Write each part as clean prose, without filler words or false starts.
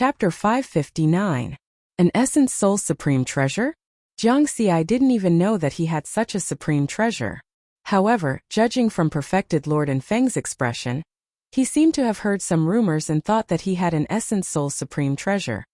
Chapter 559. An Essence Soul Supreme Treasure? Jiang Xi didn't even know that he had such a supreme treasure. However, judging from Perfected Lord Enfeng's expression, he seemed to have heard some rumors and thought that he had an Essence Soul Supreme Treasure.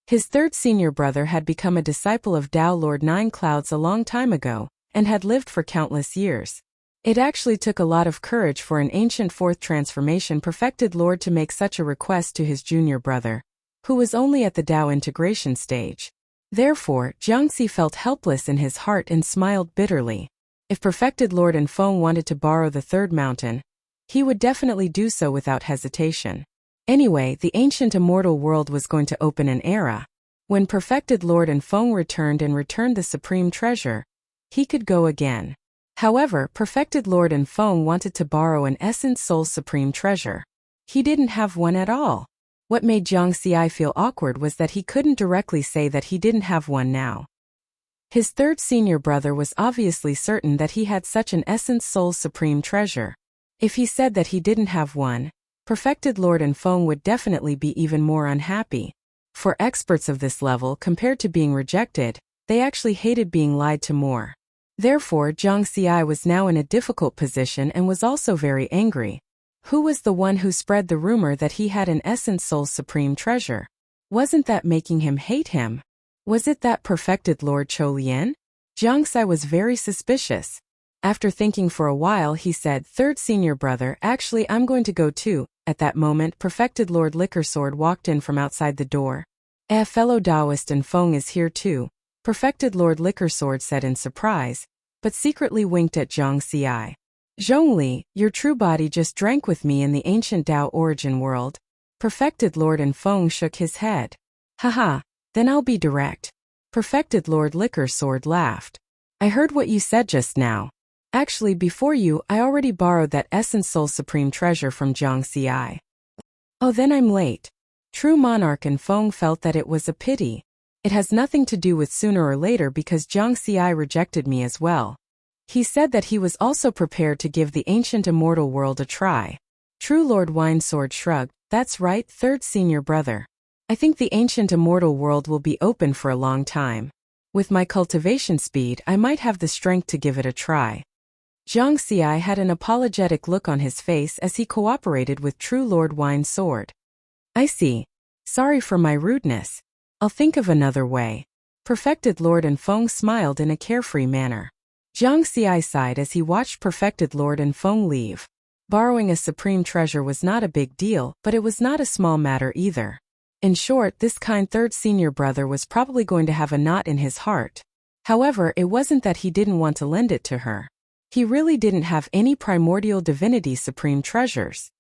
His third senior brother had become a disciple of Tao Lord Nine Clouds a long time ago, and had lived for countless years. It actually took a lot of courage for an ancient fourth transformation Perfected Lord to make such a request to his junior brother, who was only at the Tao integration stage. Therefore, Jiang Xi felt helpless in his heart and smiled bitterly. If Perfected Lord Enfeng wanted to borrow the third mountain, he would definitely do so without hesitation. Anyway, the ancient immortal world was going to open an era. When Perfected Lord Enfeng returned the supreme treasure, he could go again. However, Perfected Lord Enfeng wanted to borrow an Essence Soul Supreme Treasure. He didn't have one at all. What made Jiang Xi feel awkward was that he couldn't directly say that he didn't have one now. His third senior brother was obviously certain that he had such an Essence Soul Supreme Treasure. If he said that he didn't have one, Perfected Lord Enfeng would definitely be even more unhappy. For experts of this level, compared to being rejected, they actually hated being lied to more. Therefore, Jiang Xi was now in a difficult position and was also very angry. Who was the one who spread the rumor that he had an Essence Soul Supreme Treasure? Wasn't that making him hate him? Was it that Perfected Lord Cholian? Jiang Xi was very suspicious. After thinking for a while, he said, "Third senior brother, actually I'm going to go too." At that moment, Perfected Lord Lickersword walked in from outside the door. Fellow Taoist Enfeng is here too," Perfected Lord Lickersword said in surprise, but secretly winked at Jiang Xi. "Zhongli, your true body just drank with me in the ancient Tao origin world." Perfected Lord Enfeng shook his head. "Haha, then I'll be direct." Perfected Lord Lickersword laughed. "I heard what you said just now. Actually, before you, I already borrowed that Essence Soul Supreme Treasure from Jiang Xi. Oh, then I'm late." True Monarch Enfeng felt that it was a pity. It has nothing to do with sooner or later because Jiang Xi rejected me as well. He said that he was also prepared to give the ancient immortal world a try. True Lord Winesword shrugged. "That's right, third senior brother. I think the ancient immortal world will be open for a long time. With my cultivation speed, I might have the strength to give it a try." Jiang Xi had an apologetic look on his face as he cooperated with True Lord Winesword. "I see. Sorry for my rudeness. I'll think of another way." Perfected Lord Enfeng smiled in a carefree manner. Jiang Xi sighed as he watched Perfected Lord Enfeng leave. Borrowing a supreme treasure was not a big deal, but it was not a small matter either. In short, this kind third senior brother was probably going to have a knot in his heart. However, it wasn't that he didn't want to lend it to her. He really didn't have any primordial divinity supreme treasures.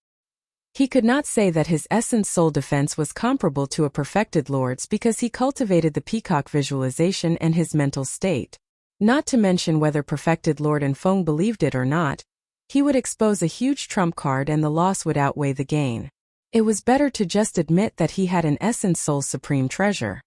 He could not say that his Essence Soul defense was comparable to a Perfected Lord's because he cultivated the peacock visualization and his mental state. Not to mention whether Perfected Lord Enfeng believed it or not, he would expose a huge trump card and the loss would outweigh the gain. It was better to just admit that he had an Essence Soul Supreme Treasure.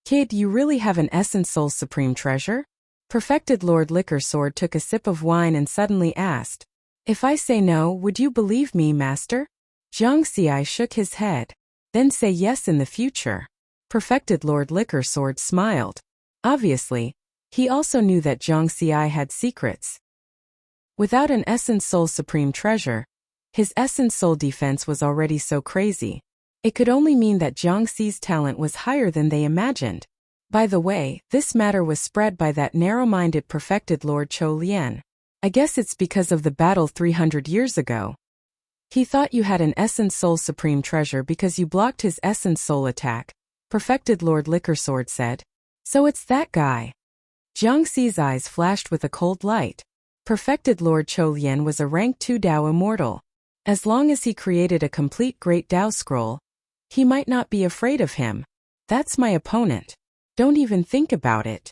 "Kid, you really have an Essence Soul Supreme Treasure?" Perfected Lord Lickersword took a sip of wine and suddenly asked. "If I say no, would you believe me, master?" Jiang Xi shook his head. "Then say yes in the future." Perfected Lord Lickersword smiled. Obviously, he also knew that Jiang Xi had secrets. Without an Essence Soul Supreme Treasure, his Essence Soul defense was already so crazy. It could only mean that Jiang Xi's talent was higher than they imagined. By the way, this matter was spread by that narrow-minded Perfected Lord Cholian. I guess it's because of the battle 300 years ago. He thought you had an Essence Soul Supreme Treasure because you blocked his Essence Soul attack, Perfected Lord Lickersword said. So it's that guy. Jiang Xi's eyes flashed with a cold light. Perfected Lord Cholian was a rank 2 Tao immortal. As long as he created a complete Great Tao scroll, he might not be afraid of him. That's my opponent. Don't even think about it.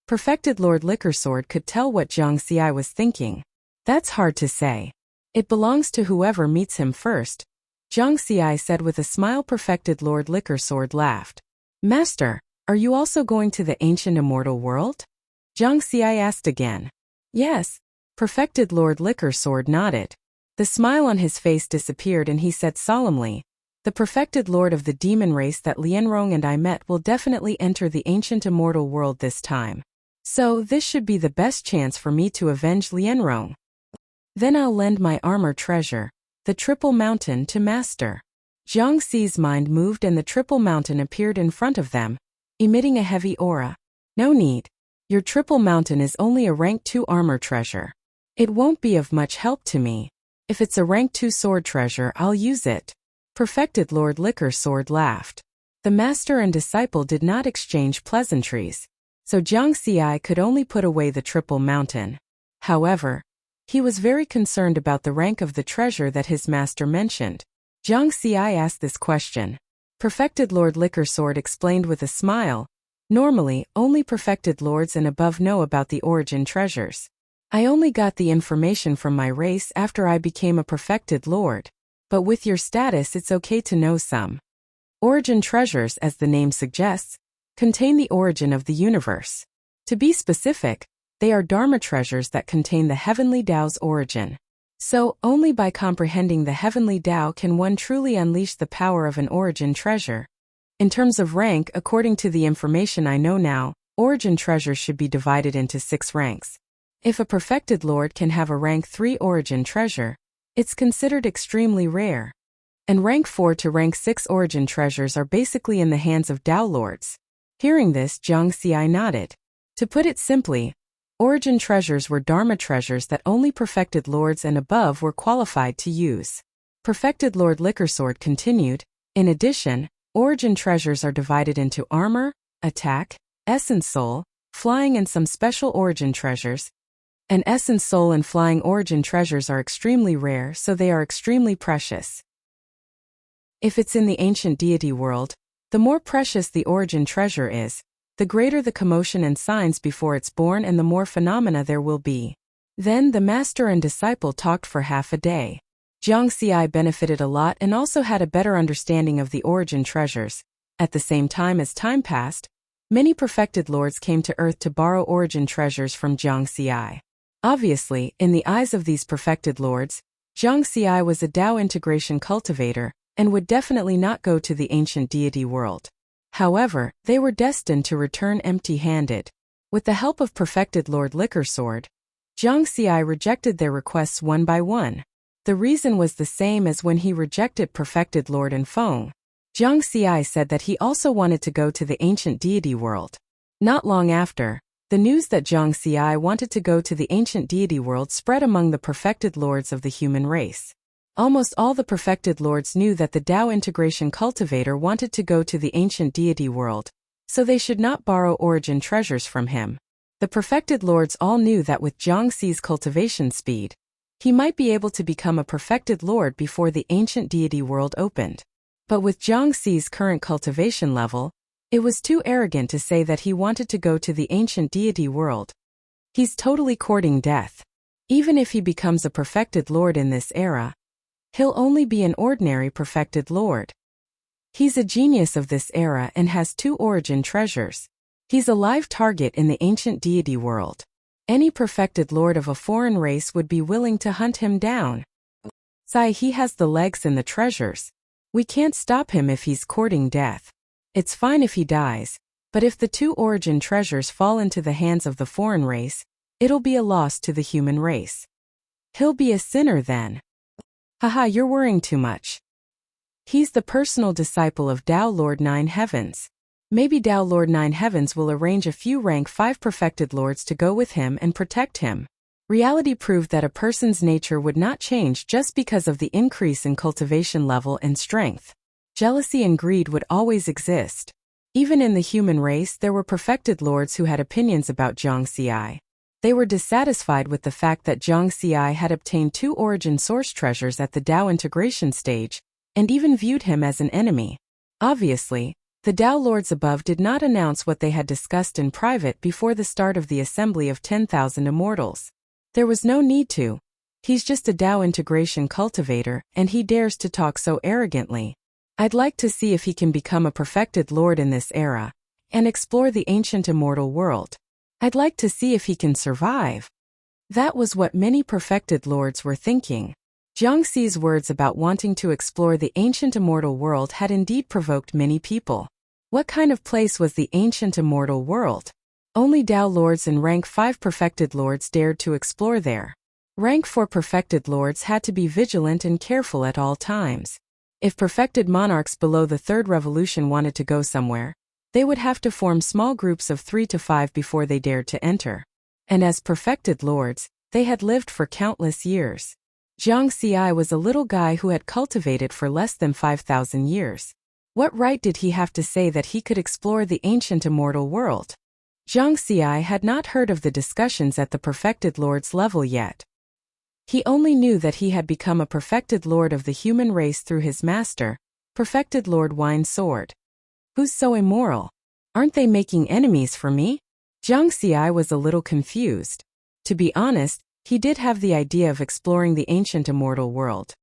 Perfected Lord Lickersword could tell what Jiang Xi was thinking. That's hard to say. It belongs to whoever meets him first. Jiang Xi said with a smile. Perfected Lord Lickersword laughed. Master, are you also going to the ancient immortal world? Jiang Xi asked again. Yes. Perfected Lord Lickersword nodded. The smile on his face disappeared and he said solemnly, The perfected lord of the demon race that Lianrong and I met will definitely enter the ancient immortal world this time. So this should be the best chance for me to avenge Lianrong. Then I'll lend my armor treasure, the Triple Mountain, to Master. Jiang Xi's mind moved and the Triple Mountain appeared in front of them, emitting a heavy aura. No need. Your Triple Mountain is only a rank 2 armor treasure. It won't be of much help to me. If it's a rank 2 sword treasure, I'll use it. Perfected Lord Liquor Sword laughed. The master and disciple did not exchange pleasantries, so Jiang Xi could only put away the Triple Mountain. However, he was very concerned about the rank of the treasure that his master mentioned. Jiang Xi asked this question. Perfected Lord Liquor Sword explained with a smile. Normally, only perfected lords and above know about the origin treasures. I only got the information from my race after I became a perfected lord. But with your status, it's okay to know some. Origin treasures, as the name suggests, contain the origin of the universe. To be specific, they are Dharma treasures that contain the heavenly Tao's origin. So, only by comprehending the heavenly Tao can one truly unleash the power of an origin treasure. In terms of rank, according to the information I know now, origin treasures should be divided into 6 ranks. If a perfected lord can have a rank 3 origin treasure, it's considered extremely rare. And rank 4 to rank 6 origin treasures are basically in the hands of Tao lords. Hearing this, Jiang Xi nodded. To put it simply, origin treasures were Dharma treasures that only perfected lords and above were qualified to use. Perfected Lord Liquor Sword continued. In addition, origin treasures are divided into armor, attack, essence soul, flying and some special origin treasures. And essence soul and flying origin treasures are extremely rare, so they are extremely precious. If it's in the ancient deity world, the more precious the origin treasure is, the greater the commotion and signs before it's born and the more phenomena there will be. Then the master and disciple talked for half a day. Jiang Xi benefited a lot and also had a better understanding of the origin treasures. At the same time, as time passed, many perfected lords came to Earth to borrow origin treasures from Jiang Xi. Obviously, in the eyes of these perfected lords, Jiang Xi was a Tao integration cultivator and would definitely not go to the ancient deity world. However, they were destined to return empty-handed. With the help of perfected Lord Liquor Sword, Jiang Xi rejected their requests one by one. The reason was the same as when he rejected perfected Lord Enfeng. Jiang Xi said that he also wanted to go to the ancient deity world. Not long after, the news that Jiang Xi wanted to go to the ancient deity world spread among the perfected lords of the human race. Almost all the perfected lords knew that the Tao integration cultivator wanted to go to the ancient deity world, so they should not borrow origin treasures from him. The perfected lords all knew that with Jiang Xi's cultivation speed, he might be able to become a perfected lord before the ancient deity world opened. But with Jiang Xi's current cultivation level, it was too arrogant to say that he wanted to go to the ancient deity world. He's totally courting death. Even if he becomes a perfected lord in this era, he'll only be an ordinary perfected lord. He's a genius of this era and has 2 origin treasures. He's a live target in the ancient deity world. Any perfected lord of a foreign race would be willing to hunt him down. He has the legs and the treasures. We can't stop him if he's courting death. It's fine if he dies, but if the 2 origin treasures fall into the hands of the foreign race, it'll be a loss to the human race. He'll be a sinner then. Haha, you're worrying too much. He's the personal disciple of Tao Lord Nine Heavens. Maybe Tao Lord Nine Heavens will arrange a few rank 5 perfected lords to go with him and protect him. Reality proved that a person's nature would not change just because of the increase in cultivation level and strength. Jealousy and greed would always exist. Even in the human race, there were perfected lords who had opinions about Jiang Xi. They were dissatisfied with the fact that Jiang Xi had obtained 2 origin source treasures at the Tao integration stage, and even viewed him as an enemy. Obviously, the Tao lords above did not announce what they had discussed in private before the start of the assembly of 10,000 immortals. There was no need to. He's just a Tao integration cultivator, and he dares to talk so arrogantly. I'd like to see if he can become a perfected lord in this era, and explore the ancient immortal world. I'd like to see if he can survive. That was what many perfected lords were thinking. Jiang Xi's words about wanting to explore the ancient immortal world had indeed provoked many people. What kind of place was the ancient immortal world? Only Dao lords and rank 5 perfected lords dared to explore there. Rank 4 perfected lords had to be vigilant and careful at all times. If perfected monarchs below the 3rd revolution wanted to go somewhere, they would have to form small groups of 3 to 5 before they dared to enter. And as perfected lords, they had lived for countless years. Jiang Xi was a little guy who had cultivated for less than 5,000 years. What right did he have to say that he could explore the ancient immortal world? Jiang Xi had not heard of the discussions at the perfected lord's level yet. He only knew that he had become a perfected lord of the human race through his master, perfected Lord Wine Sword. Who's so immoral? Aren't they making enemies for me? Jiang Xi was a little confused. To be honest, he did have the idea of exploring the ancient immortal world.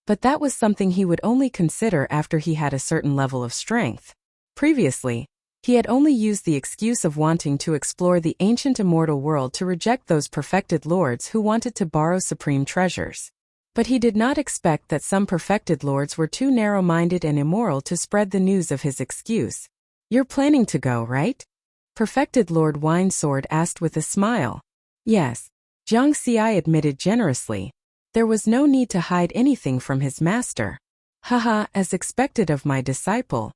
But that was something he would only consider after he had a certain level of strength. Previously, he had only used the excuse of wanting to explore the ancient immortal world to reject those perfected lords who wanted to borrow supreme treasures. But he did not expect that some perfected lords were too narrow-minded and immoral to spread the news of his excuse. You're planning to go, right? Perfected Lord Wine Sword asked with a smile. Yes, Jiang Xi admitted generously. There was no need to hide anything from his master. Haha, as expected of my disciple.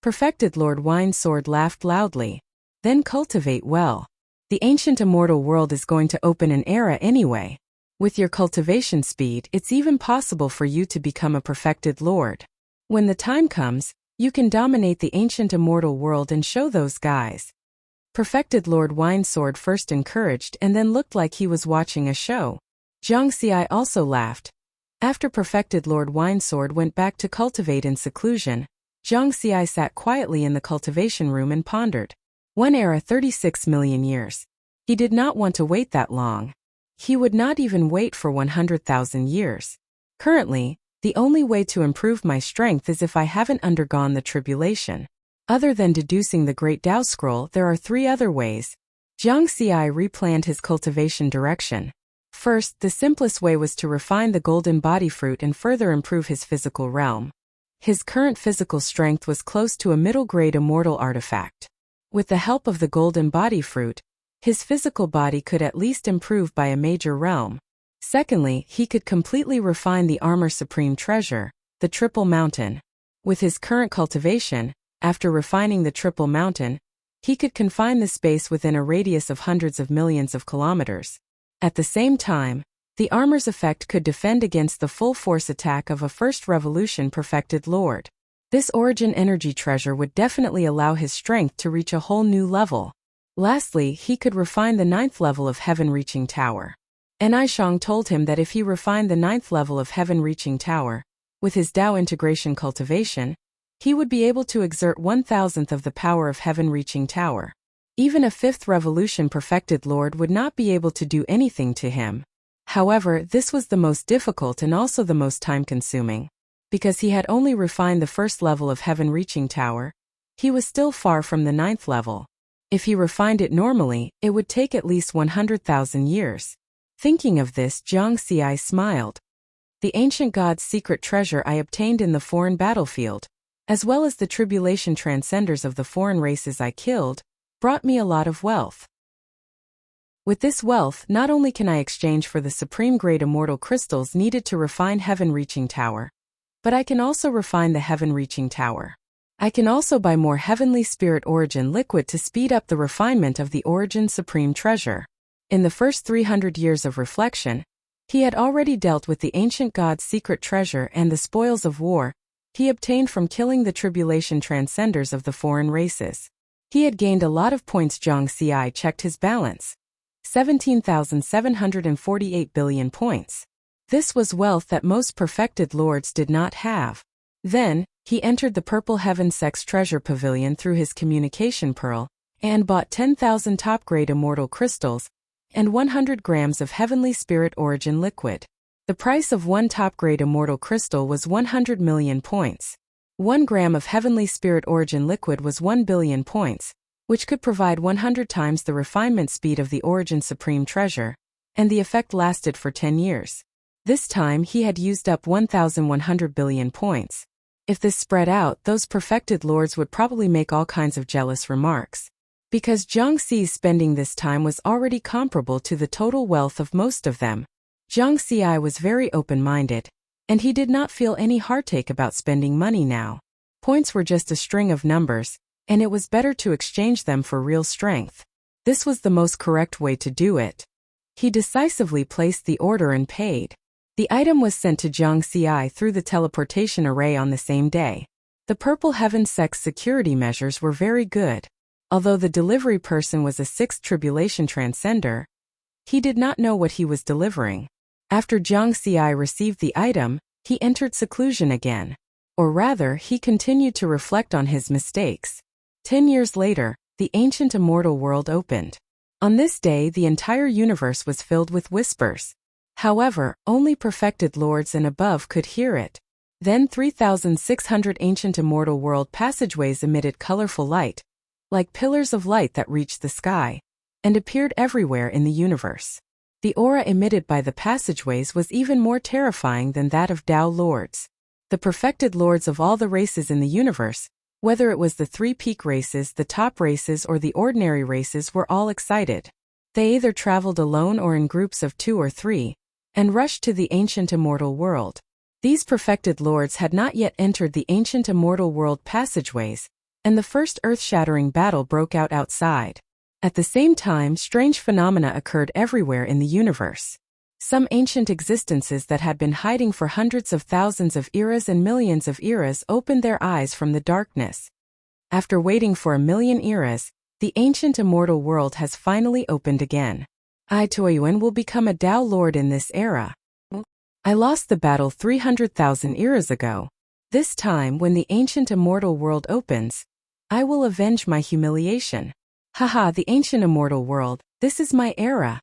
Perfected Lord Wine Sword laughed loudly. Then cultivate well. The ancient immortal world is going to open an era anyway. With your cultivation speed, it's even possible for you to become a perfected lord. When the time comes, you can dominate the ancient immortal world and show those guys. Perfected Lord Wine Sword first encouraged and then looked like he was watching a show. Jiang Xi also laughed. After perfected Lord Wine Sword went back to cultivate in seclusion, Jiang Xi sat quietly in the cultivation room and pondered. 1 era 36 million years. He did not want to wait that long. He would not even wait for 100,000 years. Currently, the only way to improve my strength is if I haven't undergone the tribulation. Other than deducing the Great Tao Scroll, there are 3 other ways. Jiang Xi replanned his cultivation direction. First, the simplest way was to refine the golden body fruit and further improve his physical realm. His current physical strength was close to a middle-grade immortal artifact. With the help of the golden body fruit, his physical body could at least improve by a major realm. Secondly, he could completely refine the armor supreme treasure, the Triple Mountain. With his current cultivation, after refining the Triple Mountain, he could confine the space within a radius of hundreds of millions of kilometers. At the same time, the armor's effect could defend against the full-force attack of a first revolution perfected lord. This origin energy treasure would definitely allow his strength to reach a whole new level. Lastly, he could refine the 9th level of heaven-reaching tower. Shang told him that if he refined the 9th level of heaven-reaching tower, with his Tao integration cultivation, he would be able to exert 1,000th of the power of heaven-reaching tower. Even a 5th revolution perfected lord would not be able to do anything to him. However, this was the most difficult and also the most time-consuming. Because he had only refined the 1st level of heaven-reaching tower, he was still far from the 9th level. If he refined it normally, it would take at least 100,000 years. Thinking of this, Jiang Xi smiled. The ancient god's secret treasure I obtained in the foreign battlefield, as well as the tribulation transcenders of the foreign races I killed, brought me a lot of wealth. With this wealth, not only can I exchange for the supreme grade immortal crystals needed to refine heaven-reaching tower, but I can also refine the heaven-reaching tower. I can also buy more heavenly spirit origin liquid to speed up the refinement of the origin supreme treasure. In the first 300 years of reflection, he had already dealt with the ancient god's secret treasure and the spoils of war he obtained from killing the tribulation transcenders of the foreign races. He had gained a lot of points. Jiang Xi checked his balance. 17,748 billion points. This was wealth that most perfected lords did not have. Then, he entered the Purple Heaven Sex Treasure Pavilion through his communication pearl, and bought 10,000 top-grade immortal crystals, and 100 grams of heavenly spirit origin liquid. The price of 1 top-grade immortal crystal was 100 million points. 1 gram of heavenly spirit origin liquid was 1 billion points, which could provide 100 times the refinement speed of the origin supreme treasure, and the effect lasted for 10 years. This time he had used up 1,100 billion points. If this spread out, those perfected lords would probably make all kinds of jealous remarks. Because Jiang Xi's spending this time was already comparable to the total wealth of most of them, Jiang Xi was very open-minded, and he did not feel any heartache about spending money now. Points were just a string of numbers, and it was better to exchange them for real strength. This was the most correct way to do it. He decisively placed the order and paid. The item was sent to Jiang Xi through the teleportation array on the same day. The Purple Heaven sect's security measures were very good. Although the delivery person was a sixth tribulation transcender, he did not know what he was delivering. After Jiang Xi received the item, he entered seclusion again. Or rather, he continued to reflect on his mistakes. 10 years later, the ancient immortal world opened. On this day, the entire universe was filled with whispers. However, only perfected lords and above could hear it. Then 3,600 ancient immortal world passageways emitted colorful light, like pillars of light that reached the sky, and appeared everywhere in the universe. The aura emitted by the passageways was even more terrifying than that of Tao lords. The perfected lords of all the races in the universe, whether it was the three peak races, the top races, or the ordinary races, were all excited. They either traveled alone or in groups of 2 or 3, and rushed to the ancient immortal world. These perfected lords had not yet entered the ancient immortal world passageways, and the first earth-shattering battle broke out outside. At the same time, strange phenomena occurred everywhere in the universe. Some ancient existences that had been hiding for hundreds of thousands of eras and millions of eras opened their eyes from the darkness. After waiting for 1,000,000 eras, the ancient immortal world has finally opened again. I Toyuan will become a Tao Lord in this era. I lost the battle 300,000 eras ago. This time, when the ancient immortal world opens, I will avenge my humiliation. Haha, the ancient immortal world, this is my era.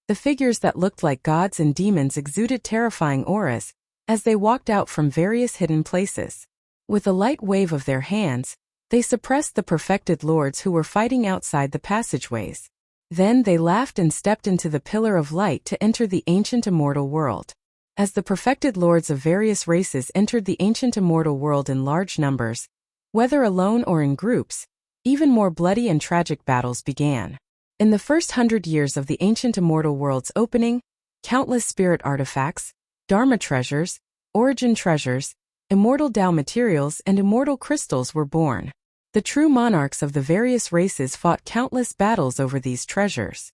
The figures that looked like gods and demons exuded terrifying auras as they walked out from various hidden places. With a light wave of their hands, they suppressed the perfected lords who were fighting outside the passageways. Then they laughed and stepped into the pillar of light to enter the ancient immortal world. As the perfected lords of various races entered the ancient immortal world in large numbers, whether alone or in groups, even more bloody and tragic battles began. In the first 100 years of the ancient immortal world's opening, countless spirit artifacts, dharma treasures, origin treasures, immortal Tao materials, and immortal crystals were born. The true monarchs of the various races fought countless battles over these treasures.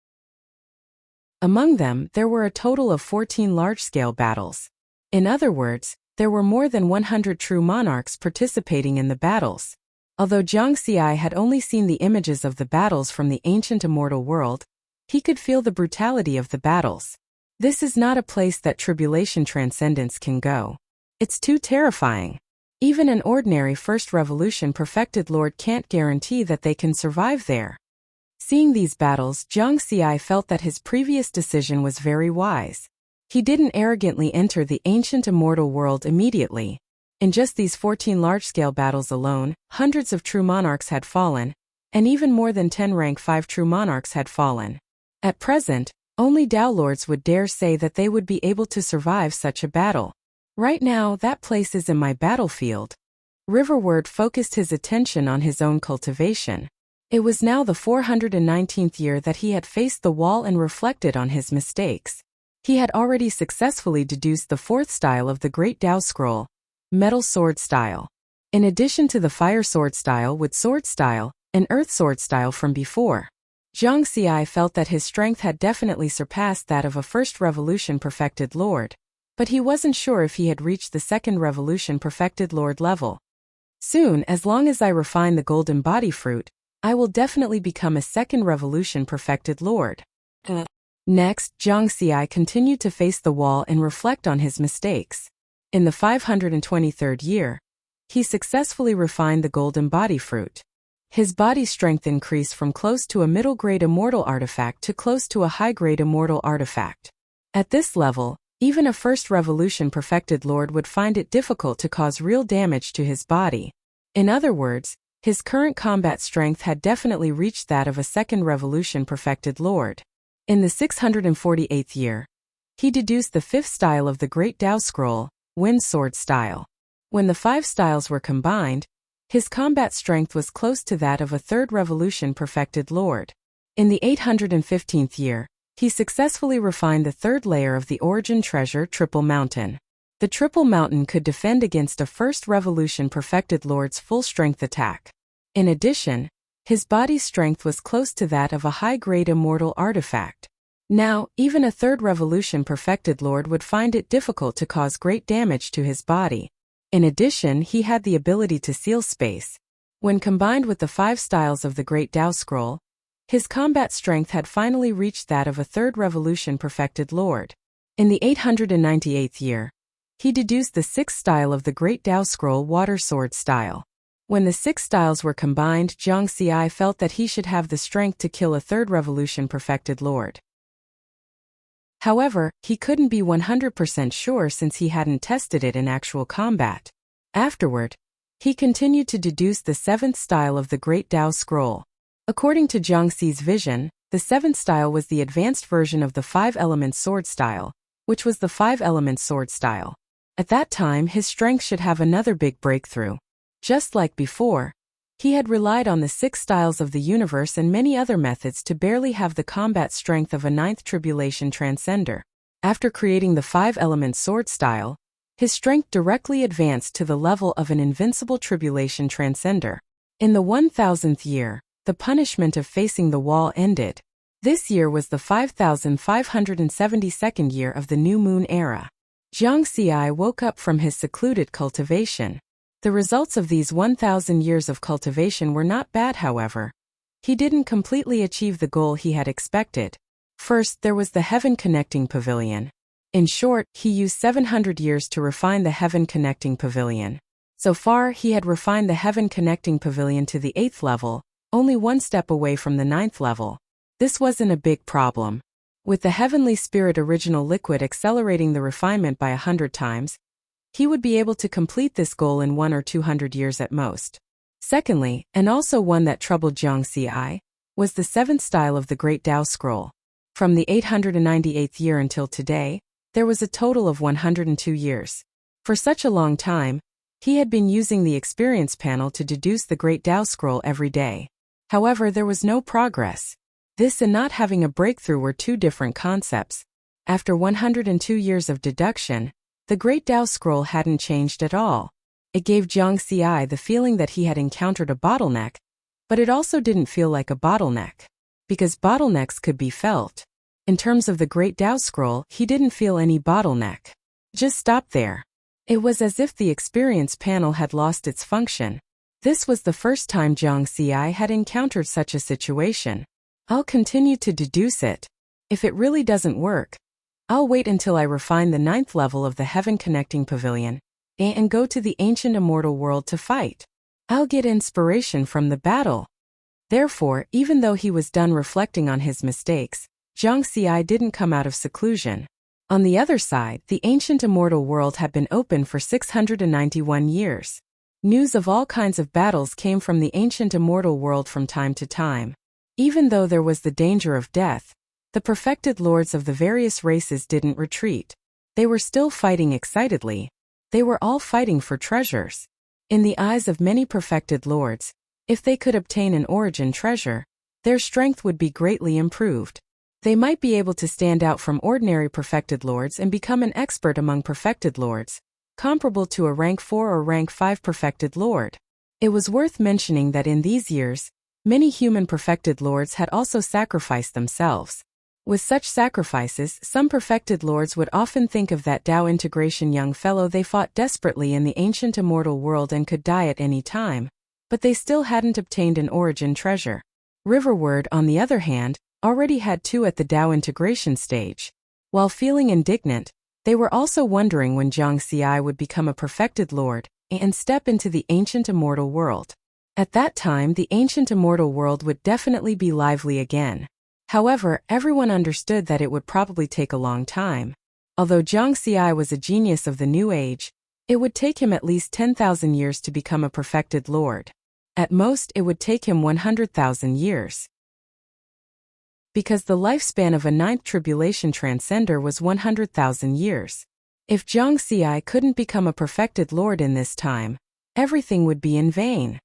Among them, there were a total of 14 large-scale battles. In other words, there were more than 100 true monarchs participating in the battles. Although Jiang Xi had only seen the images of the battles from the ancient immortal world, he could feel the brutality of the battles. This is not a place that tribulation transcendents can go. It's too terrifying. Even an ordinary First Revolution perfected lord can't guarantee that they can survive there. Seeing these battles, Jiang Xi felt that his previous decision was very wise. He didn't arrogantly enter the ancient immortal world immediately. In just these 14 large-scale battles alone, hundreds of true monarchs had fallen, and even more than 10 rank 5 true monarchs had fallen. At present, only Tao lords would dare say that they would be able to survive such a battle. Right now, that place is in my battlefield. Riverward focused his attention on his own cultivation. It was now the 419th year that he had faced the wall and reflected on his mistakes. He had already successfully deduced the 4th style of the Great Tao Scroll, Metal Sword Style. In addition to the Fire Sword Style, Wood Sword Style, and Earth Sword Style from before, Jiang Xi felt that his strength had definitely surpassed that of a First Revolution perfected lord, but he wasn't sure if he had reached the Second Revolution perfected lord level. Soon, as long as I refine the Golden Body Fruit, I will definitely become a Second Revolution perfected lord. Next, Jiang Xi continued to face the wall and reflect on his mistakes. In the 523rd year, he successfully refined the Golden Body Fruit. His body strength increased from close to a middle-grade immortal artifact to close to a high-grade immortal artifact. At this level, even a First Revolution perfected lord would find it difficult to cause real damage to his body. In other words, his current combat strength had definitely reached that of a Second Revolution perfected lord. In the 648th year, He deduced the 5th style of the Great Tao Scroll, Wind Sword Style. When the 5 styles were combined, his combat strength was close to that of a 3rd Revolution perfected lord. In the 815th year, he successfully refined the 3rd layer of the origin treasure Triple Mountain. The Triple Mountain could defend against a 1st Revolution perfected lord's full-strength attack. In addition, his body's strength was close to that of a high-grade immortal artifact. Now, even a 3rd Revolution perfected lord would find it difficult to cause great damage to his body. In addition, he had the ability to seal space. When combined with the 5 styles of the Great Tao Scroll, his combat strength had finally reached that of a 3rd Revolution perfected lord. In the 898th year, he deduced the 6th style of the Great Tao Scroll Water Sword Style. When the 6 styles were combined, Zhang Xi felt that he should have the strength to kill a 3rd Revolution perfected lord. However, he couldn't be 100% sure since he hadn't tested it in actual combat. Afterward, he continued to deduce the 7th style of the Great Tao Scroll. According to Zhang Xi's vision, the 7th style was the advanced version of the 5-element sword style, which was the 5-element sword style. At that time, his strength should have another big breakthrough. Just like before, he had relied on the 6 styles of the universe and many other methods to barely have the combat strength of a 9th Tribulation Transcender. After creating the 5-element sword style, his strength directly advanced to the level of an invincible Tribulation Transcender. In the 1000th year, the punishment of facing the wall ended. This year was the 5572nd year of the New Moon Era. Zhang Xi woke up from his secluded cultivation. The results of these 1000 years of cultivation were not bad, however. He didn't completely achieve the goal he had expected. First, there was the Heaven Connecting Pavilion. In short, he used 700 years to refine the Heaven Connecting Pavilion. So far, he had refined the Heaven Connecting Pavilion to the 8th level, only one step away from the 9th level. This wasn't a big problem. With the Heavenly Spirit Original Liquid accelerating the refinement by 100 times, he would be able to complete this goal in 1 or 200 years at most. Secondly, and also one that troubled Zhang Xi, was the 7th style of the Great Tao Scroll. From the 898th year until today, there was a total of 102 years. For such a long time, he had been using the experience panel to deduce the Great Tao Scroll every day. However, there was no progress. This and not having a breakthrough were two different concepts. After 102 years of deduction, the Great Tao Scroll hadn't changed at all. It gave Zhang Xi the feeling that he had encountered a bottleneck, but it also didn't feel like a bottleneck, because bottlenecks could be felt. In terms of the Great Tao Scroll, he didn't feel any bottleneck. Just stopped there. It was as if the experience panel had lost its function. This was the first time Zhang Xi had encountered such a situation. I'll continue to deduce it. If it really doesn't work, I'll wait until I refine the 9th level of the Heaven Connecting Pavilion and go to the ancient immortal world to fight. I'll get inspiration from the battle. Therefore, even though he was done reflecting on his mistakes, Zhang Xi didn't come out of seclusion. On the other side, the ancient immortal world had been open for 691 years. News of all kinds of battles came from the ancient immortal world from time to time. Even though there was the danger of death, the perfected lords of the various races didn't retreat. They were still fighting excitedly. They were all fighting for treasures. In the eyes of many perfected lords, if they could obtain an origin treasure, their strength would be greatly improved. They might be able to stand out from ordinary perfected lords and become an expert among perfected lords, comparable to a rank 4 or rank 5 perfected lord. It was worth mentioning that in these years, many human perfected lords had also sacrificed themselves. With such sacrifices, some perfected lords would often think of that Tao integration young fellow they fought desperately in the ancient immortal world and could die at any time, but they still hadn't obtained an origin treasure. Riverward, on the other hand, already had 2 at the Tao integration stage. While feeling indignant, they were also wondering when Zhang Xi would become a perfected lord and step into the ancient immortal world. At that time, the ancient immortal world would definitely be lively again. However, everyone understood that it would probably take a long time. Although Zhang Xi was a genius of the new age, it would take him at least 10,000 years to become a perfected lord. At most, it would take him 100,000 years. because the lifespan of a ninth tribulation transcender was 100,000 years. If Zhang Xi couldn't become a perfected lord in this time, everything would be in vain.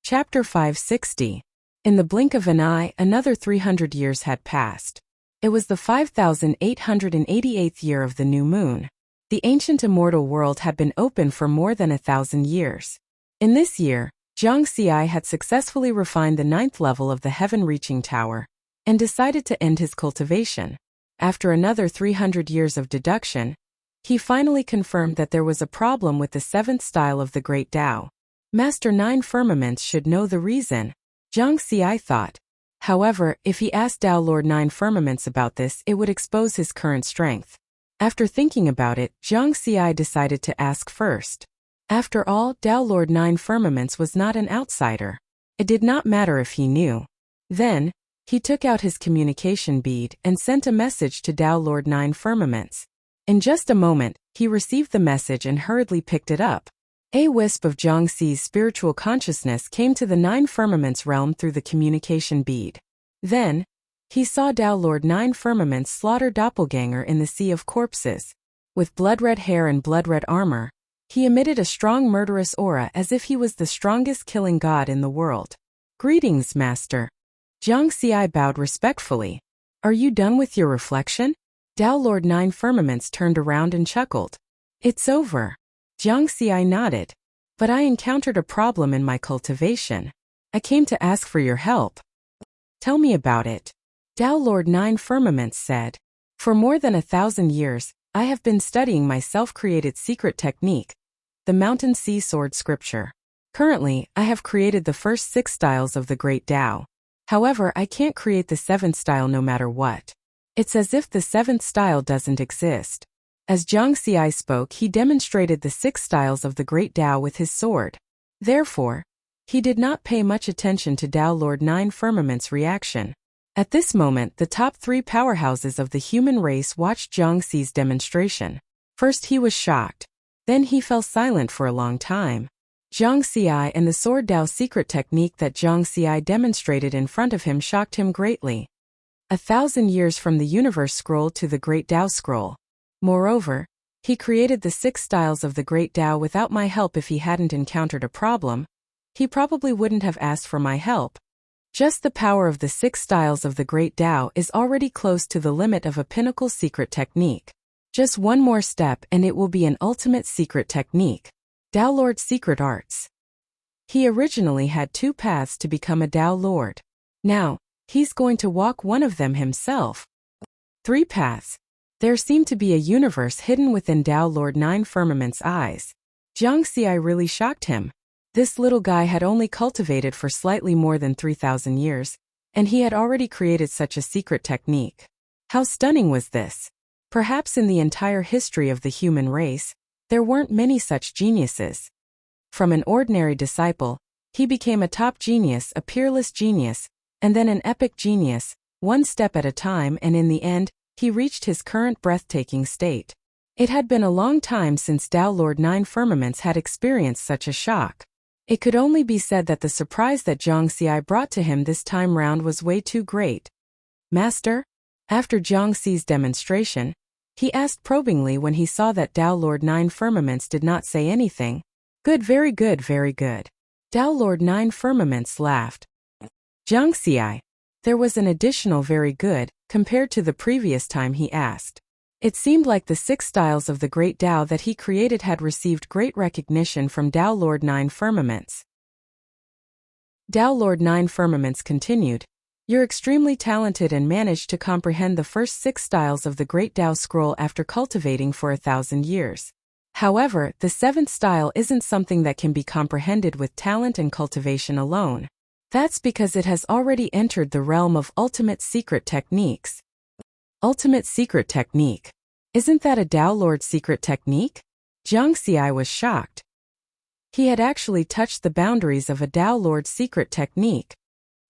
Chapter 560. In the blink of an eye, another 300 years had passed. It was the 5,888th year of the new moon. The ancient immortal world had been open for more than 1,000 years. In this year, Zhang Xi had successfully refined the 9th level of the heaven-reaching tower, and decided to end his cultivation. After another 300 years of deduction, he finally confirmed that there was a problem with the 7th style of the Great Tao. Master Nine Firmaments should know the reason, Zhang Xi thought. However, if he asked Tao Lord Nine Firmaments about this, it would expose his current strength. After thinking about it, Zhang Xi decided to ask first. After all, Tao Lord Nine Firmaments was not an outsider. It did not matter if he knew. Then, he took out his communication bead and sent a message to Tao Lord Nine Firmaments. In just a moment, he received the message and hurriedly picked it up. A wisp of Zhang Xi's spiritual consciousness came to the Nine Firmaments realm through the communication bead. Then, he saw Tao Lord Nine Firmaments slaughter Doppelganger in the sea of corpses. With blood-red hair and blood-red armor, he emitted a strong murderous aura as if he was the strongest killing god in the world. "Greetings, Master." Zhang Xi bowed respectfully. "Are you done with your reflection?" Tao Lord Nine Firmaments turned around and chuckled. "It's over." Zhang Xi nodded. "But I encountered a problem in my cultivation. I came to ask for your help." "Tell me about it." Tao Lord Nine Firmaments said. "For more than 1,000 years, I have been studying my self-created secret technique, the Mountain Sea Sword Scripture. Currently, I have created the first 6 styles of the Great Tao. However, I can't create the 7th style no matter what. It's as if the 7th style doesn't exist." As Zhang Xi spoke, he demonstrated the 6 styles of the Great Tao with his sword. Therefore, he did not pay much attention to Tao Lord Nine Firmaments' reaction. At this moment, the top 3 powerhouses of the human race watched Zhang Xi's demonstration. First he was shocked. Then he fell silent for a long time. Zhang Xi and the Sword Tao secret technique that Zhang Xi demonstrated in front of him shocked him greatly. 1,000 years from the Universe Scroll to the Great Tao Scroll. Moreover, he created the 6 styles of the Great Tao without my help. If he hadn't encountered a problem, he probably wouldn't have asked for my help. Just the power of the 6 styles of the Great Tao is already close to the limit of a pinnacle secret technique. Just one more step and it will be an ultimate secret technique. Tao Lord Secret Arts. He originally had 2 paths to become a Tao Lord. Now, he's going to walk one of them himself. 3 paths. There seemed to be a universe hidden within Tao Lord Nine Firmaments' eyes. Zhang Xi really shocked him. This little guy had only cultivated for slightly more than 3,000 years, and he had already created such a secret technique. How stunning was this? Perhaps in the entire history of the human race, there weren't many such geniuses. From an ordinary disciple, he became a top genius, a peerless genius, and then an epic genius, one step at a time, and in the end, he reached his current breathtaking state. It had been a long time since Tao Lord Nine Firmaments had experienced such a shock. It could only be said that the surprise that Zhang Xi brought to him this time round was way too great. "Master?" After Zhang Xi's demonstration, he asked probingly when he saw that Tao Lord Nine Firmaments did not say anything. "Good, very good, very good." Tao Lord Nine Firmaments laughed. "Zhang Xi." There was an additional very good, compared to the previous time he asked. It seemed like the 6 styles of the Great Tao that he created had received great recognition from Tao Lord Nine Firmaments. Tao Lord Nine Firmaments continued, "You're extremely talented and managed to comprehend the first 6 styles of the Great Tao Scroll after cultivating for 1,000 years. However, the 7th style isn't something that can be comprehended with talent and cultivation alone. That's because it has already entered the realm of ultimate secret techniques." Ultimate secret technique? Isn't that a Tao Lord secret technique? Zhang Xi was shocked. He had actually touched the boundaries of a Tao Lord secret technique.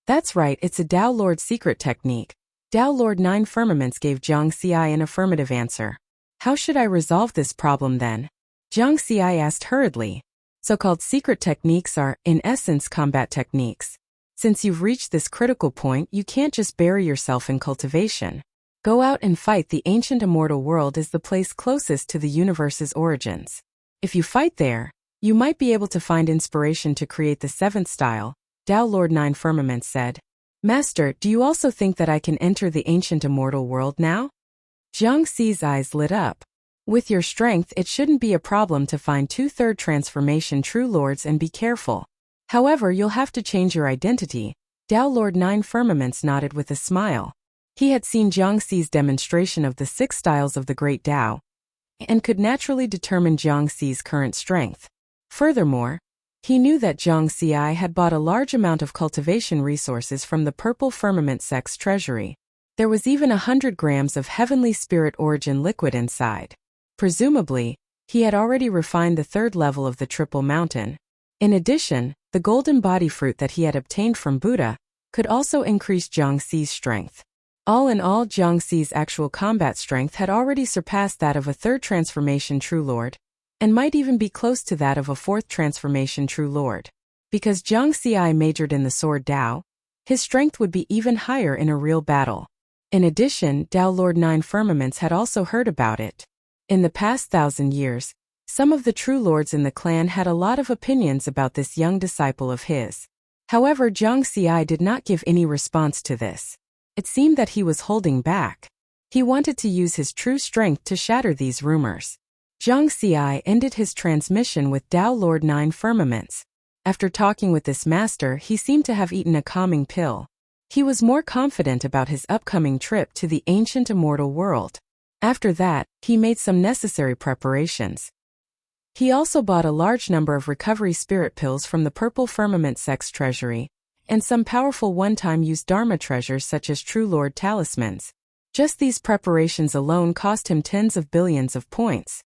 That's right, it's a Tao Lord secret technique. Tao Lord Nine Firmaments gave Zhang Xi an affirmative answer. "How should I resolve this problem then?" Zhang Xi asked hurriedly. So-called secret techniques are, in essence, combat techniques. Since you've reached this critical point, you can't just bury yourself in cultivation. Go out and fight. The ancient immortal world is the place closest to the universe's origins. If you fight there, you might be able to find inspiration to create the seventh style, Tao Lord Nine Firmaments said. Master, do you also think that I can enter the ancient immortal world now? Jiang Xi's eyes lit up. With your strength, it shouldn't be a problem to find 2/3 transformation true lords, and be careful. However, you'll have to change your identity. Tao Lord Nine Firmaments nodded with a smile. He had seen Jiang Xi's demonstration of the 6 styles of the Great Tao, and could naturally determine Jiang Xi's current strength. Furthermore, he knew that Jiang Xi had bought a large amount of cultivation resources from the Purple Firmament Sect's treasury. There was even 100 grams of heavenly spirit origin liquid inside. Presumably, he had already refined the 3rd level of the Triple Mountain. In addition, the golden body fruit that he had obtained from Buddha could also increase Jiang Xi's strength. All in all, Jiang Xi's actual combat strength had already surpassed that of a 3rd transformation True Lord, and might even be close to that of a 4th transformation True Lord. Because Jiang Xi majored in the Sword Tao, his strength would be even higher in a real battle. In addition, Tao Lord Nine Firmaments had also heard about it. In the past 1,000 years, some of the True Lords in the clan had a lot of opinions about this young disciple of his. However, Jiang Xi did not give any response to this. It seemed that he was holding back. He wanted to use his true strength to shatter these rumors. Jiang Xi ended his transmission with Tao Lord Nine Firmaments. After talking with this master, he seemed to have eaten a calming pill. He was more confident about his upcoming trip to the ancient immortal world. After that, he made some necessary preparations. He also bought a large number of recovery spirit pills from the Purple Firmament Sect's treasury, and some powerful one-time use Dharma treasures such as True Lord talismans. Just these preparations alone cost him tens of billions of points.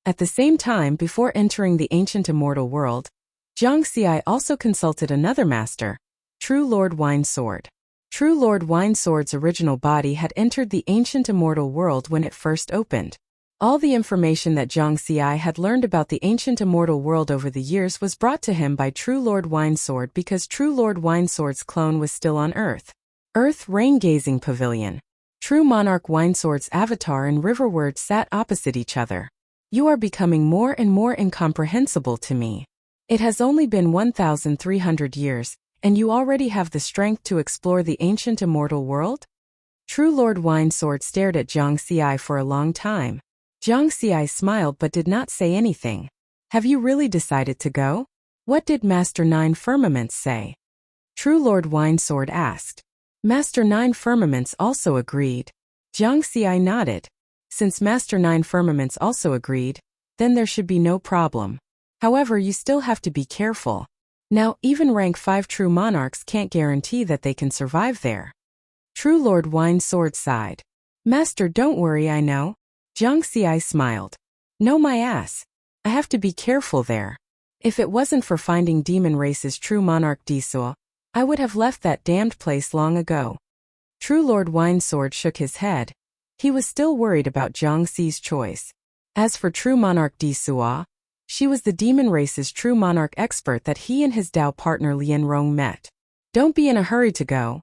At the same time, before entering the ancient immortal world, Jiang Xi also consulted another master, True Lord Wine Sword. True Lord Wine Sword's original body had entered the ancient immortal world when it first opened. All the information that Jiang Xi had learned about the ancient immortal world over the years was brought to him by True Lord Wine Sword, because True Lord Wine Sword's clone was still on Earth. Earth Rain-Gazing Pavilion. True Monarch Wine Sword's avatar and Riverward sat opposite each other. You are becoming more and more incomprehensible to me. It has only been 1,300 years, and you already have the strength to explore the ancient immortal world? True Lord Wine Sword stared at Jiang Xi for a long time. Jiang Xi smiled but did not say anything. Have you really decided to go? What did Master Nine Firmaments say? True Lord Wine Sword asked. Master Nine Firmaments also agreed. Jiang Xi nodded. Since Master Nine Firmaments also agreed, then there should be no problem. However, you still have to be careful. Now, even rank 5 true monarchs can't guarantee that they can survive there. True Lord Wine Sword sighed. Master, don't worry, I know. Jiang Xi smiled. No, my ass. I have to be careful there. If it wasn't for finding Demon Race's true monarch Disua, I would have left that damned place long ago. True Lord Wine Sword shook his head. He was still worried about Jiang Xi's choice. As for true monarch Disua, she was the Demon Race's true monarch expert that he and his Tao partner Lian Rong met. Don't be in a hurry to go.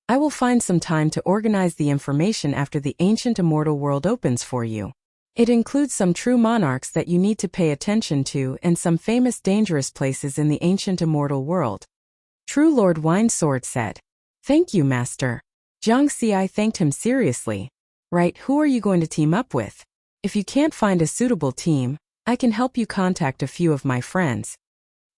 I will find some time to organize the information after the ancient immortal world opens for you. It includes some true monarchs that you need to pay attention to and some famous dangerous places in the ancient immortal world. True Lord Wine Sword said. Thank you, Master. Jiang Xi thanked him seriously. Right, who are you going to team up with? If you can't find a suitable team, I can help you contact a few of my friends.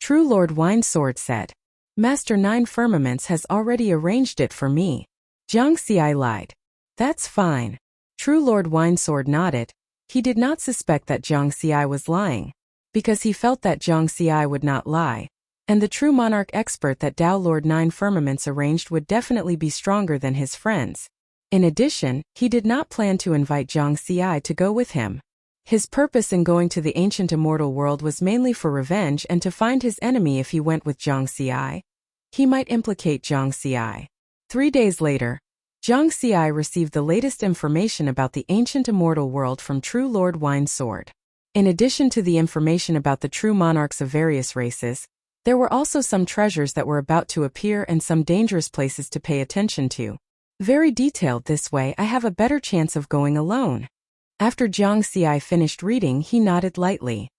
True Lord Wine Sword said. Master Nine Firmaments has already arranged it for me. Jiang Xi lied. That's fine. True Lord Wine Sword nodded. He did not suspect that Jiang Xi was lying, because he felt that Jiang Xi would not lie, and the true monarch expert that Tao Lord Nine Firmaments arranged would definitely be stronger than his friends. In addition, he did not plan to invite Jiang Xi to go with him. His purpose in going to the ancient immortal world was mainly for revenge and to find his enemy. If he went with Jiang Xi, he might implicate Jiang Xi. 3 days later, Jiang Xi received the latest information about the ancient immortal world from True Lord Wine Sword. In addition to the information about the true monarchs of various races, There were also some treasures that were about to appear and some dangerous places to pay attention to. Very detailed, this way I have a better chance of going alone. After Jiang Xi finished reading, he nodded lightly.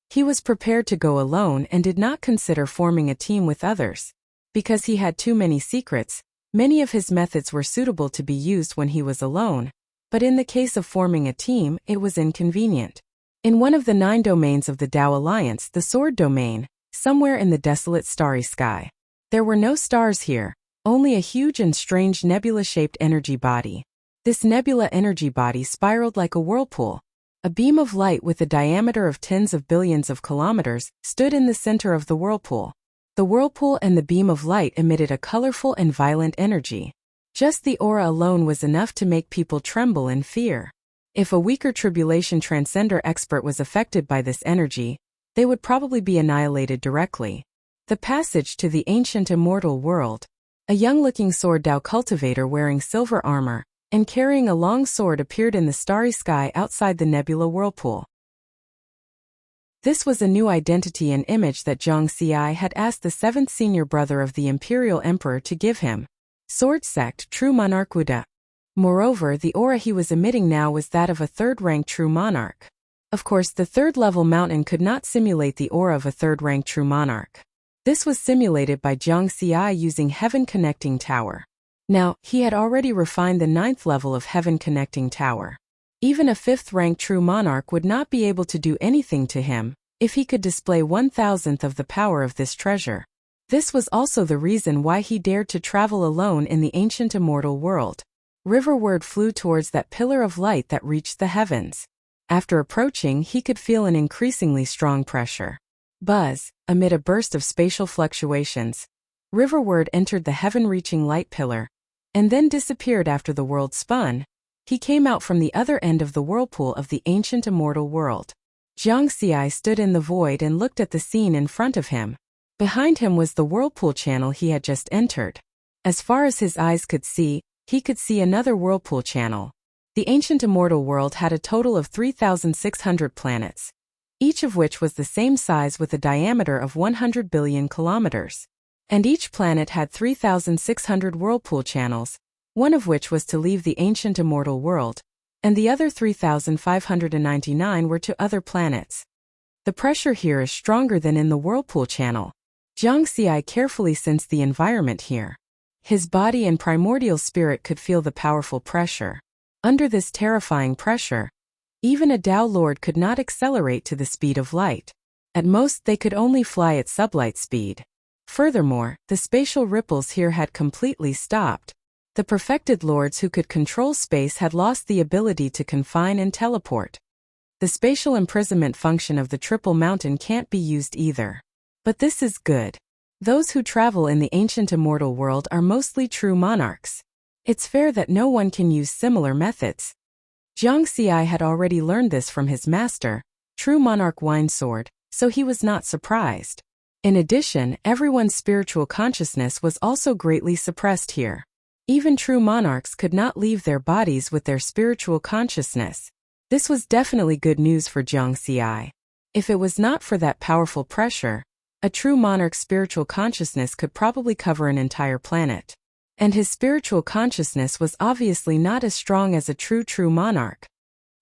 He was prepared to go alone and did not consider forming a team with others. Because he had too many secrets, many of his methods were suitable to be used when he was alone, but in the case of forming a team, it was inconvenient. In one of the 9 domains of the Tao Alliance, the Sword Domain, somewhere in the desolate starry sky, there were no stars here, only a huge and strange nebula-shaped energy body. This nebula energy body spiraled like a whirlpool. A beam of light with a diameter of tens of billions of kilometers stood in the center of the whirlpool. The whirlpool and the beam of light emitted a colorful and violent energy. Just the aura alone was enough to make people tremble in fear. If a weaker tribulation transcender expert was affected by this energy, they would probably be annihilated directly. The passage to the ancient immortal world. A young-looking sword Tao cultivator wearing silver armor and carrying a long sword appeared in the starry sky outside the nebula whirlpool. This was a new identity and image that Jiang Xi had asked the 7th senior brother of the Imperial Emperor to give him. Sword Sect True Monarch Wuda. Moreover, the aura he was emitting now was that of a 3rd-rank True Monarch. Of course, the 3rd-level mountain could not simulate the aura of a 3rd-rank True Monarch. This was simulated by Jiang Xi using Heaven Connecting Tower. Now, he had already refined the 9th level of Heaven Connecting Tower. Even a 5th-rank True Monarch would not be able to do anything to him if he could display 1,000th of the power of this treasure. This was also the reason why he dared to travel alone in the ancient immortal world. Riverward flew towards that pillar of light that reached the heavens. After approaching, he could feel an increasingly strong pressure. Buzz, amid a burst of spatial fluctuations, Riverward entered the heaven-reaching light pillar, and then disappeared after the world spun. He came out from the other end of the whirlpool of the ancient immortal world. Jiang Xi stood in the void and looked at the scene in front of him. Behind him was the whirlpool channel he had just entered. As far as his eyes could see, he could see another whirlpool channel. The ancient immortal world had a total of 3,600 planets, each of which was the same size with a diameter of 100 billion kilometers. And each planet had 3,600 whirlpool channels, one of which was to leave the ancient immortal world, and the other 3,599 were to other planets. The pressure here is stronger than in the whirlpool channel. Jiang Xi carefully sensed the environment here. His body and primordial spirit could feel the powerful pressure. Under this terrifying pressure, even a Tao Lord could not accelerate to the speed of light. At most, they could only fly at sublight speed. Furthermore, the spatial ripples here had completely stopped. The perfected lords who could control space had lost the ability to confine and teleport. The spatial imprisonment function of the Triple Mountain can't be used either. But this is good. Those who travel in the ancient immortal world are mostly true monarchs. It's fair that no one can use similar methods. Jiang Xi had already learned this from his master, True Monarch Winesword, so he was not surprised. In addition, everyone's spiritual consciousness was also greatly suppressed here. Even true monarchs could not leave their bodies with their spiritual consciousness. This was definitely good news for Jiang Xi. If it was not for that powerful pressure, a true monarch's spiritual consciousness could probably cover an entire planet. And his spiritual consciousness was obviously not as strong as a true monarch.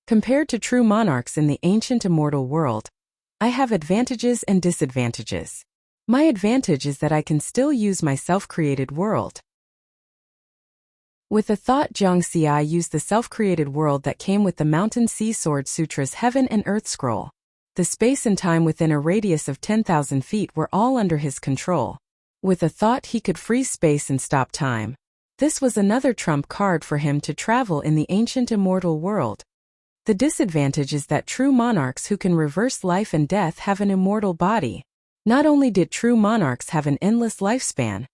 Compared to true monarchs in the ancient immortal world, I have advantages and disadvantages. My advantage is that I can still use my self-created world. With a thought, Jiang Xi used the self-created world that came with the Mountain Sea Sword Sutra's Heaven and Earth Scroll. The space and time within a radius of 10,000 feet were all under his control. With a thought, he could freeze space and stop time. This was another trump card for him to travel in the ancient immortal world. The disadvantage is that true monarchs who can reverse life and death have an immortal body. Not only did true monarchs have an endless lifespan,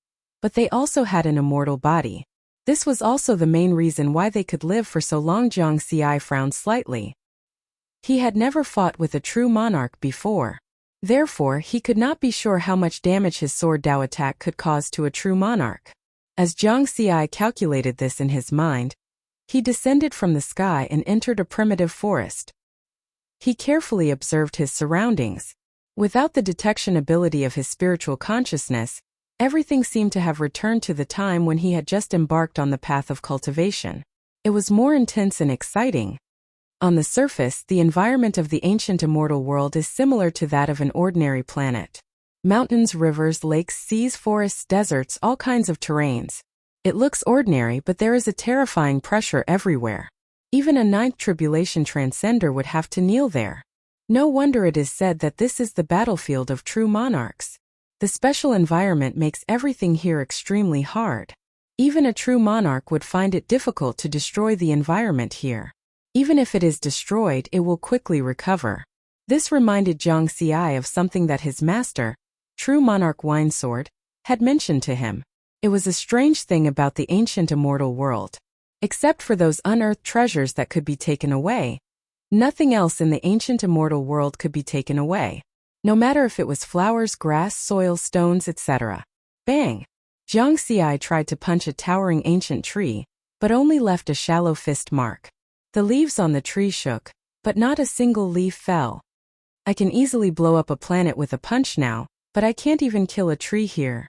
but they also had an immortal body. This was also the main reason why they could live for so long. Jiang Xi frowned slightly. He had never fought with a true monarch before. Therefore, he could not be sure how much damage his sword Tao attack could cause to a true monarch. As Jiang Xi calculated this in his mind, he descended from the sky and entered a primitive forest. He carefully observed his surroundings. Without the detection ability of his spiritual consciousness, everything seemed to have returned to the time when he had just embarked on the path of cultivation. It was more intense and exciting. On the surface, the environment of the ancient immortal world is similar to that of an ordinary planet. Mountains, rivers, lakes, seas, forests, deserts, all kinds of terrains. It looks ordinary, but there is a terrifying pressure everywhere. Even a ninth tribulation transcender would have to kneel there. No wonder it is said that this is the battlefield of true monarchs. The special environment makes everything here extremely hard. Even a true monarch would find it difficult to destroy the environment here. Even if it is destroyed, it will quickly recover. This reminded Jiang Xi of something that his master, True Monarch Winesword, had mentioned to him. It was a strange thing about the ancient immortal world. Except for those unearthed treasures that could be taken away, nothing else in the ancient immortal world could be taken away. No matter if it was flowers, grass, soil, stones, etc. Bang! Jiang Xi tried to punch a towering ancient tree, but only left a shallow fist mark. The leaves on the tree shook, but not a single leaf fell. I can easily blow up a planet with a punch now, but I can't even kill a tree here.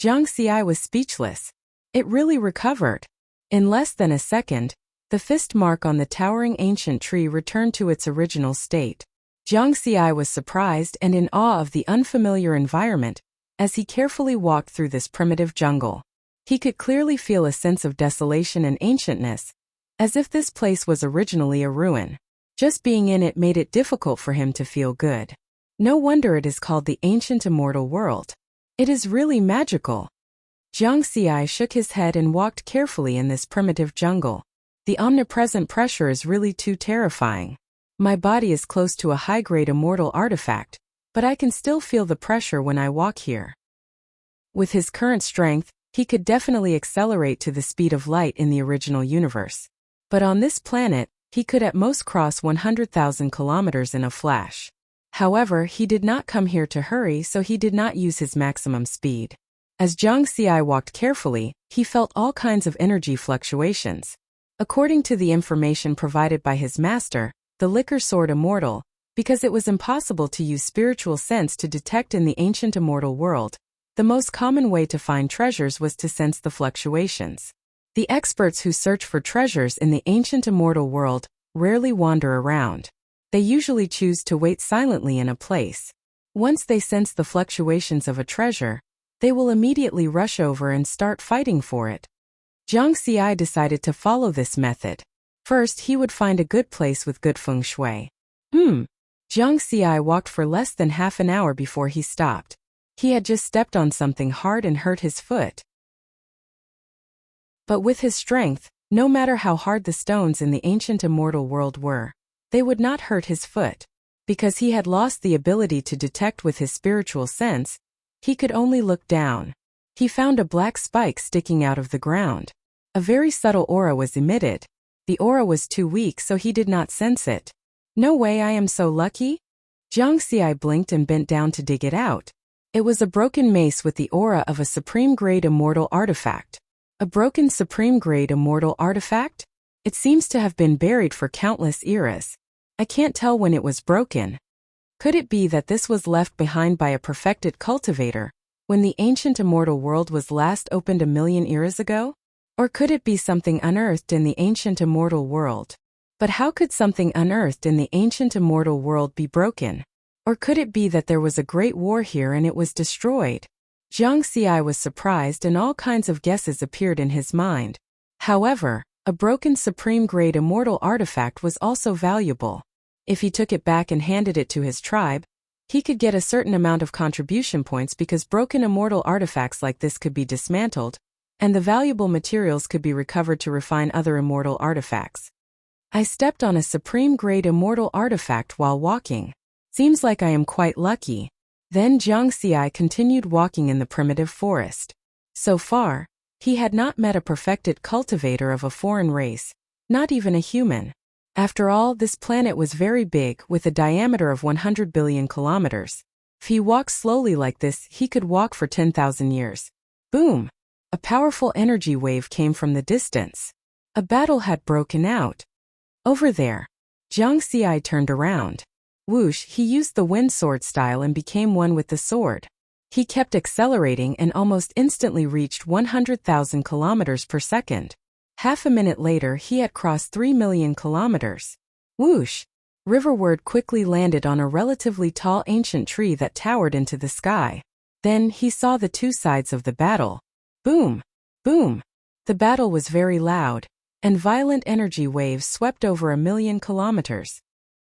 Jiang Xi was speechless. It really recovered. In less than a second, the fist mark on the towering ancient tree returned to its original state. Jiang Xi was surprised and in awe of the unfamiliar environment as he carefully walked through this primitive jungle. He could clearly feel a sense of desolation and ancientness, as if this place was originally a ruin. Just being in it made it difficult for him to feel good. No wonder it is called the ancient immortal world. It is really magical. Jiang Xi shook his head and walked carefully in this primitive jungle. The omnipresent pressure is really too terrifying. My body is close to a high-grade immortal artifact, but I can still feel the pressure when I walk here. With his current strength, he could definitely accelerate to the speed of light in the original universe. But on this planet, he could at most cross 100,000 kilometers in a flash. However, he did not come here to hurry, so he did not use his maximum speed. As Jiang Xi walked carefully, he felt all kinds of energy fluctuations. According to the information provided by his master, the Liquor Sword Immortal, because it was impossible to use spiritual sense to detect in the ancient immortal world, the most common way to find treasures was to sense the fluctuations. The experts who search for treasures in the ancient immortal world rarely wander around. They usually choose to wait silently in a place. Once they sense the fluctuations of a treasure, they will immediately rush over and start fighting for it. Jiang Xi decided to follow this method. First, he would find a good place with good feng shui. Jiang Xi walked for less than half an hour before he stopped. He had just stepped on something hard and hurt his foot. But with his strength, no matter how hard the stones in the ancient immortal world were, they would not hurt his foot. Because he had lost the ability to detect with his spiritual sense, he could only look down. He found a black spike sticking out of the ground. A very subtle aura was emitted. The aura was too weak, so he did not sense it. No way, I am so lucky? Jiang Xi blinked and bent down to dig it out. It was a broken mace with the aura of a supreme-grade immortal artifact. A broken supreme-grade immortal artifact? It seems to have been buried for countless eras. I can't tell when it was broken. Could it be that this was left behind by a perfected cultivator, when the ancient immortal world was last opened 1,000,000 eras ago? Or could it be something unearthed in the ancient immortal world? But how could something unearthed in the ancient immortal world be broken? Or could it be that there was a great war here and it was destroyed? Jiang Xi was surprised and all kinds of guesses appeared in his mind. However, a broken supreme-grade immortal artifact was also valuable. If he took it back and handed it to his tribe, he could get a certain amount of contribution points because broken immortal artifacts like this could be dismantled, and the valuable materials could be recovered to refine other immortal artifacts. I stepped on a supreme-grade immortal artifact while walking. Seems like I am quite lucky. Then Jiang Xi continued walking in the primitive forest. So far, he had not met a perfected cultivator of a foreign race, not even a human. After all, this planet was very big with a diameter of 100 billion kilometers. If he walked slowly like this, he could walk for 10,000 years. Boom! A powerful energy wave came from the distance. A battle had broken out. Over there. Jiang Xi turned around. Whoosh, he used the wind sword style and became one with the sword. He kept accelerating and almost instantly reached 100,000 kilometers per second. Half a minute later he had crossed 3 million kilometers. Whoosh! Riverward quickly landed on a relatively tall ancient tree that towered into the sky. Then he saw the two sides of the battle. Boom! Boom! The battle was very loud, and violent energy waves swept over 1 million kilometers.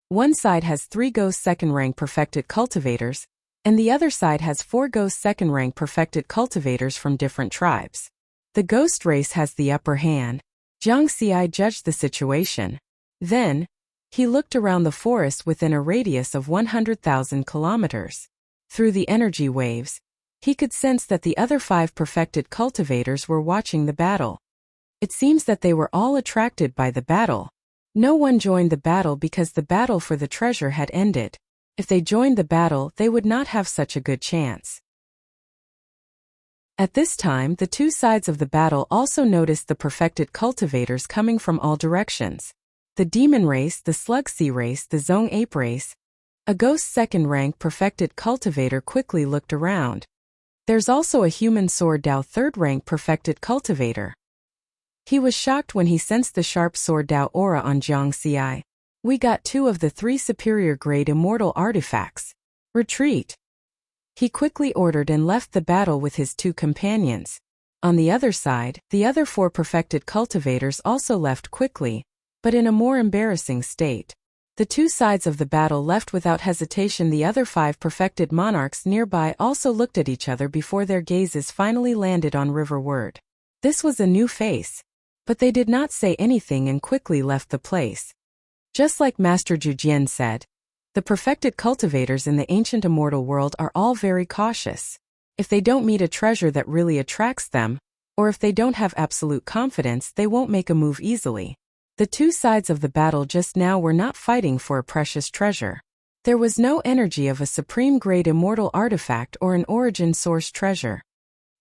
One side has 3 ghost second-rank perfected cultivators, and the other side has 4 ghost second-rank perfected cultivators from different tribes. The ghost race has the upper hand. Jiang Xi judged the situation. Then, he looked around the forest within a radius of 100,000 kilometers. Through the energy waves, he could sense that the other 5 perfected cultivators were watching the battle. It seems that they were all attracted by the battle. No one joined the battle because the battle for the treasure had ended. If they joined the battle, they would not have such a good chance. At this time, the two sides of the battle also noticed the perfected cultivators coming from all directions. The demon race, the slug sea race, the zong ape race. A ghost second-rank perfected cultivator quickly looked around. There's also a human sword Dao third-rank perfected cultivator. He was shocked when he sensed the sharp sword Dao aura on Jiang Xi. We got 2 of the 3 superior grade immortal artifacts. Retreat! He quickly ordered and left the battle with his 2 companions. On the other side, the other 4 perfected cultivators also left quickly, but in a more embarrassing state. The 2 sides of the battle left without hesitation. The other 5 perfected monarchs nearby also looked at each other before their gazes finally landed on Riverward. This was a new face. But they did not say anything and quickly left the place. Just like Master Zhujian said, the perfected cultivators in the ancient immortal world are all very cautious. If they don't meet a treasure that really attracts them, or if they don't have absolute confidence, they won't make a move easily. The 2 sides of the battle just now were not fighting for a precious treasure. There was no energy of a supreme grade immortal artifact or an origin source treasure.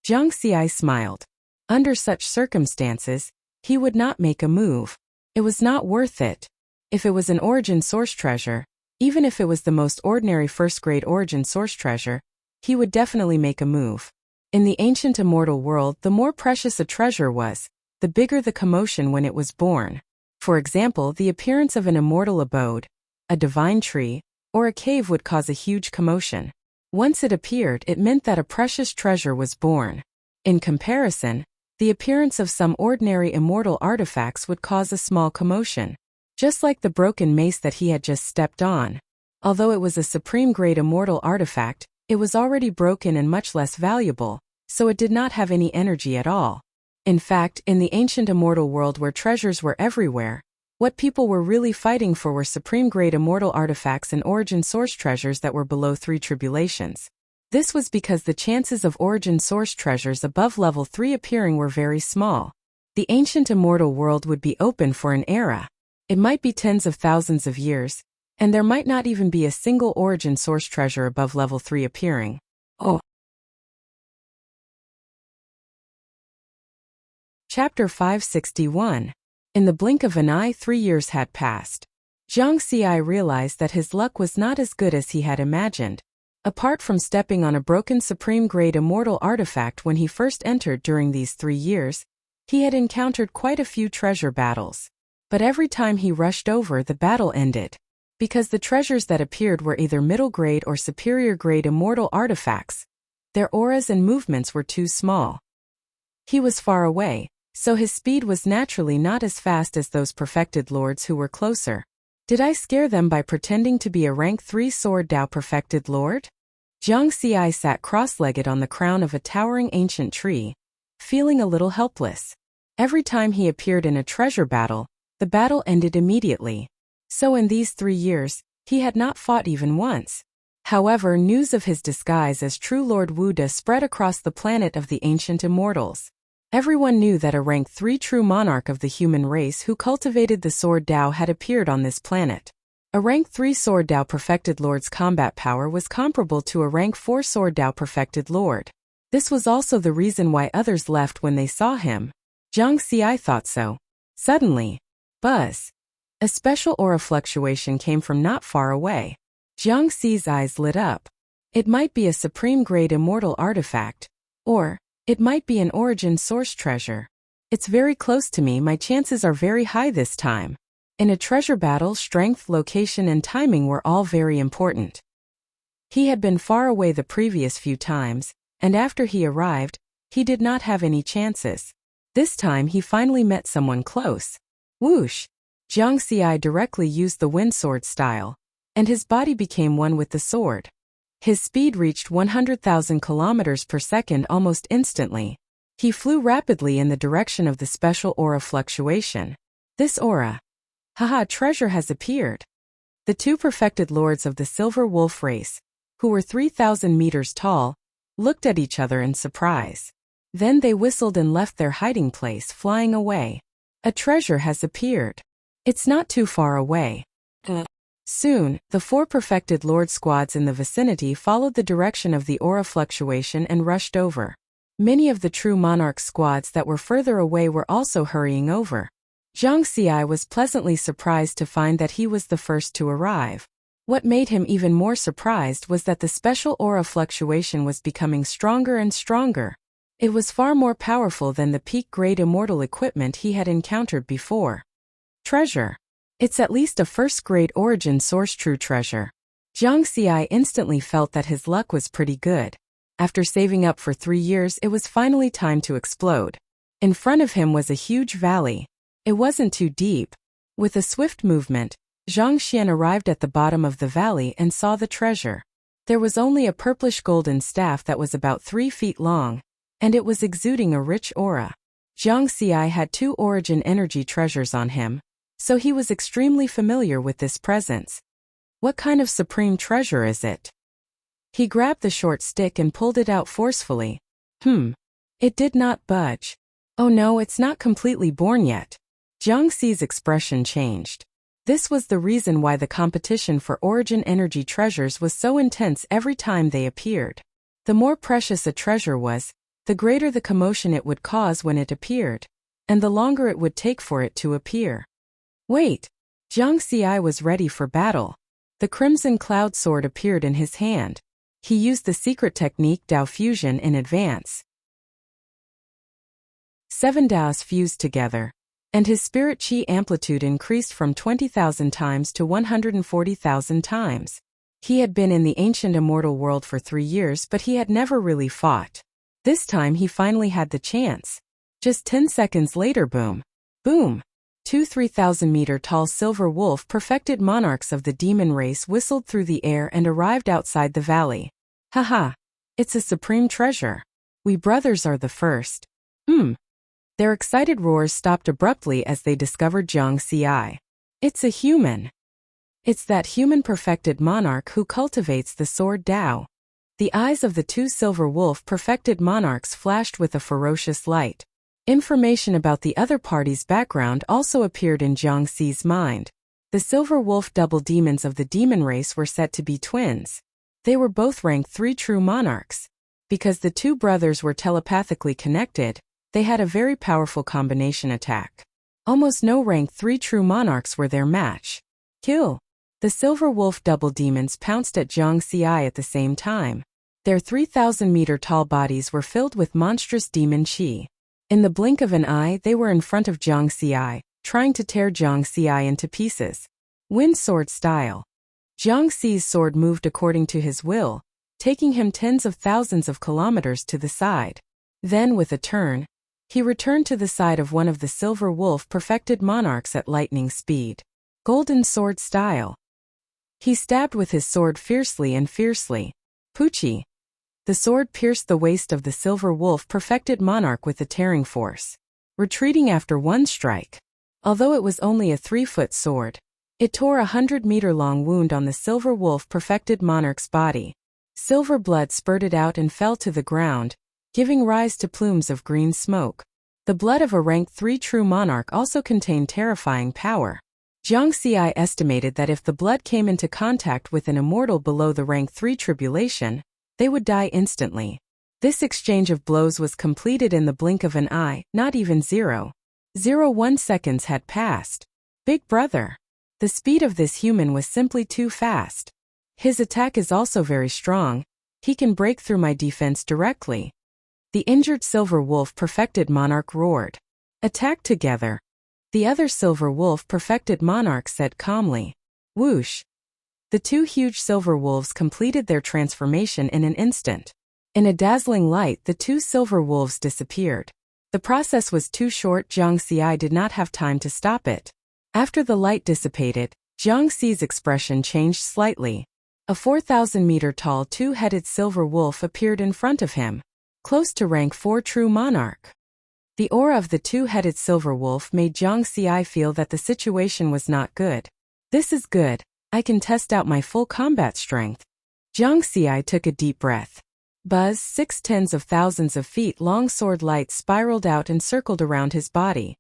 Jiang Xi smiled. Under such circumstances, he would not make a move. It was not worth it. If it was an origin source treasure, even if it was the most ordinary first-grade origin source treasure, he would definitely make a move. In the ancient immortal world, the more precious a treasure was, the bigger the commotion when it was born. For example, the appearance of an immortal abode, a divine tree, or a cave would cause a huge commotion. Once it appeared, it meant that a precious treasure was born. In comparison, the appearance of some ordinary immortal artifacts would cause a small commotion. Just like the broken mace that he had just stepped on. Although it was a supreme-grade immortal artifact, it was already broken and much less valuable, so it did not have any energy at all. In fact, in the ancient immortal world where treasures were everywhere, what people were really fighting for were supreme-grade immortal artifacts and origin source treasures that were below 3 tribulations. This was because the chances of origin source treasures above level 3 appearing were very small. The ancient immortal world would be open for an era. It might be tens of thousands of years, and there might not even be a single origin source treasure above level 3 appearing. Oh. Chapter 561. In the blink of an eye, 3 years had passed. Jiang Xi realized that his luck was not as good as he had imagined. Apart from stepping on a broken supreme-grade immortal artifact when he first entered during these 3 years, he had encountered quite a few treasure battles. But every time he rushed over, the battle ended. Because the treasures that appeared were either middle-grade or superior-grade immortal artifacts. Their auras and movements were too small. He was far away, so his speed was naturally not as fast as those perfected lords who were closer. Did I scare them by pretending to be a rank 3 sword Dao perfected lord? Jiang Xi sat cross-legged on the crown of a towering ancient tree, feeling a little helpless. Every time he appeared in a treasure battle, the battle ended immediately. So in these 3 years, he had not fought even once. However, news of his disguise as true Lord Wuda spread across the planet of the ancient immortals. Everyone knew that a rank 3 true monarch of the human race who cultivated the sword Dao had appeared on this planet. A rank 3 sword Dao perfected lord's combat power was comparable to a rank 4 sword Dao perfected lord. This was also the reason why others left when they saw him. Jiang Xi thought so. Suddenly, buzz. A special aura fluctuation came from not far away. Jiang Xi's eyes lit up. It might be a supreme-grade immortal artifact. Or, it might be an origin source treasure. It's very close to me, my chances are very high this time. In a treasure battle, strength, location and timing were all very important. He had been far away the previous few times, and after he arrived, he did not have any chances. This time he finally met someone close. Whoosh! Jiang Xi directly used the wind sword style, and his body became one with the sword. His speed reached 100,000 kilometers per second almost instantly. He flew rapidly in the direction of the special aura fluctuation. This aura. Haha, treasure has appeared. The two perfected lords of the Silver Wolf race, who were 3,000 meters tall, looked at each other in surprise. Then they whistled and left their hiding place, flying away. A treasure has appeared. It's not too far away. Soon, the four perfected lord squads in the vicinity followed the direction of the aura fluctuation and rushed over. Many of the true monarch squads that were further away were also hurrying over. Jiang Xi was pleasantly surprised to find that he was the first to arrive. What made him even more surprised was that the special aura fluctuation was becoming stronger and stronger. It was far more powerful than the peak-grade immortal equipment he had encountered before. Treasure. It's at least a first-grade origin source true treasure. Jiang Xi instantly felt that his luck was pretty good. After saving up for 3 years, it was finally time to explode. In front of him was a huge valley. It wasn't too deep. With a swift movement, Zhang Xian arrived at the bottom of the valley and saw the treasure. There was only a purplish golden staff that was about 3 feet long, and it was exuding a rich aura. Jiang Xi had 2 origin energy treasures on him, so he was extremely familiar with this presence. What kind of supreme treasure is it? He grabbed the short stick and pulled it out forcefully. It did not budge. Oh no, it's not completely born yet. Jiang Xi's expression changed. This was the reason why the competition for origin energy treasures was so intense every time they appeared. The more precious a treasure was, the greater the commotion it would cause when it appeared, and the longer it would take for it to appear. Wait! Jiang Xi was ready for battle. The crimson cloud sword appeared in his hand. He used the secret technique Dao Fusion in advance. 7 Daos fused together, and his spirit chi amplitude increased from 20,000 times to 140,000 times. He had been in the ancient immortal world for 3 years, but he had never really fought. This time he finally had the chance. Just 10 seconds later, boom! Boom! 2 3,000-meter-tall silver wolf perfected monarchs of the demon race whistled through the air and arrived outside the valley. Haha! It's a supreme treasure. We brothers are the first. Their excited roars stopped abruptly as they discovered Jiang Xi. It's a human. It's that human perfected monarch who cultivates the sword Dao. The eyes of the 2 silver wolf perfected monarchs flashed with a ferocious light. Information about the other party's background also appeared in Jiang Xi's mind. The silver wolf double demons of the demon race were said to be twins. They were both rank 3 true monarchs. Because the 2 brothers were telepathically connected, they had a very powerful combination attack. Almost no rank 3 true monarchs were their match. Kill! The silver wolf double demons pounced at Jiang Xi at the same time. Their 3,000-meter-tall bodies were filled with monstrous demon chi. In the blink of an eye, they were in front of Jiang Xi, trying to tear Jiang Xi into pieces. Wind sword style. Jiang Xi's sword moved according to his will, taking him tens of thousands of kilometers to the side. Then, with a turn, he returned to the side of one of the silver wolf perfected monarchs at lightning speed. Golden sword style. He stabbed with his sword fiercely and fiercely. Poochie! The sword pierced the waist of the silver wolf perfected monarch with a tearing force. Retreating after one strike. Although it was only a 3-foot sword, it tore a 100-meter-long wound on the silver wolf perfected monarch's body. Silver blood spurted out and fell to the ground, giving rise to plumes of green smoke. The blood of a rank 3 true monarch also contained terrifying power. Jiang Xi estimated that if the blood came into contact with an immortal below the rank 3 tribulation, they would die instantly. This exchange of blows was completed in the blink of an eye, not even 0.01 seconds had passed. Big brother! The speed of this human was simply too fast. His attack is also very strong. He can break through my defense directly. The injured silver wolf perfected monarch roared. Attack together. The other silver wolf perfected monarch said calmly. Whoosh. The two huge silver wolves completed their transformation in an instant. In a dazzling light, the two silver wolves disappeared. The process was too short. Jiang Xi did not have time to stop it. After the light dissipated, Jiang Xi's expression changed slightly. A 4,000-meter-tall two-headed silver wolf appeared in front of him, close to rank 4 true monarch. The aura of the two-headed silver wolf made Jiang Xi feel that the situation was not good. This is good. I can test out my full combat strength. Jiang Xi took a deep breath. Buzz, 6 tens of thousands of feet long sword light spiraled out and circled around his body.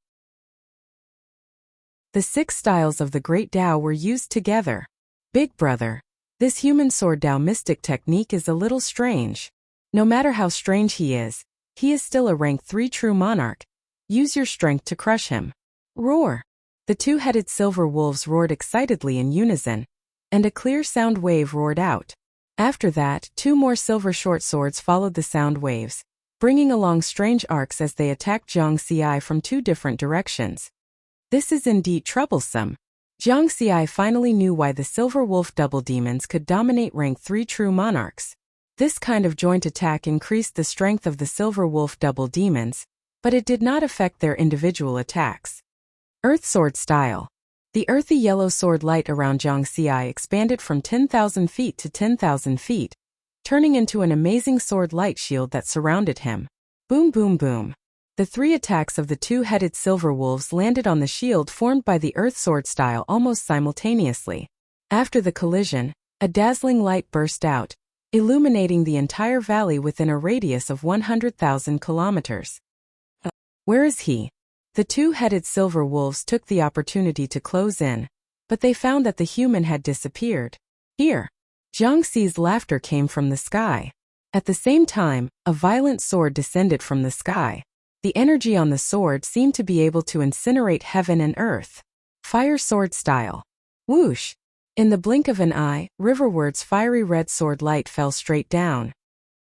The 6 styles of the Great Tao were used together. Big brother. This human sword Tao mystic technique is a little strange. No matter how strange he is still a rank 3 true monarch. Use your strength to crush him. Roar. The two-headed silver wolves roared excitedly in unison, and a clear sound wave roared out. After that, 2 more silver short swords followed the sound waves, bringing along strange arcs as they attacked Jiang Xi from 2 different directions. This is indeed troublesome. Jiang Xi finally knew why the silver wolf double demons could dominate rank 3 true monarchs. This kind of joint attack increased the strength of the silver wolf double demons, but it did not affect their individual attacks. Earth Sword Style. The earthy yellow sword light around Jiang Xi expanded from 10,000 feet to 10,000 feet, turning into an amazing sword light shield that surrounded him. Boom boom boom. The 3 attacks of the two-headed silver wolves landed on the shield formed by the Earth Sword Style almost simultaneously. After the collision, a dazzling light burst out, illuminating the entire valley within a radius of 100,000 kilometers. Where is he? The two-headed silver wolves took the opportunity to close in, but they found that the human had disappeared. Here. Jiang Xi's laughter came from the sky. At the same time, a violent sword descended from the sky. The energy on the sword seemed to be able to incinerate heaven and earth. Fire Sword Style. Whoosh! In the blink of an eye, riverward's fiery red sword light fell straight down.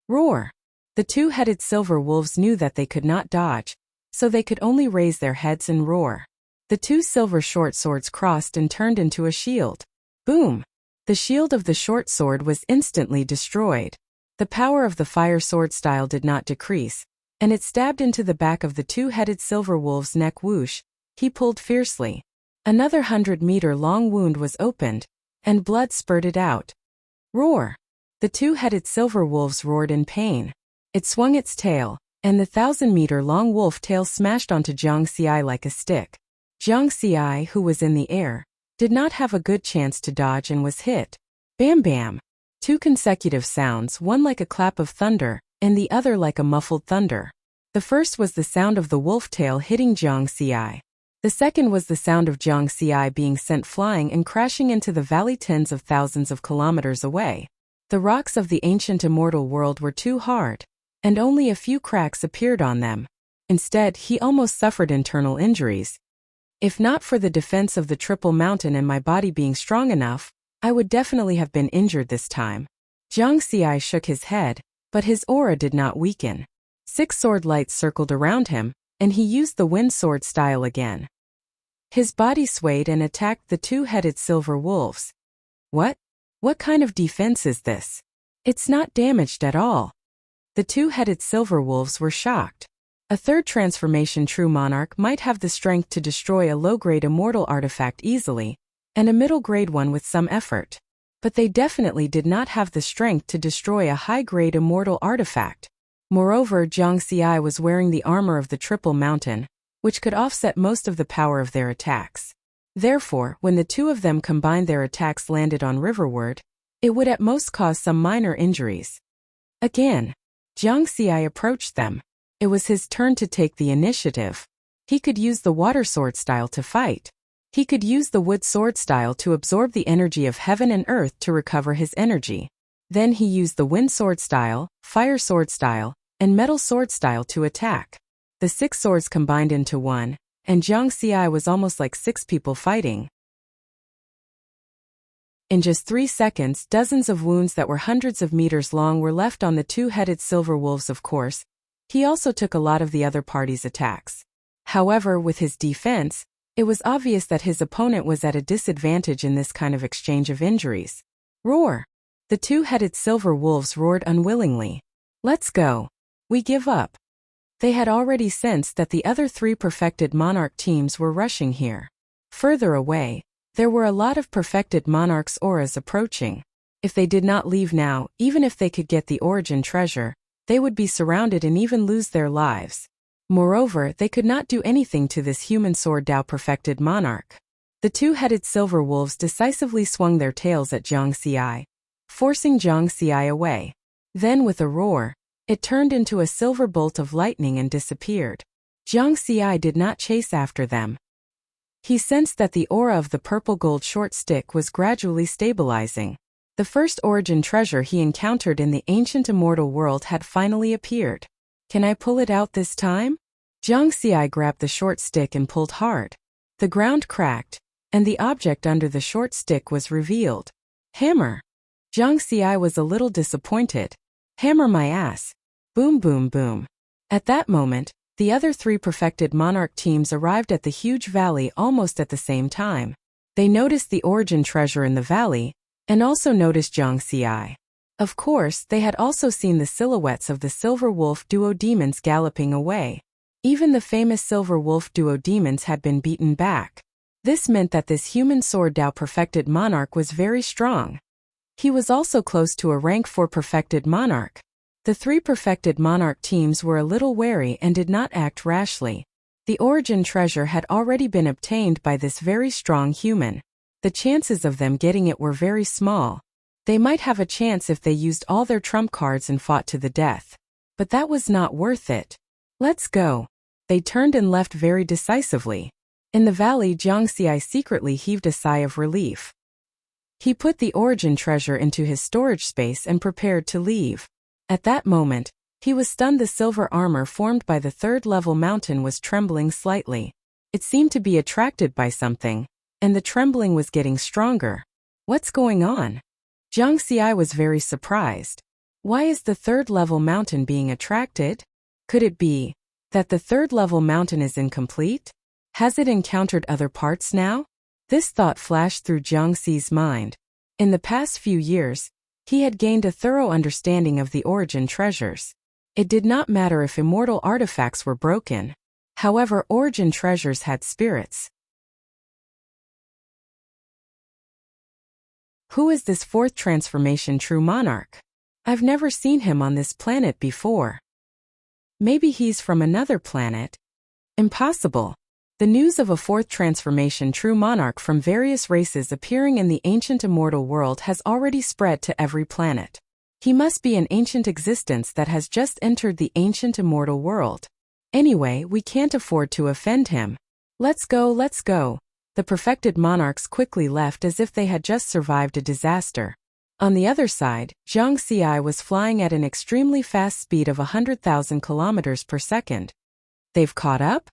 Roar! The two-headed silver wolves knew that they could not dodge, so they could only raise their heads and roar. The 2 silver short swords crossed and turned into a shield. Boom! The shield of the short sword was instantly destroyed. The power of the fire sword style did not decrease, and it stabbed into the back of the two-headed silver wolf's neck. Whoosh! He pulled fiercely. Another 100-meter-long wound was opened, and blood spurted out. Roar! The two-headed silver wolves roared in pain. It swung its tail, and the 1,000-meter-long wolf tail smashed onto Jiang Xi like a stick. Jiang Xi, who was in the air, did not have a good chance to dodge and was hit. Bam bam! 2 consecutive sounds, one like a clap of thunder, and the other like a muffled thunder. The first was the sound of the wolf tail hitting Jiang Xi. The second was the sound of Jiang Xi being sent flying and crashing into the valley tens of thousands of kilometers away. The rocks of the ancient immortal world were too hard, and only a few cracks appeared on them. Instead, he almost suffered internal injuries. If not for the defense of the Triple Mountain and my body being strong enough, I would definitely have been injured this time. Jiang Xi shook his head, but his aura did not weaken. 6 sword lights circled around him, and he used the wind sword style again. His body swayed and attacked the two-headed silver wolves. What? What kind of defense is this? It's not damaged at all. The two-headed silver wolves were shocked. A third transformation true monarch might have the strength to destroy a low-grade immortal artifact easily, and a middle-grade one with some effort. But they definitely did not have the strength to destroy a high-grade immortal artifact. Moreover, Jiang Xi was wearing the armor of the Triple Mountain, which could offset most of the power of their attacks. Therefore, when the 2 of them combined, their attacks landed on riverward, it would at most cause some minor injuries. Again, Jiang Xi approached them. It was his turn to take the initiative. He could use the water sword style to fight. He could use the wood sword style to absorb the energy of heaven and earth to recover his energy. Then he used the wind sword style, fire sword style, and metal sword style to attack. The 6 swords combined into one, and Jiang Xi was almost like 6 people fighting. In just 3 seconds, dozens of wounds that were hundreds of meters long were left on the two-headed silver wolves. Of course, he also took a lot of the other party's attacks. However, with his defense, it was obvious that his opponent was at a disadvantage in this kind of exchange of injuries. Roar! The two-headed silver wolves roared unwillingly. Let's go. We give up. They had already sensed that the other 3 perfected monarch teams were rushing here. Further away, there were a lot of perfected monarchs' auras approaching. If they did not leave now, even if they could get the origin treasure, they would be surrounded and even lose their lives. Moreover, they could not do anything to this human sword Dao perfected monarch. The two-headed silver wolves decisively swung their tails at Jiang Xi, forcing Jiang Xi away. Then with a roar, it turned into a silver bolt of lightning and disappeared. Jiang Xi did not chase after them. He sensed that the aura of the purple-gold short stick was gradually stabilizing. The first origin treasure he encountered in the ancient immortal world had finally appeared. Can I pull it out this time? Jiang Xi grabbed the short stick and pulled hard. The ground cracked, and the object under the short stick was revealed. Hammer! Jiang Xi was a little disappointed. Hammer my ass. Boom boom boom. At that moment, the other 3 perfected monarch teams arrived at the huge valley almost at the same time. They noticed the origin treasure in the valley, and also noticed Jiang Xi. Of course, they had also seen the silhouettes of the silver wolf duo demons galloping away. Even the famous silver wolf duo demons had been beaten back. This meant that this human sword Dao perfected monarch was very strong. He was also close to a rank 4 perfected monarch. The 3 perfected monarch teams were a little wary and did not act rashly. The origin treasure had already been obtained by this very strong human. The chances of them getting it were very small. They might have a chance if they used all their trump cards and fought to the death. But that was not worth it. Let's go. They turned and left very decisively. In the valley, Jiang Xi secretly heaved a sigh of relief. He put the origin treasure into his storage space and prepared to leave. At that moment, he was stunned. The silver armor formed by the 3rd-level mountain was trembling slightly. It seemed to be attracted by something, and the trembling was getting stronger. What's going on? Jiang Xi was very surprised. Why is the 3rd-level mountain being attracted? Could it be that the 3rd-level mountain is incomplete? Has it encountered other parts now? This thought flashed through Jiang Xi's mind. In the past few years, he had gained a thorough understanding of the origin treasures. It did not matter if immortal artifacts were broken. However, origin treasures had spirits. Who is this 4th transformation true monarch? I've never seen him on this planet before. Maybe he's from another planet. Impossible. The news of a 4th transformation true monarch from various races appearing in the ancient immortal world has already spread to every planet. He must be an ancient existence that has just entered the ancient immortal world. Anyway, we can't afford to offend him. Let's go, let's go. The perfected monarchs quickly left as if they had just survived a disaster. On the other side, Jiang Xi was flying at an extremely fast speed of 100,000 kilometers per second. They've caught up?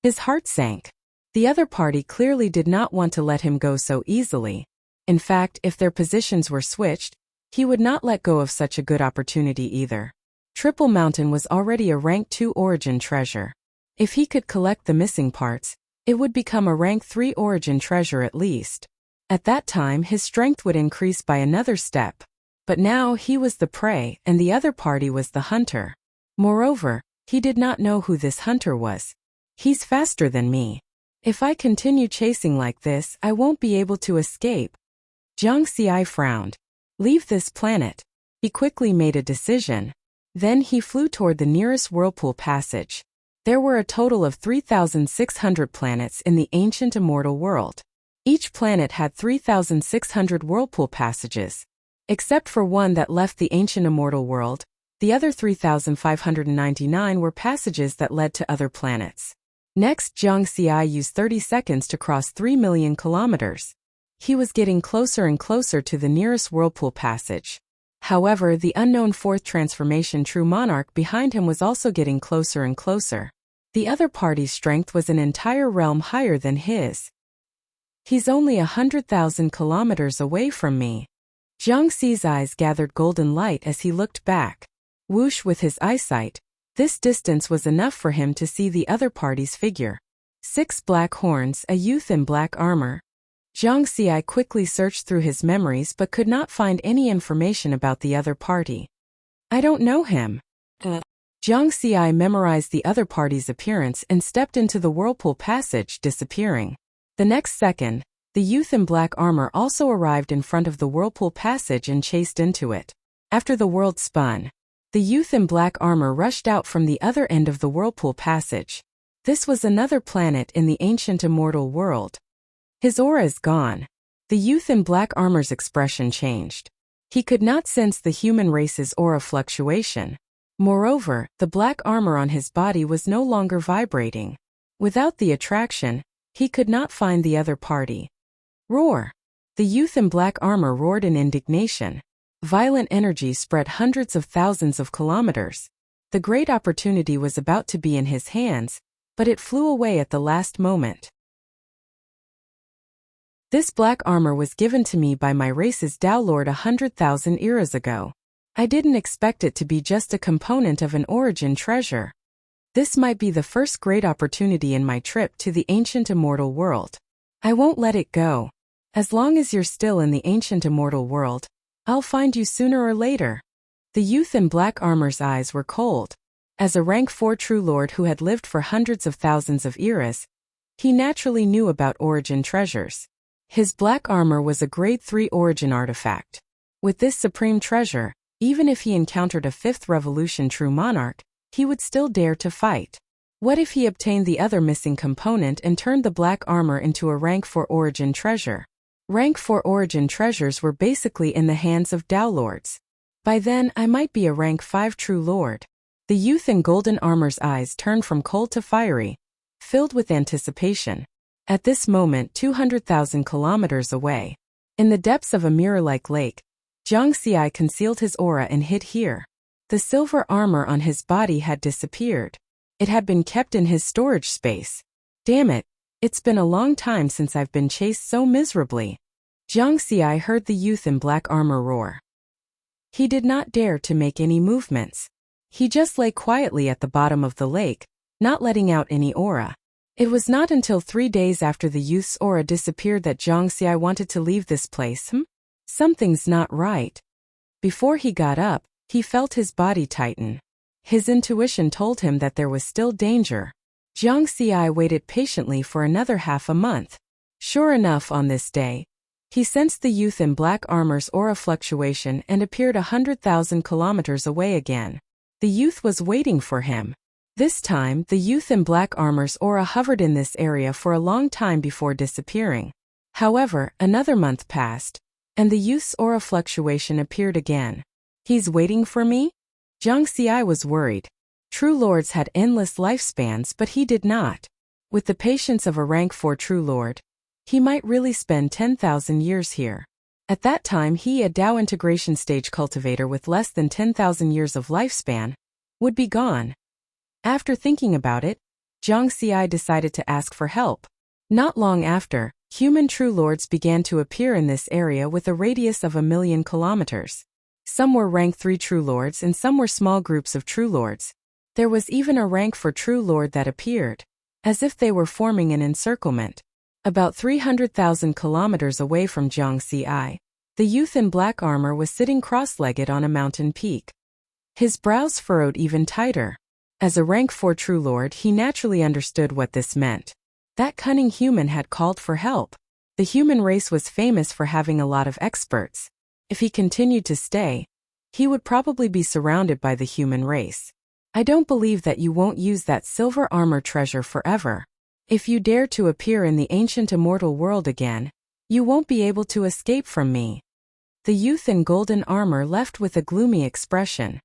His heart sank. The other party clearly did not want to let him go so easily. In fact, if their positions were switched, he would not let go of such a good opportunity either. Triple Mountain was already a rank 2 origin treasure. If he could collect the missing parts, it would become a rank 3 origin treasure at least. At that time, his strength would increase by another step. But now he was the prey and the other party was the hunter. Moreover, he did not know who this hunter was. He's faster than me. If I continue chasing like this, I won't be able to escape. Jiang Xi frowned. Leave this planet. He quickly made a decision. Then he flew toward the nearest whirlpool passage. There were a total of 3,600 planets in the ancient immortal world. Each planet had 3,600 whirlpool passages. Except for one that left the ancient immortal world, the other 3,599 were passages that led to other planets. Next, Jiang Xi used 30 seconds to cross 3 million kilometers. He was getting closer and closer to the nearest whirlpool passage. However, the unknown 4th transformation true monarch behind him was also getting closer and closer. The other party's strength was an entire realm higher than his. He's only 100,000 kilometers away from me. Jiang Xi's eyes gathered golden light as he looked back. Whoosh with his eyesight. This distance was enough for him to see the other party's figure. 6 black horns, a youth in black armor. Jiang Xi quickly searched through his memories but could not find any information about the other party. I don't know him. Jiang Xi memorized the other party's appearance and stepped into the whirlpool passage, disappearing. The next second, the youth in black armor also arrived in front of the whirlpool passage and chased into it. After the world spun, the youth in black armor rushed out from the other end of the whirlpool passage. This was another planet in the ancient immortal world. His aura is gone. The youth in black armor's expression changed. He could not sense the human race's aura fluctuation. Moreover, the black armor on his body was no longer vibrating. Without the attraction, he could not find the other party. Roar! The youth in black armor roared in indignation. Violent energy spread hundreds of thousands of kilometers. The great opportunity was about to be in his hands, but it flew away at the last moment. This black armor was given to me by my race's Tao Lord 100,000 eras ago. I didn't expect it to be just a component of an origin treasure. This might be the first great opportunity in my trip to the ancient immortal world. I won't let it go. As long as you're still in the ancient immortal world, I'll find you sooner or later. The youth in black armor's eyes were cold. As a rank 4 true lord who had lived for hundreds of thousands of eras, he naturally knew about origin treasures. His black armor was a grade 3 origin artifact. With this supreme treasure, even if he encountered a 5th revolution true monarch, he would still dare to fight. What if he obtained the other missing component and turned the black armor into a rank 4 origin treasure? Rank 4 origin treasures were basically in the hands of Tao Lords. By then, I might be a rank 5 true lord. The youth in golden armor's eyes turned from cold to fiery, filled with anticipation. At this moment 200,000 kilometers away, in the depths of a mirror-like lake, Jiang Xi concealed his aura and hid here. The silver armor on his body had disappeared. It had been kept in his storage space. Damn it, it's been a long time since I've been chased so miserably. Jiang Xi heard the youth in black armor roar. He did not dare to make any movements. He just lay quietly at the bottom of the lake, not letting out any aura. It was not until 3 days after the youth's aura disappeared that Jiang Xi wanted to leave this place. Something's not right. Before he got up, he felt his body tighten. His intuition told him that there was still danger. Jiang Xi waited patiently for another half a month. Sure enough, on this day, he sensed the youth in black armor's aura fluctuation and appeared 100,000 kilometers away again. The youth was waiting for him. This time, the youth in black armor's aura hovered in this area for a long time before disappearing. However, another month passed, and the youth's aura fluctuation appeared again. He's waiting for me? Jiang Xi was worried. True lords had endless lifespans, but he did not. With the patience of a rank 4 true lord, he might really spend 10,000 years here. At that time, he, a Tao integration stage cultivator with less than 10,000 years of lifespan, would be gone. After thinking about it, Jiang Xi decided to ask for help. Not long after, human true lords began to appear in this area with a radius of 1,000,000 kilometers. Some were rank 3 true lords and some were small groups of true lords. There was even a rank 4 true lord that appeared, as if they were forming an encirclement. About 300,000 kilometers away from Jiang Xi, the youth in black armor was sitting cross-legged on a mountain peak. His brows furrowed even tighter. As a rank 4 true lord, he naturally understood what this meant. That cunning human had called for help. The human race was famous for having a lot of experts. If he continued to stay, he would probably be surrounded by the human race. I don't believe that you won't use that silver armor treasure forever. If you dare to appear in the ancient immortal world again, you won't be able to escape from me. The youth in golden armor left with a gloomy expression.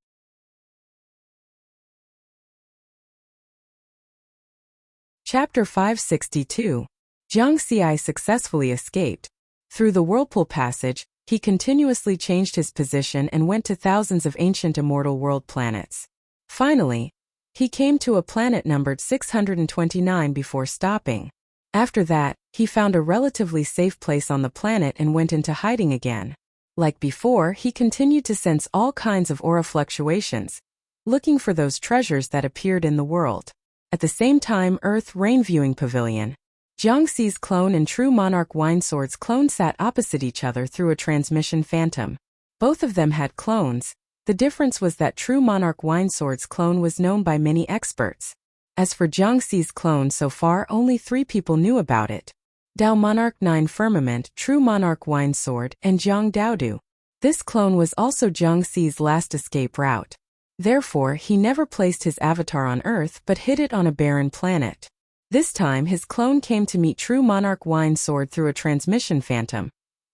Chapter 562. Jiang Xi successfully escaped. Through the whirlpool passage, he continuously changed his position and went to thousands of ancient immortal world planets. Finally, he came to a planet numbered 629 before stopping. After that, he found a relatively safe place on the planet and went into hiding again. Like before, he continued to sense all kinds of aura fluctuations, looking for those treasures that appeared in the world. At the same time, Earth Rain Viewing Pavilion. Jiangxi's clone and True Monarch Winesword's clone sat opposite each other through a transmission phantom. Both of them had clones. The difference was that True Monarch Winesword's clone was known by many experts. As for Jiangxi's clone, so far only 3 people knew about it. Dao Monarch 9 Firmament, True Monarch Winesword, and Jiang Daodu. This clone was also Jiangxi's last escape route. Therefore, he never placed his avatar on Earth but hid it on a barren planet. This time his clone came to meet True Monarch Winesword through a transmission phantom.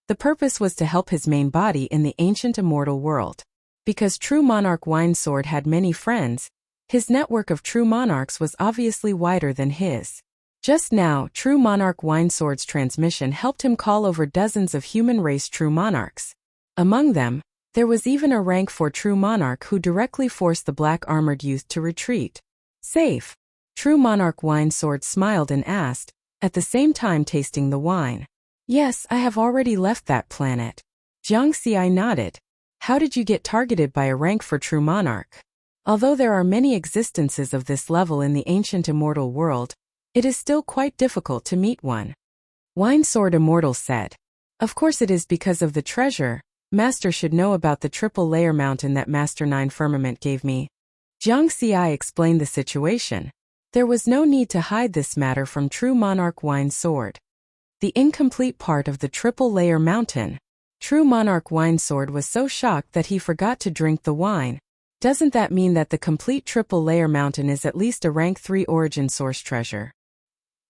The purpose was to help his main body in the ancient immortal world. Because True Monarch Winesword had many friends, his network of true monarchs was obviously wider than his. Just now, True Monarch Winesword's transmission helped him call over dozens of human race true monarchs. Among them, there was even a rank 4 true monarch who directly forced the black-armored youth to retreat. Safe. True Monarch Winesword smiled and asked, at the same time tasting the wine. Yes, I have already left that planet. Jiangxi nodded. How did you get targeted by a rank 4 true monarch? Although there are many existences of this level in the ancient immortal world, it is still quite difficult to meet one. Winesword Immortal said. Of course it is because of the treasure. Master should know about the triple-layer mountain that Master 9 Firmament gave me. Jiangxi explained the situation. There was no need to hide this matter from True Monarch Winesword. The incomplete part of the triple-layer mountain. True Monarch Winesword was so shocked that he forgot to drink the wine. Doesn't that mean that the complete triple-layer mountain is at least a rank 3 origin source treasure?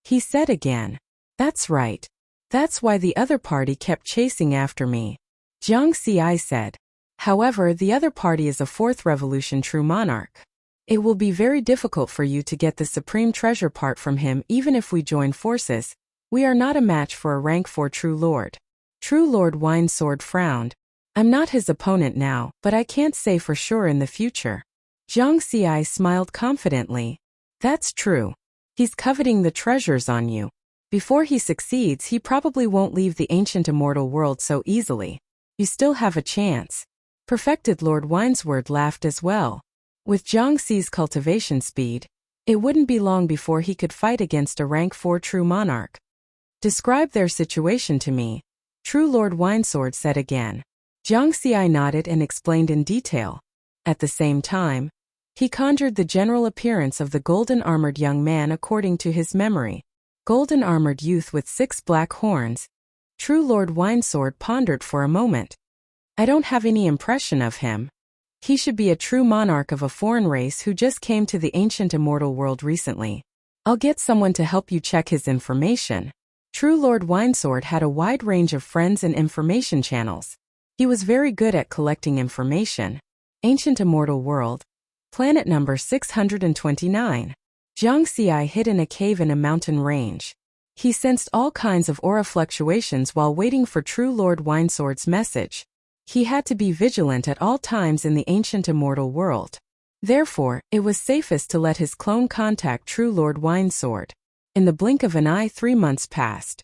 He said again. That's right. That's why the other party kept chasing after me. Jiangxi said. However, the other party is a 4th revolution true monarch. It will be very difficult for you to get the supreme treasure part from him even if we join forces. We are not a match for a rank 4 true lord. True Lord Winesword frowned. I'm not his opponent now, but I can't say for sure in the future. Jiangxi smiled confidently. That's true. He's coveting the treasures on you. Before he succeeds, he probably won't leave the ancient immortal world so easily. You still have a chance. Perfected Lord Winesword laughed as well. With Jiangxi's cultivation speed, it wouldn't be long before he could fight against a rank 4 true monarch. Describe their situation to me. True Lord Winesword said again. Jiangxi nodded and explained in detail. At the same time, he conjured the general appearance of the golden-armored young man according to his memory. Golden-armored youth with 6 black horns. True Lord Winesword pondered for a moment. I don't have any impression of him. He should be a true monarch of a foreign race who just came to the ancient immortal world recently. I'll get someone to help you check his information. True Lord Winesword had a wide range of friends and information channels. He was very good at collecting information. Ancient immortal world. Planet number 629. Jiangxi hid in a cave in a mountain range. He sensed all kinds of aura fluctuations while waiting for True Lord Winesword's message. He had to be vigilant at all times in the ancient immortal world. Therefore, it was safest to let his clone contact True Lord Winesword. In the blink of an eye, 3 months passed.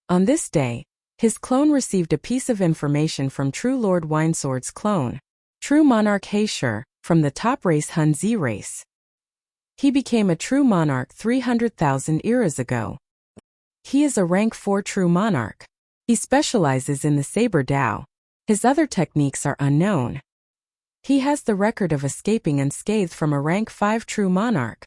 On this day, his clone received a piece of information from True Lord Winesword's clone, True Monarch Heisher, from the top race Hunzi race. He became a true monarch 300,000 eras ago. He is a rank 4 true monarch. He specializes in the Saber Dao. His other techniques are unknown. He has the record of escaping unscathed from a rank 5 true monarch.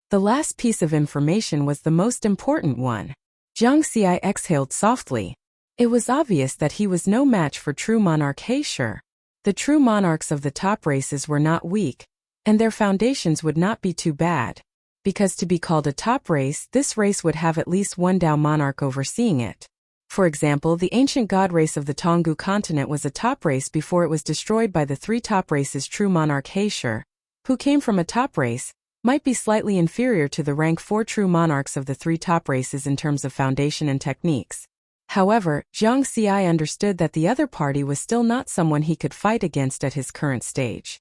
The last piece of information was the most important one. Jiangxi exhaled softly. It was obvious that he was no match for True Monarch Heisher. The true monarchs of the top races were not weak, and their foundations would not be too bad. Because to be called a top race, this race would have at least one Dao monarch overseeing it. For example, the ancient god race of the Tonggu continent was a top race before it was destroyed by the 3 top races. True Monarch Heisher, who came from a top race, might be slightly inferior to the rank 4 true monarchs of the 3 top races in terms of foundation and techniques. However, Jiangxi understood that the other party was still not someone he could fight against at his current stage.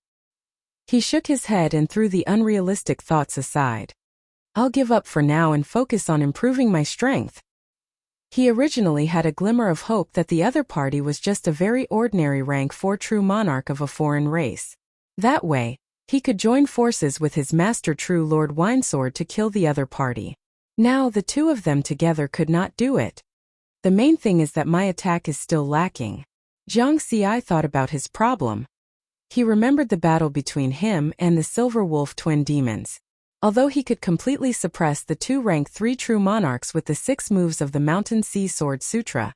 He shook his head and threw the unrealistic thoughts aside. I'll give up for now and focus on improving my strength. He originally had a glimmer of hope that the other party was just a very ordinary rank 4 true monarch of a foreign race. That way, he could join forces with his master true Lord Winesword to kill the other party. Now the two of them together could not do it. The main thing is that my attack is still lacking. Jiang Xi thought about his problem. He remembered the battle between him and the Silver Wolf twin demons. Although he could completely suppress the two rank 3 true monarchs with the 6 moves of the Mountain Sea Sword Sutra,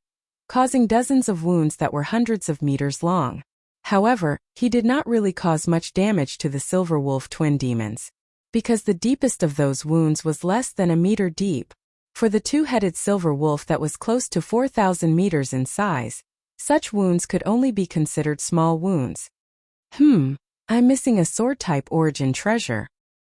causing dozens of wounds that were hundreds of meters long. However, he did not really cause much damage to the Silver Wolf twin demons, because the deepest of those wounds was less than a meter deep. For the two-headed silver wolf that was close to 4,000 meters in size, such wounds could only be considered small wounds. I'm missing a sword-type origin treasure,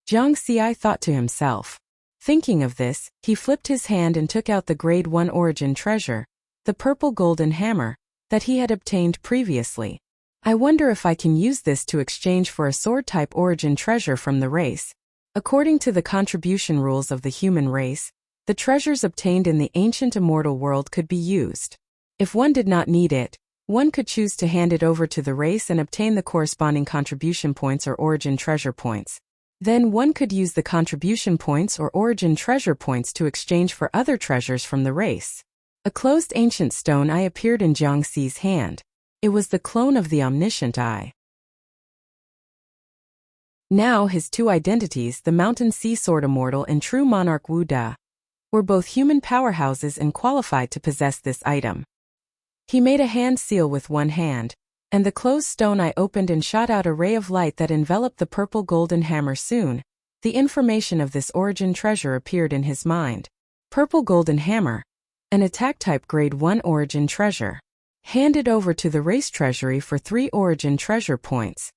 Jiang Xi thought to himself. Thinking of this, he flipped his hand and took out the grade 1 origin treasure, the purple golden hammer, that he had obtained previously. I wonder if I can use this to exchange for a sword-type origin treasure from the race. According to the contribution rules of the human race, the treasures obtained in the ancient immortal world could be used. If one did not need it, one could choose to hand it over to the race and obtain the corresponding contribution points or origin treasure points. Then one could use the contribution points or origin treasure points to exchange for other treasures from the race. A closed ancient stone eye appeared in Jiang Xi's hand. It was the clone of the omniscient eye. Now his two identities, the Mountain Sea Sword Immortal and True Monarch Wu Da, were both human powerhouses and qualified to possess this item. He made a hand seal with one hand, and the closed stone eye opened and shot out a ray of light that enveloped the purple golden hammer. Soon, the information of this origin treasure appeared in his mind. Purple golden hammer, an attack type grade 1 origin treasure. Handed over to the race treasury for 3 origin treasure points.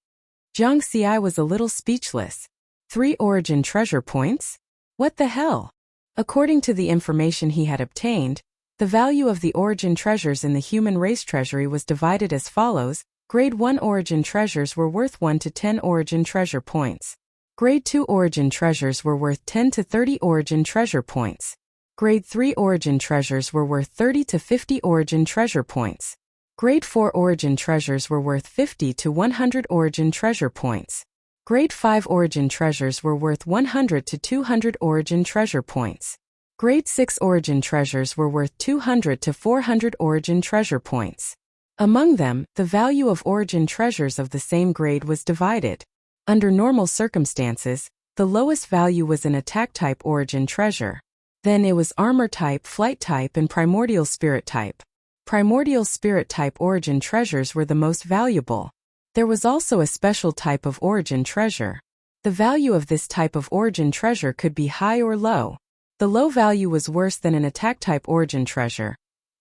Jiang Xi was a little speechless. 3 origin treasure points? What the hell? According to the information he had obtained, the value of the origin treasures in the human race treasury was divided as follows. Grade 1 origin treasures were worth 1 to 10 origin treasure points. Grade 2 origin treasures were worth 10 to 30 origin treasure points. Grade 3 origin treasures were worth 30 to 50 origin treasure points. Grade 4 origin treasures were worth 50 to 100 origin treasure points. Grade 5 origin treasures were worth 100 to 200 origin treasure points. Grade 6 origin treasures were worth 200 to 400 origin treasure points. Among them, the value of origin treasures of the same grade was divided. Under normal circumstances, the lowest value was an attack type origin treasure. Then it was armor type, flight type, and primordial spirit type. Primordial spirit type origin treasures were the most valuable. There was also a special type of origin treasure. The value of this type of origin treasure could be high or low. The low value was worse than an attack type origin treasure,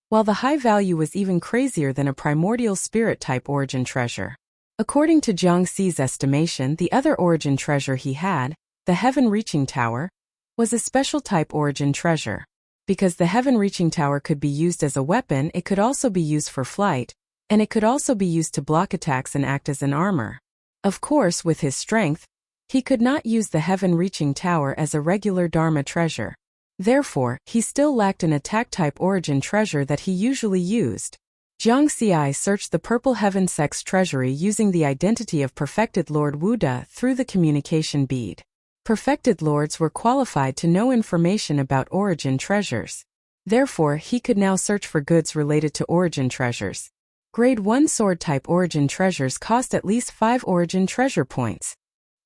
while the high value was even crazier than a primordial spirit type origin treasure. According to Jiang Xi's estimation, the other origin treasure he had, the heaven-reaching tower, was a special type origin treasure. Because the heaven-reaching tower could be used as a weapon, it could also be used for flight, and it could also be used to block attacks and act as an armor. Of course, with his strength, he could not use the heaven-reaching tower as a regular Dharma treasure. Therefore, he still lacked an attack-type origin treasure that he usually used. Jiang Xi searched the Purple Heaven Sex treasury using the identity of Perfected Lord Wu Da through the communication bead. Perfected Lords were qualified to know information about origin treasures. Therefore, he could now search for goods related to origin treasures. Grade 1 sword-type origin treasures cost at least 5 origin treasure points.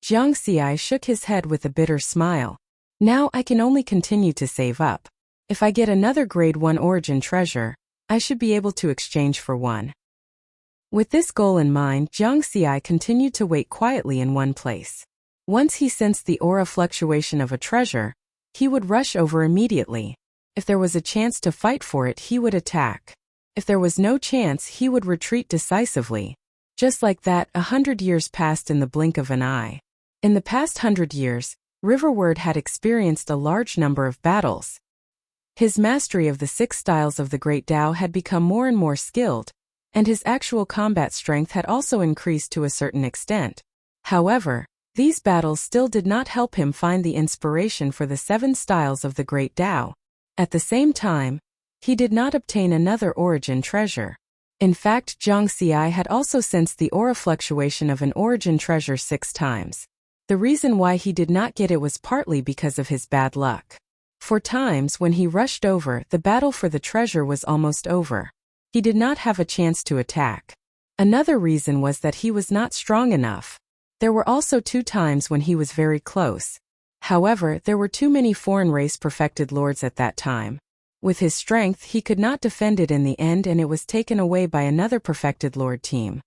Jiang Xi shook his head with a bitter smile. Now I can only continue to save up. If I get another grade 1 origin treasure, I should be able to exchange for one. With this goal in mind, Jiang Xi continued to wait quietly in one place. Once he sensed the aura fluctuation of a treasure, he would rush over immediately. If there was a chance to fight for it, he would attack. If there was no chance, he would retreat decisively. Just like that, 100 years passed in the blink of an eye. In the past 100 years, Riverward had experienced a large number of battles. His mastery of the 6 styles of the Great Tao had become more and more skilled, and his actual combat strength had also increased to a certain extent. However, These battles still did not help him find the inspiration for the 7 styles of the Great Tao. At the same time, he did not obtain another origin treasure. In fact, Zhang Xi had also sensed the aura fluctuation of an origin treasure 6 times. The reason why he did not get it was partly because of his bad luck. For times when he rushed over, the battle for the treasure was almost over. He did not have a chance to attack. Another reason was that he was not strong enough. There were also 2 times when he was very close. However, there were too many foreign race perfected lords at that time. With his strength, he could not defend it in the end, and it was taken away by another perfected lord team.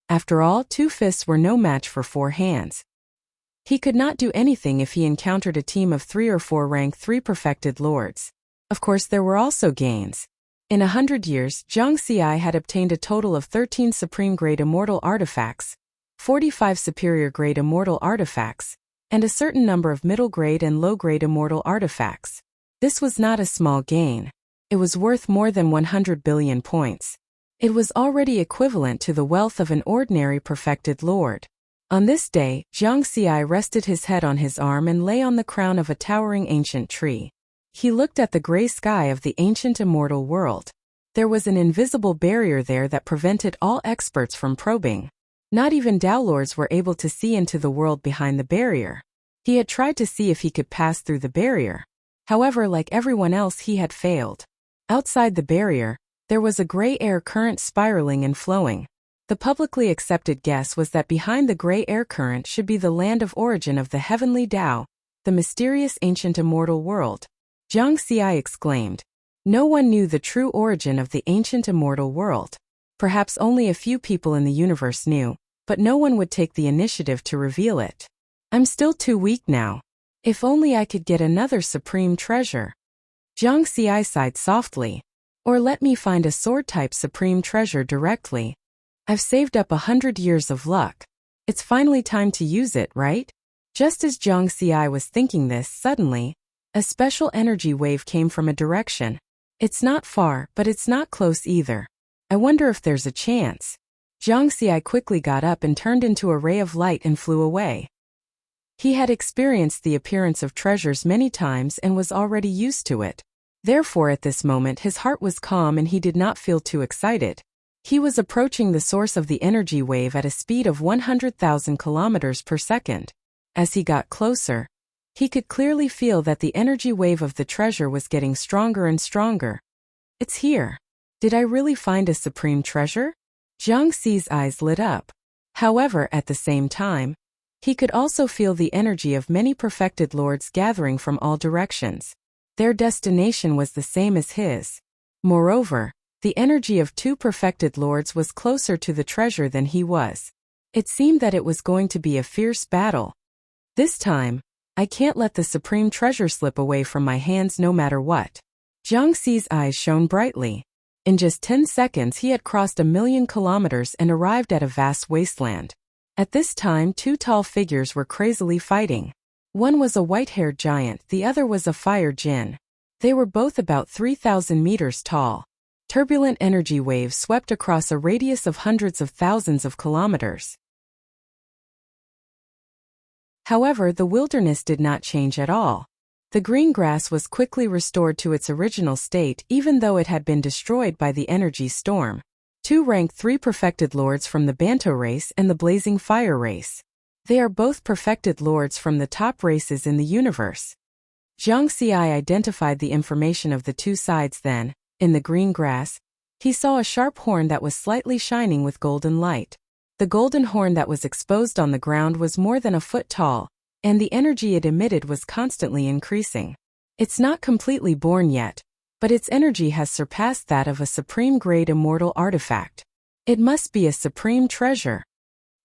After all, 2 fists were no match for 4 hands. He could not do anything if he encountered a team of 3 or 4 rank 3 perfected lords. Of course, there were also gains. In 100 years, Zhang Xi had obtained a total of 13 supreme-grade immortal artifacts, 45 superior-grade immortal artifacts, and a certain number of middle-grade and low-grade immortal artifacts. This was not a small gain. It was worth more than 100 billion points. It was already equivalent to the wealth of an ordinary perfected lord. On this day, Zhang Xi rested his head on his arm and lay on the crown of a towering ancient tree. He looked at the gray sky of the ancient immortal world. There was an invisible barrier there that prevented all experts from probing. Not even Tao lords were able to see into the world behind the barrier. He had tried to see if he could pass through the barrier. However, like everyone else, he had failed. Outside the barrier, there was a gray air current spiraling and flowing. The publicly accepted guess was that behind the gray air current should be the land of origin of the heavenly Tao, the mysterious ancient immortal world. Zhang Xi exclaimed. No one knew the true origin of the ancient immortal world. Perhaps only a few people in the universe knew, but no one would take the initiative to reveal it. I'm still too weak now. If only I could get another supreme treasure. Zhang Xi sighed softly. Or let me find a sword-type supreme treasure directly. I've saved up 100 years of luck. It's finally time to use it, right? Just as Zhang Xi was thinking this, suddenly, a special energy wave came from a direction. It's not far, but it's not close either. I wonder if there's a chance. Zhang Xi quickly got up and turned into a ray of light and flew away. He had experienced the appearance of treasures many times and was already used to it. Therefore, at this moment, his heart was calm and he did not feel too excited. He was approaching the source of the energy wave at a speed of 100,000 kilometers per second. As he got closer, he could clearly feel that the energy wave of the treasure was getting stronger and stronger. It's here. Did I really find a supreme treasure? Zhang Xi's eyes lit up. However, at the same time, he could also feel the energy of many perfected lords gathering from all directions. Their destination was the same as his. Moreover, the energy of 2 perfected lords was closer to the treasure than he was. It seemed that it was going to be a fierce battle. This time, I can't let the supreme treasure slip away from my hands no matter what. Zhang Xi's eyes shone brightly. In just 10 seconds he had crossed 1,000,000 kilometers and arrived at a vast wasteland. At this time 2 tall figures were crazily fighting. One was a white-haired giant, the other was a fire djinn. They were both about 3,000 meters tall. Turbulent energy waves swept across a radius of hundreds of thousands of kilometers. However, the wilderness did not change at all. The green grass was quickly restored to its original state even though it had been destroyed by the energy storm. 2 rank 3 perfected lords from the Banto race and the Blazing Fire race. They are both perfected lords from the top races in the universe. Zhang Xi identified the information of the 2 sides then. In the green grass, he saw a sharp horn that was slightly shining with golden light. The golden horn that was exposed on the ground was more than a foot tall, and the energy it emitted was constantly increasing. It's not completely born yet, but its energy has surpassed that of a supreme-grade immortal artifact. It must be a supreme treasure.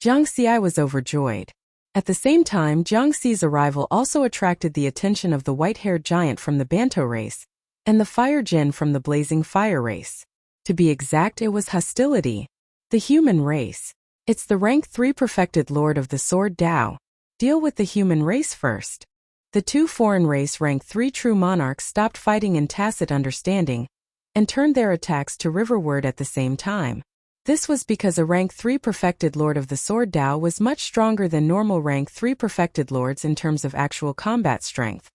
Zhang Xi was overjoyed. At the same time, Zhang Xi's arrival also attracted the attention of the white-haired giant from the Banto race, and the fire djinn from the Blazing Fire race. To be exact, it was hostility. The human race. It's the rank 3 perfected lord of the Sword Tao. Deal with the human race first. The 2 foreign race rank 3 true monarchs stopped fighting in tacit understanding, and turned their attacks to riverward at the same time. This was because a rank 3 perfected lord of the sword Dao was much stronger than normal rank 3 perfected lords in terms of actual combat strength.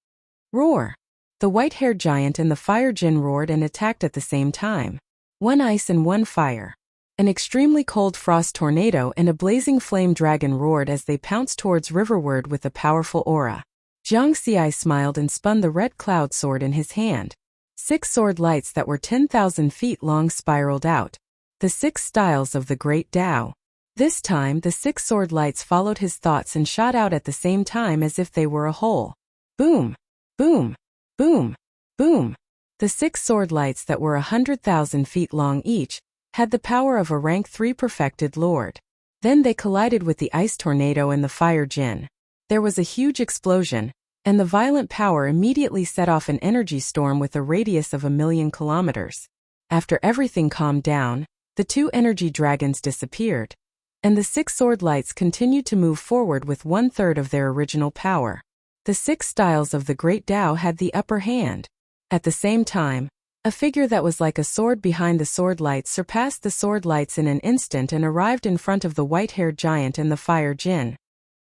Roar! The white-haired giant and the fire Jin roared and attacked at the same time. One ice and one fire. An extremely cold frost tornado and a blazing flame dragon roared as they pounced towards riverward with a powerful aura. Jiang Xi smiled and spun the red cloud sword in his hand. 6 sword lights that were 10,000 feet long spiraled out. The 6 styles of the Great Tao. This time the 6 sword lights followed his thoughts and shot out at the same time as if they were a whole. Boom! Boom! Boom! Boom! The 6 sword lights that were 100,000 feet long each had the power of a rank 3 perfected lord. Then they collided with the ice tornado and the fire Jin. There was a huge explosion, and the violent power immediately set off an energy storm with a radius of 1,000,000 kilometers. After everything calmed down, the 2 energy dragons disappeared, and the 6 sword lights continued to move forward with 1/3 of their original power. The 6 styles of the Great Tao had the upper hand. At the same time, a figure that was like a sword behind the sword lights surpassed the sword lights in an instant and arrived in front of the white-haired giant and the fire Jin.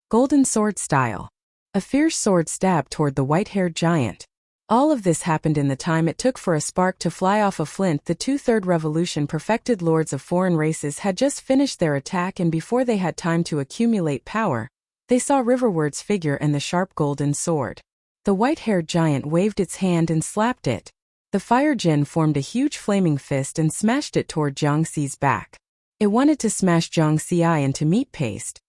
Golden sword style. A fierce sword stabbed toward the white-haired giant. All of this happened in the time it took for a spark to fly off a flint. The 2/3 revolution perfected lords of foreign races had just finished their attack, and before they had time to accumulate power, they saw Riverward's figure and the sharp golden sword. The white-haired giant waved its hand and slapped it. The fire Jin formed a huge flaming fist and smashed it toward Jiang Xi's back. It wanted to smash Jiang Xi into meat paste.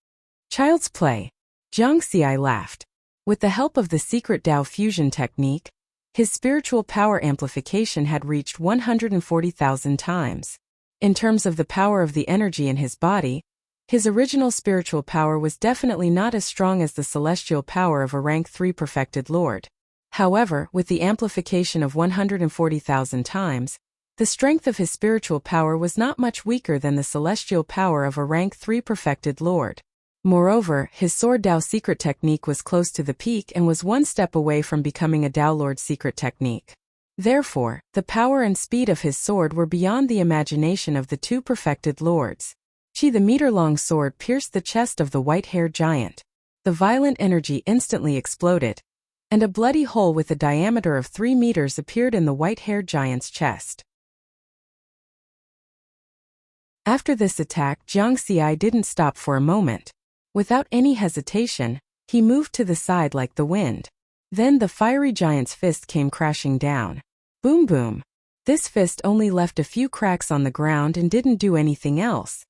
Child's play. Jiang Xi laughed. With the help of the secret Dao fusion technique, his spiritual power amplification had reached 140,000 times. In terms of the power of the energy in his body, his original spiritual power was definitely not as strong as the celestial power of a rank 3 perfected lord. However, with the amplification of 140,000 times, the strength of his spiritual power was not much weaker than the celestial power of a rank 3 perfected lord. Moreover, his sword Dao secret technique was close to the peak and was one step away from becoming a Dao Lord secret technique. Therefore, the power and speed of his sword were beyond the imagination of the 2 perfected lords. The meter-long sword pierced the chest of the white-haired giant. The violent energy instantly exploded, and a bloody hole with a diameter of 3 meters appeared in the white-haired giant's chest. After this attack, Jiang Xi didn't stop for a moment. Without any hesitation, he moved to the side like the wind. Then the fiery giant's fist came crashing down. Boom boom. This fist only left a few cracks on the ground and didn't do anything else.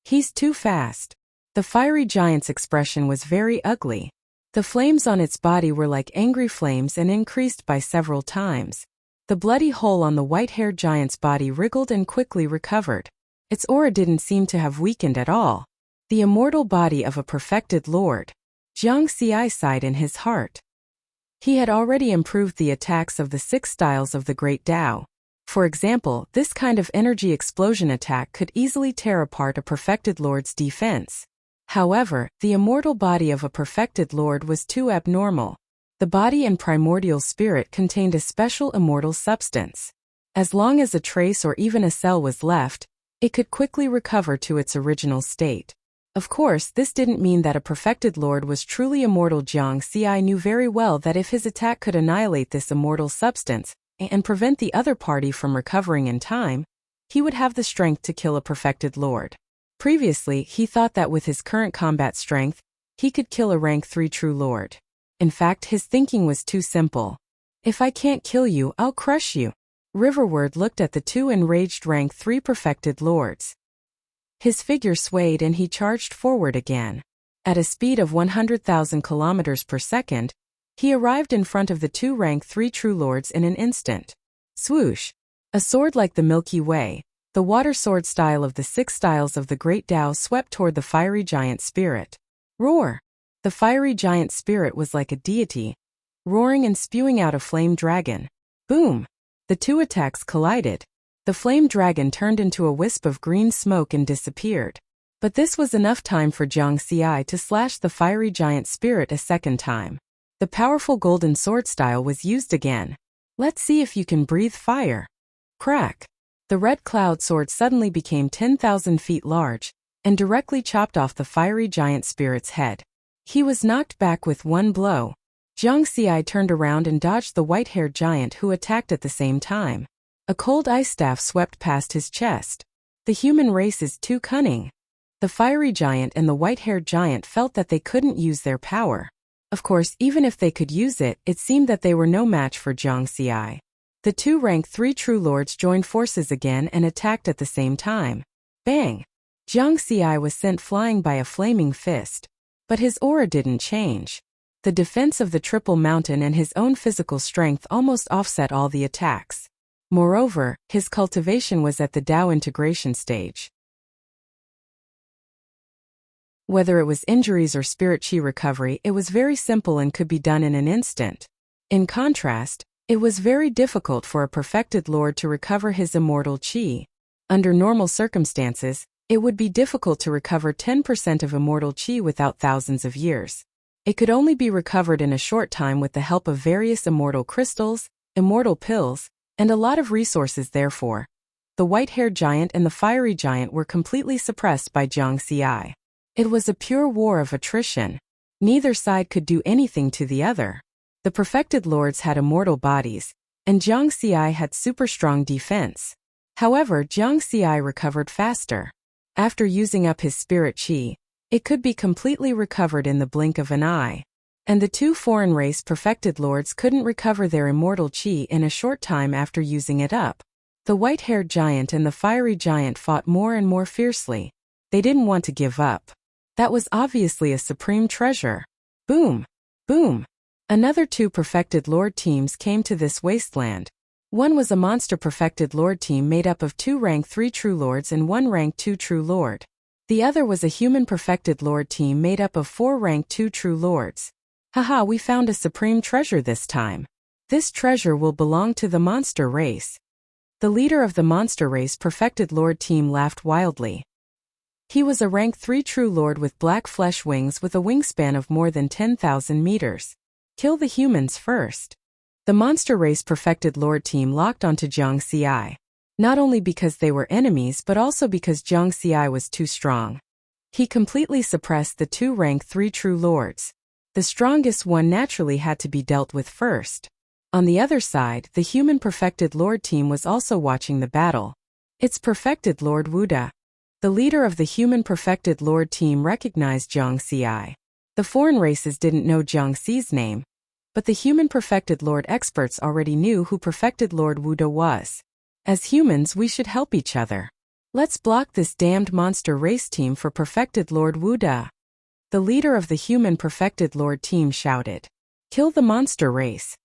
He's too fast. The fiery giant's expression was very ugly. The flames on its body were like angry flames and increased by several times. The bloody hole on the white-haired giant's body wriggled and quickly recovered. Its aura didn't seem to have weakened at all. The immortal body of a perfected lord. Jiang Xi sighed in his heart. He had already improved the attacks of the 6 styles of the Great Tao. For example, this kind of energy explosion attack could easily tear apart a perfected lord's defense. However, the immortal body of a perfected lord was too abnormal. The body and primordial spirit contained a special immortal substance. As long as a trace or even a cell was left, it could quickly recover to its original state. Of course, this didn't mean that a perfected lord was truly immortal. Jiang Xi knew very well that if his attack could annihilate this immortal substance and prevent the other party from recovering in time, he would have the strength to kill a perfected lord. Previously, he thought that with his current combat strength, he could kill a rank 3 true lord. In fact, his thinking was too simple. If I can't kill you, I'll crush you. Riverward looked at the 2 enraged rank 3 perfected lords. His figure swayed and he charged forward again. At a speed of 100,000 kilometers per second, he arrived in front of the 2 rank 3 true lords in an instant. Swoosh! A sword like the Milky Way, the water sword style of the 6 styles of the Great Tao, swept toward the fiery giant spirit. Roar! The fiery giant spirit was like a deity, roaring and spewing out a flame dragon. Boom! The 2 attacks collided. The flame dragon turned into a wisp of green smoke and disappeared. But this was enough time for Jiang Xi to slash the fiery giant spirit a second time. The powerful golden sword style was used again. Let's see if you can breathe fire. Crack! The red cloud sword suddenly became 10,000 feet large and directly chopped off the fiery giant spirit's head. He was knocked back with one blow. Zhang Xiai turned around and dodged the white-haired giant who attacked at the same time. A cold ice staff swept past his chest. The human race is too cunning. The fiery giant and the white-haired giant felt that they couldn't use their power. Of course, even if they could use it, it seemed that they were no match for Zhang Xiai. The two rank 3 true lords joined forces again and attacked at the same time. Bang! Zhang Xiai was sent flying by a flaming fist. But his aura didn't change. The defense of the Triple Mountain and his own physical strength almost offset all the attacks. Moreover, his cultivation was at the Dao integration stage. Whether it was injuries or spirit chi recovery, it was very simple and could be done in an instant. In contrast, it was very difficult for a perfected lord to recover his immortal chi. Under normal circumstances, it would be difficult to recover 10% of immortal chi without thousands of years. It could only be recovered in a short time with the help of various immortal crystals, immortal pills, and a lot of resources. Therefore, the white-haired giant and the fiery giant were completely suppressed by Zhang Xiai. It was a pure war of attrition. Neither side could do anything to the other. The perfected lords had immortal bodies, and Zhang Xiai had super strong defense. However, Zhang Xiai recovered faster. After using up his spirit chi, it could be completely recovered in the blink of an eye. And the two foreign race perfected lords couldn't recover their immortal chi in a short time after using it up. The white-haired giant and the fiery giant fought more and more fiercely. They didn't want to give up. That was obviously a supreme treasure. Boom! Boom! Another two perfected lord teams came to this wasteland. One was a monster perfected lord team made up of 2 rank 3 true lords and 1 rank 2 true lord. The other was a human perfected lord team made up of 4 rank 2 true lords. Haha, we found a supreme treasure this time. This treasure will belong to the monster race. The leader of the monster race perfected lord team laughed wildly. He was a rank 3 true lord with black flesh wings with a wingspan of more than 10,000 meters. Kill the humans first. The monster race perfected lord team locked onto Zhang Xiai. Not only because they were enemies but also because Zhang Xiai was too strong. He completely suppressed the 2 rank 3 true lords. The strongest one naturally had to be dealt with first. On the other side, the human perfected lord team was also watching the battle. It's perfected Lord Wuda. The leader of the human perfected lord team recognized Zhang Xiai. The foreign races didn't know Zhang Xi's name, but the human perfected lord experts already knew who perfected Lord Wuda was. As humans, we should help each other. Let's block this damned monster race team for perfected Lord Wuda. The leader of the human perfected lord team shouted. Kill the monster race.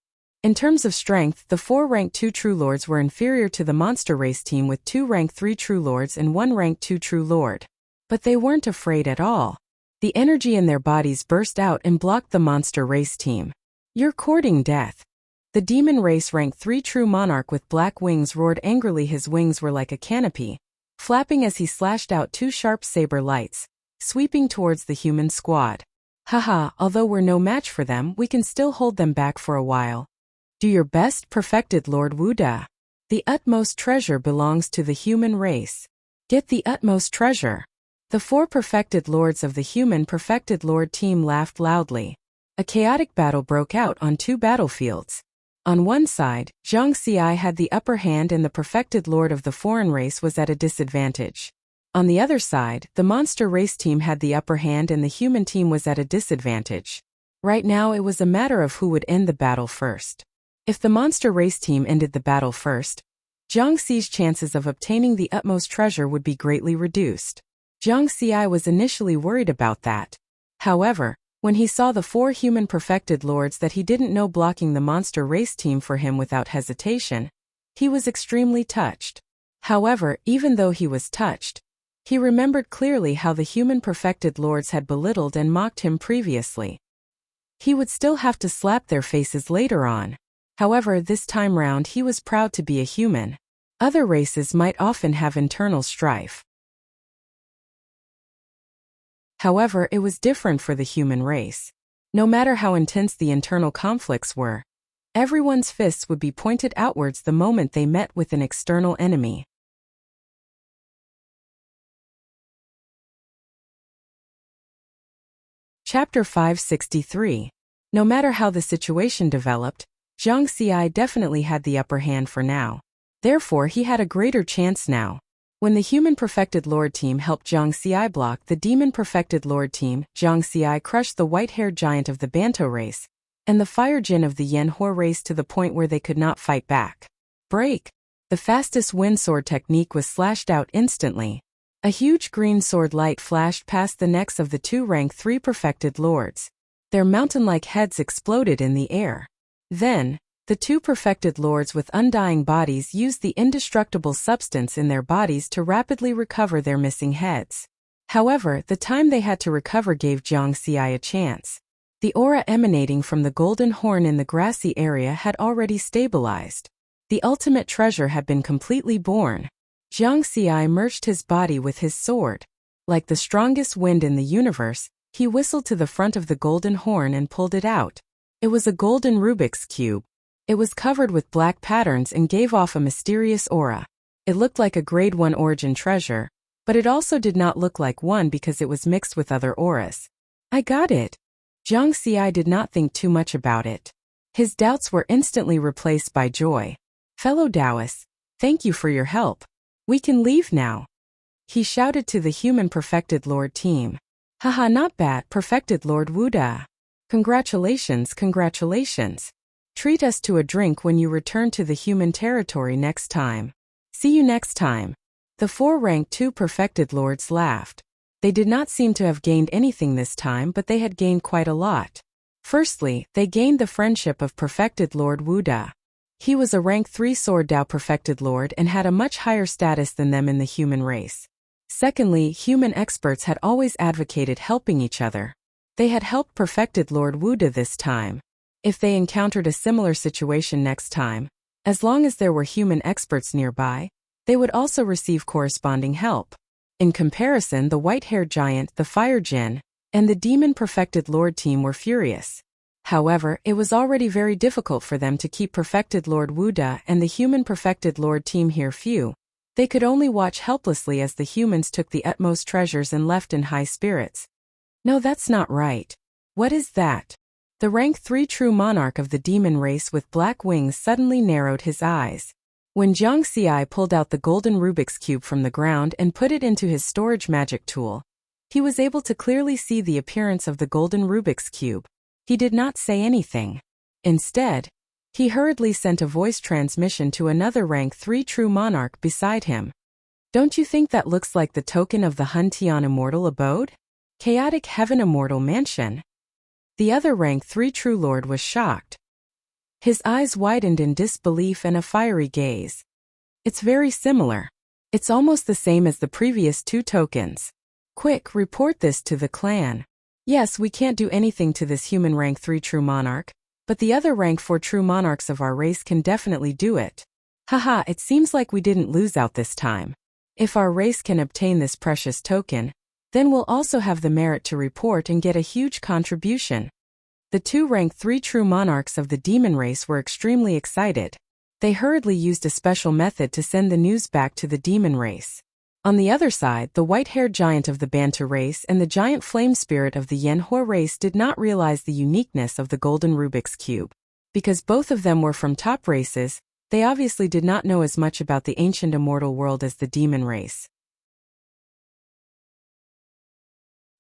In terms of strength, the 4 rank 2 true lords were inferior to the monster race team with 2 rank 3 true lords and 1 rank 2 true lord. But they weren't afraid at all. The energy in their bodies burst out and blocked the monster race team. You're courting death. The demon race rank 3 true monarch with black wings roared angrily. His wings were like a canopy, flapping as he slashed out 2 sharp saber lights, sweeping towards the human squad. Haha, although we're no match for them, we can still hold them back for a while. Do your best, perfected Lord Wuda. The utmost treasure belongs to the human race. Get the utmost treasure. The 4 perfected lords of the human perfected lord team laughed loudly. A chaotic battle broke out on 2 battlefields. On one side, Zhang Xiai had the upper hand and the perfected lord of the foreign race was at a disadvantage. On the other side, the monster race team had the upper hand and the human team was at a disadvantage. Right now it was a matter of who would end the battle first. If the monster race team ended the battle first, Zhang Xi's chances of obtaining the utmost treasure would be greatly reduced. Zhang Xiai was initially worried about that. However, when he saw the 4 human perfected lords that he didn't know blocking the monster race team for him without hesitation, he was extremely touched. However, even though he was touched, he remembered clearly how the human perfected lords had belittled and mocked him previously. He would still have to slap their faces later on. However, this time round he was proud to be a human. Other races might often have internal strife. However, it was different for the human race. No matter how intense the internal conflicts were, everyone's fists would be pointed outwards the moment they met with an external enemy. Chapter 563. No matter how the situation developed, Zhang Xi definitely had the upper hand for now. Therefore, he had a greater chance now. When the Human Perfected Lord team helped Zhang Xi block the Demon Perfected Lord team, Zhang Xi crushed the white-haired giant of the Banto race and the fire Jin of the Yanhua race to the point where they could not fight back. Break! The fastest wind sword technique was slashed out instantly. A huge green sword light flashed past the necks of the two rank 3 perfected lords. Their mountain-like heads exploded in the air. Then, the two perfected lords with undying bodies used the indestructible substance in their bodies to rapidly recover their missing heads. However, the time they had to recover gave Zhang Xi a chance. The aura emanating from the golden horn in the grassy area had already stabilized. The ultimate treasure had been completely born. Zhang Xi merged his body with his sword. Like the strongest wind in the universe, he whistled to the front of the golden horn and pulled it out. It was a golden Rubik's cube. It was covered with black patterns and gave off a mysterious aura. It looked like a grade 1 origin treasure, but it also did not look like one because it was mixed with other auras. I got it. Zhang Xi did not think too much about it. His doubts were instantly replaced by joy. Fellow Taoists, thank you for your help. We can leave now. He shouted to the Human Perfected Lord team. Haha, not bad, Perfected Lord Wuda. Congratulations, congratulations. Treat us to a drink when you return to the human territory next time. See you next time. The 4 rank 2 perfected lords laughed. They did not seem to have gained anything this time, but they had gained quite a lot. Firstly, they gained the friendship of Perfected Lord Wuda. He was a rank 3 Sword Dao Perfected Lord and had a much higher status than them in the human race. Secondly, human experts had always advocated helping each other. They had helped Perfected Lord Wuda this time. If they encountered a similar situation next time, as long as there were human experts nearby, they would also receive corresponding help. In comparison, the white-haired giant, the fire Jin, and the Demon Perfected Lord team were furious. However, it was already very difficult for them to keep Perfected Lord Wuda and the Human Perfected Lord team here few. They could only watch helplessly as the humans took the utmost treasures and left in high spirits. No, that's not right. What is that? The rank 3 true monarch of the demon race with black wings suddenly narrowed his eyes. When Zhang Xi pulled out the golden Rubik's cube from the ground and put it into his storage magic tool, he was able to clearly see the appearance of the golden Rubik's cube. He did not say anything. Instead, he hurriedly sent a voice transmission to another rank 3 true monarch beside him. Don't you think that looks like the token of the Hun Tian Immortal Abode? Chaotic Heaven Immortal Mansion? The other rank 3 true lord was shocked. His eyes widened in disbelief and a fiery gaze. It's very similar. It's almost the same as the previous 2 tokens. Quick, report this to the clan. Yes, we can't do anything to this human rank 3 true monarch, but the other rank 4 true monarchs of our race can definitely do it. Haha, it seems like we didn't lose out this time. If our race can obtain this precious token, then we'll also have the merit to report and get a huge contribution. The 2 rank 3 true monarchs of the demon race were extremely excited. They hurriedly used a special method to send the news back to the demon race. On the other side, the white-haired giant of the Bantu race and the giant flame spirit of the Yanhua race did not realize the uniqueness of the golden Rubik's cube. Because both of them were from top races, they obviously did not know as much about the ancient immortal world as the demon race.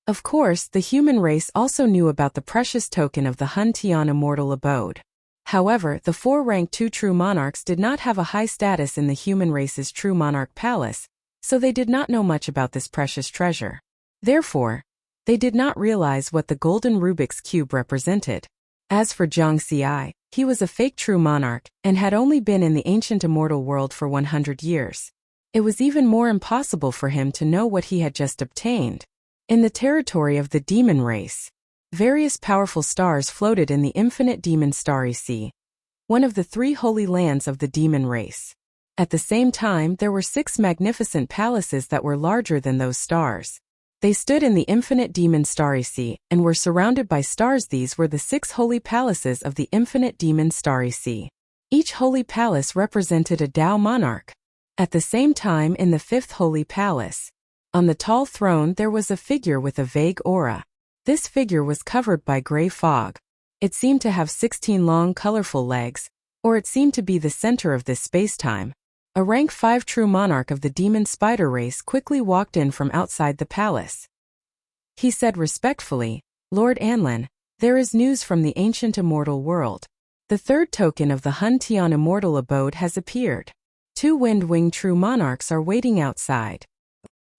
Of course, the human race also knew about the precious token of the Hun Tian Immortal Abode. However, the 4 rank 2 true monarchs did not have a high status in the human race's true monarch palace, so they did not know much about this precious treasure. Therefore, they did not realize what the golden Rubik's cube represented. As for Zhang Xi, he was a fake true monarch and had only been in the ancient immortal world for 100 years. It was even more impossible for him to know what he had just obtained. In the territory of the demon race, various powerful stars floated in the infinite demon starry sea, one of the 3 holy lands of the demon race. At the same time, there were 6 magnificent palaces that were larger than those stars. They stood in the infinite demon starry sea and were surrounded by stars. These were the 6 holy palaces of the infinite demon starry sea. Each holy palace represented a Tao monarch. At the same time, in the 5th holy palace, on the tall throne there was a figure with a vague aura. This figure was covered by gray fog. It seemed to have 16 long, colorful legs, or it seemed to be the center of this spacetime. A rank 5 true monarch of the demon spider race quickly walked in from outside the palace. He said respectfully, "Lord Anlin, there is news from the ancient immortal world. The third token of the Hun Tian immortal abode has appeared. 2 wind-winged true monarchs are waiting outside.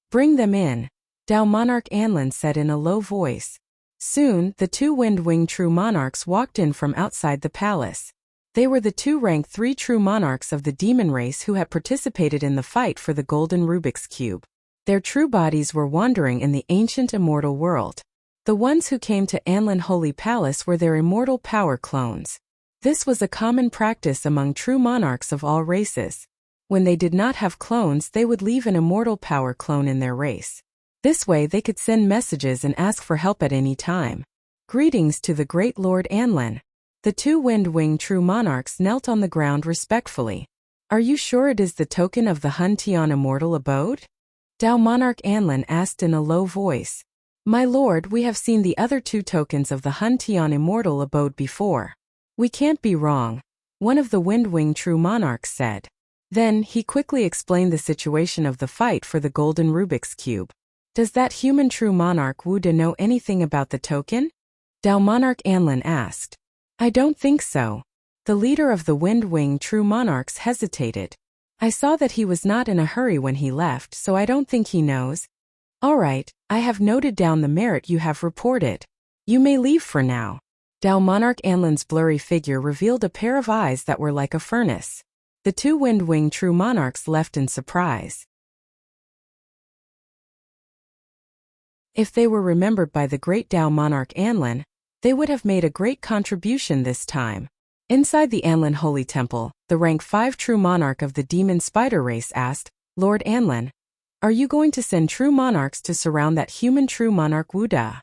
Bring them in," Dao Monarch Anlin said in a low voice. Soon, the 2 wind-winged true monarchs walked in from outside the palace. They were the 2 rank 3 true monarchs of the demon race who had participated in the fight for the golden Rubik's Cube. Their true bodies were wandering in the ancient immortal world. The ones who came to Anlin Holy Palace were their immortal power clones. This was a common practice among true monarchs of all races. When they did not have clones, they would leave an immortal power clone in their race. This way they could send messages and ask for help at any time. Greetings to the great Lord Anlin. The 2 wind-winged true monarchs knelt on the ground respectfully. Are you sure it is the token of the Hun Tian immortal abode? Dao Monarch Anlin asked in a low voice. My lord, we have seen the other 2 tokens of the Hun Tian immortal abode before. We can't be wrong, one of the wind-winged true monarchs said. Then, he quickly explained the situation of the fight for the golden Rubik's Cube. Does that human true monarch Wu De know anything about the token? Dao Monarch Anlin asked. I don't think so. The leader of the wind-winged true monarchs hesitated. I saw that he was not in a hurry when he left, so I don't think he knows. All right, I have noted down the merit you have reported. You may leave for now. Dao Monarch Anlin's blurry figure revealed a pair of eyes that were like a furnace. The 2 wind-winged true monarchs left in surprise. If they were remembered by the great Dao Monarch Anlin, they would have made a great contribution this time. Inside the Anlin Holy Temple, the rank 5 true monarch of the demon spider race asked, Lord Anlin, are you going to send true monarchs to surround that human true monarch Wu De?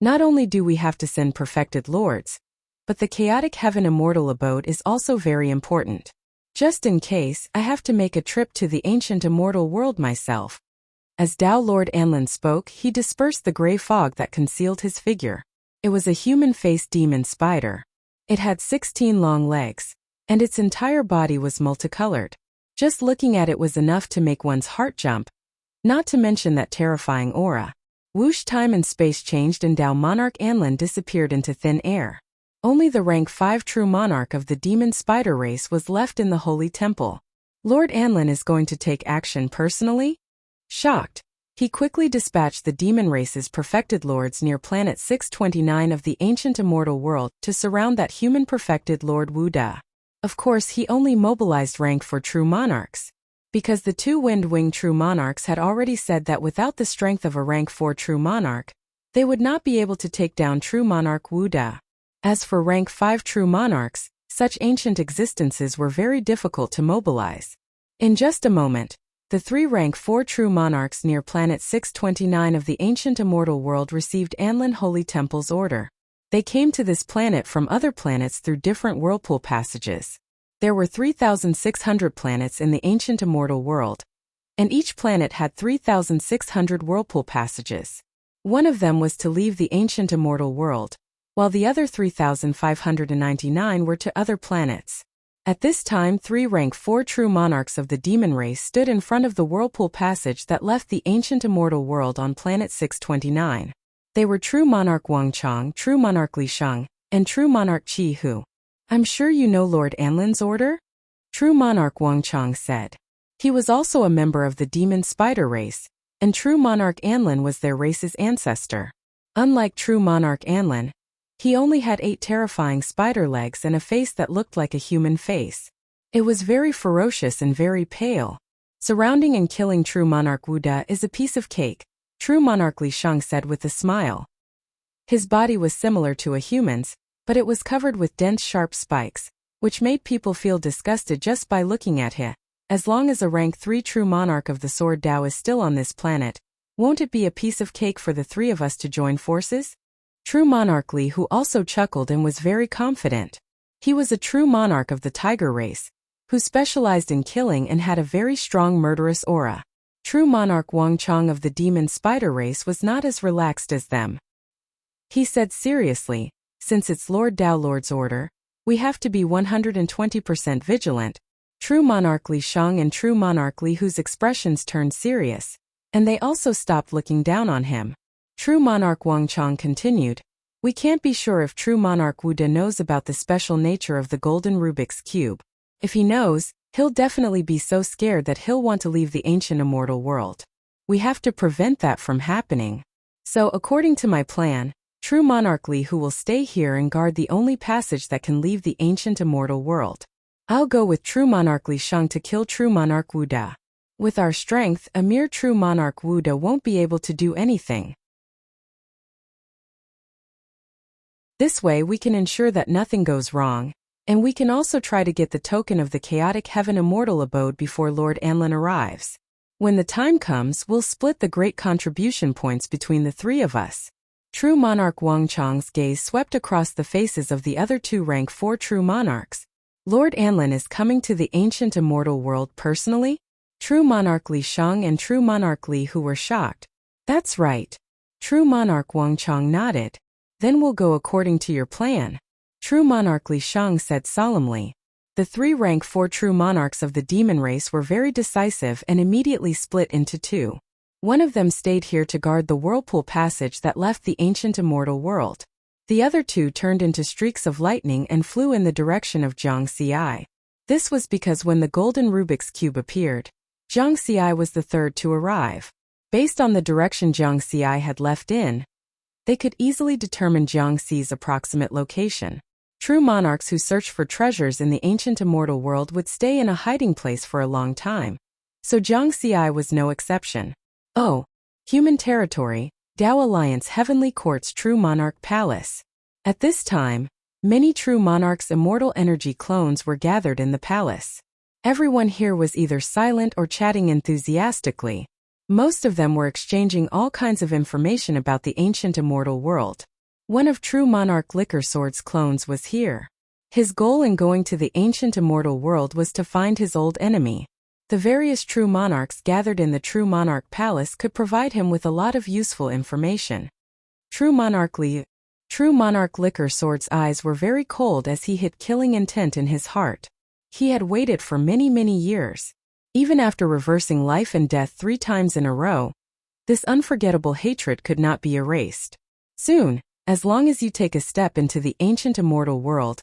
Not only do we have to send perfected lords, but the chaotic heaven immortal abode is also very important. Just in case, I have to make a trip to the ancient immortal world myself. As Dao Lord Anlin spoke, he dispersed the gray fog that concealed his figure. It was a human-faced demon spider. It had 16 long legs, and its entire body was multicolored. Just looking at it was enough to make one's heart jump, not to mention that terrifying aura. Whoosh, time and space changed and Dao Monarch Anlin disappeared into thin air. Only the rank 5 true monarch of the demon spider race was left in the holy temple. Lord Anlin is going to take action personally? Shocked, he quickly dispatched the demon race's perfected lords near planet 629 of the ancient immortal world to surround that human perfected Lord Wu De. Of course, he only mobilized rank 4 true monarchs, because the 2 wind-winged true monarchs had already said that without the strength of a rank 4 true monarch, they would not be able to take down true monarch Wu De. As for rank 5 true monarchs, such ancient existences were very difficult to mobilize. In just a moment, the 3 rank 4 true monarchs near planet 629 of the ancient immortal world received Anlin Holy Temple's order. They came to this planet from other planets through different whirlpool passages. There were 3,600 planets in the ancient immortal world, and each planet had 3,600 whirlpool passages. One of them was to leave the ancient immortal world, while the other 3,599 were to other planets. At this time, 3 rank 4 true monarchs of the demon race stood in front of the whirlpool passage that left the ancient immortal world on planet 629. They were True Monarch Wang Chong, True Monarch Li Sheng, and True Monarch Qi Hu. I'm sure you know Lord Anlin's order? True Monarch Wang Chong said. He was also a member of the demon spider race, and True Monarch Anlin was their race's ancestor. Unlike True Monarch Anlin, he only had 8 terrifying spider legs and a face that looked like a human face. It was very ferocious and very pale. Surrounding and killing True Monarch Wu De is a piece of cake, True Monarch Li Sheng said with a smile. His body was similar to a human's, but it was covered with dense sharp spikes, which made people feel disgusted just by looking at him. As long as a rank 3 true monarch of the Sword Dao is still on this planet, won't it be a piece of cake for the 3 of us to join forces? True Monarch Li, who also chuckled and was very confident. He was a true monarch of the tiger race, who specialized in killing and had a very strong murderous aura. True Monarch Wang Chong of the demon spider race was not as relaxed as them. He said seriously, since it's Lord Dao Lord's order, we have to be 120% vigilant. True Monarch Li Shang and True Monarch Li Hu's expressions turned serious, and they also stopped looking down on him. True Monarch Wang Chong continued, we can't be sure if True Monarch Wu De knows about the special nature of the golden Rubik's Cube. If he knows, he'll definitely be so scared that he'll want to leave the ancient immortal world. We have to prevent that from happening. So according to my plan, True Monarch Li Hu will stay here and guard the only passage that can leave the ancient immortal world. I'll go with True Monarch Li Shang to kill True Monarch Wu Da. With our strength, a mere True Monarch Wu Da won't be able to do anything. This way we can ensure that nothing goes wrong, and we can also try to get the token of the chaotic heaven immortal abode before Lord Anlin arrives. When the time comes, we'll split the great contribution points between the three of us. True Monarch Wang Chong's gaze swept across the faces of the other two rank 4 true monarchs. Lord Anlin is coming to the ancient immortal world personally? True Monarch Li Shang and True Monarch Li Hu were shocked. That's right. True Monarch Wang Chong nodded. Then we'll go according to your plan. True Monarch Li Shang said solemnly. The 3 rank 4 true monarchs of the demon race were very decisive and immediately split into 2. One of them stayed here to guard the whirlpool passage that left the ancient immortal world. The other 2 turned into streaks of lightning and flew in the direction of Zhang Xi. This was because when the golden Rubik's Cube appeared, Zhang Xi was the third to arrive. Based on the direction Zhang Xi had left in, they could easily determine Zhang Xi's approximate location. True monarchs who search for treasures in the ancient immortal world would stay in a hiding place for a long time. So Zhang Xi was no exception. Oh, human territory, Dao Alliance Heavenly Court's True Monarch Palace. At this time, many True Monarch's immortal energy clones were gathered in the palace. Everyone here was either silent or chatting enthusiastically. Most of them were exchanging all kinds of information about the ancient immortal world. One of True Monarch Liquor Sword's clones was here. His goal in going to the ancient immortal world was to find his old enemy. The various True Monarchs gathered in the True Monarch Palace could provide him with a lot of useful information. True Monarch Liquor Sword's eyes were very cold as he hid killing intent in his heart. He had waited for many years. Even after reversing life and death 3 times in a row, this unforgettable hatred could not be erased. Soon, as long as you take a step into the ancient immortal world,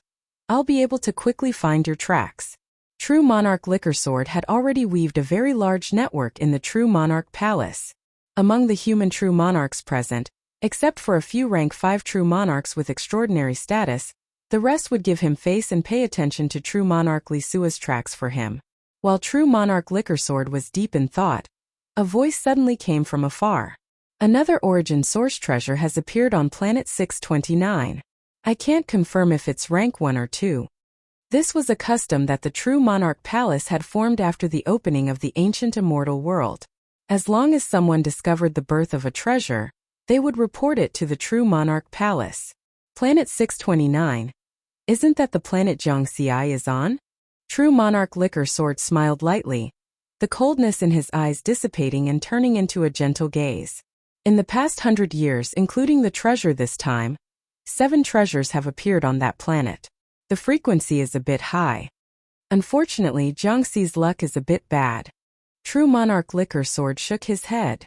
I'll be able to quickly find your tracks. True Monarch Liquor Sword had already weaved a very large network in the True Monarch Palace. Among the human True Monarchs present, except for a few rank 5 True Monarchs with extraordinary status, the rest would give him face and pay attention to True Monarch Li Sua's tracks for him. While True Monarch Liquor Sword was deep in thought, a voice suddenly came from afar. Another origin source treasure has appeared on planet 629. I can't confirm if it's rank 1 or 2. This was a custom that the True Monarch Palace had formed after the opening of the ancient immortal world. As long as someone discovered the birth of a treasure, they would report it to the True Monarch Palace. Planet 629. Isn't that the planet Zhang Xi is on? True Monarch Liquor Sword smiled lightly, the coldness in his eyes dissipating and turning into a gentle gaze. In the past 100 years, including the treasure this time, 7 treasures have appeared on that planet. The frequency is a bit high. Unfortunately, Zhang Xi's luck is a bit bad. True Monarch Liquor Sword shook his head.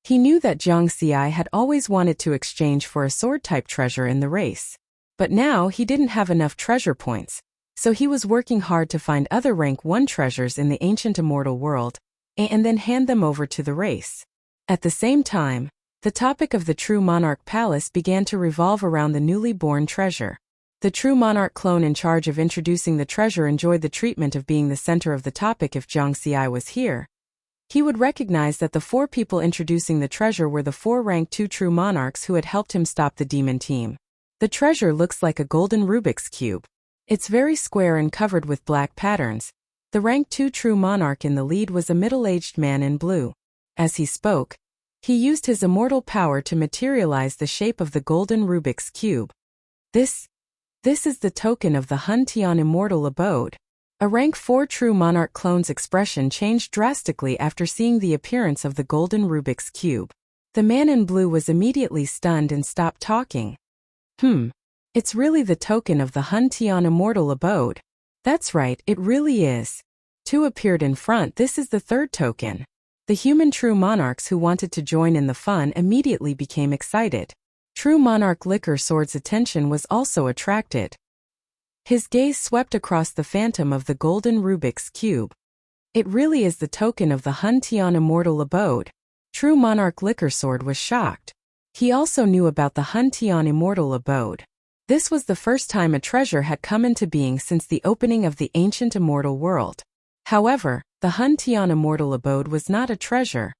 He knew that Zhang Xi had always wanted to exchange for a sword-type treasure in the race. But now he didn't have enough treasure points, so he was working hard to find other rank 1 treasures in the ancient immortal world, and then hand them over to the race. At the same time, the topic of the True Monarch Palace began to revolve around the newly born treasure. The True Monarch clone in charge of introducing the treasure enjoyed the treatment of being the center of the topic. If Zhang Xi was here, he would recognize that the 4 people introducing the treasure were the 4 rank 2 True Monarchs who had helped him stop the demon team. The treasure looks like a golden Rubik's Cube. It's very square and covered with black patterns. The rank 2 True Monarch in the lead was a middle-aged man in blue. As he spoke, he used his immortal power to materialize the shape of the golden Rubik's Cube. This is the token of the Hun Tian immortal abode. A rank 4 True Monarch clone's expression changed drastically after seeing the appearance of the golden Rubik's Cube. The man in blue was immediately stunned and stopped talking. It's really the token of the Hun Tian Immortal Abode. That's right, it really is. Two appeared in front. This is the third token. The human true monarchs who wanted to join in the fun immediately became excited. True monarch Liquor Sword's attention was also attracted. His gaze swept across the phantom of the golden Rubik's Cube. It really is the token of the Hun Tian Immortal Abode. True monarch Liquor Sword was shocked. He also knew about the Hun Tian Immortal Abode. This was the first time a treasure had come into being since the opening of the ancient immortal world. However, the Hun Tian Immortal Abode was not a treasure,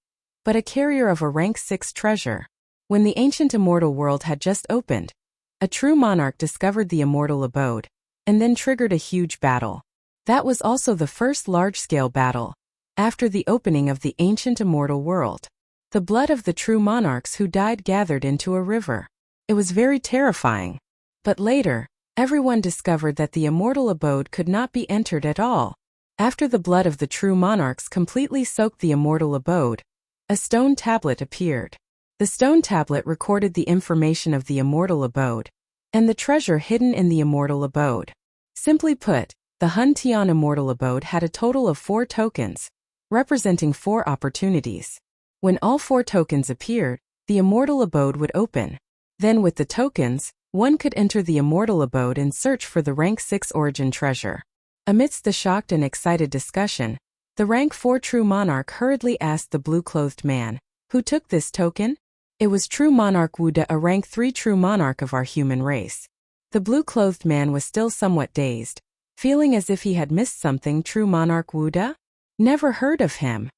but a carrier of a rank 6 treasure. When the ancient immortal world had just opened, a true monarch discovered the immortal abode, and then triggered a huge battle. That was also the first large-scale battle after the opening of the ancient immortal world. The blood of the true monarchs who died gathered into a river. It was very terrifying. But later, everyone discovered that the immortal abode could not be entered at all. After the blood of the true monarchs completely soaked the immortal abode, a stone tablet appeared. The stone tablet recorded the information of the immortal abode and the treasure hidden in the immortal abode. Simply put, the Hun Tian Immortal Abode had a total of 4 tokens, representing 4 opportunities. When all 4 tokens appeared, the immortal abode would open. Then with the tokens, one could enter the immortal abode and search for the rank 6 origin treasure. Amidst the shocked and excited discussion, the rank 4 true monarch hurriedly asked the blue-clothed man, "Who took this token?" It was true monarch Wuxia, a rank 3 true monarch of our human race. The blue-clothed man was still somewhat dazed, feeling as if he had missed something. True monarch Wuxia? Never heard of him.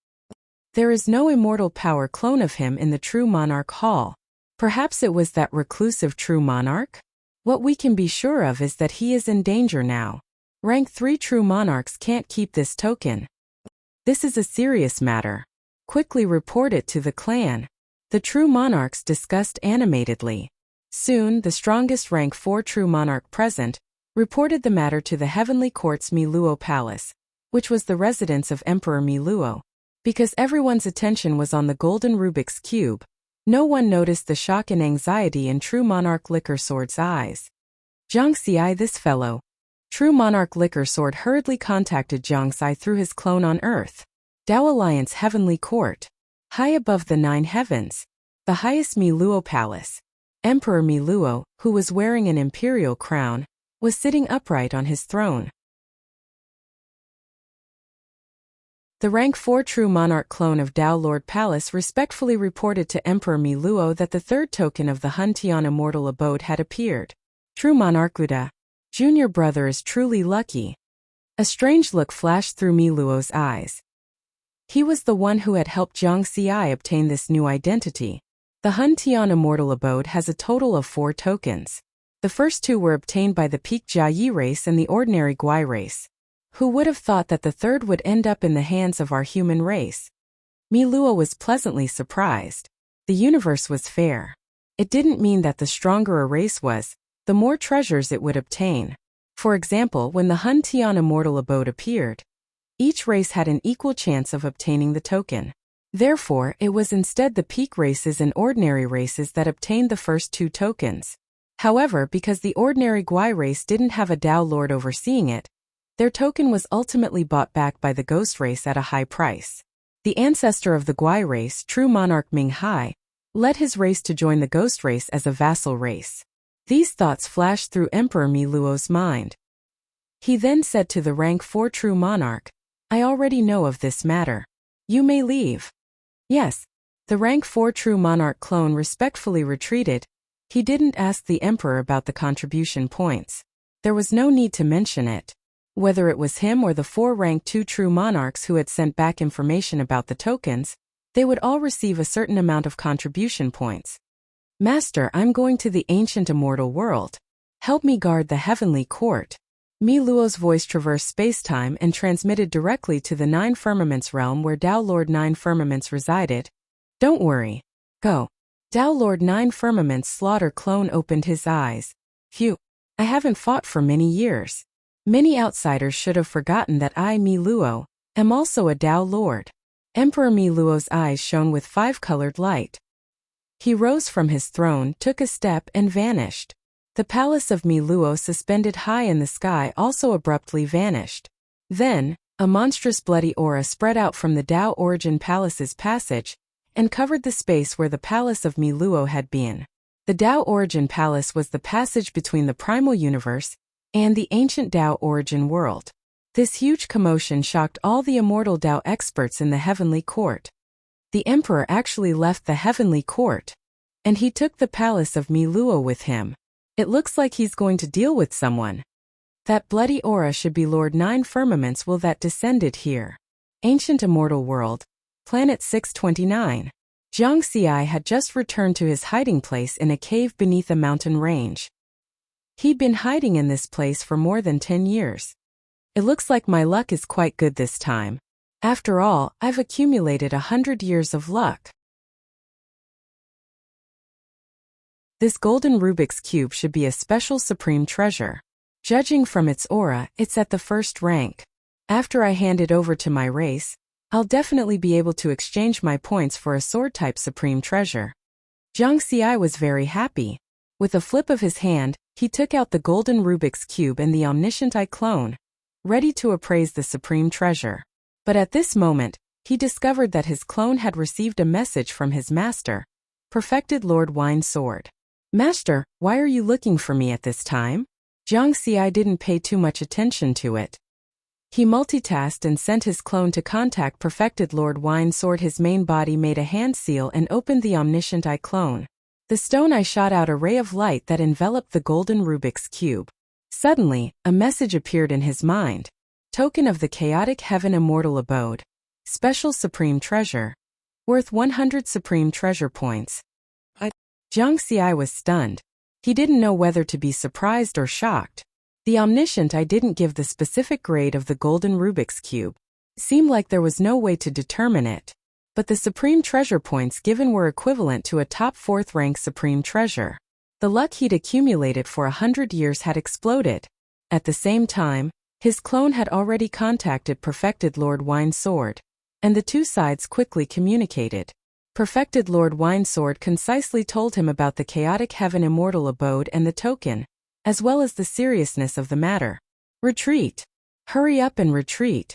There is no immortal power clone of him in the true monarch hall. Perhaps it was that reclusive true monarch? What we can be sure of is that he is in danger now. Rank 3 true monarchs can't keep this token. This is a serious matter. Quickly report it to the clan. The true monarchs discussed animatedly. Soon, the strongest rank 4 true monarch present reported the matter to the heavenly court's Miluo Palace, which was the residence of Emperor Miluo. Because everyone's attention was on the golden Rubik's Cube, no one noticed the shock and anxiety in true monarch Liquor Sword's eyes. Jiangxi, this fellow. True monarch Liquor Sword hurriedly contacted Jiangxi through his clone on Earth. Dao Alliance Heavenly Court. High above the 9 heavens. The highest Miluo Palace. Emperor Miluo, who was wearing an imperial crown, was sitting upright on his throne. The rank 4 true monarch clone of Dao Lord Palace respectfully reported to Emperor Miluo that the third token of the Hun Tian Immortal Abode had appeared. True monarch Wuxia, junior brother is truly lucky. A strange look flashed through Miluo's eyes. He was the one who had helped Jiangxi obtain this new identity. The Hun Tian Immortal Abode has a total of 4 tokens. The first 2 were obtained by the Peak Jiayi race and the ordinary Guai race. Who would have thought that the third would end up in the hands of our human race? Miluo was pleasantly surprised. The universe was fair. It didn't mean that the stronger a race was, the more treasures it would obtain. For example, when the Hun Tian Immortal Abode appeared, each race had an equal chance of obtaining the token. Therefore, it was instead the peak races and ordinary races that obtained the first 2 tokens. However, because the ordinary Guai race didn't have a Dao Lord overseeing it, their token was ultimately bought back by the Ghost race at a high price. The ancestor of the Guai race, true monarch Ming Hai, led his race to join the Ghost race as a vassal race. These thoughts flashed through Emperor Miluo's mind. He then said to the rank 4 true monarch, "I already know of this matter. You may leave." Yes. The rank 4 true monarch clone respectfully retreated. He didn't ask the emperor about the contribution points. There was no need to mention it. Whether it was him or the 4 rank 2 true monarchs who had sent back information about the tokens, they would all receive a certain amount of contribution points. "Master, I'm going to the ancient immortal world. Help me guard the heavenly court." Miluo's voice traversed space-time and transmitted directly to the 9 Firmaments realm where Dao Lord 9 Firmaments resided. "Don't worry. Go." Dao Lord 9 Firmaments Slaughter clone opened his eyes. "Phew. I haven't fought for many years. Many outsiders should have forgotten that I, Miluo, am also a Dao Lord." Emperor Miluo's eyes shone with 5-colored light. He rose from his throne, took a step, and vanished. The palace of Miluo, suspended high in the sky, also abruptly vanished. Then, a monstrous bloody aura spread out from the Tao Origin Palace's passage and covered the space where the palace of Miluo had been. The Tao Origin Palace was the passage between the primal universe and the ancient Tao Origin world. This huge commotion shocked all the immortal Tao experts in the heavenly court. The emperor actually left the heavenly court, and he took the palace of Miluo with him. It looks like he's going to deal with someone. That bloody aura should be Lord Nine Firmaments will that descended here. Ancient Immortal World, Planet 629. Jiang Xi had just returned to his hiding place in a cave beneath a mountain range. He'd been hiding in this place for more than 10 years. It looks like my luck is quite good this time. After all, I've accumulated 100 years of luck. This golden Rubik's Cube should be a special supreme treasure. Judging from its aura, it's at the first rank. After I hand it over to my race, I'll definitely be able to exchange my points for a sword-type supreme treasure. Jiang Xi was very happy. With a flip of his hand, he took out the golden Rubik's Cube and the omniscient eye clone, ready to appraise the supreme treasure. But at this moment, he discovered that his clone had received a message from his master, Perfected Lord Wine Sword. Master, why are you looking for me at this time? Jiang Xi didn't pay too much attention to it. He multitasked and sent his clone to contact Perfected Lord Wine Sword. His main body made a hand seal and opened the omniscient eye clone. The stone eye shot out a ray of light that enveloped the golden Rubik's Cube. Suddenly, a message appeared in his mind. Token of the Chaotic Heaven Immortal Abode. Special Supreme Treasure. Worth 100 Supreme Treasure Points. Jiang Xi was stunned. He didn't know whether to be surprised or shocked. The omniscient eye didn't give the specific grade of the golden Rubik's Cube. It seemed like there was no way to determine it. But the supreme treasure points given were equivalent to a top 4th rank supreme treasure. The luck he'd accumulated for 100 years had exploded. At the same time, his clone had already contacted Perfected Lord Wine Sword, and the two sides quickly communicated. Perfected Lord Wine Sword concisely told him about the Chaotic Heaven Immortal Abode and the token, as well as the seriousness of the matter. Retreat. Hurry up and retreat.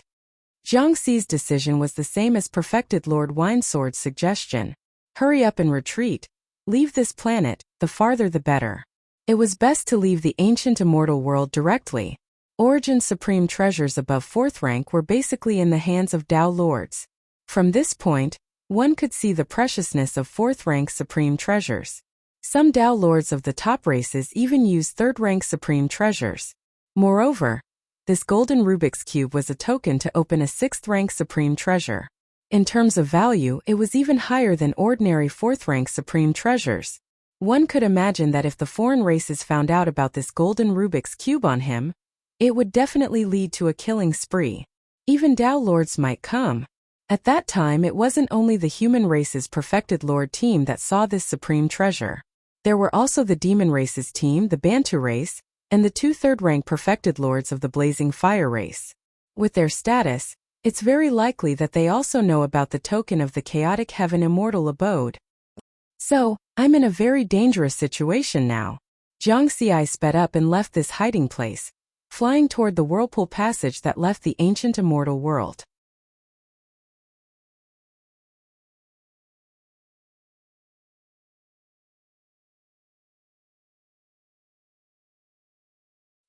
Jiang Xi's decision was the same as Perfected Lord Wine Sword's suggestion. Hurry up and retreat. Leave this planet, the farther the better. It was best to leave the ancient immortal world directly. Origin supreme treasures above 4th rank were basically in the hands of Tao lords. From this point, one could see the preciousness of 4th rank supreme treasures. Some Tao lords of the top races even used 3rd rank supreme treasures. Moreover, this golden Rubik's Cube was a token to open a 6th rank supreme treasure. In terms of value, it was even higher than ordinary 4th rank supreme treasures. One could imagine that if the foreign races found out about this golden Rubik's Cube on him, it would definitely lead to a killing spree. Even Tao lords might come. At that time, it wasn't only the human race's Perfected Lord team that saw this supreme treasure. There were also the demon race's team, the Bantu race, and the 2 3rd-rank Perfected Lords of the Blazing Fire race. With their status, it's very likely that they also know about the token of the Chaotic Heaven Immortal Abode. So, I'm in a very dangerous situation now. Jiang Xi sped up and left this hiding place, flying toward the whirlpool passage that left the ancient immortal world.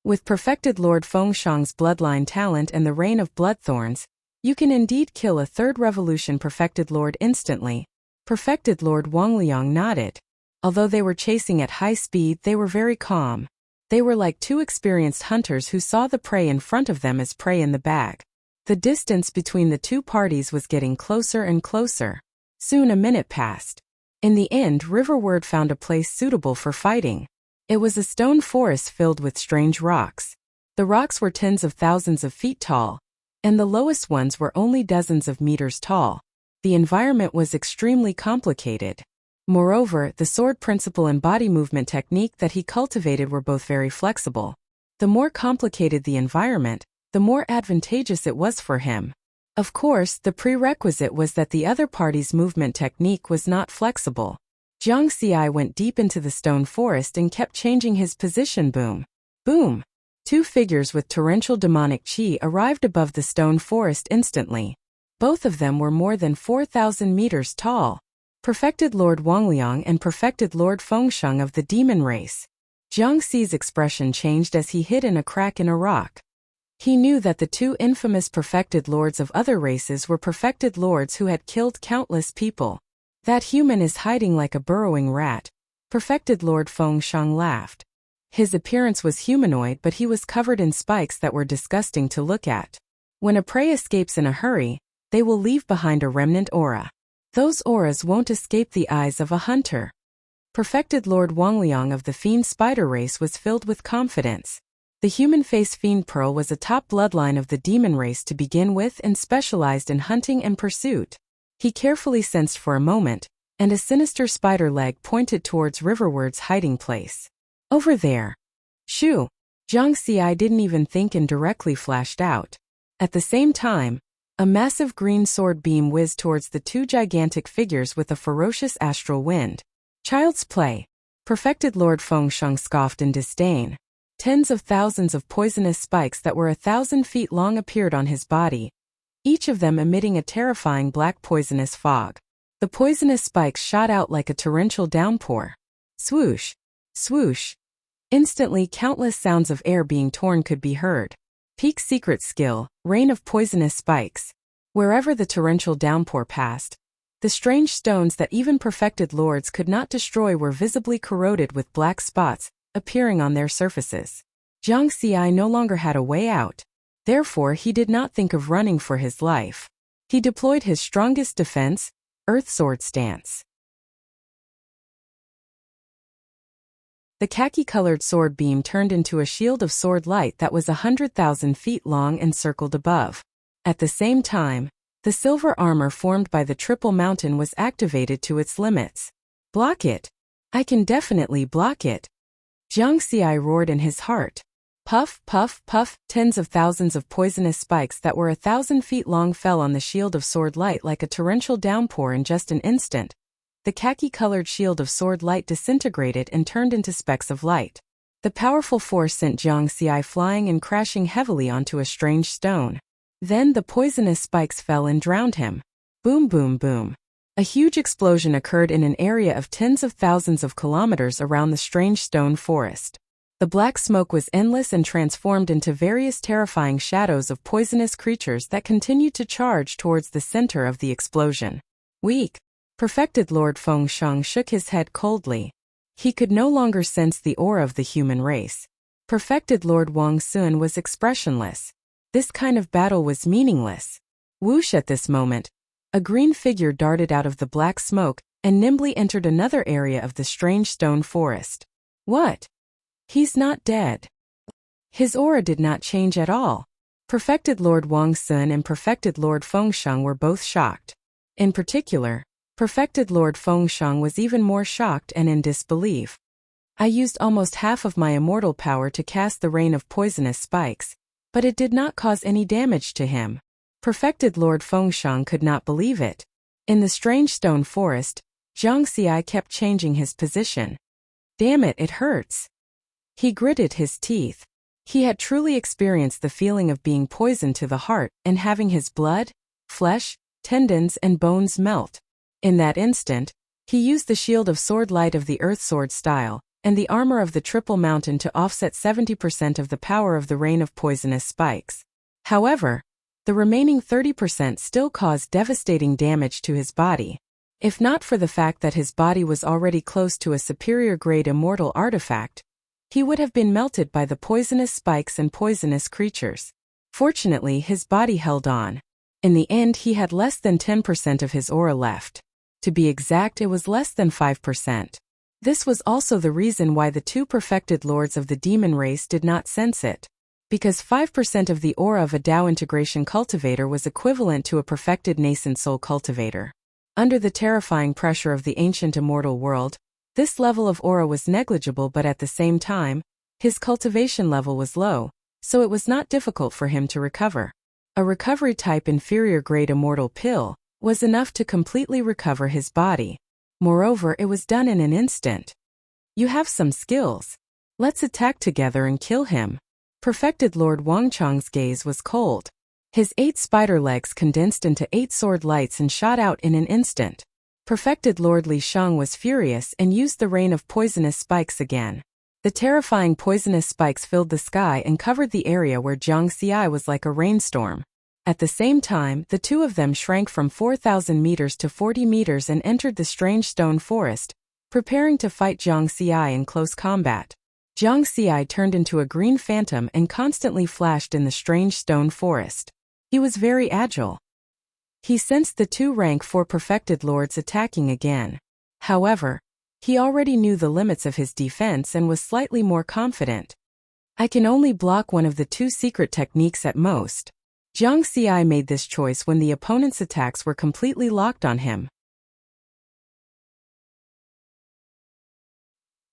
With Perfected Lord Fengshang's bloodline talent and the Rain of Bloodthorns, you can indeed kill a 3rd Revolution Perfected Lord instantly. Perfected Lord Wangliang nodded. Although they were chasing at high speed, they were very calm. They were like 2 experienced hunters who saw the prey in front of them as prey in the bag. The distance between the 2 parties was getting closer and closer. Soon a minute passed. In the end, Riverward found a place suitable for fighting. It was a stone forest filled with strange rocks. The rocks were tens of thousands of feet tall, and the lowest ones were only dozens of meters tall. The environment was extremely complicated. Moreover, the sword principle and body movement technique that he cultivated were both very flexible. The more complicated the environment, the more advantageous it was for him. Of course, the prerequisite was that the other party's movement technique was not flexible. Jiang Xi went deep into the stone forest and kept changing his position. Boom. Boom. Two figures with torrential demonic qi arrived above the stone forest instantly. Both of them were more than 4,000 meters tall. Perfected Lord Wangliang and Perfected Lord Fengsheng of the demon race. Jiang Xi's expression changed as he hid in a crack in a rock. He knew that the two infamous perfected lords of other races were perfected lords who had killed countless people. That human is hiding like a burrowing rat. Perfected Lord Fengsheng laughed. His appearance was humanoid, but he was covered in spikes that were disgusting to look at. When a prey escapes in a hurry, they will leave behind a remnant aura. Those auras won't escape the eyes of a hunter. Perfected Lord Wangliang of the Fiend Spider race was filled with confidence. The human face Fiend Pearl was a top bloodline of the demon race to begin with and specialized in hunting and pursuit. He carefully sensed for a moment, and a sinister spider leg pointed towards Riverward's hiding place. Over there. Shoo! Jiang Xi didn't even think and directly flashed out. At the same time, a massive green sword beam whizzed towards the two gigantic figures with a ferocious astral wind. Child's play. Perfected Lord Fengsheng scoffed in disdain. Tens of thousands of poisonous spikes that were 1,000 feet long appeared on his body, each of them emitting a terrifying black poisonous fog. The poisonous spikes shot out like a torrential downpour. Swoosh! Swoosh! Instantly, countless sounds of air being torn could be heard. Peak secret skill, rain of poisonous spikes. Wherever the torrential downpour passed, the strange stones that even perfected lords could not destroy were visibly corroded with black spots appearing on their surfaces. Jiang Xi no longer had a way out. Therefore, he did not think of running for his life. He deployed his strongest defense, Earth Sword stance. The khaki-colored sword beam turned into a shield of sword light that was 100,000 feet long and circled above. At the same time, the silver armor formed by the triple mountain was activated to its limits. Block it! I can definitely block it! Jiang Xi roared in his heart. Puff, puff, puff, tens of thousands of poisonous spikes that were 1,000 feet long fell on the shield of sword light like a torrential downpour in just an instant. The khaki-colored shield of sword light disintegrated and turned into specks of light. The powerful force sent Jiang Xi flying and crashing heavily onto a strange stone. Then the poisonous spikes fell and drowned him. Boom, boom, boom. A huge explosion occurred in an area of tens of thousands of kilometers around the strange stone forest. The black smoke was endless and transformed into various terrifying shadows of poisonous creatures that continued to charge towards the center of the explosion. Weak. Perfected Lord Fengsheng shook his head coldly. He could no longer sense the aura of the human race. Perfected Lord Wang Sun was expressionless. This kind of battle was meaningless. Whoosh! At this moment, a green figure darted out of the black smoke and nimbly entered another area of the strange stone forest. What? He's not dead. His aura did not change at all. Perfected Lord Wang Sun and Perfected Lord Fengsheng were both shocked. In particular, Perfected Lord Fengsheng was even more shocked and in disbelief. I used almost half of my immortal power to cast the rain of poisonous spikes, but it did not cause any damage to him. Perfected Lord Fengsheng could not believe it. In the strange stone forest, Jiang Xi kept changing his position. Damn it, it hurts. He gritted his teeth. He had truly experienced the feeling of being poisoned to the heart and having his blood, flesh, tendons and bones melt. In that instant, he used the shield of sword light of the Earth Sword style, and the armor of the Triple Mountain to offset 70% of the power of the rain of poisonous spikes. However, the remaining 30% still caused devastating damage to his body. If not for the fact that his body was already close to a superior grade immortal artifact, he would have been melted by the poisonous spikes and poisonous creatures. Fortunately, his body held on. In the end, he had less than 10% of his aura left. To be exact, it was less than 5%. This was also the reason why the two perfected lords of the demon race did not sense it. Because 5% of the aura of a Dao integration cultivator was equivalent to a perfected nascent soul cultivator. Under the terrifying pressure of the ancient immortal world, this level of aura was negligible, but at the same time, his cultivation level was low, so it was not difficult for him to recover. A recovery type inferior grade immortal pill was enough to completely recover his body. Moreover, it was done in an instant. You have some skills. Let's attack together and kill him. Perfected Lord Wangchang's gaze was cold. His 8 spider legs condensed into 8 sword lights and shot out in an instant. Perfected Lord Li Shang was furious and used the rain of poisonous spikes again. The terrifying poisonous spikes filled the sky and covered the area where Jiang Xi was like a rainstorm. At the same time, the two of them shrank from 4,000 meters to 40 meters and entered the strange stone forest, preparing to fight Jiang Xi in close combat. Jiang Xi turned into a green phantom and constantly flashed in the strange stone forest. He was very agile. He sensed the 2 rank 4 perfected lords attacking again. However, he already knew the limits of his defense and was slightly more confident. I can only block one of the 2 secret techniques at most. Jiang Xi made this choice when the opponent's attacks were completely locked on him.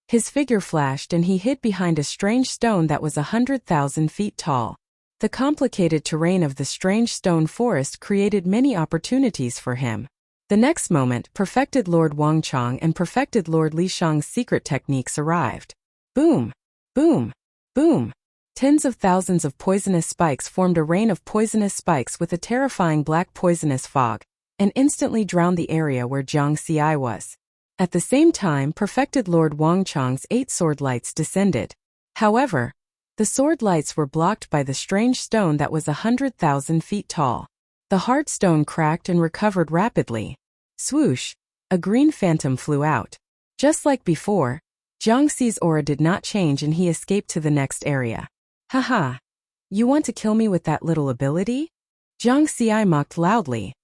His figure flashed and he hid behind a strange stone that was 100,000 feet tall. The complicated terrain of the strange stone forest created many opportunities for him. The next moment, Perfected Lord Wangchang and Perfected Lord Li Shang's secret techniques arrived. Boom! Boom! Boom! Tens of thousands of poisonous spikes formed a rain of poisonous spikes with a terrifying black poisonous fog, and instantly drowned the area where Jiang Xi was. At the same time, Perfected Lord Wangchang's 8 sword lights descended. However, the sword lights were blocked by the strange stone that was 100,000 feet tall. The hard stone cracked and recovered rapidly. Swoosh! A green phantom flew out. Just like before, Jiang Xi's aura did not change and he escaped to the next area. Haha! You want to kill me with that little ability? Jiang Xi mocked loudly.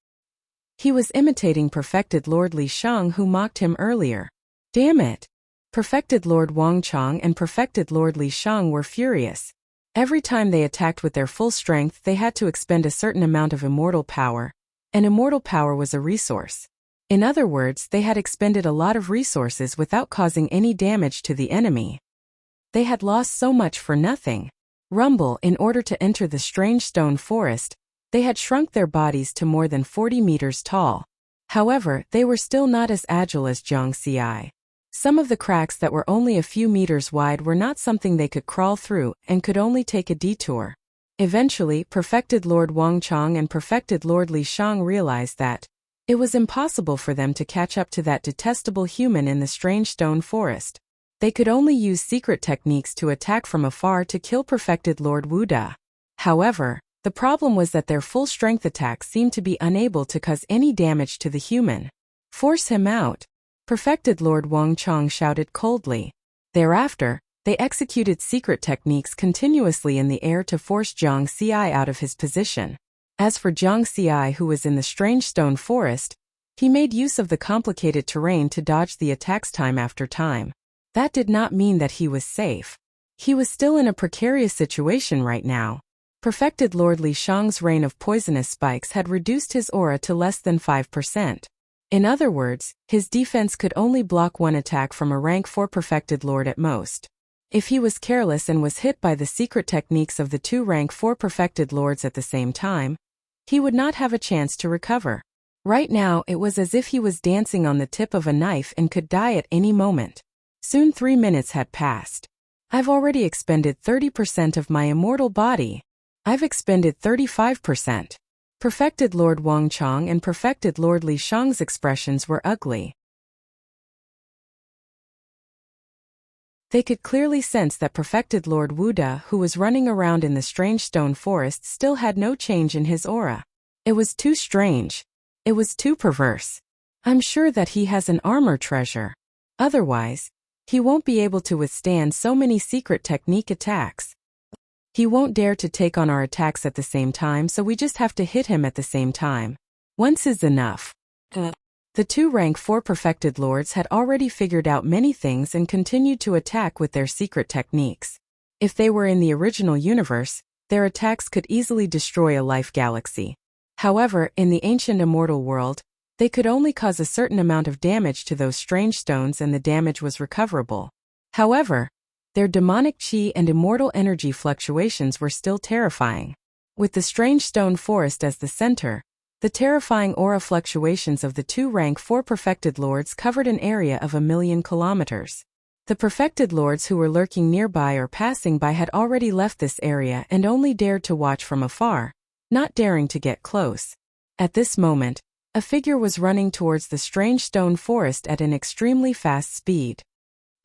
He was imitating Perfected Lord Li Shang who mocked him earlier. Damn it! Perfected Lord Wangchang and Perfected Lord Li Shang were furious. Every time they attacked with their full strength they had to expend a certain amount of immortal power, and immortal power was a resource. In other words, they had expended a lot of resources without causing any damage to the enemy. They had lost so much for nothing. Rumble, in order to enter the strange stone forest, they had shrunk their bodies to more than 40 meters tall. However, they were still not as agile as Jiang Xi. Some of the cracks that were only a few meters wide were not something they could crawl through and could only take a detour. Eventually, Perfected Lord Wangchang and Perfected Lord Li Shang realized that it was impossible for them to catch up to that detestable human in the strange stone forest. They could only use secret techniques to attack from afar to kill Perfected Lord Wuda. However, the problem was that their full-strength attacks seemed to be unable to cause any damage to the human. Force him out! Perfected Lord Wangchang shouted coldly. Thereafter, they executed secret techniques continuously in the air to force Jiang Xi out of his position. As for Jiang Xi, who was in the strange stone forest, he made use of the complicated terrain to dodge the attacks time after time. That did not mean that he was safe. He was still in a precarious situation right now. Perfected Lord Li Shang's rain of poisonous spikes had reduced his aura to less than 5%. In other words, his defense could only block one attack from a rank 4 Perfected Lord at most. If he was careless and was hit by the secret techniques of the 2 rank 4 Perfected Lords at the same time, he would not have a chance to recover. Right now, it was as if he was dancing on the tip of a knife and could die at any moment. Soon 3 minutes had passed. I've already expended 30% of my immortal body. I've expended 35%. Perfected Lord Wangchang and Perfected Lord Li Shang's expressions were ugly. They could clearly sense that Perfected Lord Wuda, who was running around in the strange stone forest, still had no change in his aura. It was too strange. It was too perverse. I'm sure that he has an armor treasure. Otherwise, he won't be able to withstand so many secret technique attacks. He won't dare to take on our attacks at the same time, so we just have to hit him at the same time. Once is enough. The 2 rank 4 Perfected Lords had already figured out many things and continued to attack with their secret techniques. If they were in the original universe, their attacks could easily destroy a life galaxy. However, in the ancient immortal world, they could only cause a certain amount of damage to those strange stones and the damage was recoverable. However, their demonic chi and immortal energy fluctuations were still terrifying. With the strange stone forest as the center, The terrifying aura fluctuations of the two rank 4 perfected lords covered an area of 1,000,000 kilometers. The perfected lords who were lurking nearby or passing by had already left this area and only dared to watch from afar, not daring to get close. At this moment, a figure was running towards the strange stone forest at an extremely fast speed.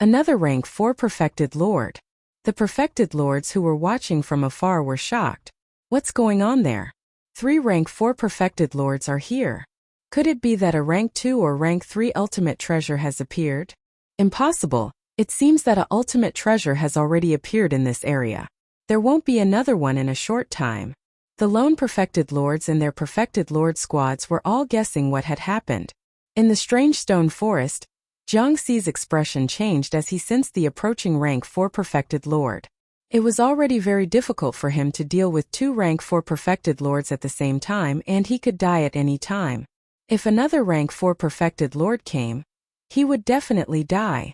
Another rank 4 perfected lord. The perfected lords who were watching from afar were shocked. What's going on there? 3 rank 4 perfected lords are here. Could it be that a rank 2 or rank 3 ultimate treasure has appeared? Impossible. It seems that a ultimate treasure has already appeared in this area. There won't be another one in a short time. The lone perfected lords and their perfected lord squads were all guessing what had happened. In the strange stone forest, Jiang Xi's expression changed as he sensed the approaching rank 4 perfected lord. It was already very difficult for him to deal with 2 rank 4 perfected lords at the same time, and he could die at any time. If another rank 4 perfected lord came, he would definitely die.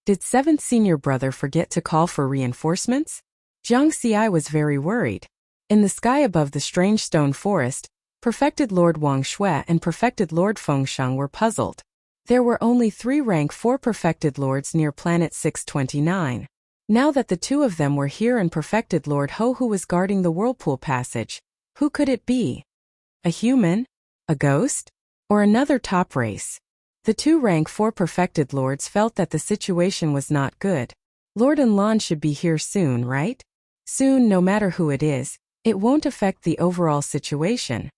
Did 7th senior brother forget to call for reinforcements? Jiang Xi was very worried. In the sky above the strange stone forest, perfected Lord Wang Shui and perfected Lord Fengsheng were puzzled. There were only 3 rank 4 perfected lords near planet 629. Now that the 2 of them were here and perfected Lord Ho who was guarding the whirlpool passage, who could it be? A human? A ghost? Or another top race? The 2 rank 4 perfected lords felt that the situation was not good. Lord Enlon should be here soon, right? Soon, no matter who it is, it won't affect the overall situation.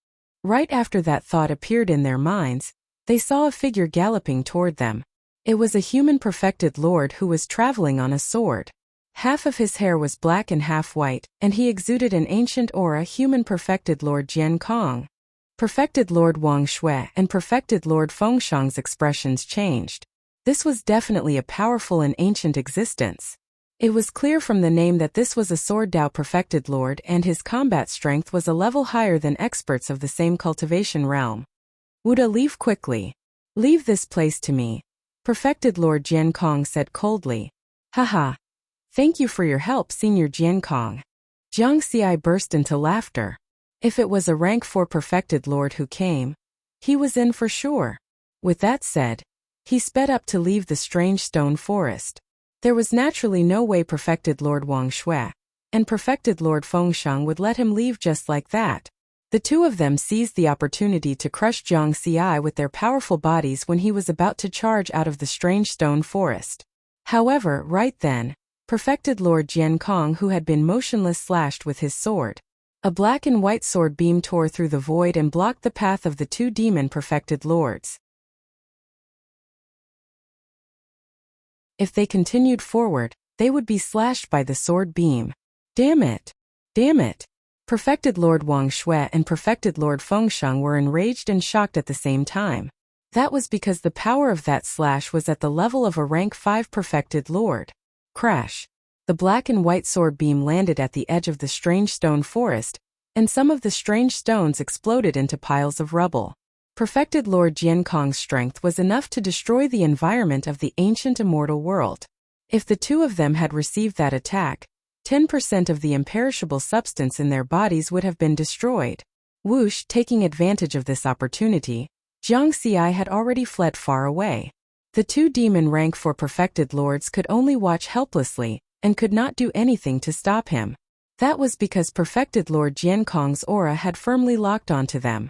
Right after that thought appeared in their minds, they saw a figure galloping toward them. It was a human perfected lord who was traveling on a sword. Half of his hair was black and half white, and he exuded an ancient aura. Human perfected Lord Jian Kong. Perfected Lord Wang Shui and perfected Lord Fengsheng's expressions changed. This was definitely a powerful and ancient existence. It was clear from the name that this was a Sword Dao perfected lord, and his combat strength was a level higher than experts of the same cultivation realm. Wuda, leave quickly. Leave this place to me. Perfected Lord Jian Kong said coldly. Haha. Thank you for your help, Senior Jian Kong. Jiang Xi burst into laughter. If it was a rank 4 perfected lord who came, he was in for sure. With that said, he sped up to leave the strange stone forest. There was naturally no way perfected Lord Wang Shui and perfected Lord Fengsheng would let him leave just like that. The 2 of them seized the opportunity to crush Jiang Xi with their powerful bodies when he was about to charge out of the strange stone forest. However, right then, perfected Lord Jian Kong, who had been motionless, slashed with his sword. A black and white sword beam tore through the void and blocked the path of the 2 demon perfected lords. If they continued forward, they would be slashed by the sword beam. Damn it! Damn it! Perfected Lord Wang Shui and perfected Lord Fengsheng were enraged and shocked at the same time. That was because the power of that slash was at the level of a rank 5 perfected lord. Crash! The black and white sword beam landed at the edge of the strange stone forest, and some of the strange stones exploded into piles of rubble. Perfected Lord Jian Kong's strength was enough to destroy the environment of the ancient immortal world. If the 2 of them had received that attack, 10% of the imperishable substance in their bodies would have been destroyed. Whoosh! Taking advantage of this opportunity, Jiang Xi had already fled far away. The 2 demon rank 4 perfected lords could only watch helplessly, and could not do anything to stop him. That was because perfected Lord Jian Kong's aura had firmly locked onto them.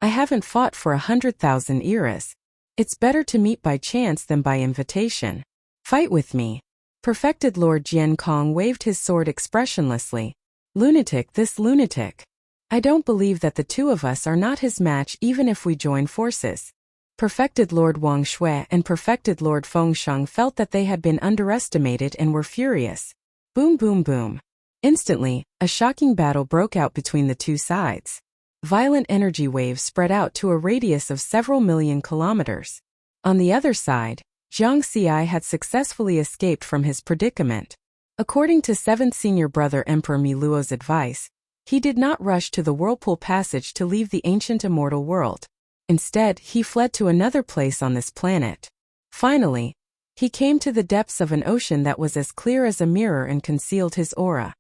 I haven't fought for 100,000 eras. It's better to meet by chance than by invitation. Fight with me. Perfected Lord Jian Kong waved his sword expressionlessly. Lunatic, this lunatic. I don't believe that the 2 of us are not his match even if we join forces. Perfected Lord Wang Shui and perfected Lord Fengsheng felt that they had been underestimated and were furious. Boom boom boom. Instantly, a shocking battle broke out between the 2 sides. Violent energy waves spread out to a radius of several million kilometers. On the other side, Jiang Xi had successfully escaped from his predicament. According to 7th senior brother Emperor Miluo's advice, he did not rush to the whirlpool passage to leave the ancient immortal world. Instead, he fled to another place on this planet. Finally, he came to the depths of an ocean that was as clear as a mirror and concealed his aura.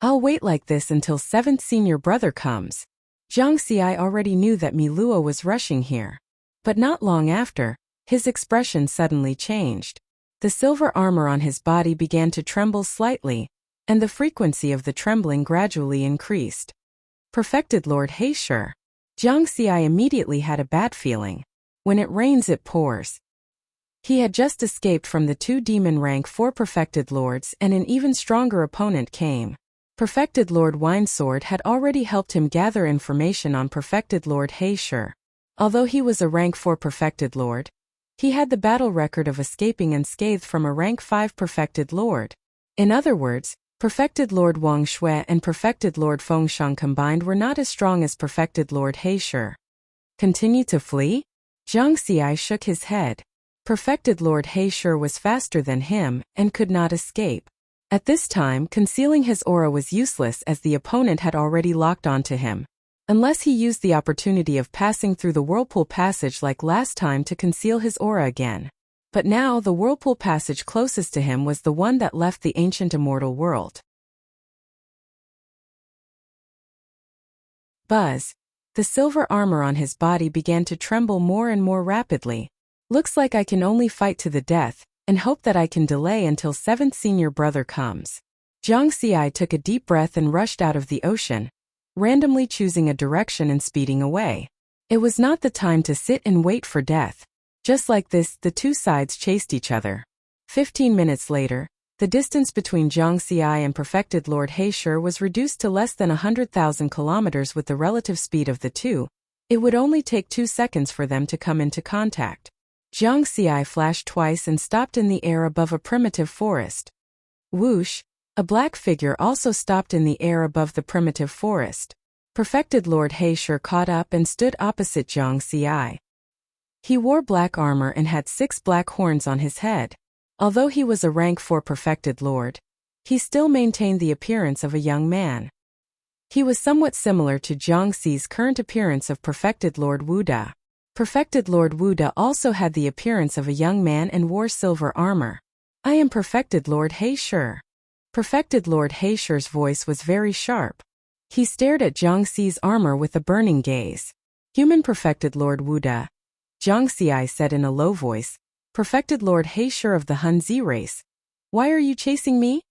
I'll wait like this until 7th senior brother comes. Jiang Xi already knew that Mi Luo was rushing here. But not long after, his expression suddenly changed. The silver armor on his body began to tremble slightly, and the frequency of the trembling gradually increased. Perfected Lord Heisher. Jiang Xi immediately had a bad feeling. When it rains it pours. He had just escaped from the 2 demon rank 4 perfected lords, and an even stronger opponent came. Perfected Lord Winesword had already helped him gather information on Perfected Lord Heisher. Although he was a rank 4 perfected lord, he had the battle record of escaping unscathed from a rank 5 perfected lord. In other words, Perfected Lord Wang Shui and Perfected Lord Fengshan combined were not as strong as Perfected Lord Heisher. Continue to flee? Jiang Xi shook his head. Perfected Lord Heisher was faster than him and could not escape. At this time, concealing his aura was useless as the opponent had already locked onto him. Unless he used the opportunity of passing through the Whirlpool Passage like last time to conceal his aura again. But now the Whirlpool Passage closest to him was the one that left the ancient immortal world. Buzz. The silver armor on his body began to tremble more and more rapidly. Looks like I can only fight to the death, and hope that I can delay until 7th senior brother comes. Jiang Xi took a deep breath and rushed out of the ocean, randomly choosing a direction and speeding away. It was not the time to sit and wait for death. Just like this, the 2 sides chased each other. 15 minutes later, the distance between Jiang Xi and Perfected Lord Heisher was reduced to less than 100,000 kilometers with the relative speed of the 2. It would only take 2 seconds for them to come into contact. Jiang Xi flashed twice and stopped in the air above a primitive forest. Whoosh! A black figure also stopped in the air above the primitive forest. Perfected Lord Heisher caught up and stood opposite Jiang Xi. He wore black armor and had 6 black horns on his head. Although he was a rank 4 perfected lord, he still maintained the appearance of a young man. He was somewhat similar to Jiang Xi's current appearance of Perfected Lord Wuda. Perfected Lord Wuda also had the appearance of a young man and wore silver armor. I am Perfected Lord Heisher. Perfected Lord Heisher's voice was very sharp. He stared at Jiang Xi's armor with a burning gaze. Human Perfected Lord Wuda. Jiang Xi said in a low voice, Perfected Lord Heisher of the Hunzi race. Why are you chasing me?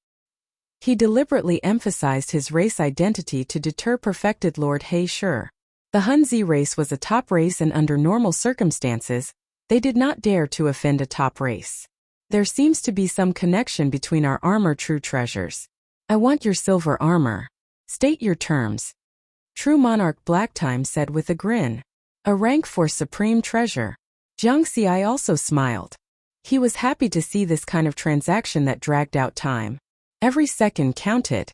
He deliberately emphasized his race identity to deter Perfected Lord Heisher. The Hunzi race was a top race and under normal circumstances, they did not dare to offend a top race. There seems to be some connection between our armor true treasures. I want your silver armor. State your terms. True Monarch Blacktime said with a grin. A rank for supreme treasure. Jiang Xi also smiled. He was happy to see this kind of transaction that dragged out time. Every second counted.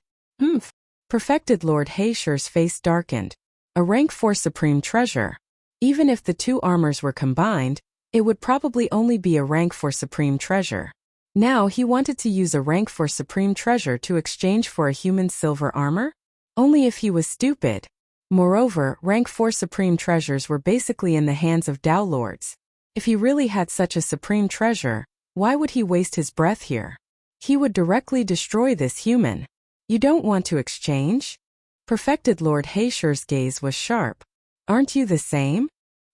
Perfected Lord Heisher's face darkened. A rank 4 supreme treasure. Even if the 2 armors were combined, it would probably only be a rank 4 supreme treasure. Now he wanted to use a rank 4 supreme treasure to exchange for a human silver armor? Only if he was stupid. Moreover, rank 4 supreme treasures were basically in the hands of Dao Lords. If he really had such a supreme treasure, why would he waste his breath here? He would directly destroy this human. You don't want to exchange? Perfected Lord Heisher's gaze was sharp. Aren't you the same?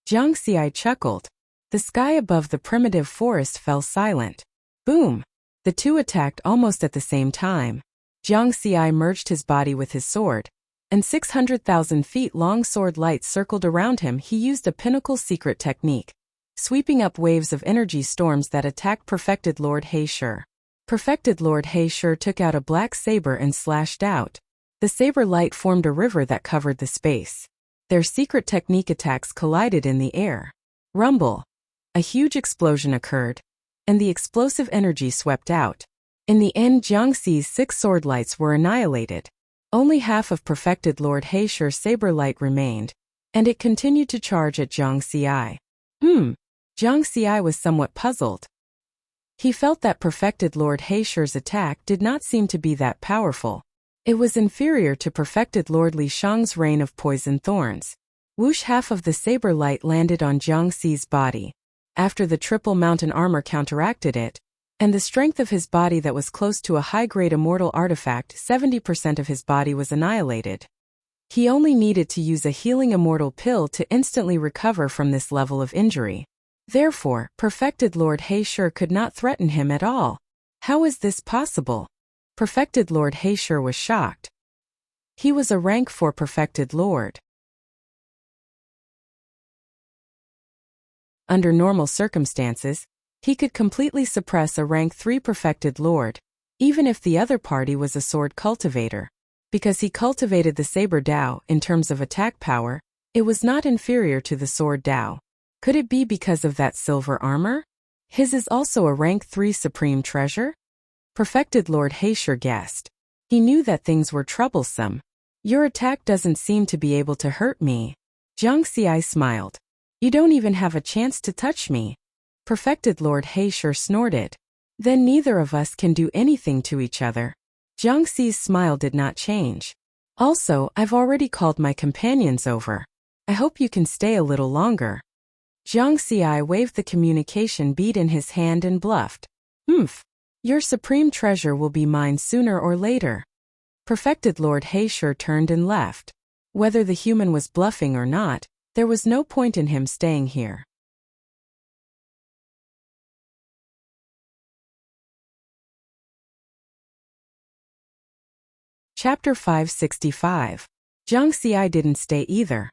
Jiang Xi chuckled. The sky above the primitive forest fell silent. Boom! The 2 attacked almost at the same time. Jiang Xi merged his body with his sword, and 600,000 feet long sword light circled around him. He used a pinnacle secret technique, sweeping up waves of energy storms that attacked Perfected Lord Heisher. Perfected Lord Heisher took out a black saber and slashed out. The saber light formed a river that covered the space. Their secret technique attacks collided in the air. Rumble! A huge explosion occurred, and the explosive energy swept out. In the end, Jiang Xi's 6 sword lights were annihilated. Only half of Perfected Lord Heisher's saber light remained, and it continued to charge at Jiang Xi. Jiang Xi was somewhat puzzled. He felt that Perfected Lord Heisher's attack did not seem to be that powerful. It was inferior to Perfected Lord Li Shang's rain of poison thorns. Whoosh! Half of the saber light landed on Jiang Xi's body. After the triple mountain armor counteracted it, and the strength of his body that was close to a high-grade immortal artifact, 70% of his body was annihilated. He only needed to use a healing immortal pill to instantly recover from this level of injury. Therefore, Perfected Lord Heisher could not threaten him at all. How is this possible? Perfected Lord Heisher was shocked. He was a rank 4 Perfected Lord. Under normal circumstances, he could completely suppress a rank 3 Perfected Lord, even if the other party was a sword cultivator. Because he cultivated the saber Dao in terms of attack power, it was not inferior to the sword Dao. Could it be because of that silver armor? His is also a rank 3 supreme treasure? Perfected Lord Heisher guessed. He knew that things were troublesome. Your attack doesn't seem to be able to hurt me. Jiang Xi smiled. You don't even have a chance to touch me. Perfected Lord Heisher snorted. Then neither of us can do anything to each other. Jiang Xi's smile did not change. Also, I've already called my companions over. I hope you can stay a little longer. Jiang Xi waved the communication bead in his hand and bluffed. Your supreme treasure will be mine sooner or later. Perfected Lord Heisher turned and left. Whether the human was bluffing or not, there was no point in him staying here. Chapter 565. Jiang Xi didn't stay either.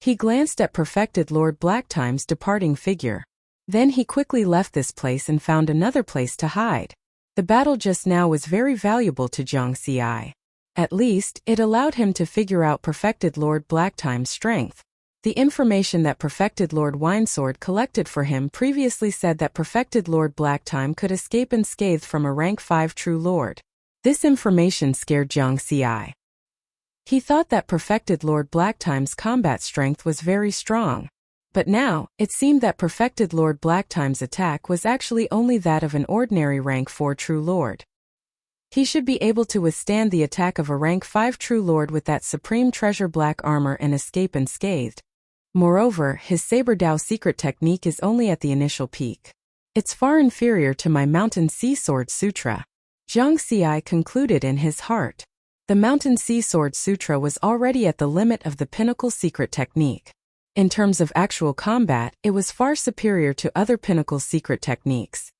He glanced at Perfected Lord Blacktime's departing figure. Then he quickly left this place and found another place to hide. The battle just now was very valuable to Jiang Xi. At least, it allowed him to figure out Perfected Lord Blacktime's strength. The information that Perfected Lord Winesword collected for him previously said that Perfected Lord Blacktime could escape unscathed from a rank 5 true lord. This information scared Jiang Xi. He thought that Perfected Lord Blacktime's combat strength was very strong. But now, it seemed that Perfected Lord Blacktime's attack was actually only that of an ordinary rank 4 true lord. He should be able to withstand the attack of a rank 5 true lord with that supreme treasure black armor and escape unscathed. Moreover, his Saber Dao secret technique is only at the initial peak. It's far inferior to my Mountain Sea Sword Sutra. Jiang Xi concluded in his heart. The Mountain Sea Sword Sutra was already at the limit of the pinnacle secret technique. In terms of actual combat, it was far superior to other pinnacle secret techniques.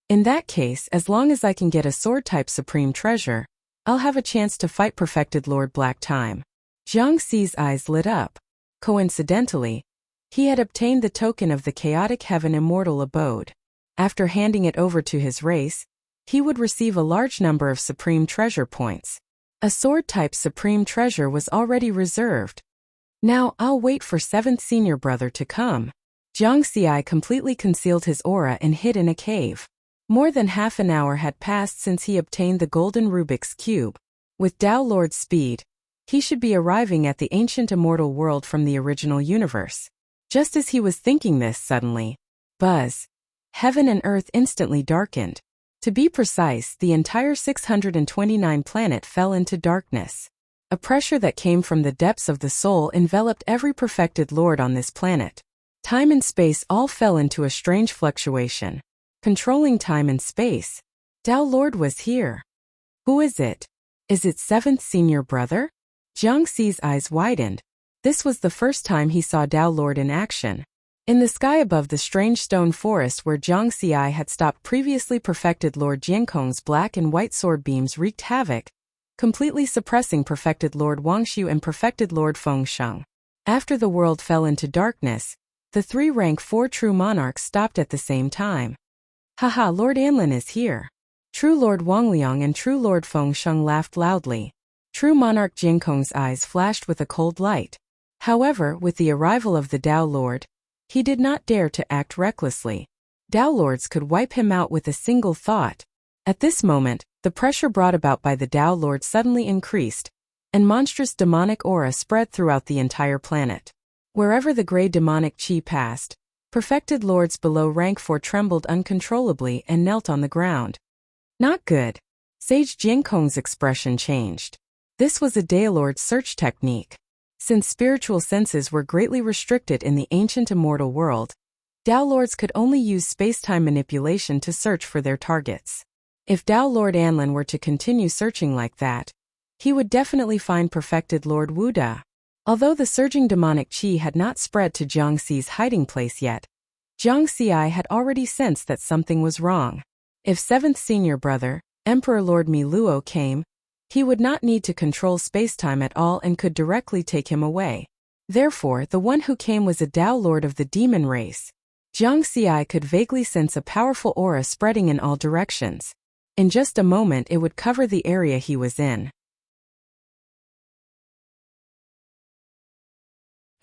In that case, as long as I can get a sword-type supreme treasure, I'll have a chance to fight Perfected Lord Blacktime. Jiang Xi's eyes lit up. Coincidentally, he had obtained the token of the Chaotic Heaven Immortal Abode. After handing it over to his race, he would receive a large number of supreme treasure points. A sword-type supreme treasure was already reserved. Now I'll wait for 7th senior brother to come. Jiang Xi completely concealed his aura and hid in a cave. More than half an hour had passed since he obtained the golden Rubik's Cube. With Dao Lord's speed, he should be arriving at the ancient immortal world from the original universe. Just as he was thinking this suddenly, buzz! Heaven and earth instantly darkened. To be precise, the entire 629 planet fell into darkness. A pressure that came from the depths of the soul enveloped every perfected lord on this planet. Time and space all fell into a strange fluctuation. Controlling time and space. Dao Lord was here. Who is it? Is it 7th senior brother? Jiang Xi's eyes widened. This was the first time he saw Dao Lord in action. In the sky above the strange stone forest where Jiang Xi had stopped previously perfected Lord Jiankong's black and white sword beams wreaked havoc, completely suppressing perfected Lord Wangshu and perfected Lord Fengsheng. After the world fell into darkness, the 3 rank 4 true monarchs stopped at the same time. Haha, Lord Anlin is here. True Lord Wangliang and True Lord Fengsheng laughed loudly. True Monarch Jiankong's eyes flashed with a cold light. However, with the arrival of the Dao Lord, he did not dare to act recklessly. Dao Lords could wipe him out with a single thought. At this moment, the pressure brought about by the Dao Lord suddenly increased, and monstrous demonic aura spread throughout the entire planet. Wherever the gray demonic qi passed, perfected lords below rank 4 trembled uncontrollably and knelt on the ground. Not good. Sage Jiankong's expression changed. This was a Daolord search technique. Since spiritual senses were greatly restricted in the ancient immortal world, Dao Lords could only use space-time manipulation to search for their targets. If Dao Lord Anlin were to continue searching like that, he would definitely find perfected Lord Wuda. Although the surging demonic qi had not spread to Jiang Xi's hiding place yet, Jiang Xi had already sensed that something was wrong. If seventh senior brother, Emperor Lord Mi Luo came, he would not need to control spacetime at all and could directly take him away. Therefore, the one who came was a Dao Lord of the demon race. Jiang Xi could vaguely sense a powerful aura spreading in all directions. In just a moment it would cover the area he was in.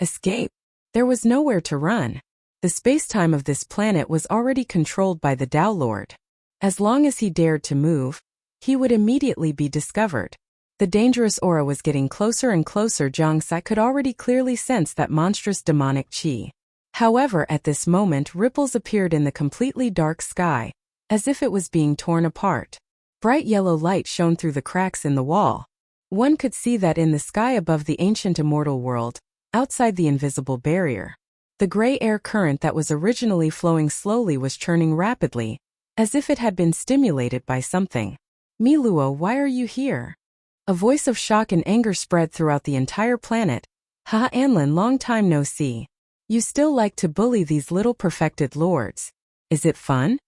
Escape. There was nowhere to run. The spacetime of this planet was already controlled by the Dao Lord. As long as he dared to move, he would immediately be discovered. The dangerous aura was getting closer and closer. Jiang Xi could already clearly sense that monstrous demonic qi. However, at this moment ripples appeared in the completely dark sky, as if it was being torn apart. Bright yellow light shone through the cracks in the wall. One could see that in the sky above the ancient immortal world, outside the invisible barrier. The gray air current that was originally flowing slowly was churning rapidly, as if it had been stimulated by something. Mi Luo, why are you here? A voice of shock and anger spread throughout the entire planet. Ha Anlin, long time no see. You still like to bully these little perfected lords. Is it fun?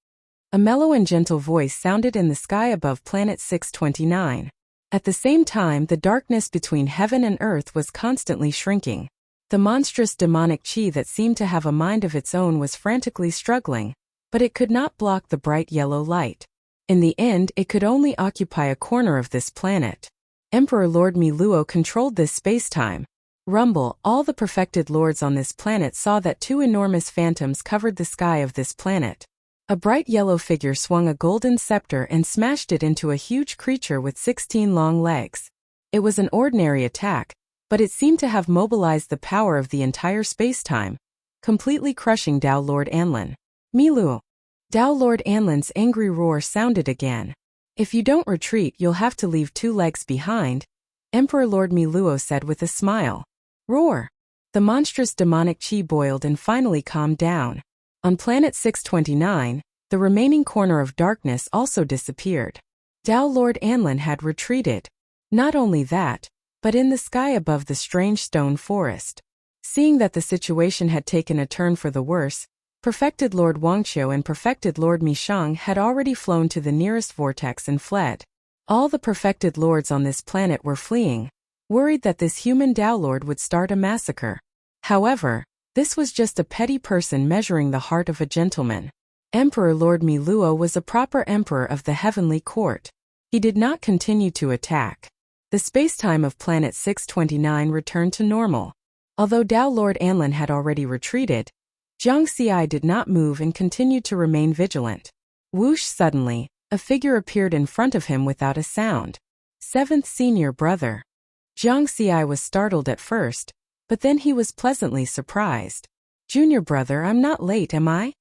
A mellow and gentle voice sounded in the sky above planet 629. At the same time, the darkness between heaven and earth was constantly shrinking. The monstrous demonic qi that seemed to have a mind of its own was frantically struggling, but it could not block the bright yellow light. In the end, it could only occupy a corner of this planet. Emperor Lord Mi Luo controlled this spacetime. Rumble, all the perfected lords on this planet saw that two enormous phantoms covered the sky of this planet. A bright yellow figure swung a golden scepter and smashed it into a huge creature with 16 long legs. It was an ordinary attack, but it seemed to have mobilized the power of the entire spacetime, completely crushing Dao Lord Anlin. Mi Luo. Dao Lord Anlin's angry roar sounded again. If you don't retreat, you'll have to leave 2 legs behind, Emperor Lord Mi Luo said with a smile. Roar. The monstrous demonic qi boiled and finally calmed down. On planet 629, the remaining corner of darkness also disappeared. Dao Lord Anlin had retreated. Not only that, but in the sky above the strange stone forest. Seeing that the situation had taken a turn for the worse, perfected Lord Wuxia and perfected Lord Mishang had already flown to the nearest vortex and fled. All the perfected lords on this planet were fleeing, worried that this human Dao Lord would start a massacre. However, this was just a petty person measuring the heart of a gentleman. Emperor Lord Mi Luo was a proper emperor of the heavenly court. He did not continue to attack. The spacetime of planet 629 returned to normal. Although Dao Lord Anlin had already retreated, Jiang Xi did not move and continued to remain vigilant. Whoosh, suddenly, a figure appeared in front of him without a sound. Seventh senior brother. Jiang Xi was startled at first, but then he was pleasantly surprised. Junior brother, I'm not late, am I?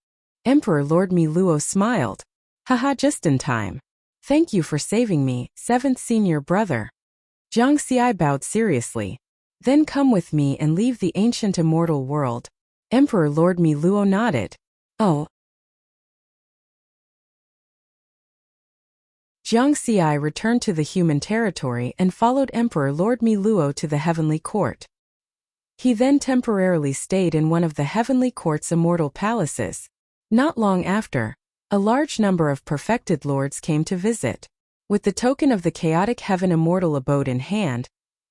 Emperor Lord Mi Luo smiled. Haha, just in time. Thank you for saving me, seventh senior brother. Jiang Xi bowed seriously. Then come with me and leave the ancient immortal world. Emperor Lord Mi Luo nodded. Oh. Jiang Xi returned to the human territory and followed Emperor Lord Mi Luo to the heavenly court. He then temporarily stayed in one of the heavenly court's immortal palaces. Not long after, a large number of perfected lords came to visit. With the token of the chaotic heaven immortal abode in hand,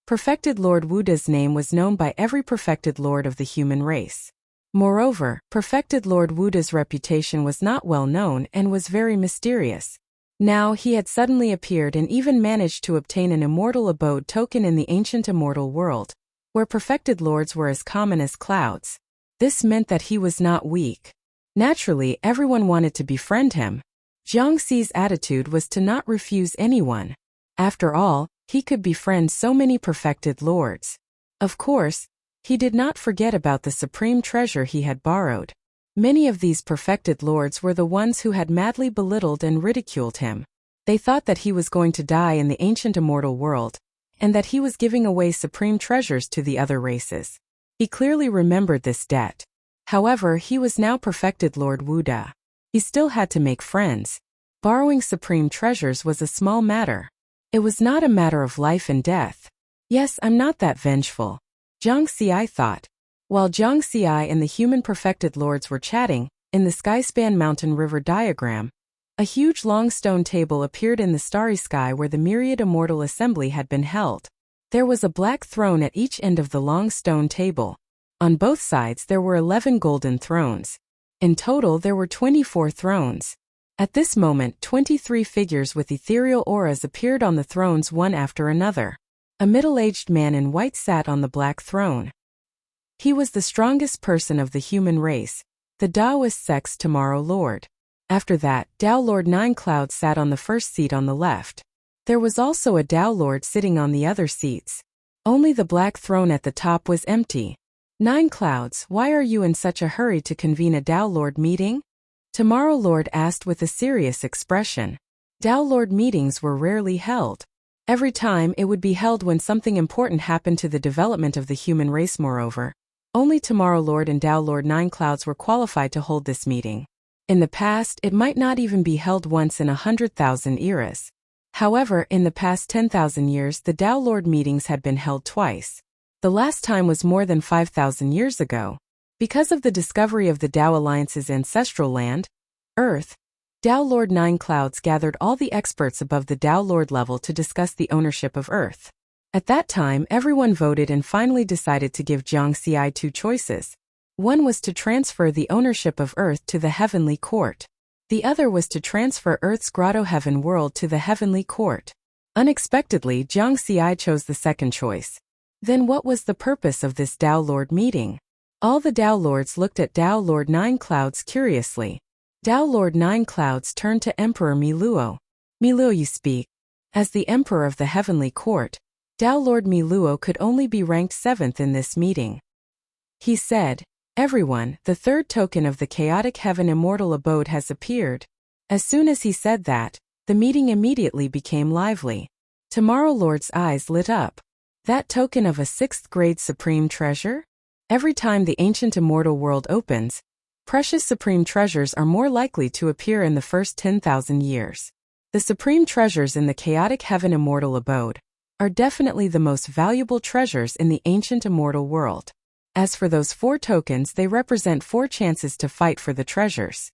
perfected Lord Wuda's name was known by every perfected lord of the human race. Moreover, perfected Lord Wuda's reputation was not well known and was very mysterious. Now he had suddenly appeared and even managed to obtain an immortal abode token in the ancient immortal world, where perfected lords were as common as clouds. This meant that he was not weak. Naturally, everyone wanted to befriend him. Jiang Xi's attitude was to not refuse anyone. After all, he could befriend so many perfected lords. Of course, he did not forget about the supreme treasure he had borrowed. Many of these perfected lords were the ones who had madly belittled and ridiculed him. They thought that he was going to die in the ancient immortal world, and that he was giving away supreme treasures to the other races. He clearly remembered this debt. However, he was now perfected Lord Wuda. He still had to make friends. Borrowing supreme treasures was a small matter. It was not a matter of life and death. Yes, I'm not that vengeful, Zhang Xi thought. While Zhang Xi and the human perfected lords were chatting, in the skyspan mountain river diagram, a huge long stone table appeared in the starry sky where the myriad immortal assembly had been held. There was a black throne at each end of the long stone table. On both sides there were 11 golden thrones. In total there were 24 thrones. At this moment 23 figures with ethereal auras appeared on the thrones one after another. A middle-aged man in white sat on the black throne. He was the strongest person of the human race, the Taoist sect's Tomorrow Lord. After that, Tao Lord Nine Clouds sat on the first seat on the left. There was also a Tao Lord sitting on the other seats. Only the black throne at the top was empty. Nine Clouds, why are you in such a hurry to convene a Tao Lord meeting? Tomorrow Lord asked with a serious expression. Tao Lord meetings were rarely held. Every time it would be held when something important happened to the development of the human race. Moreover, only Tomorrow Lord and Tao Lord Nine Clouds were qualified to hold this meeting. In the past, it might not even be held once in 100,000 eras. However, in the past 10,000 years the Tao Lord meetings had been held twice. The last time was more than 5,000 years ago. Because of the discovery of the Tao Alliance's ancestral land, Earth, Tao Lord Nine Clouds gathered all the experts above the Tao Lord level to discuss the ownership of Earth. At that time, everyone voted and finally decided to give Zhang Xi 2 choices. One was to transfer the ownership of Earth to the Heavenly Court. The other was to transfer Earth's Grotto Heaven World to the Heavenly Court. Unexpectedly, Zhang Xi chose the second choice. Then what was the purpose of this Tao Lord meeting? All the Tao Lords looked at Tao Lord Nine Clouds curiously. Tao Lord Nine Clouds turned to Emperor Miluo. Miluo, you speak. As the Emperor of the Heavenly Court, Tao Lord Miluo could only be ranked 7th in this meeting. He said, "Everyone, the third token of the chaotic heaven immortal abode has appeared." As soon as he said that, the meeting immediately became lively. Tomorrow Lord's eyes lit up. That token of a 6th grade supreme treasure? Every time the ancient immortal world opens, precious supreme treasures are more likely to appear in the first 10,000 years. The supreme treasures in the chaotic heaven immortal abode are definitely the most valuable treasures in the ancient immortal world. As for those 4 tokens, they represent 4 chances to fight for the treasures.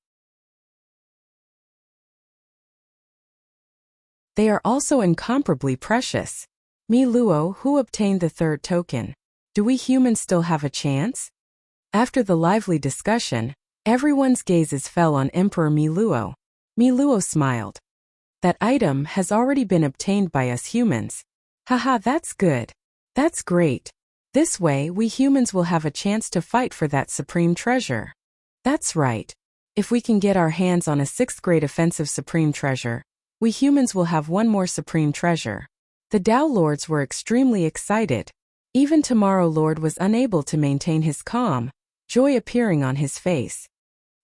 They are also incomparably precious. Miluo, who obtained the 3rd token? Do we humans still have a chance? After the lively discussion, everyone's gazes fell on Emperor Miluo. Miluo smiled. That item has already been obtained by us humans. Haha, that's good. That's great. This way, we humans will have a chance to fight for that supreme treasure. That's right. If we can get our hands on a 6th grade offensive supreme treasure, we humans will have one more supreme treasure. The Tao Lords were extremely excited. Even Tomorrow Lord was unable to maintain his calm, joy appearing on his face.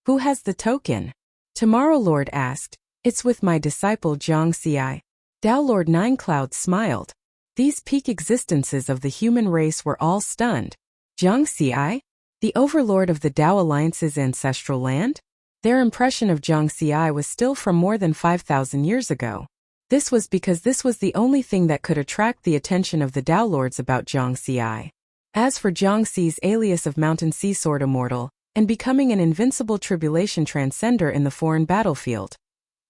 Who has the token? Tomorrow Lord asked. It's with my disciple Zhang Xi. Tao Lord Nine Clouds smiled. These peak existences of the human race were all stunned. Zhang Xi? The overlord of the Tao Alliance's ancestral land? Their impression of Zhang Xi was still from more than 5,000 years ago. This was because this was the only thing that could attract the attention of the Tao Lords about Zhang Xi. As for Zhang Xi's alias of Mountain Sea Sword Immortal, and becoming an invincible tribulation transcender in the foreign battlefield,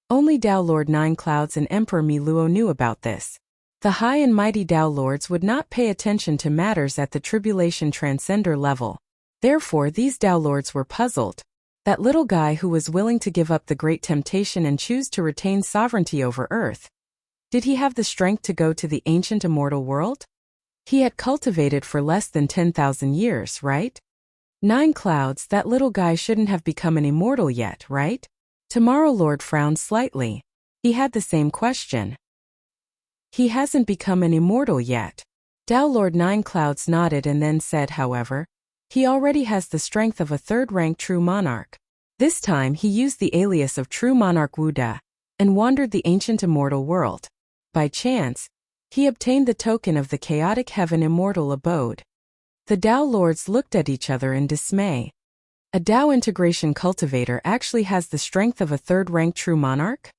only Tao Lord Nine Clouds and Emperor Miluo knew about this. The high and mighty Tao Lords would not pay attention to matters at the tribulation transcender level. Therefore these Tao Lords were puzzled. That little guy who was willing to give up the great temptation and choose to retain sovereignty over Earth. Did he have the strength to go to the ancient immortal world? He had cultivated for less than 10,000 years, right? Nine Clouds, that little guy shouldn't have become an immortal yet, right? Tomorrow Lord frowned slightly. He had the same question. He hasn't become an immortal yet. Tao Lord Nine Clouds nodded and then said, however, he already has the strength of a 3rd-rank true monarch. This time he used the alias of True Monarch Wuda, and wandered the ancient immortal world. By chance, he obtained the token of the chaotic heaven immortal abode. The Tao Lords looked at each other in dismay. A Tao integration cultivator actually has the strength of a 3rd-rank true monarch?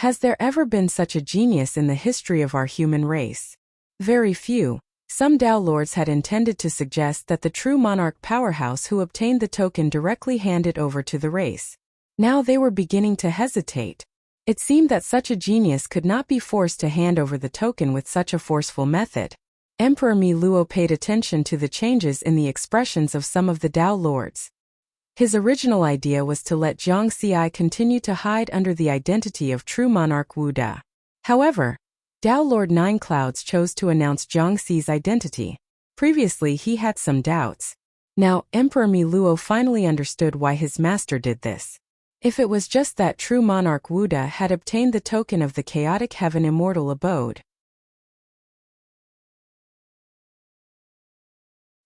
Has there ever been such a genius in the history of our human race? Very few. Some Tao lords had intended to suggest that the true monarch powerhouse who obtained the token directly handed over to the race. Now they were beginning to hesitate. It seemed that such a genius could not be forced to hand over the token with such a forceful method. Emperor Mi Luo paid attention to the changes in the expressions of some of the Tao lords. His original idea was to let Jiang Xi continue to hide under the identity of true monarch Wu Da. However, Tao Lord Nine Clouds chose to announce Jiang Xi's identity. Previously he had some doubts. Now, Emperor Mi Luo finally understood why his master did this. If it was just that true monarch Wu Da had obtained the token of the chaotic heaven immortal abode,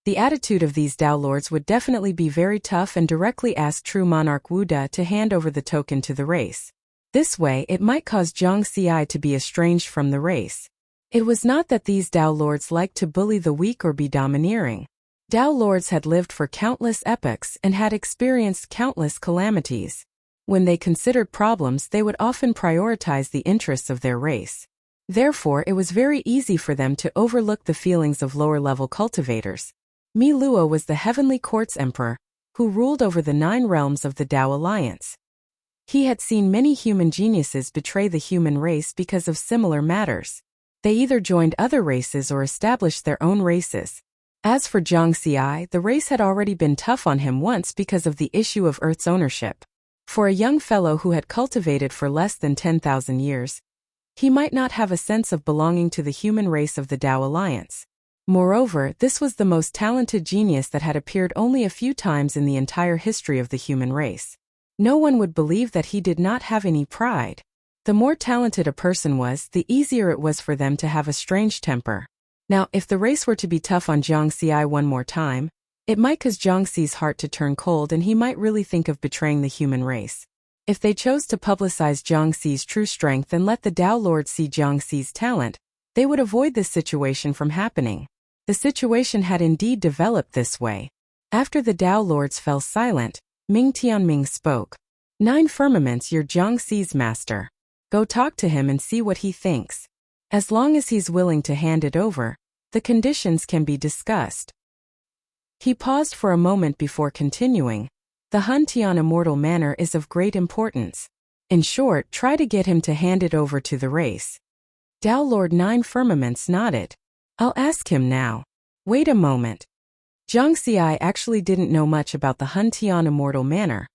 the attitude of these Tao lords would definitely be very tough and directly ask true monarch Wu Da to hand over the token to the race. This way it might cause Jiang Xi to be estranged from the race. It was not that these Tao lords liked to bully the weak or be domineering. Tao lords had lived for countless epochs and had experienced countless calamities. When they considered problems, they would often prioritize the interests of their race. Therefore, it was very easy for them to overlook the feelings of lower-level cultivators. Mi Luo was the Heavenly Court's emperor, who ruled over the 9 realms of the Tao Alliance. He had seen many human geniuses betray the human race because of similar matters. They either joined other races or established their own races. As for Jiang Xi, the race had already been tough on him once because of the issue of Earth's ownership. For a young fellow who had cultivated for less than 10,000 years, he might not have a sense of belonging to the human race of the Tao Alliance. Moreover, this was the most talented genius that had appeared only a few times in the entire history of the human race. No one would believe that he did not have any pride. The more talented a person was, the easier it was for them to have a strange temper. Now, if the race were to be tough on Jiang Xi one more time, it might cause Jiang Xi's heart to turn cold and he might really think of betraying the human race. If they chose to publicize Jiang Xi's true strength and let the Tao Lord see Jiang Xi's talent, they would avoid this situation from happening. The situation had indeed developed this way. After the Tao Lords fell silent, Ming Tianming spoke. 9 firmaments, you're Jiang Xi's master. Go talk to him and see what he thinks. As long as he's willing to hand it over, the conditions can be discussed. He paused for a moment before continuing. The Han Tian immortal manor is of great importance. In short, try to get him to hand it over to the race. Tao Lord 9 firmaments nodded. I'll ask him now. Wait a moment. Jiang Xi actually didn't know much about the Han Tian immortal manor.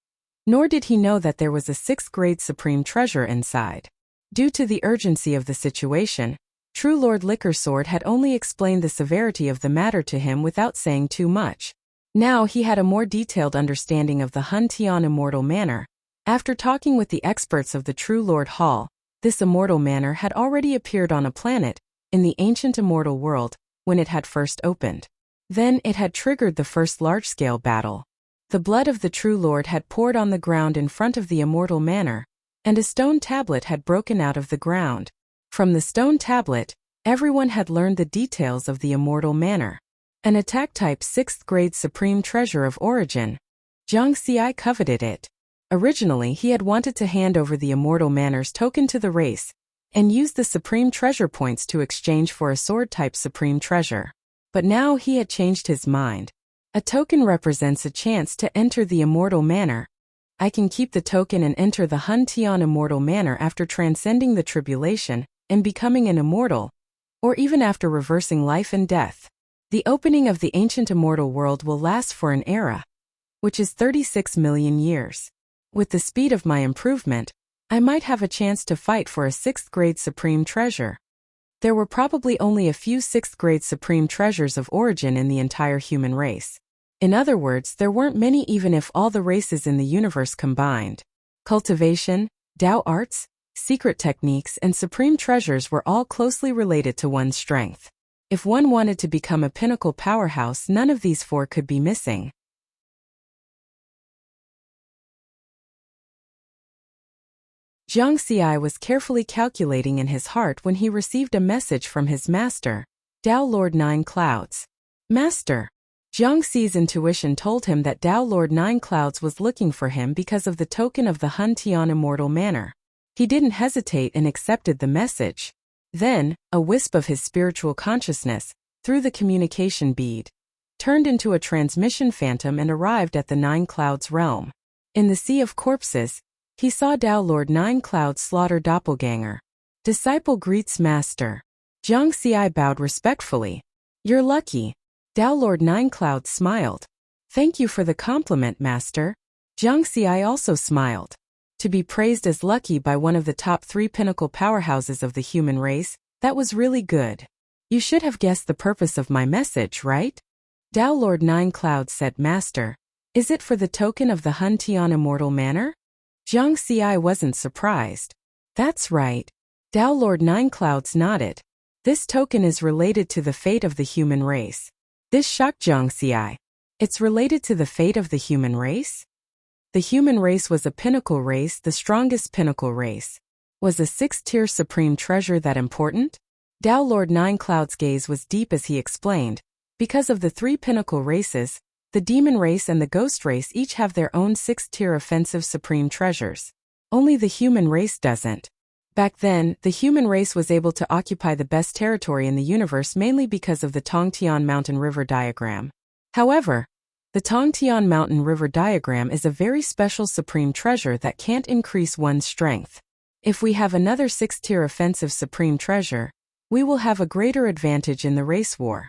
Nor did he know that there was a 6th grade supreme treasure inside. Due to the urgency of the situation, True Lord Liquor Sword had only explained the severity of the matter to him without saying too much. Now he had a more detailed understanding of the Han Tian immortal manor. After talking with the experts of the True Lord Hall, this immortal manor had already appeared on a planet, in the ancient immortal world, when it had first opened. Then it had triggered the first large-scale battle. The blood of the True Lord had poured on the ground in front of the immortal manor, and a stone tablet had broken out of the ground. From the stone tablet, everyone had learned the details of the immortal manor. An attack-type 6th grade supreme treasure of origin. Jiang Xi coveted it. Originally he had wanted to hand over the immortal manor's token to the race, and use the supreme treasure points to exchange for a sword-type supreme treasure. But now he had changed his mind. A token represents a chance to enter the immortal manor. I can keep the token and enter the Han Tian immortal manor after transcending the tribulation and becoming an immortal, or even after reversing life and death. The opening of the ancient immortal world will last for an era, which is 36 million years. With the speed of my improvement, I might have a chance to fight for a 6th grade supreme treasure. There were probably only a few 6th grade supreme treasures of origin in the entire human race. In other words, there weren't many even if all the races in the universe combined. Cultivation, Tao arts, secret techniques and supreme treasures were all closely related to one's strength. If one wanted to become a pinnacle powerhouse, none of these 4 could be missing. Jiang Xi was carefully calculating in his heart when he received a message from his master, Tao Lord 9 Clouds. Master. Jiang Xi's intuition told him that Tao Lord 9 Clouds was looking for him because of the token of the Han Tian immortal manor. He didn't hesitate and accepted the message. Then, a wisp of his spiritual consciousness, through the communication bead, turned into a transmission phantom and arrived at the Nine Clouds realm. In the sea of corpses, he saw Tao Lord Nine Clouds slaughter doppelganger. Disciple greets master. Jiang Xi bowed respectfully. You're lucky. Tao Lord Nine Clouds smiled. Thank you for the compliment, master. Jiang Xi also smiled. To be praised as lucky by one of the top 3 pinnacle powerhouses of the human race, that was really good. You should have guessed the purpose of my message, right? Tao Lord Nine Clouds said, Master. Is it for the token of the Hun Tian immortal manor? Jiang Xi wasn't surprised. That's right. Tao Lord Nine Clouds nodded. This token is related to the fate of the human race. This shocked Jiang Xi. It's related to the fate of the human race? The human race was a pinnacle race, the strongest pinnacle race. Was a 6th-tier supreme treasure that important? Tao Lord Nine Clouds' gaze was deep as he explained. Because of the 3 pinnacle races, the demon race and the ghost race each have their own 6th-tier offensive supreme treasures. Only the human race doesn't. Back then, the human race was able to occupy the best territory in the universe mainly because of the Tongtian Mountain River diagram. However, the Tongtian Mountain River diagram is a very special supreme treasure that can't increase one's strength. If we have another 6th-tier offensive supreme treasure, we will have a greater advantage in the race war.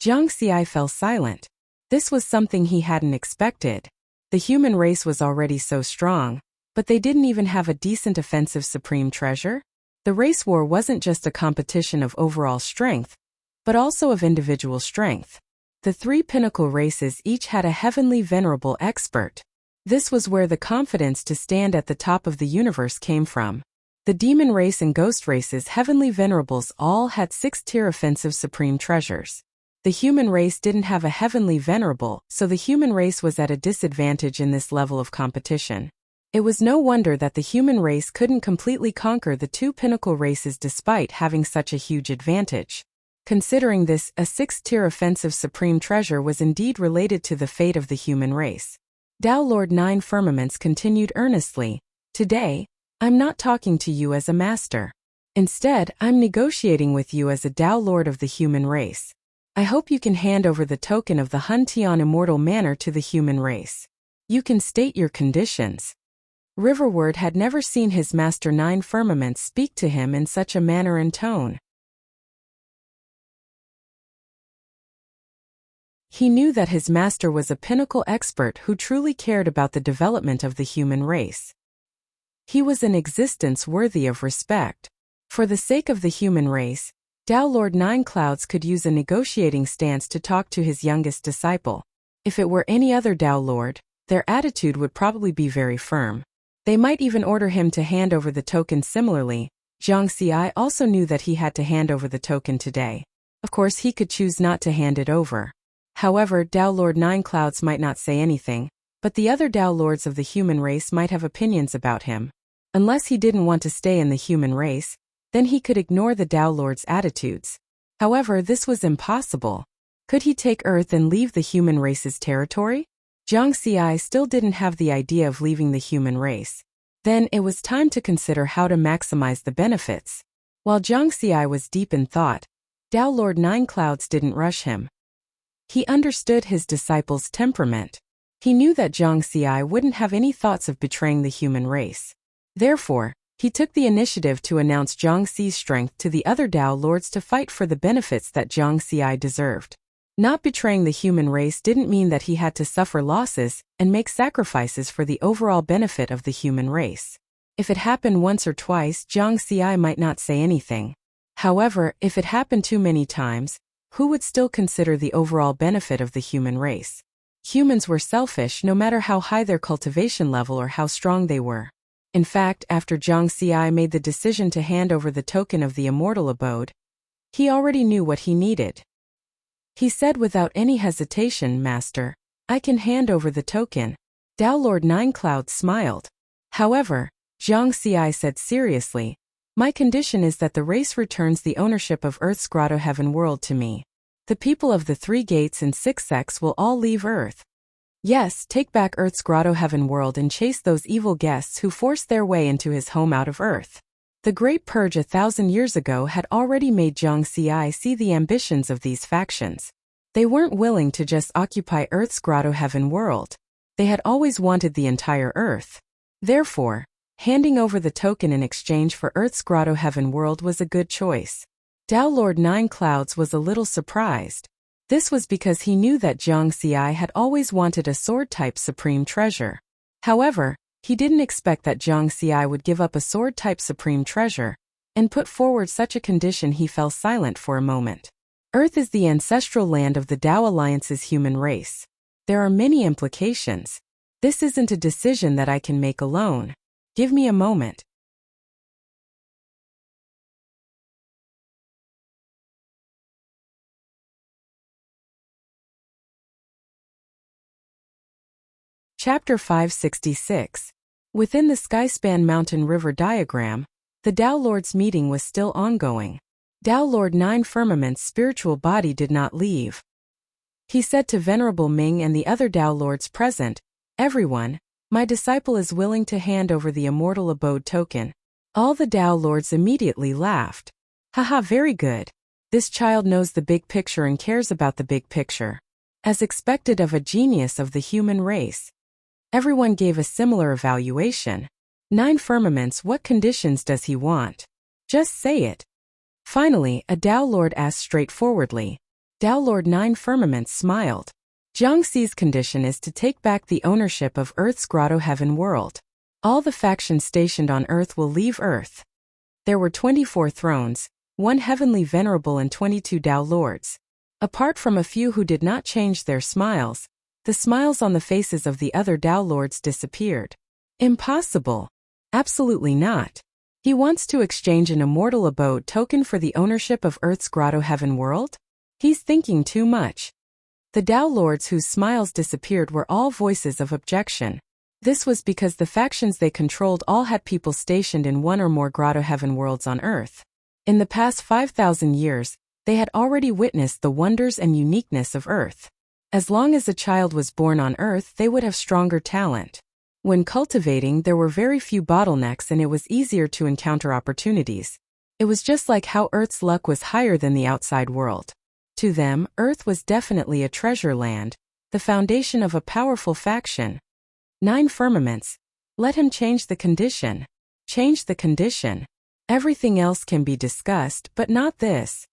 Jiang Xi fell silent. This was something he hadn't expected. The human race was already so strong, but they didn't even have a decent offensive supreme treasure. The race war wasn't just a competition of overall strength, but also of individual strength. The 3 pinnacle races each had a heavenly venerable expert. This was where the confidence to stand at the top of the universe came from. The demon race and ghost race's heavenly venerables all had 6th-tier offensive supreme treasures. The human race didn't have a heavenly venerable, so the human race was at a disadvantage in this level of competition. It was no wonder that the human race couldn't completely conquer the 2 pinnacle races despite having such a huge advantage. Considering this, a 6th-tier offensive supreme treasure was indeed related to the fate of the human race. Tao Lord Nine Firmaments continued earnestly. Today, I'm not talking to you as a master. Instead, I'm negotiating with you as a Tao Lord of the human race. I hope you can hand over the token of the Hun Tian immortal manor to the human race. You can state your conditions. Riverward had never seen his master Nine Firmaments speak to him in such a manner and tone. He knew that his master was a pinnacle expert who truly cared about the development of the human race. He was an existence worthy of respect. For the sake of the human race, Tao Lord Nine Clouds could use a negotiating stance to talk to his youngest disciple. If it were any other Tao Lord, their attitude would probably be very firm. They might even order him to hand over the token similarly. Jiang Xi also knew that he had to hand over the token today. Of course, he could choose not to hand it over. However, Tao Lord Nine Clouds might not say anything, but the other Tao Lords of the human race might have opinions about him. Unless he didn't want to stay in the human race, then he could ignore the Tao Lord's attitudes. However, this was impossible. Could he take Earth and leave the human race's territory? Jiang Xi still didn't have the idea of leaving the human race. Then it was time to consider how to maximize the benefits. While Jiang Xi was deep in thought, Tao Lord Nine Clouds didn't rush him. He understood his disciple's temperament. He knew that Jiang Xi wouldn't have any thoughts of betraying the human race. Therefore, he took the initiative to announce Jiang Xi's strength to the other Tao Lords to fight for the benefits that Jiang Xi deserved. Not betraying the human race didn't mean that he had to suffer losses and make sacrifices for the overall benefit of the human race. If it happened once or twice, Jiang Xi might not say anything. However, if it happened too many times, who would still consider the overall benefit of the human race? Humans were selfish no matter how high their cultivation level or how strong they were. In fact, after Jiang Xi made the decision to hand over the token of the immortal abode, he already knew what he needed. He said without any hesitation, Master, I can hand over the token. Tao Lord Nine Clouds smiled. However, Jiang Xi said seriously, my condition is that the race returns the ownership of Earth's Grotto Heaven world to me. The people of the 3 gates and 6 sects will all leave Earth. Yes, take back Earth's grotto heaven world and chase those evil guests who forced their way into his home out of Earth. The Great Purge 1,000 years ago had already made Jiang Xi see the ambitions of these factions. They weren't willing to just occupy Earth's grotto heaven world. They had always wanted the entire Earth. Therefore, handing over the token in exchange for Earth's grotto heaven world was a good choice. Tao Lord Nine Clouds was a little surprised. This was because he knew that Jiang Xi had always wanted a sword-type supreme treasure. However, he didn't expect that Jiang Xi would give up a sword-type supreme treasure and put forward such a condition. He fell silent for a moment. Earth is the ancestral land of the Tao Alliance's human race. There are many implications. This isn't a decision that I can make alone. Give me a moment. Chapter 566. Within the Skyspan Mountain River diagram, the Tao Lord's meeting was still ongoing. Tao Lord Nine Firmament's spiritual body did not leave. He said to Venerable Ming and the other Tao Lords present, "Everyone, my disciple is willing to hand over the immortal abode token." All the Tao Lords immediately laughed. Haha, very good. This child knows the big picture and cares about the big picture. As expected of a genius of the human race. Everyone gave a similar evaluation. Nine Firmaments, what conditions does he want? Just say it. Finally, a Tao Lord asked straightforwardly. Tao Lord Nine Firmaments smiled. Jiang Xi's condition is to take back the ownership of Earth's grotto heaven world. All the factions stationed on Earth will leave Earth. There were 24 thrones, 1 heavenly venerable and 22 Tao Lords. Apart from a few who did not change their smiles, the smiles on the faces of the other Tao Lords disappeared. Impossible. Absolutely not. He wants to exchange an immortal abode token for the ownership of Earth's grotto heaven world? He's thinking too much. The Tao Lords whose smiles disappeared were all voices of objection. This was because the factions they controlled all had people stationed in one or more grotto heaven worlds on Earth. In the past 5,000 years, they had already witnessed the wonders and uniqueness of Earth. As long as a child was born on Earth, they would have stronger talent. When cultivating, there were very few bottlenecks and it was easier to encounter opportunities. It was just like how Earth's luck was higher than the outside world. To them, Earth was definitely a treasure land, the foundation of a powerful faction. 9 Firmaments. Let him change the condition. Change the condition. Everything else can be discussed, but not this.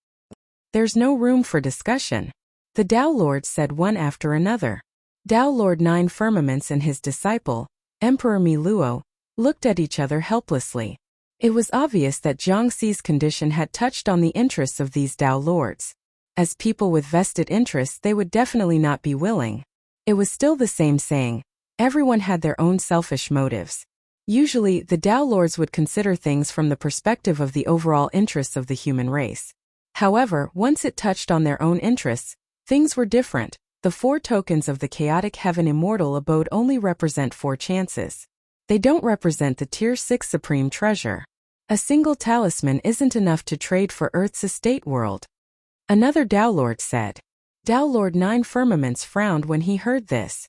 There's no room for discussion. The Tao Lords said one after another. Tao Lord Nine Firmaments and his disciple, Emperor Mi Luo, looked at each other helplessly. It was obvious that Jiang Xi's condition had touched on the interests of these Tao Lords. As people with vested interests, they would definitely not be willing. It was still the same saying, everyone had their own selfish motives. Usually, the Tao Lords would consider things from the perspective of the overall interests of the human race. However, once it touched on their own interests, things were different. The 4 tokens of the chaotic heaven immortal abode only represent 4 chances. They don't represent the Tier 6 supreme treasure. A single talisman isn't enough to trade for Earth's estate world. Another Tao Lord said. Tao Lord Nine Firmaments frowned when he heard this.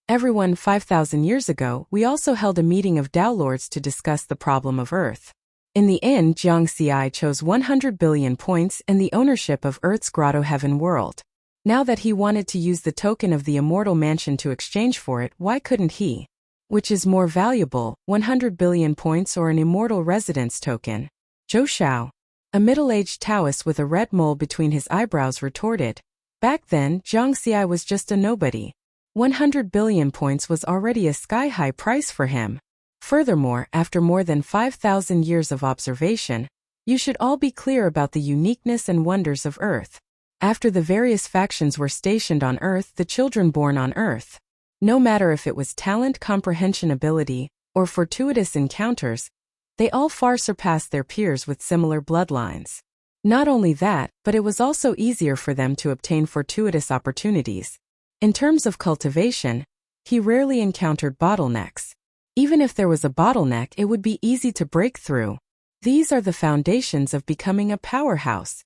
Everyone, 5,000 years ago, we also held a meeting of Tao Lords to discuss the problem of Earth. In the end, Jiang Xi chose 100 billion points and the ownership of Earth's grotto heaven world. Now that he wanted to use the token of the immortal mansion to exchange for it, why couldn't he? Which is more valuable, 100 billion points or an immortal residence token? Zhou Shao, a middle-aged Taoist with a red mole between his eyebrows, retorted. Back then, Jiang Xi was just a nobody. 100 billion points was already a sky-high price for him. Furthermore, after more than 5,000 years of observation, you should all be clear about the uniqueness and wonders of Earth. After the various factions were stationed on Earth, the children born on Earth, no matter if it was talent, comprehension ability, or fortuitous encounters, they all far surpassed their peers with similar bloodlines. Not only that, but it was also easier for them to obtain fortuitous opportunities. In terms of cultivation, he rarely encountered bottlenecks. Even if there was a bottleneck, it would be easy to break through. These are the foundations of becoming a powerhouse.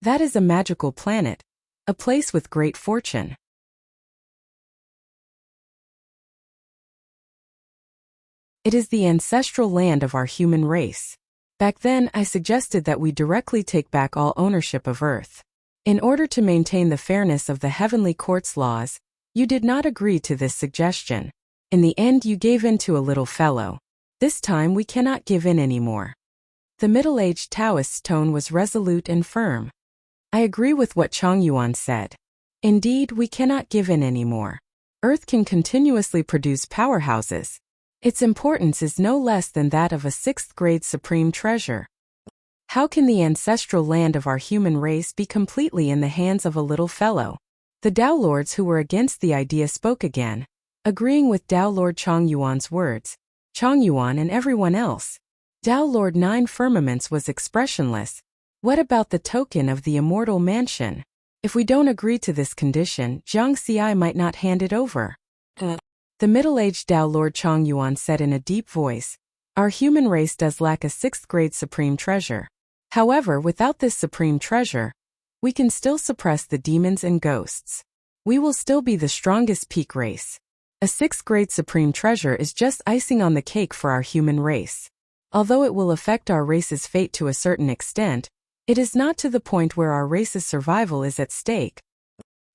That is a magical planet, a place with great fortune. It is the ancestral land of our human race. Back then, I suggested that we directly take back all ownership of Earth. In order to maintain the fairness of the heavenly court's laws, you did not agree to this suggestion. In the end, you gave in to a little fellow. This time we cannot give in anymore. The middle-aged Taoist's tone was resolute and firm. I agree with what Chongyuan said. Indeed, we cannot give in anymore. Earth can continuously produce powerhouses. Its importance is no less than that of a sixth-grade supreme treasure. How can the ancestral land of our human race be completely in the hands of a little fellow? The Tao Lords who were against the idea spoke again, agreeing with Tao Lord Chongyuan's words. Chongyuan and everyone else. Tao Lord Nine Firmaments was expressionless. What about the token of the immortal mansion? If we don't agree to this condition, Jiang Xi might not hand it over. The middle-aged Tao Lord Chongyuan said in a deep voice, our human race does lack a sixth-grade supreme treasure. However, without this supreme treasure, we can still suppress the demons and ghosts. We will still be the strongest peak race. A sixth-grade supreme treasure is just icing on the cake for our human race. Although it will affect our race's fate to a certain extent, it is not to the point where our race's survival is at stake.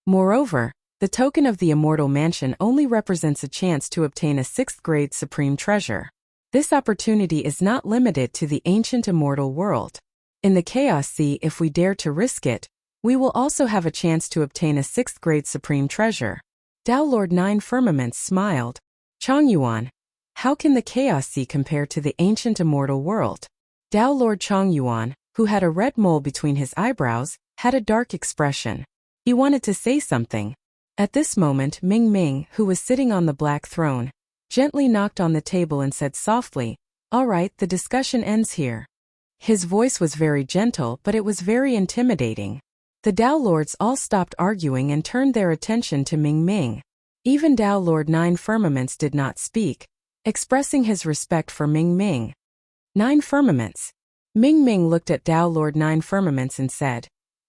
Moreover, the token of the immortal mansion only represents a chance to obtain a sixth-grade supreme treasure. This opportunity is not limited to the ancient immortal world. In the Chaos Sea, if we dare to risk it, we will also have a chance to obtain a sixth-grade supreme treasure. Tao Lord Nine Firmaments smiled. Chongyuan, how can the Chaos Sea compare to the ancient immortal world? Tao Lord Chongyuan, who had a red mole between his eyebrows, had a dark expression. He wanted to say something. At this moment, Ming Ming, who was sitting on the black throne, gently knocked on the table and said softly, all right, the discussion ends here. His voice was very gentle, but it was very intimidating. The Tao Lords all stopped arguing and turned their attention to Ming Ming. Even Tao Lord Nine Firmaments did not speak, expressing his respect for Ming Ming. Nine Firmaments. Ming Ming looked at Tao Lord Nine Firmaments and said,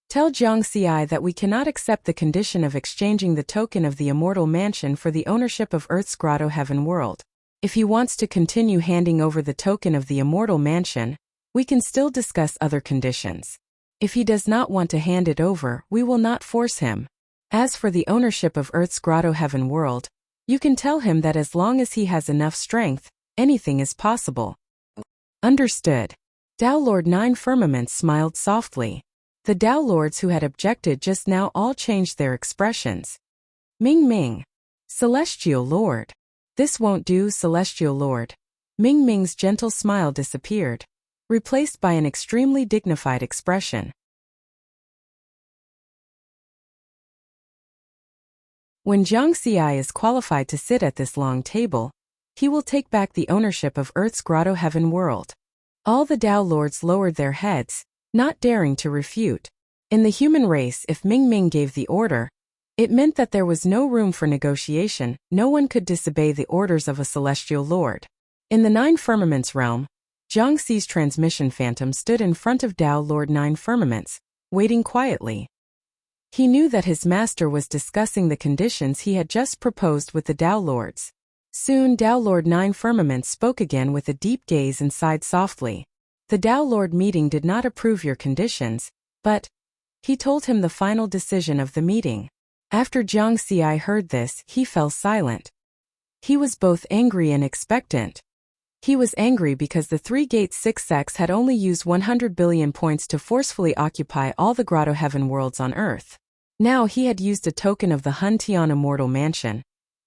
tell Jiang Xi that we cannot accept the condition of exchanging the token of the immortal mansion for the ownership of Earth's grotto heaven world. If he wants to continue handing over the token of the immortal mansion, we can still discuss other conditions. If he does not want to hand it over, we will not force him. As for the ownership of Earth's grotto heaven world, you can tell him that as long as he has enough strength, anything is possible. Understood. Tao Lord Nine Firmaments smiled softly. The Tao Lords who had objected just now all changed their expressions. Ming Ming. Celestial Lord. This won't do, Celestial Lord. Ming Ming's gentle smile disappeared, replaced by an extremely dignified expression. When Jiang Xi is qualified to sit at this long table, he will take back the ownership of Earth's grotto heaven world. All the Tao Lords lowered their heads, not daring to refute. In the human race, if Ming Ming gave the order, it meant that there was no room for negotiation. No one could disobey the orders of a celestial lord. In the Nine Firmaments realm, Jiang Xi's transmission phantom stood in front of Tao Lord Nine Firmaments, waiting quietly. He knew that his master was discussing the conditions he had just proposed with the Tao Lords. Soon Tao Lord Nine Firmaments spoke again with a deep gaze and sighed softly. The Tao Lord meeting did not approve your conditions, but he told him the final decision of the meeting. After Jiang Xi heard this, he fell silent. He was both angry and expectant. He was angry because the Three-Gate Six sects had only used 100 billion points to forcefully occupy all the grotto heaven worlds on Earth. Now he had used a token of the Hun Tian Immortal Mansion,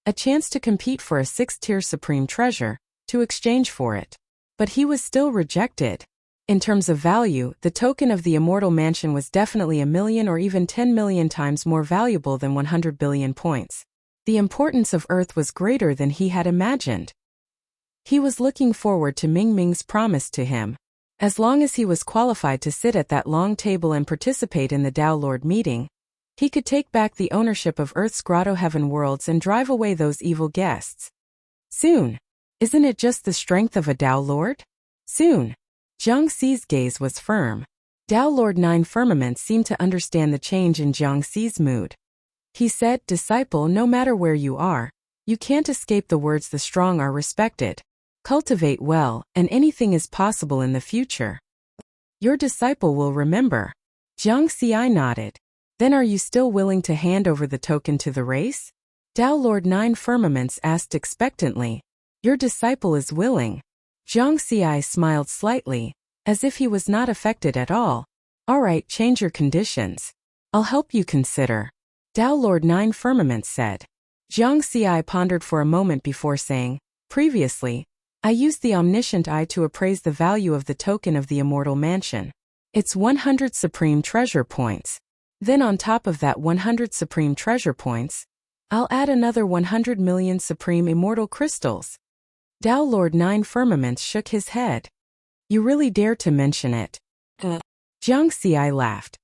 a chance to compete for a 6th-tier supreme treasure, to exchange for it. But he was still rejected. In terms of value, the token of the Immortal Mansion was definitely 1 million or even 10 million times more valuable than 100 billion points. The importance of Earth was greater than he had imagined. He was looking forward to Ming Ming's promise to him. As long as he was qualified to sit at that long table and participate in the Tao Lord meeting, he could take back the ownership of Earth's grotto heaven worlds and drive away those evil guests. Soon. Isn't it just the strength of a Tao Lord? Soon. Jiang Xi's gaze was firm. Tao Lord Nine Firmaments seemed to understand the change in Jiang Xi's mood. He said, disciple, no matter where you are, you can't escape the words the strong are respected. Cultivate well, and anything is possible in the future. Your disciple will remember. Jiang Xi nodded. Then are you still willing to hand over the token to the race? Tao Lord Nine Firmaments asked expectantly. Your disciple is willing. Jiang Xi smiled slightly, as if he was not affected at all. All right, change your conditions. I'll help you consider. Tao Lord Nine Firmaments said. Jiang Xi pondered for a moment before saying, previously, I used the omniscient eye to appraise the value of the token of the immortal mansion. It's 100 supreme treasure points. Then on top of that 100 supreme treasure points, I'll add another 100 million supreme immortal crystals. Tao Lord Nine Firmaments shook his head. You really dare to mention it? Jiang Xi laughed.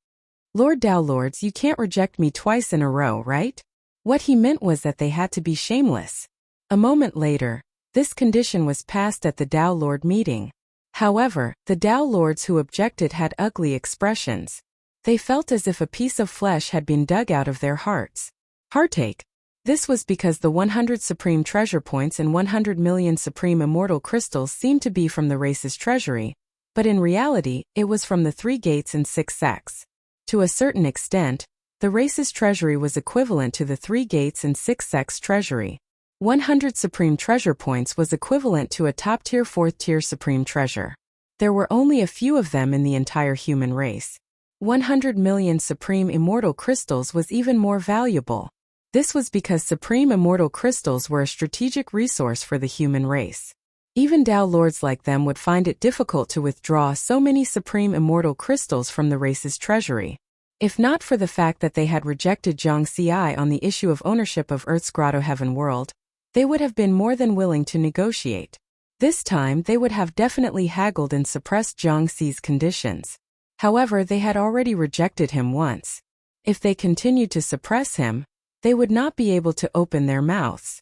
Lord Tao Lords, you can't reject me twice in a row, right? What he meant was that they had to be shameless. A moment later, this condition was passed at the Tao Lord meeting. However, the Tao Lords who objected had ugly expressions. They felt as if a piece of flesh had been dug out of their hearts. Heartache. This was because the 100 supreme treasure points and 100 million supreme immortal crystals seemed to be from the race's treasury, but in reality, it was from the 3 gates and 6 sects. To a certain extent, the race's treasury was equivalent to the 3 gates and 6 sects treasury. 100 supreme treasure points was equivalent to a top-tier 4th-tier supreme treasure. There were only a few of them in the entire human race. 100 million supreme immortal crystals was even more valuable. This was because supreme immortal crystals were a strategic resource for the human race. Even Tao Lords like them would find it difficult to withdraw so many supreme immortal crystals from the race's treasury. If not for the fact that they had rejected Jiang Xi on the issue of ownership of Earth's Grotto Heaven World, they would have been more than willing to negotiate. This time they would have definitely haggled and suppressed Jiang Xi's conditions. However, they had already rejected him once. If they continued to suppress him, they would not be able to open their mouths.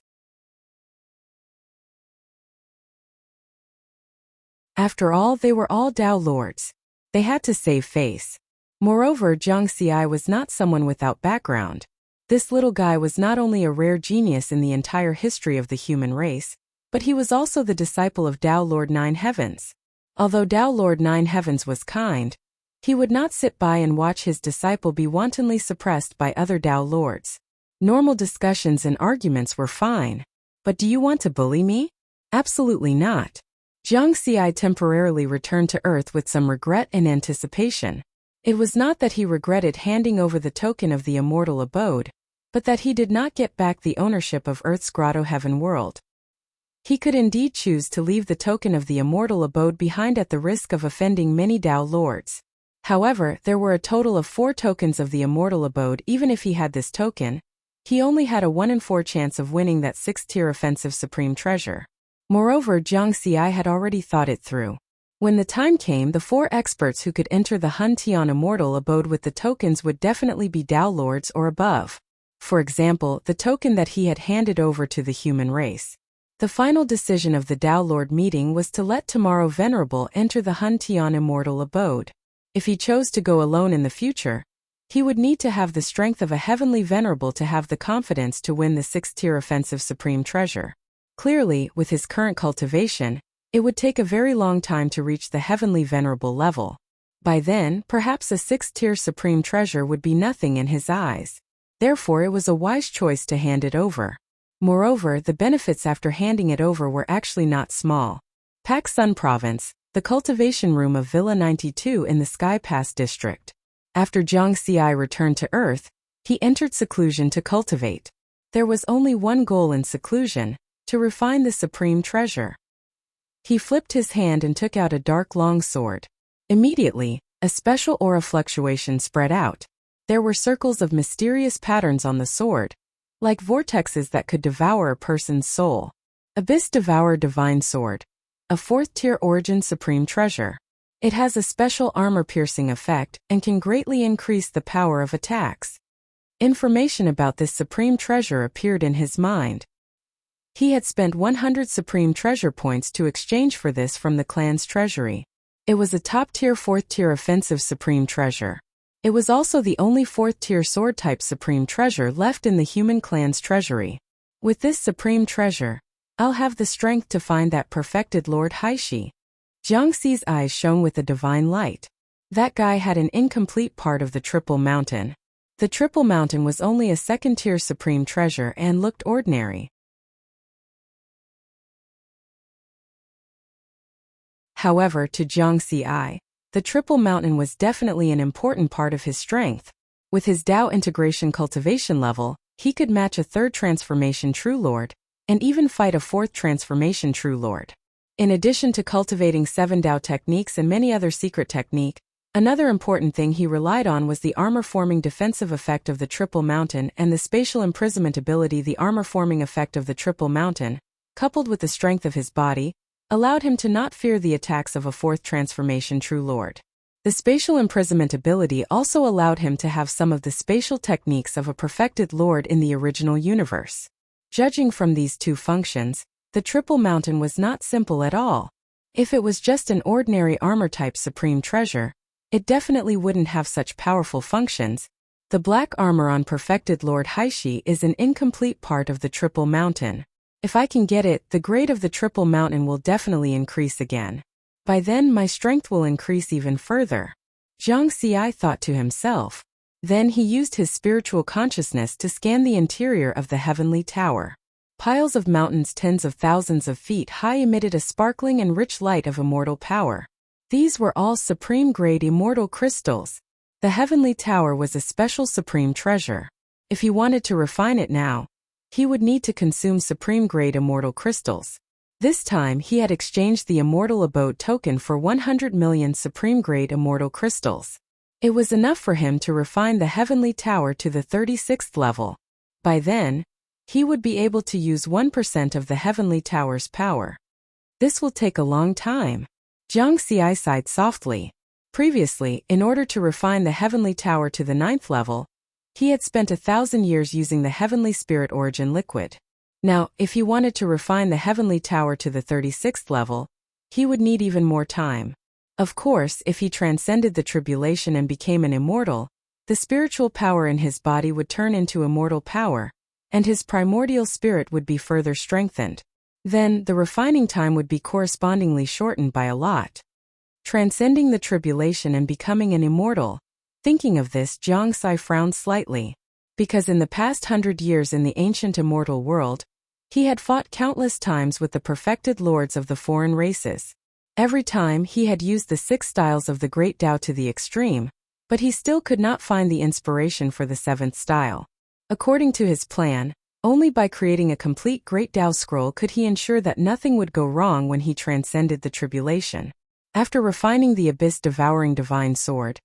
After all, they were all Tao Lords. They had to save face. Moreover, Jiang Xi was not someone without background. This little guy was not only a rare genius in the entire history of the human race, but he was also the disciple of Tao Lord Nine Heavens. Although Tao Lord Nine Heavens was kind, he would not sit by and watch his disciple be wantonly suppressed by other Tao Lords. Normal discussions and arguments were fine. But do you want to bully me? Absolutely not. Jiang Xi temporarily returned to Earth with some regret and anticipation. It was not that he regretted handing over the token of the immortal abode, but that he did not get back the ownership of Earth's Grotto Heaven World. He could indeed choose to leave the token of the immortal abode behind at the risk of offending many Tao Lords. However, there were a total of 4 tokens of the immortal abode. Even if he had this token, he only had a 1 in 4 chance of winning that 6th-tier offensive supreme treasure. Moreover, Jiang Xi had already thought it through. When the time came, the 4 experts who could enter the Hun Tian immortal abode with the tokens would definitely be Tao Lords or above. For example, the token that he had handed over to the human race. The final decision of the Tao Lord meeting was to let Tomorrow Venerable enter the Hun Tian immortal abode. If he chose to go alone in the future, he would need to have the strength of a heavenly venerable to have the confidence to win the 6th-tier offensive supreme treasure. Clearly, with his current cultivation, it would take a very long time to reach the heavenly venerable level. By then, perhaps a 6th-tier supreme treasure would be nothing in his eyes. Therefore, it was a wise choice to hand it over. Moreover, the benefits after handing it over were actually not small. Pak Sun Province, the cultivation room of Villa 92 in the Sky Pass district. After Jiang Xi returned to Earth, he entered seclusion to cultivate. There was only one goal in seclusion: to refine the supreme treasure. He flipped his hand and took out a dark long sword. Immediately, a special aura fluctuation spread out. There were circles of mysterious patterns on the sword, like vortexes that could devour a person's soul. Abyss Devour Divine Sword. A 4th-tier origin supreme treasure. It has a special armor-piercing effect and can greatly increase the power of attacks. Information about this supreme treasure appeared in his mind. He had spent 100 supreme treasure points to exchange for this from the clan's treasury. It was a top-tier 4th-tier offensive supreme treasure. It was also the only 4th-tier sword-type supreme treasure left in the human clan's treasury. With this supreme treasure, I'll have the strength to find that perfected Lord Haishi. Jiang Xi's eyes shone with a divine light. That guy had an incomplete part of the Triple Mountain. The Triple Mountain was only a second-tier supreme treasure and looked ordinary. However, to Jiang Xi, the Triple Mountain was definitely an important part of his strength. With his Dao integration cultivation level, he could match a third transformation True Lord, and even fight a fourth transformation True Lord. In addition to cultivating 7 Dao techniques and many other secret techniques, another important thing he relied on was the armor-forming defensive effect of the Triple Mountain and the spatial imprisonment ability. The armor-forming effect of the Triple Mountain, coupled with the strength of his body, allowed him to not fear the attacks of a fourth transformation True Lord. The spatial imprisonment ability also allowed him to have some of the spatial techniques of a perfected Lord in the original universe. Judging from these two functions, the Triple Mountain was not simple at all. If it was just an ordinary armor-type supreme treasure, it definitely wouldn't have such powerful functions. The black armor on perfected Lord Haishi is an incomplete part of the Triple Mountain. If I can get it, the grade of the Triple Mountain will definitely increase again. By then my strength will increase even further. Jiang Xi thought to himself. Then he used his spiritual consciousness to scan the interior of the heavenly tower. Piles of mountains tens of thousands of feet high emitted a sparkling and rich light of immortal power. These were all supreme-grade immortal crystals. The heavenly tower was a special supreme treasure. If he wanted to refine it now, he would need to consume supreme-grade immortal crystals. This time he had exchanged the immortal abode token for 100 million supreme-grade immortal crystals. It was enough for him to refine the heavenly tower to the 36th level. By then, he would be able to use 1% of the heavenly tower's power. This will take a long time. Jiang Xi sighed softly. Previously, in order to refine the heavenly tower to the 9th level, he had spent 1,000 years using the heavenly spirit origin liquid. Now, if he wanted to refine the heavenly tower to the 36th level, he would need even more time. Of course, if he transcended the tribulation and became an immortal, the spiritual power in his body would turn into immortal power, and his primordial spirit would be further strengthened. Then, the refining time would be correspondingly shortened by a lot. Transcending the tribulation and becoming an immortal. Thinking of this, Jiang Xi frowned slightly. Because in the past 100 years in the ancient immortal world, he had fought countless times with the perfected lords of the foreign races. Every time he had used the 6 styles of the Great Tao to the extreme, but he still could not find the inspiration for the 7th style. According to his plan, only by creating a complete Great Tao scroll could he ensure that nothing would go wrong when he transcended the tribulation. After refining the abyss-devouring divine sword,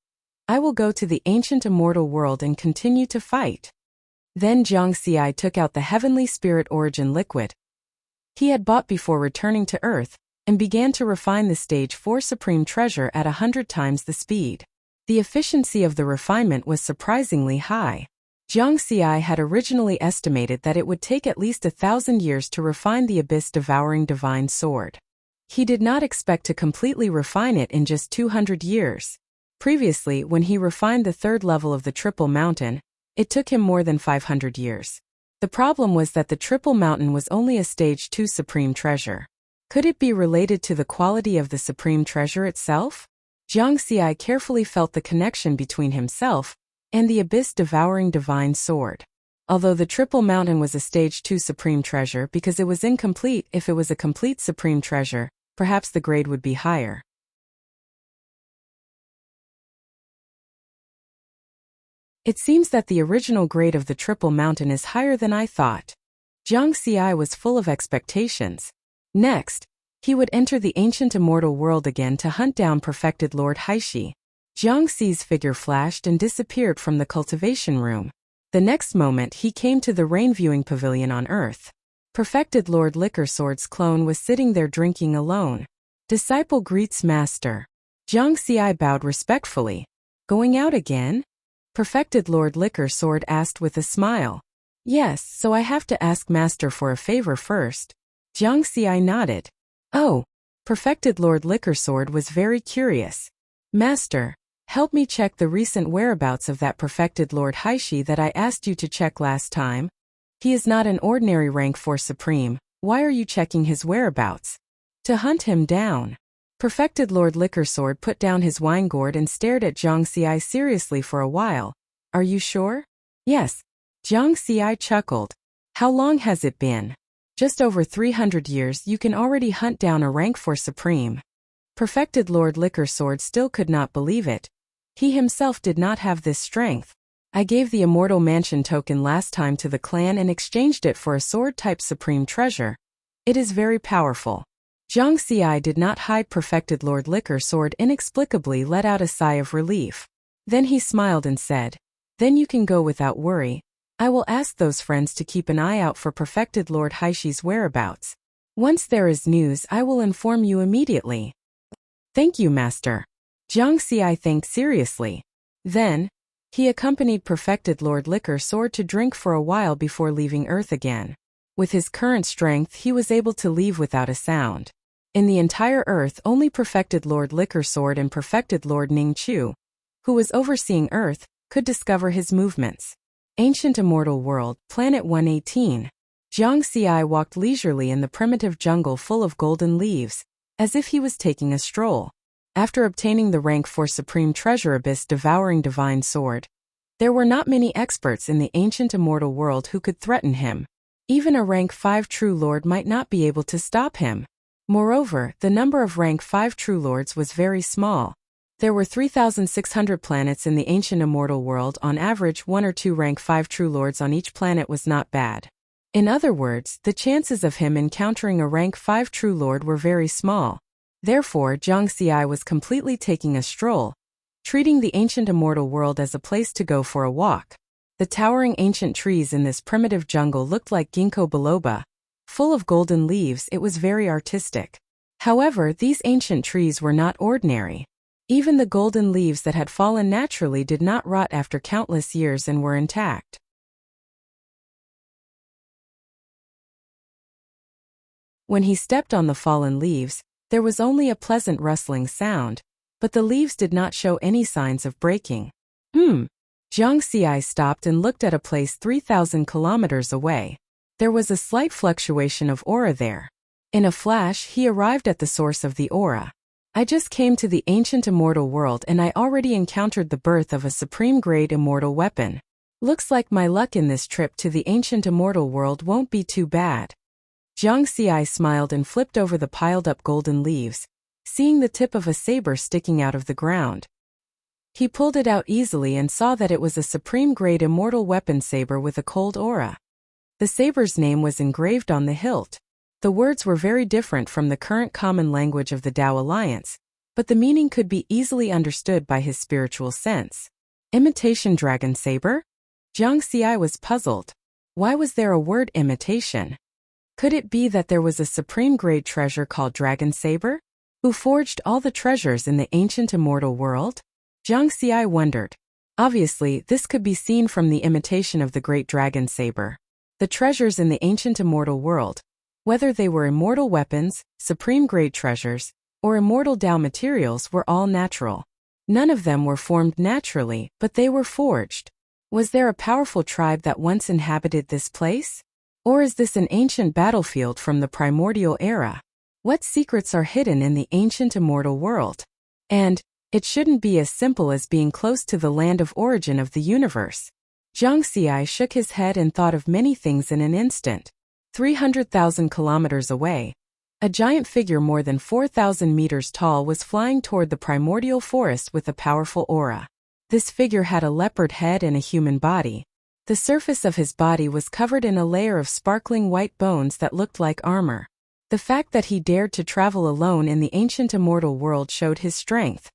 I will go to the ancient immortal world and continue to fight. Then Jiang Xi took out the heavenly spirit origin liquid he had bought before returning to Earth, and began to refine the stage 4 supreme treasure at 100 times the speed. The efficiency of the refinement was surprisingly high. Jiang Xi had originally estimated that it would take at least 1,000 years to refine the abyss-devouring divine sword. He did not expect to completely refine it in just 200 years. Previously, when he refined the 3rd level of the Triple Mountain, it took him more than 500 years. The problem was that the Triple Mountain was only a stage 2 supreme treasure. Could it be related to the quality of the supreme treasure itself? Jiang Xi carefully felt the connection between himself and the abyss-devouring divine sword. Although the Triple Mountain was a stage 2 supreme treasure because it was incomplete, if it was a complete supreme treasure, perhaps the grade would be higher. It seems that the original grade of the Triple Mountain is higher than I thought. Jiang Xi was full of expectations. Next, he would enter the ancient immortal world again to hunt down perfected Lord Haishi. Jiang Xi's figure flashed and disappeared from the cultivation room. The next moment he came to the rain-viewing pavilion on Earth. Perfected Lord Liquor Sword's clone was sitting there drinking alone. Disciple greets master. Jiang Xi bowed respectfully. Going out again? Perfected Lord Liquor Sword asked with a smile. Yes, so I have to ask master for a favor first. Jiang Xi nodded. Oh, Perfected Lord Liquor Sword was very curious. Master, help me check the recent whereabouts of that perfected Lord Haishi that I asked you to check last time. He is not an ordinary rank 4 supreme, Why are you checking his whereabouts? To hunt him down. Perfected Lord Lickersword put down his wine gourd and stared at Jiang Xi seriously for a while. Are you sure? Yes. Jiang Xi chuckled. How long has it been? Just over 300 years. You can already hunt down a rank 4 supreme. Perfected Lord Lickersword still could not believe it. He himself did not have this strength. I gave the Immortal Mansion token last time to the clan and exchanged it for a sword-type supreme treasure. It is very powerful. Jiang Xi did not hide. Perfected Lord Lickersword inexplicably let out a sigh of relief. Then he smiled and said, Then you can go without worry. I will ask those friends to keep an eye out for Perfected Lord Haishi's whereabouts. Once there is news, I will inform you immediately. Thank you, Master. Jiang Xi thanked seriously. Then, he accompanied Perfected Lord Lickersword to drink for a while before leaving Earth again. With his current strength, he was able to leave without a sound. In the entire Earth, only Perfected Lord Lickersword and Perfected Lord Ningqiu, who was overseeing Earth, could discover his movements. Ancient Immortal World, Planet 118. Jiang Xi walked leisurely in the primitive jungle full of golden leaves, as if he was taking a stroll. After obtaining the rank 4 Supreme Treasure Abyss Devouring Divine Sword, there were not many experts in the ancient immortal world who could threaten him. Even a rank 5 True Lord might not be able to stop him. Moreover, the number of rank 5 True Lords was very small. There were 3,600 planets in the ancient immortal world. On average, 1 or 2 rank 5 True Lords on each planet was not bad. In other words, the chances of him encountering a rank 5 True Lord were very small. Therefore, Jiang Xi was completely taking a stroll, treating the ancient immortal world as a place to go for a walk. The towering ancient trees in this primitive jungle looked like ginkgo biloba. Full of golden leaves, it was very artistic. However, these ancient trees were not ordinary. Even the golden leaves that had fallen naturally did not rot after countless years and were intact. When he stepped on the fallen leaves, there was only a pleasant rustling sound, but the leaves did not show any signs of breaking. Jiang Xi stopped and looked at a place 3,000 kilometers away. There was a slight fluctuation of aura there. In a flash, he arrived at the source of the aura. I just came to the ancient immortal world and I already encountered the birth of a supreme-grade immortal weapon. Looks like my luck in this trip to the ancient immortal world won't be too bad. Jiang Xi smiled and flipped over the piled-up golden leaves, seeing the tip of a saber sticking out of the ground. He pulled it out easily and saw that it was a supreme-grade immortal weapon saber with a cold aura. The saber's name was engraved on the hilt. The words were very different from the current common language of the Tao Alliance, but the meaning could be easily understood by his spiritual sense. Imitation dragon saber? Jiang Xi was puzzled. Why was there a word imitation? Could it be that there was a supreme-grade treasure called Dragon Saber? Who forged all the treasures in the ancient immortal world? Jiang Xi wondered. Obviously, this could be seen from the imitation of the great dragon saber. The treasures in the ancient immortal world, whether they were immortal weapons, supreme-grade treasures, or immortal Tao materials, were all natural. None of them were formed naturally, but they were forged. Was there a powerful tribe that once inhabited this place? Or is this an ancient battlefield from the primordial era? What secrets are hidden in the ancient immortal world? And, it shouldn't be as simple as being close to the land of origin of the universe. Jiang Xi shook his head and thought of many things in an instant. 300,000 kilometers away, a giant figure more than 4,000 meters tall was flying toward the primordial forest with a powerful aura. This figure had a leopard head and a human body. The surface of his body was covered in a layer of sparkling white bones that looked like armor. The fact that he dared to travel alone in the ancient immortal world showed his strength.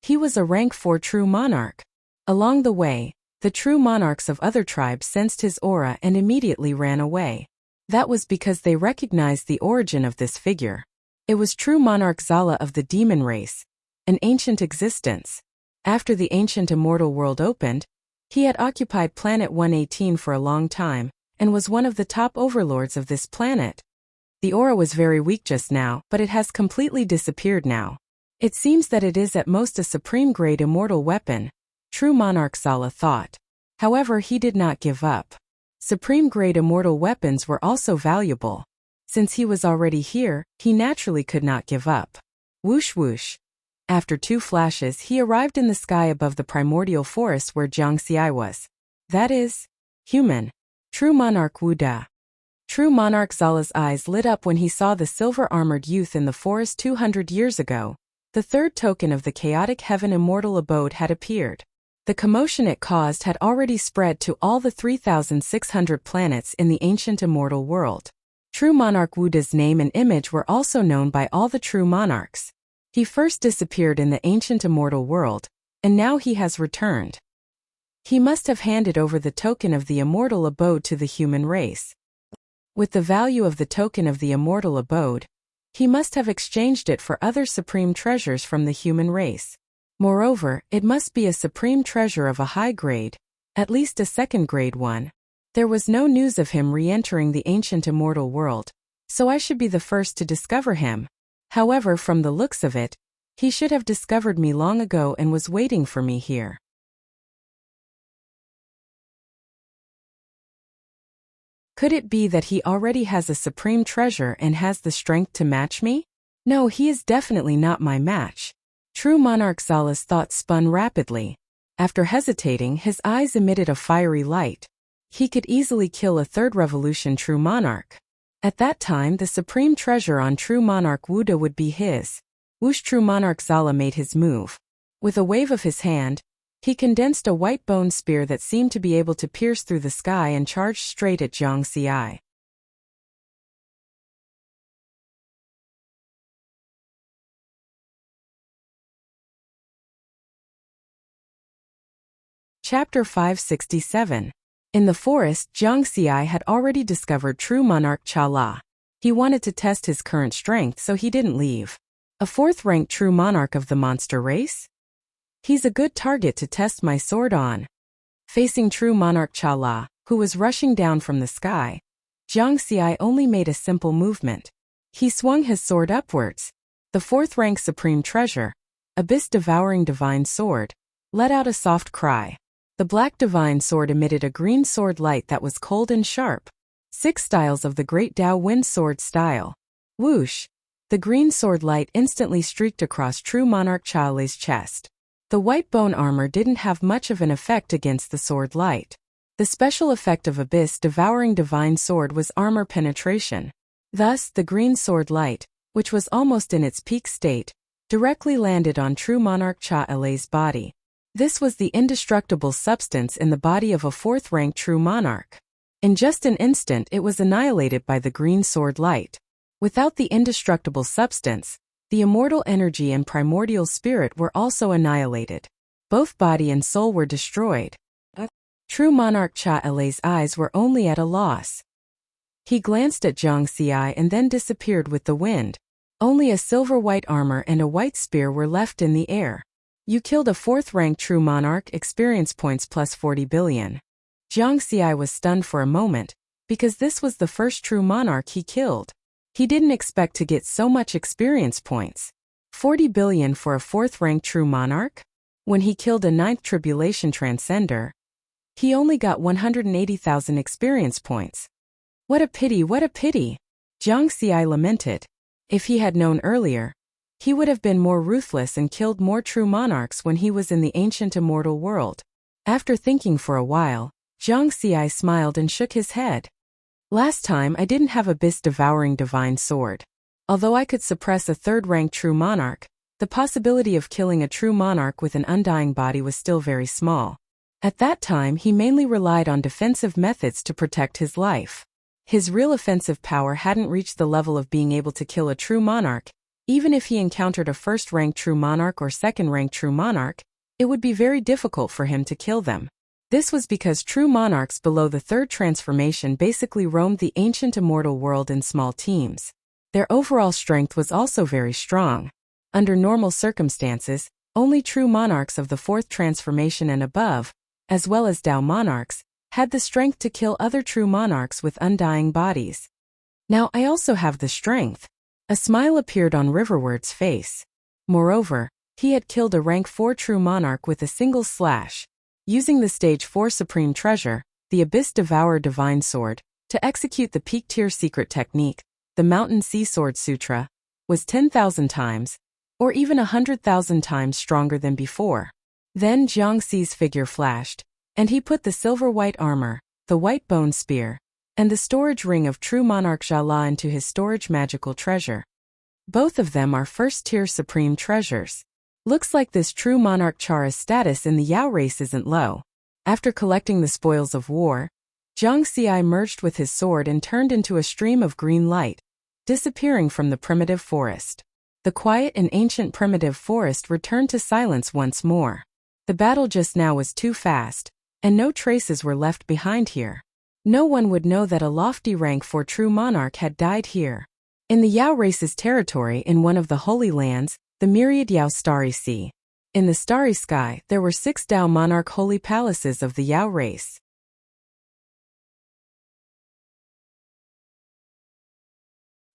He was a rank 4 true monarch. Along the way, the true monarchs of other tribes sensed his aura and immediately ran away. That was because they recognized the origin of this figure. It was true monarch Zala of the demon race, an ancient existence. After the ancient immortal world opened, he had occupied planet 118 for a long time, and was one of the top overlords of this planet. The aura was very weak just now, but it has completely disappeared now. It seems that it is at most a supreme-grade immortal weapon, true monarch Zala thought. However, he did not give up. Supreme-grade immortal weapons were also valuable. Since he was already here, he naturally could not give up. Whoosh whoosh. After 2 flashes, he arrived in the sky above the primordial forest where Jiang Xi was. That is, human. True monarch Wu Da. True monarch Zala's eyes lit up when he saw the silver-armored youth in the forest 200 years ago. The third token of the chaotic heaven immortal abode had appeared. The commotion it caused had already spread to all the 3,600 planets in the ancient immortal world. True monarch Wu Da's name and image were also known by all the true monarchs. He first disappeared in the ancient immortal world, and now he has returned. He must have handed over the token of the immortal abode to the human race. With the value of the token of the immortal abode, he must have exchanged it for other supreme treasures from the human race. Moreover, it must be a supreme treasure of a high grade, at least a second-grade one. There was no news of him re-entering the ancient immortal world, so I should be the first to discover him. However, from the looks of it, he should have discovered me long ago and was waiting for me here. Could it be that he already has a supreme treasure and has the strength to match me? No, he is definitely not my match. True monarch Zala's thoughts spun rapidly. After hesitating, his eyes emitted a fiery light. He could easily kill a third revolution true monarch. At that time, the supreme treasure on true monarch Wu Da would be his. Whoosh! True monarch Zala made his move. With a wave of his hand, he condensed a white bone spear that seemed to be able to pierce through the sky and charged straight at Jiang Xi. Chapter 567. In the forest, Jiang Xi had already discovered true monarch Chala. He wanted to test his current strength, so he didn't leave. A 4th-ranked true monarch of the monster race? He's a good target to test my sword on. Facing true monarch Chala, who was rushing down from the sky, Jiang Xi only made a simple movement. He swung his sword upwards. The 4th-rank supreme treasure, abyss-devouring divine sword, let out a soft cry. The black divine sword emitted a green sword light that was cold and sharp. 6 styles of the great Dao wind sword style. Whoosh! The green sword light instantly streaked across true monarch Chala's chest. The white bone armor didn't have much of an effect against the sword light. The special effect of abyss-devouring divine sword was armor penetration. Thus, the green sword light, which was almost in its peak state, directly landed on true monarch Chala's body. This was the indestructible substance in the body of a 4th-rank true monarch. In just an instant it was annihilated by the green sword light. Without the indestructible substance, the immortal energy and primordial spirit were also annihilated. Both body and soul were destroyed. True monarch Chala's eyes were only at a loss. He glanced at Jiang Xi and then disappeared with the wind. Only a silver-white armor and a white spear were left in the air. You killed a 4th-rank true monarch, experience points plus 40 billion. Jiang Xi was stunned for a moment, because this was the first true monarch he killed. He didn't expect to get so much experience points. 40 billion for a 4th-rank true monarch? When he killed a 9th tribulation transcender, he only got 180,000 experience points. What a pity, what a pity! Jiang Xi lamented. If he had known earlier, he would have been more ruthless and killed more true monarchs when he was in the ancient immortal world. After thinking for a while, Jiang Xi smiled and shook his head. Last time I didn't have abyss-devouring divine sword. Although I could suppress a 3rd-rank true monarch, the possibility of killing a true monarch with an undying body was still very small. At that time he mainly relied on defensive methods to protect his life. His real offensive power hadn't reached the level of being able to kill a true monarch. Even if he encountered a 1st-rank true monarch or 2nd-rank true monarch, it would be very difficult for him to kill them. This was because true monarchs below the 3rd transformation basically roamed the ancient immortal world in small teams. Their overall strength was also very strong. Under normal circumstances, only true monarchs of the 4th transformation and above, as well as Dao monarchs, had the strength to kill other true monarchs with undying bodies. Now I also have the strength. A smile appeared on Riverward's face. Moreover, he had killed a rank 4 true monarch with a single slash, using the stage 4 supreme treasure, the Abyss Devourer divine sword, to execute the peak tier secret technique, the Mountain Sea Sword Sutra, was 10,000 times, or even 100,000 times stronger than before. Then Jiangxi's figure flashed, and he put the silver white armor, the white bone spear, and the storage ring of true monarch Jala into his storage magical treasure. Both of them are first-tier supreme treasures. Looks like this true monarch Chara's status in the Yao race isn't low. After collecting the spoils of war, Jiangxi merged with his sword and turned into a stream of green light, disappearing from the primitive forest. The quiet and ancient primitive forest returned to silence once more. The battle just now was too fast, and no traces were left behind here. No one would know that a lofty rank 4 true monarch had died here. In the Yao race's territory in one of the Holy Lands, the myriad Yao Starry Sea. In the starry sky, there were 6 Dao monarch holy palaces of the Yao race.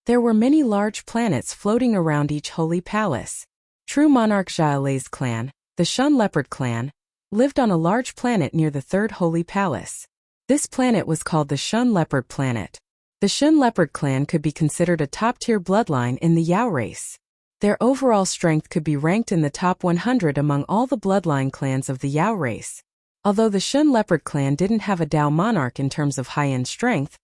There were many large planets floating around each holy palace. True monarch Xiaolei's clan, the Shun Leopard clan, lived on a large planet near the 3rd holy palace. This planet was called the Shun Leopard planet. The Shun Leopard clan could be considered a top-tier bloodline in the Yao race. Their overall strength could be ranked in the top 100 among all the bloodline clans of the Yao race. Although the Shun Leopard clan didn't have a Dao monarch in terms of high-end strength,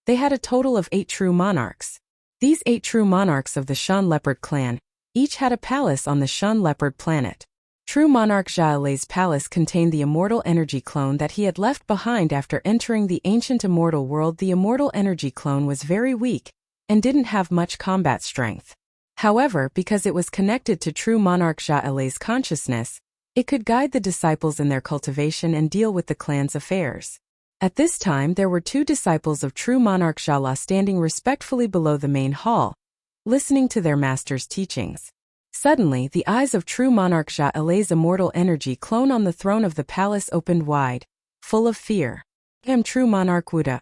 they had a total of 8 true monarchs. These 8 true monarchs of the Shun Leopard clan each had a palace on the Shun Leopard planet. True monarch Xiaolei's palace contained the immortal energy clone that he had left behind after entering the ancient immortal world. The immortal energy clone was very weak and didn't have much combat strength. However, because it was connected to true monarch Xiaolei's consciousness, it could guide the disciples in their cultivation and deal with the clan's affairs. At this time there were 2 disciples of true monarch Xiaola standing respectfully below the main hall, listening to their master's teachings. Suddenly, the eyes of true monarch Xiaolei's immortal energy clone on the throne of the palace opened wide, full of fear. Am true monarch Wuda.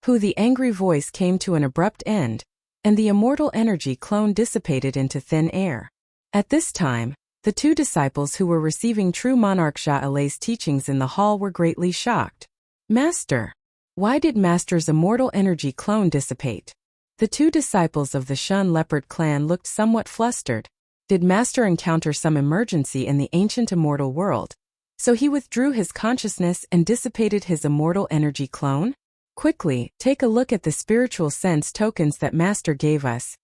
Who the angry voice came to an abrupt end, and the immortal energy clone dissipated into thin air. At this time, the 2 disciples who were receiving true monarch Xiaolei's teachings in the hall were greatly shocked. Master! Why did Master's immortal energy clone dissipate? The 2 disciples of the Shun Leopard clan looked somewhat flustered. Did Master encounter some emergency in the ancient immortal world? So he withdrew his consciousness and dissipated his immortal energy clone? Quickly, take a look at the spiritual sense tokens that Master gave us.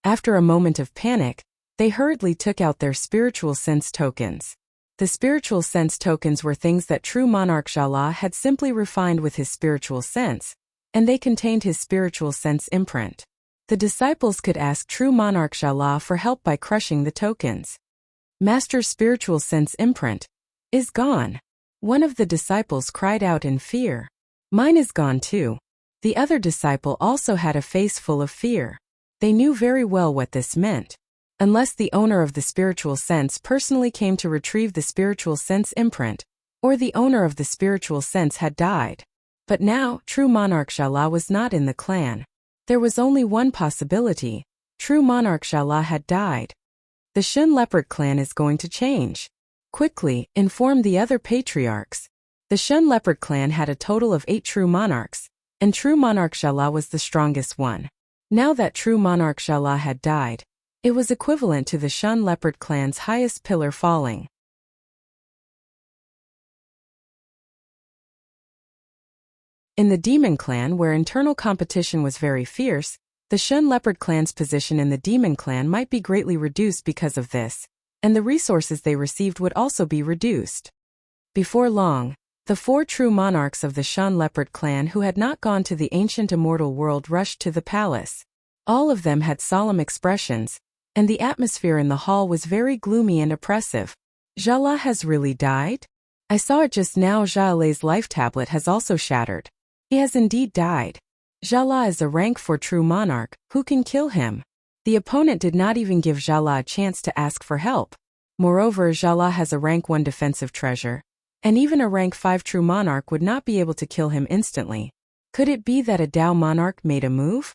After a moment of panic, they hurriedly took out their spiritual sense tokens. The spiritual sense tokens were things that true monarch Xiaola had simply refined with his spiritual sense, and they contained his spiritual sense imprint. The disciples could ask true monarch Xiaola for help by crushing the tokens. Master's spiritual sense imprint is gone. One of the disciples cried out in fear. Mine is gone too. The other disciple also had a face full of fear. They knew very well what this meant. Unless the owner of the spiritual sense personally came to retrieve the spiritual sense imprint, or the owner of the spiritual sense had died. But now, true monarch Xiaola was not in the clan. There was only one possibility. True monarch Xiaola had died. The Shun Leopard clan is going to change. Quickly, inform the other patriarchs. The Shun Leopard clan had a total of 8 true monarchs, and true monarch Xiaola was the strongest one. Now that true monarch Xiaola had died, it was equivalent to the Shun Leopard clan's highest pillar falling. In the Demon clan, where internal competition was very fierce, the Shun Leopard clan's position in the Demon clan might be greatly reduced because of this, and the resources they received would also be reduced. Before long, the 4 true monarchs of the Shun Leopard clan who had not gone to the ancient immortal world rushed to the palace. All of them had solemn expressions, and the atmosphere in the hall was very gloomy and oppressive. Xiaola has really died? I saw it just now. Xiaolei's life tablet has also shattered. He has indeed died. Xiaola is a rank 4 true monarch. Who can kill him? The opponent did not even give Xiaola a chance to ask for help. Moreover, Xiaola has a rank 1 defensive treasure, and even a rank 5 true monarch would not be able to kill him instantly. Could it be that a Dao monarch made a move?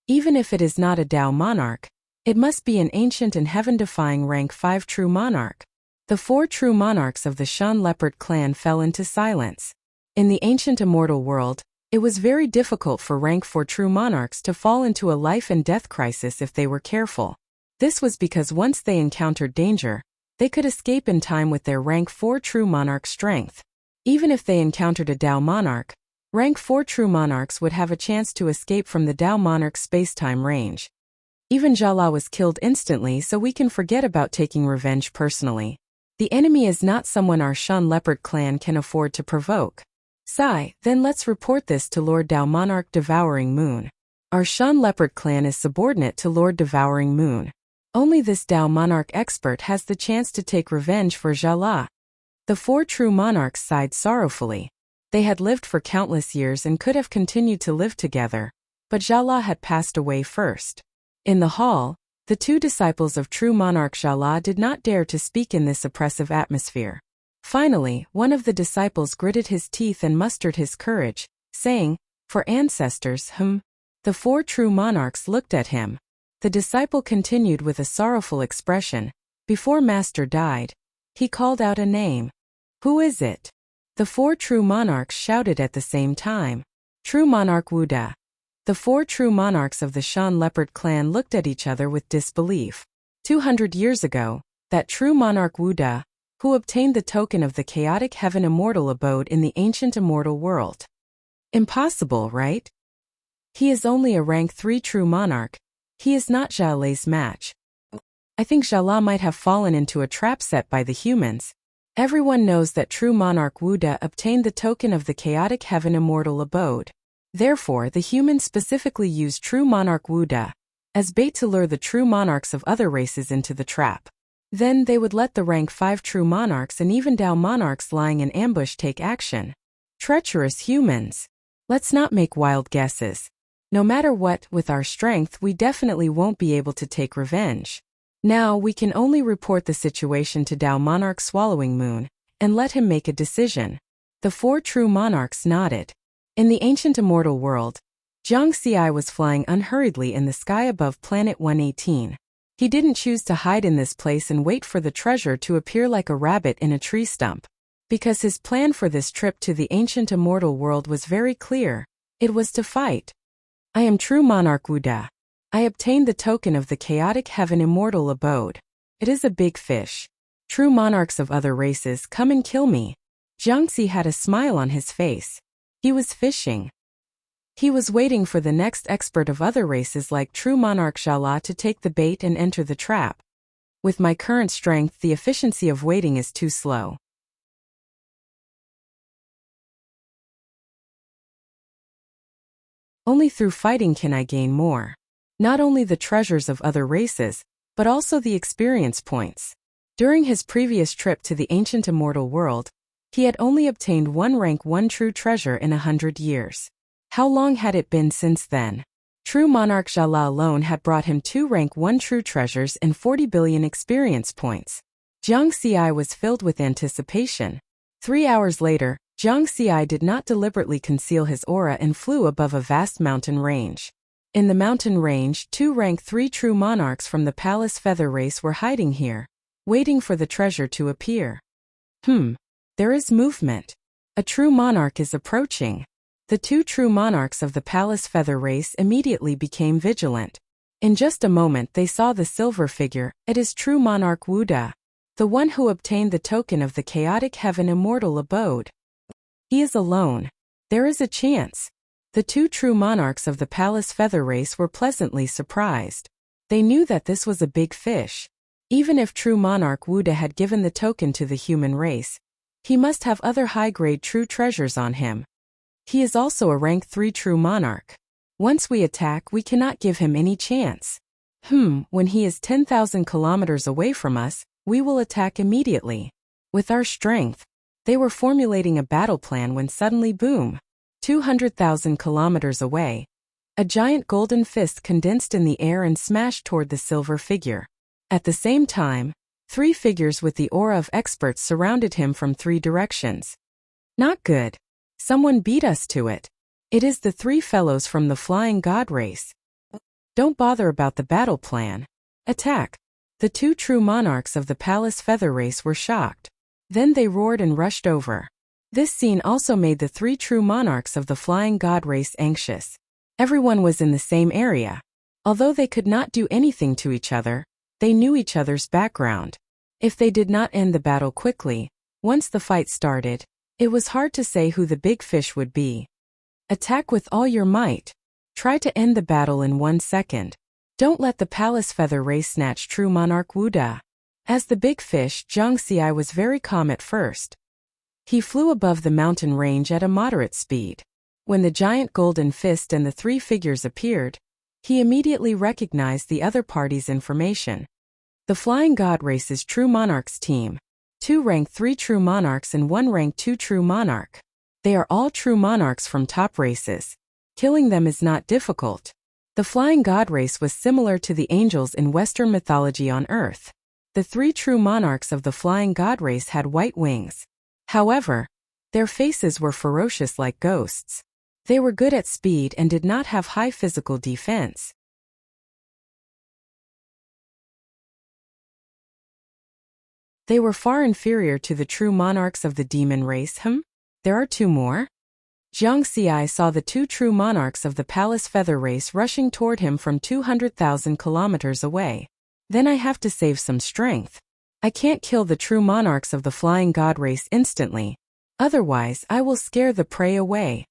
Even if it is not a Dao monarch, it must be an ancient and heaven-defying rank 5 true monarch. The 4 true monarchs of the Shun Leopard clan fell into silence. In the ancient immortal world, It was very difficult for rank 4 true monarchs to fall into a life and death crisis if they were careful. This was because once they encountered danger, they could escape in time with their rank 4 true monarch strength. Even if they encountered a Dao monarch, rank 4 true monarchs would have a chance to escape from the Dao monarch's space-time range. Even Jala was killed instantly, so we can forget about taking revenge personally. The enemy is not someone our Shan Leopard clan can afford to provoke. Sigh, then let's report this to Lord Dao Monarch Devouring Moon. Our Shan Leopard clan is subordinate to Lord Devouring Moon. Only this Dao Monarch expert has the chance to take revenge for Jala. The 4 true monarchs sighed sorrowfully. They had lived for countless years and could have continued to live together, but Jala had passed away first. In the hall, the 2 disciples of true monarch Jala did not dare to speak in this oppressive atmosphere. Finally, one of the disciples gritted his teeth and mustered his courage, saying, "For ancestors, The 4 true monarchs looked at him. The disciple continued with a sorrowful expression. Before Master died, he called out a name. "Who is it?" The 4 true monarchs shouted at the same time. "True monarch Wuda." The 4 true monarchs of the Shan Leopard clan looked at each other with disbelief. 200 years ago, that true monarch Wuda, who obtained the token of the chaotic heaven immortal abode in the ancient immortal world. Impossible, right? He is only a rank 3 true monarch. He is not Jala's match. I think Jala might have fallen into a trap set by the humans. Everyone knows that true monarch Wuda obtained the token of the chaotic heaven immortal abode. Therefore, the humans specifically used true monarch Wuda as bait to lure the true monarchs of other races into the trap. Then they would let the rank 5 true monarchs and even Dao monarchs lying in ambush take action. Treacherous humans. Let's not make wild guesses. No matter what, with our strength we definitely won't be able to take revenge. Now we can only report the situation to Dao Monarch Swallowing Moon, and let him make a decision. The 4 true monarchs nodded. In the ancient immortal world, Jiang Xi was flying unhurriedly in the sky above planet 118. He didn't choose to hide in this place and wait for the treasure to appear like a rabbit in a tree stump. Because his plan for this trip to the ancient immortal world was very clear. It was to fight. I am true monarch Wuda. I obtained the token of the chaotic heaven immortal abode. It is a big fish. True monarchs of other races, come and kill me. Jiang Xi had a smile on his face. He was fishing. He was waiting for the next expert of other races like true monarch Jala to take the bait and enter the trap. With my current strength, the efficiency of waiting is too slow. Only through fighting can I gain more. Not only the treasures of other races, but also the experience points. During his previous trip to the ancient immortal world, he had only obtained 1 rank 1 true treasure in 100 years. How long had it been since then? True monarch Jala alone had brought him 2 rank 1 true treasures and 40 billion experience points. Jiang Xi was filled with anticipation. 3 hours later, Jiang Xi did not deliberately conceal his aura and flew above a vast mountain range. In the mountain range, 2 rank 3 true monarchs from the palace feather race were hiding here, waiting for the treasure to appear. There is movement. A true monarch is approaching. The 2 true monarchs of the palace feather race immediately became vigilant. In just a moment they saw the silver figure. It is true monarch Wuda, the one who obtained the token of the chaotic heaven immortal abode. He is alone. There is a chance. The 2 true monarchs of the palace feather race were pleasantly surprised. They knew that this was a big fish. Even if true monarch Wuda had given the token to the human race, he must have other high-grade true treasures on him. He is also a rank 3 true monarch. Once we attack, we cannot give him any chance. When he is 10,000 kilometers away from us, we will attack immediately. With our strength. They were formulating a battle plan when suddenly boom! 200,000 kilometers away. A giant golden fist condensed in the air and smashed toward the silver figure. At the same time, 3 figures with the aura of experts surrounded him from 3 directions. Not good. Someone beat us to it. It is the 3 fellows from the flying god race. Don't bother about the battle plan. Attack. The 2 true monarchs of the palace feather race were shocked. Then they roared and rushed over. This scene also made the three true monarchs of the flying god race anxious. Everyone was in the same area. Although they could not do anything to each other, they knew each other's background. If they did not end the battle quickly, once the fight started, it was hard to say who the big fish would be. Attack with all your might. Try to end the battle in 1 second. Don't let the palace feather race snatch true monarch Wuda. As the big fish, Zhang Xi was very calm at first. He flew above the mountain range at a moderate speed. When the giant golden fist and the three figures appeared, he immediately recognized the other party's information. The Flying God Race's True Monarchs team. 2 rank 3 True Monarchs and 1 rank 2 True Monarch. They are all True Monarchs from top races. Killing them is not difficult. The Flying God Race was similar to the angels in Western mythology on Earth. The 3 True Monarchs of the Flying God Race had white wings. However, their faces were ferocious like ghosts. They were good at speed and did not have high physical defense. They were far inferior to the true monarchs of the demon race. There are 2 more? Zhang Xi saw the 2 true monarchs of the palace feather race rushing toward him from 200,000 kilometers away. Then I have to save some strength. I can't kill the true monarchs of the flying god race instantly. Otherwise, I will scare the prey away.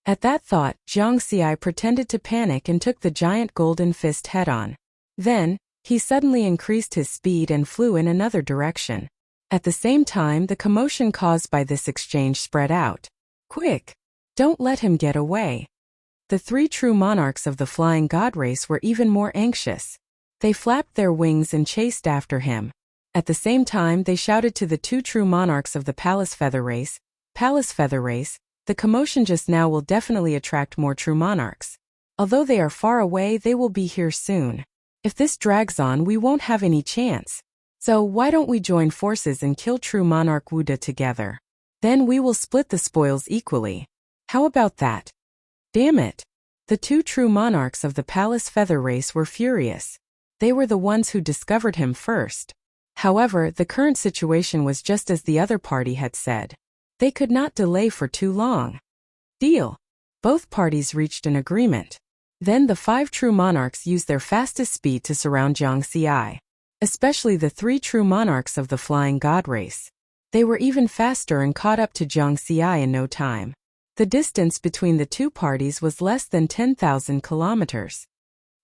At that thought, Zhang Xi pretended to panic and took the giant golden fist head-on. Then, he suddenly increased his speed and flew in another direction. At the same time, the commotion caused by this exchange spread out. Quick! Don't let him get away. The 3 true monarchs of the flying god race were even more anxious. They flapped their wings and chased after him. At the same time, they shouted to the 2 true monarchs of the palace feather race, the commotion just now will definitely attract more true monarchs. Although they are far away, they will be here soon. If this drags on, we won't have any chance. So why don't we join forces and kill true monarch Wuda together? Then we will split the spoils equally. How about that? Damn it! The 2 true monarchs of the palace feather race were furious. They were the ones who discovered him first. However, the current situation was just as the other party had said. They could not delay for too long. Deal. Both parties reached an agreement. Then the 5 true monarchs used their fastest speed to surround Zhang Xi. Especially the 3 true monarchs of the flying god race. They were even faster and caught up to Zhang Xi in no time. The distance between the 2 parties was less than 10,000 kilometers.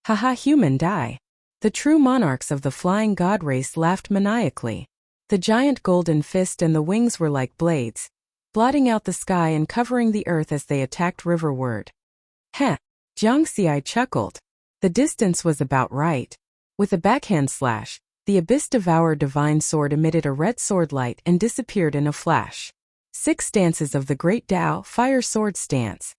Haha, human die. The true monarchs of the flying god race laughed maniacally. The giant golden fist and the wings were like blades, blotting out the sky and covering the earth as they attacked riverward. Heh! Zhang Xi chuckled. The distance was about right. With a backhand slash, the Abyss Devourer divine sword emitted a red sword light and disappeared in a flash. 6 stances of the Great Tao Fire Sword Stance.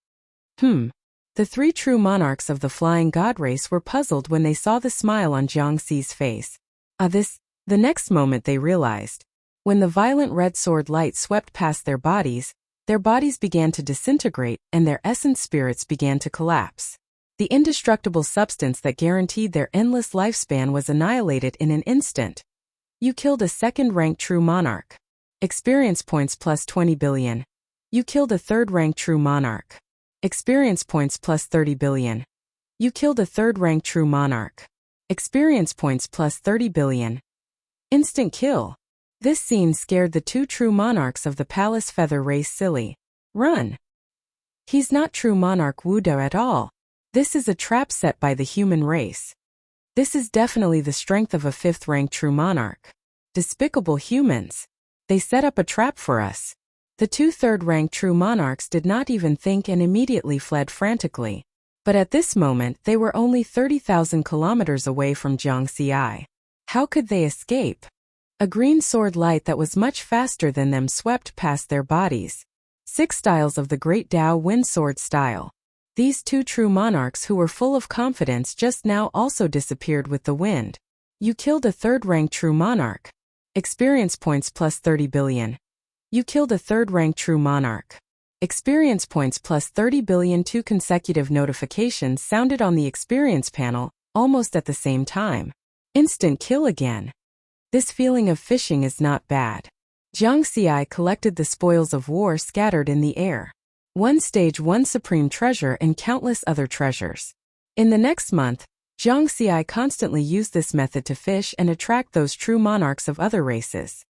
The 3 true monarchs of the flying god race were puzzled when they saw the smile on Zhang Xi's face. The next moment they realized. When the violent red sword light swept past their bodies began to disintegrate and their essence spirits began to collapse. The indestructible substance that guaranteed their endless lifespan was annihilated in an instant. You killed a second-ranked true monarch. Experience points plus 20 billion. You killed a third-ranked true monarch. Experience points plus 30 billion. You killed a third-ranked true monarch. Experience points plus 30 billion. Instant kill. This scene scared the 2 true monarchs of the palace feather race silly. Run! He's not true monarch Wuda at all. This is a trap set by the human race. This is definitely the strength of a 5th-ranked true monarch. Despicable humans. They set up a trap for us. The 2 third-ranked true monarchs did not even think and immediately fled frantically. But at this moment they were only 30,000 kilometers away from Zhang Xi. How could they escape? A green sword light that was much faster than them swept past their bodies. 6 styles of the Great Tao Wind Sword style. These 2 true monarchs who were full of confidence just now also disappeared with the wind. You killed a third-ranked true monarch. Experience points plus 30 billion. You killed a third-ranked true monarch. Experience points plus 30 billion. 2 consecutive notifications sounded on the experience panel, almost at the same time. Instant kill again. This feeling of fishing is not bad. Jiang Xi collected the spoils of war scattered in the air. One stage, one supreme treasure, and countless other treasures. In the next month, Jiang Xi constantly used this method to fish and attract those true monarchs of other races.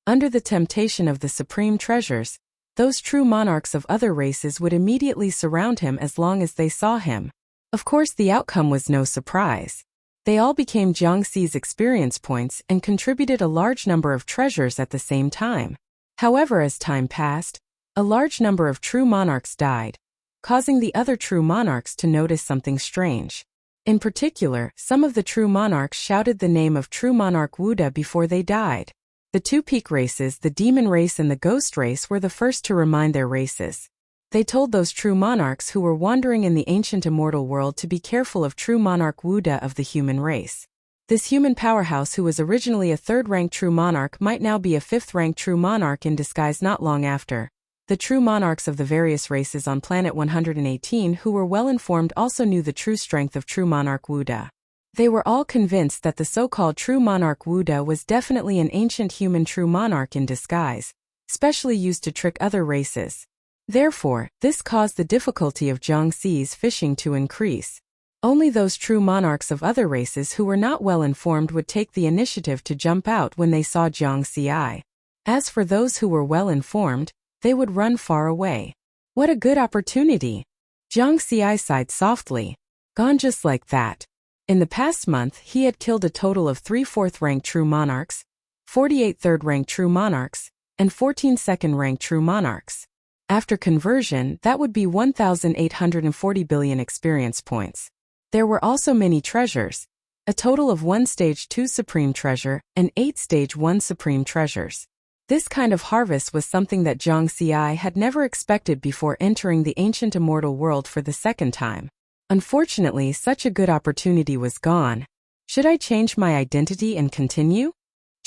Under the temptation of the supreme treasures, those true monarchs of other races would immediately surround him as long as they saw him. Of course, the outcome was no surprise. They all became Jiang Xi's experience points and contributed a large number of treasures at the same time. However, as time passed, a large number of true monarchs died, causing the other true monarchs to notice something strange. In particular, some of the true monarchs shouted the name of true monarch Wuxia before they died. The two peak races, the demon race and the ghost race, were the first to remind their races. They told those true monarchs who were wandering in the ancient immortal world to be careful of true monarch Wuxia of the human race. This human powerhouse, who was originally a third-rank true monarch, might now be a fifth-rank true monarch in disguise. Not long after, the true monarchs of the various races on planet 118 who were well informed also knew the true strength of true monarch Wuxia. They were all convinced that the so-called true monarch Wuxia was definitely an ancient human true monarch in disguise, specially used to trick other races. Therefore, this caused the difficulty of Jiang Xi's fishing to increase. Only those true monarchs of other races who were not well informed would take the initiative to jump out when they saw Jiang Xi. As for those who were well informed, they would run far away. What a good opportunity! Jiang Xi sighed softly. Gone just like that. In the past month, he had killed a total of 3 fourth-rank true monarchs, 48 third-rank true monarchs, and 14 second-rank true monarchs. After conversion, that would be 1,840 billion experience points. There were also many treasures, a total of 1 stage 2 supreme treasure and 8 stage 1 supreme treasures. This kind of harvest was something that Jiang Xi had never expected before entering the ancient immortal world for the second time. Unfortunately, such a good opportunity was gone. Should I change my identity and continue?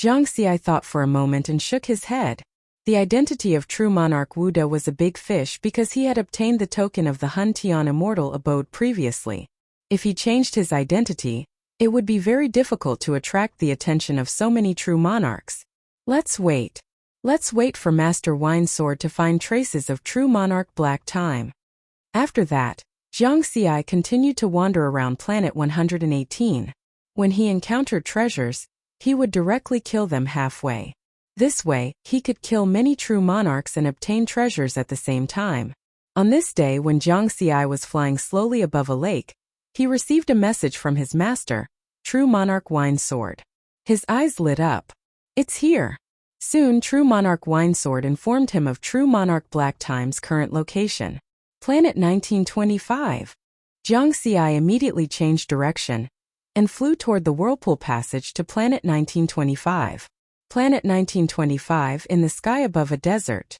Jiang Xi thought for a moment and shook his head. The identity of true monarch Wuxia was a big fish because he had obtained the token of the Hun Tian immortal abode previously. If he changed his identity, it would be very difficult to attract the attention of so many true monarchs. Let's wait. Let's wait for Master Wine Sword to find traces of true monarch Black Time. After that, Jiang Xi continued to wander around planet 118. When he encountered treasures, he would directly kill them halfway. This way, he could kill many true monarchs and obtain treasures at the same time. On this day, when Jiang Xi was flying slowly above a lake, he received a message from his master, True Monarch Wine Sword. His eyes lit up. It's here. Soon, True Monarch Wine Sword informed him of True Monarch Black Time's current location. Planet 1925. Jiang Xi immediately changed direction and flew toward the Whirlpool Passage to Planet 1925. Planet 1925 in the sky above a desert.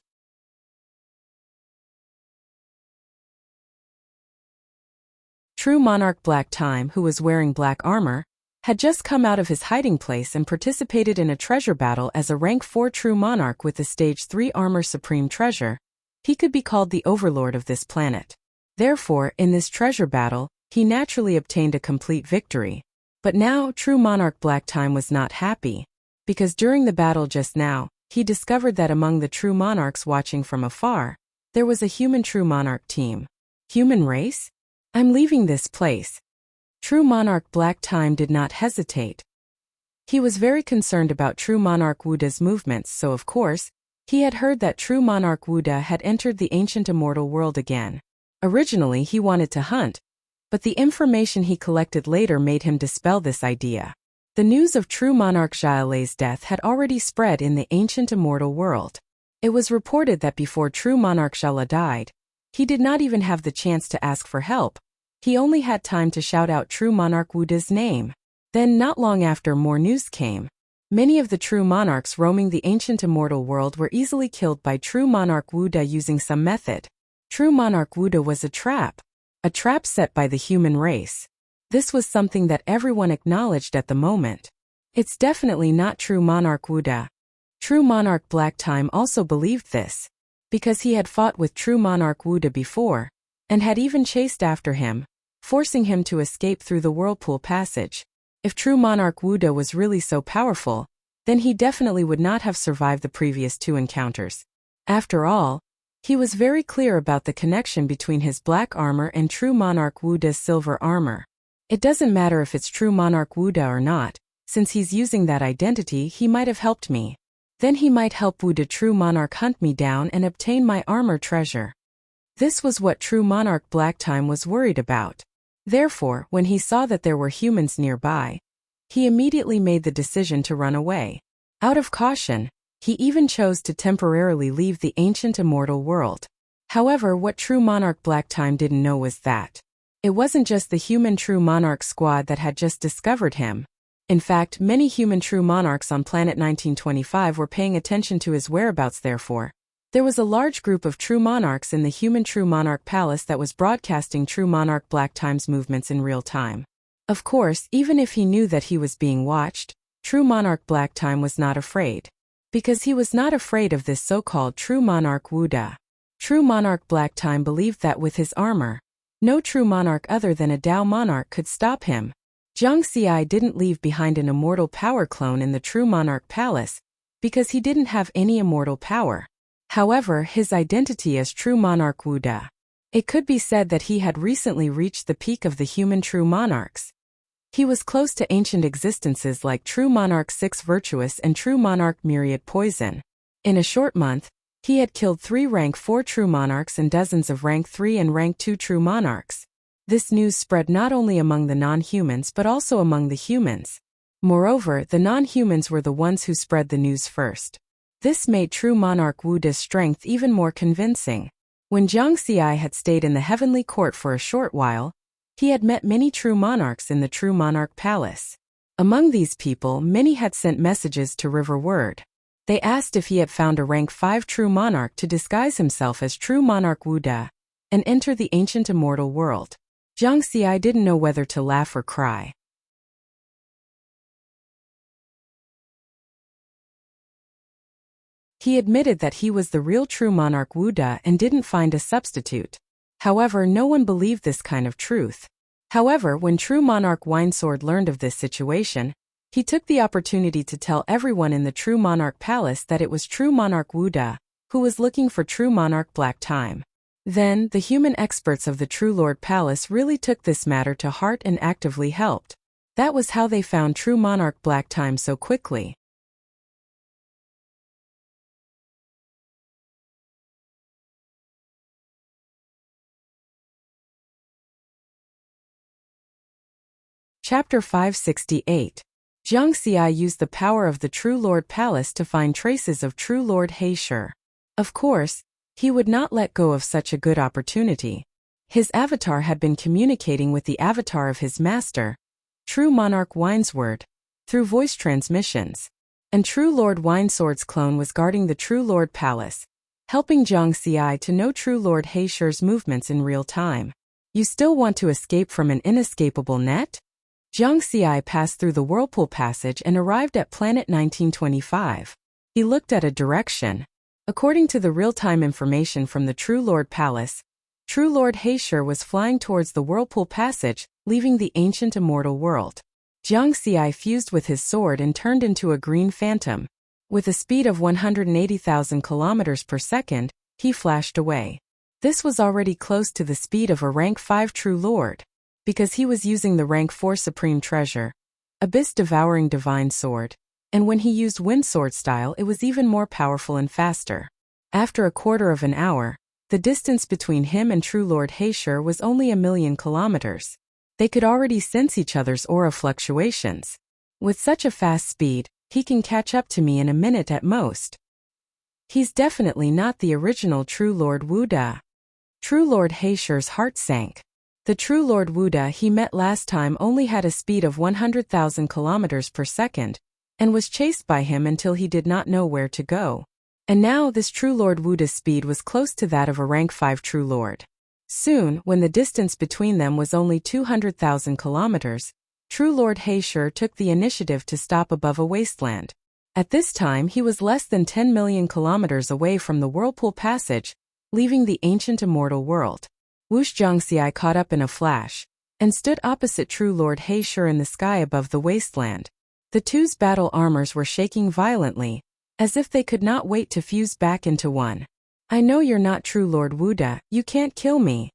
True Monarch Black Time, who was wearing black armor, had just come out of his hiding place and participated in a treasure battle as a rank 4 True Monarch with the Stage 3 Armor Supreme Treasure. He could be called the overlord of this planet. Therefore, in this treasure battle, he naturally obtained a complete victory. But now, True Monarch Black Time was not happy, because during the battle just now, he discovered that among the true monarchs watching from afar, there was a human true monarch team. Human race? I'm leaving this place. True Monarch Black Time did not hesitate. He was very concerned about True Monarch Wuxia's movements, so of course, he had heard that True Monarch Wuxia had entered the ancient immortal world again. Originally, he wanted to hunt, but the information he collected later made him dispel this idea. The news of True Monarch Xiaolei's death had already spread in the ancient immortal world. It was reported that before True Monarch Xiaolei died, he did not even have the chance to ask for help. He only had time to shout out True Monarch Wuxia's name. Then, not long after, more news came. Many of the true monarchs roaming the ancient immortal world were easily killed by True Monarch Wuxia using some method. True Monarch Wuxia was a trap set by the human race. This was something that everyone acknowledged at the moment. It's definitely not True Monarch Wuxia. True Monarch Black Time also believed this, because he had fought with True Monarch Wuxia before, and had even chased after him, forcing him to escape through the Whirlpool Passage. If true monarch Wuda was really so powerful, then he definitely would not have survived the previous 2 encounters. After all, he was very clear about the connection between his black armor and true monarch Wuda's silver armor. It doesn't matter if it's true monarch Wuda or not, since he's using that identity, he might have helped me. Then he might help Wuda true monarch hunt me down and obtain my armor treasure. This was what true monarch Black Time was worried about. Therefore, when he saw that there were humans nearby, he immediately made the decision to run away. Out of caution, he even chose to temporarily leave the ancient immortal world. However, what true monarch Black Time didn't know was that it wasn't just the human true monarch squad that had just discovered him. In fact, many human true monarchs on planet 1925 were paying attention to his whereabouts. Therefore, there was a large group of true monarchs in the human true monarch palace that was broadcasting true monarch Black Time's movements in real time. Of course, even if he knew that he was being watched, true monarch Black Time was not afraid. Because he was not afraid of this so-called true monarch Wuda. True monarch Black Time believed that with his armor, no true monarch other than a Dao monarch could stop him. Zhang Xiai didn't leave behind an immortal power clone in the true monarch palace, because he didn't have any immortal power. However, his identity as true monarch Wuda. It could be said that he had recently reached the peak of the human true monarchs. He was close to ancient existences like true monarch 6 Virtuous and true monarch Myriad Poison. In a short month, he had killed 3 rank 4 true monarchs and dozens of rank 3 and rank 2 true monarchs. This news spread not only among the non-humans but also among the humans. Moreover, the non-humans were the ones who spread the news first. This made true monarch Wuda's strength even more convincing. When Zhang Xiai had stayed in the heavenly court for a short while, he had met many true monarchs in the true monarch palace. Among these people, many had sent messages to River Word. They asked if he had found a rank 5 true monarch to disguise himself as true monarch Wuda and enter the ancient immortal world. Zhang Xiai didn't know whether to laugh or cry. He admitted that he was the real true monarch Wuda and didn't find a substitute. However, no one believed this kind of truth. However, when true monarch Winesword learned of this situation, he took the opportunity to tell everyone in the true monarch palace that it was true monarch Wuda who was looking for true monarch Black Time. Then, the human experts of the True Lord Palace really took this matter to heart and actively helped. That was how they found true monarch Black Time so quickly. Chapter 568. Zhang Xiai used the power of the True Lord Palace to find traces of True Lord Heisher. Of course, he would not let go of such a good opportunity. His avatar had been communicating with the avatar of his master, True Monarch Winesword, through voice transmissions. And True Lord Winesword's clone was guarding the True Lord Palace, helping Zhang Xiai to know True Lord Heisher's movements in real time. You still want to escape from an inescapable net? Zhang Xiai passed through the Whirlpool Passage and arrived at planet 1925. He looked at a direction. According to the real-time information from the True Lord Palace, True Lord Heisher was flying towards the Whirlpool Passage, leaving the ancient immortal world. Zhang Xiai fused with his sword and turned into a green phantom. With a speed of 180,000 kilometers per second, he flashed away. This was already close to the speed of a rank 5 True Lord. Because he was using the rank 4 Supreme Treasure, Abyss Devouring Divine Sword. And when he used Wind Sword style, it was even more powerful and faster. After a quarter of an hour, the distance between him and True Lord Heisher was only 1,000,000 kilometers. They could already sense each other's aura fluctuations. With such a fast speed, he can catch up to me in a minute at most. He's definitely not the original True Lord Wuda. True Lord Heisher's heart sank. The True Lord Wuda he met last time only had a speed of 100,000 kilometers per second, and was chased by him until he did not know where to go. And now this True Lord Wuda's speed was close to that of a rank 5 True Lord. Soon, when the distance between them was only 200,000 kilometers, True Lord Heisher took the initiative to stop above a wasteland. At this time he was less than 10 million kilometers away from the Whirlpool Passage, leaving the ancient immortal world. Whoosh! Zhang Xiai caught up in a flash, and stood opposite True Lord Heisher in the sky above the wasteland. The two's battle armors were shaking violently, as if they could not wait to fuse back into one. I know you're not True Lord Wuda, you can't kill me.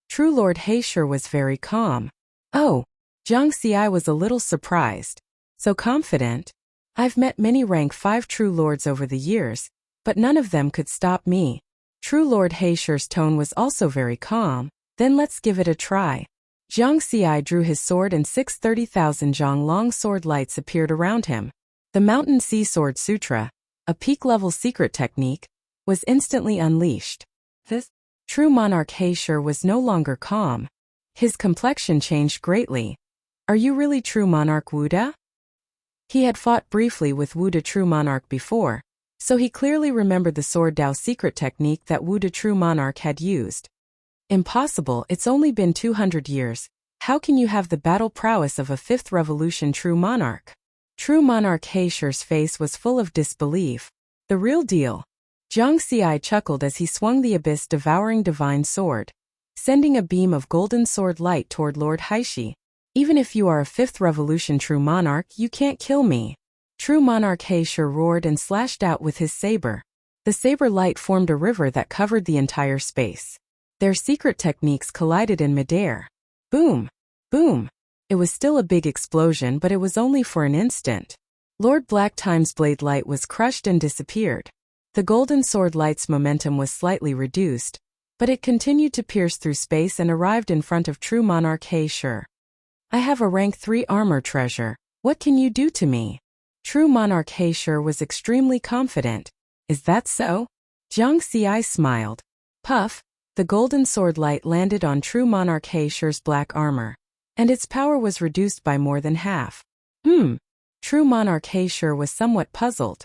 True Lord Heisher was very calm. Oh, Jiang Xi was a little surprised. So confident? I've met many rank 5 True Lords over the years, but none of them could stop me. True Lord Heisher's tone was also very calm. Then let's give it a try. Jiang Xi drew his sword and 630,000 zhang long sword lights appeared around him. The Mountain Sea Sword Sutra, a peak-level secret technique, was instantly unleashed. This true monarch Heisher was no longer calm. His complexion changed greatly. Are you really true monarch Wuda? He had fought briefly with Wuda true monarch before, so he clearly remembered the sword Dao secret technique that Wuda true monarch had used. Impossible, it's only been 200 years. How can you have the battle prowess of a 5th revolution true monarch? True monarch Heisher's face was full of disbelief. The real deal. Jiang Xi chuckled as he swung the abyss-devouring divine sword, sending a beam of golden sword light toward Lord Heisher. Even if you are a 5th revolution true monarch, you can't kill me. True monarch Heisher roared and slashed out with his saber. The saber light formed a river that covered the entire space. Their secret techniques collided in midair. Boom! Boom! It was still a big explosion, but it was only for an instant. Lord Black Time's blade light was crushed and disappeared. The golden sword light's momentum was slightly reduced, but it continued to pierce through space and arrived in front of true monarch Heisher. I have a rank 3 armor treasure. What can you do to me? True monarch Heisher was extremely confident. Is that so? Jiang Xi smiled. Puff! The golden sword light landed on true monarch Heisher's black armor, and its power was reduced by more than half. True monarch Heisher was somewhat puzzled.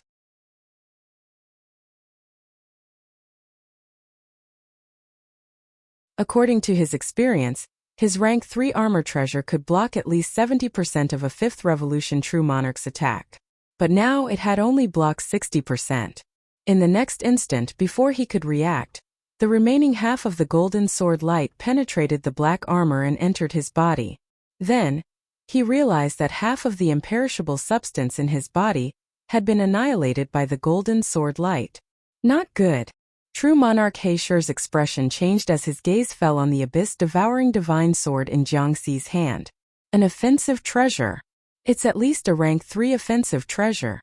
According to his experience, his rank 3 armor treasure could block at least 70% of a 5th revolution true monarch's attack. But now it had only blocked 60%. In the next instant, before he could react, the remaining half of the golden sword light penetrated the black armor and entered his body. Then, he realized that half of the imperishable substance in his body had been annihilated by the golden sword light. Not good. True monarch Heisher's expression changed as his gaze fell on the abyss-devouring divine sword in Jiang Xi's hand. An offensive treasure. It's at least a rank 3 offensive treasure.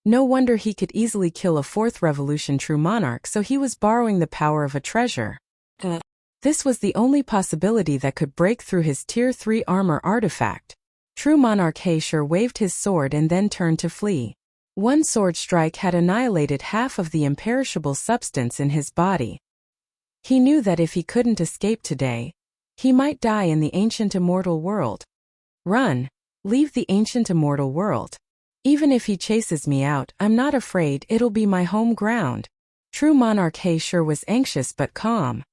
No wonder he could easily kill a 4th revolution true monarch, so he was borrowing the power of a treasure. This was the only possibility that could break through his Tier 3 armor artifact. True monarch Heisher waved his sword and then turned to flee. One sword strike had annihilated half of the imperishable substance in his body. He knew that if he couldn't escape today, he might die in the ancient immortal world. Run! Leave the ancient immortal world. Even if he chases me out, I'm not afraid, it'll be my home ground. True monarch Heisher was anxious but calm.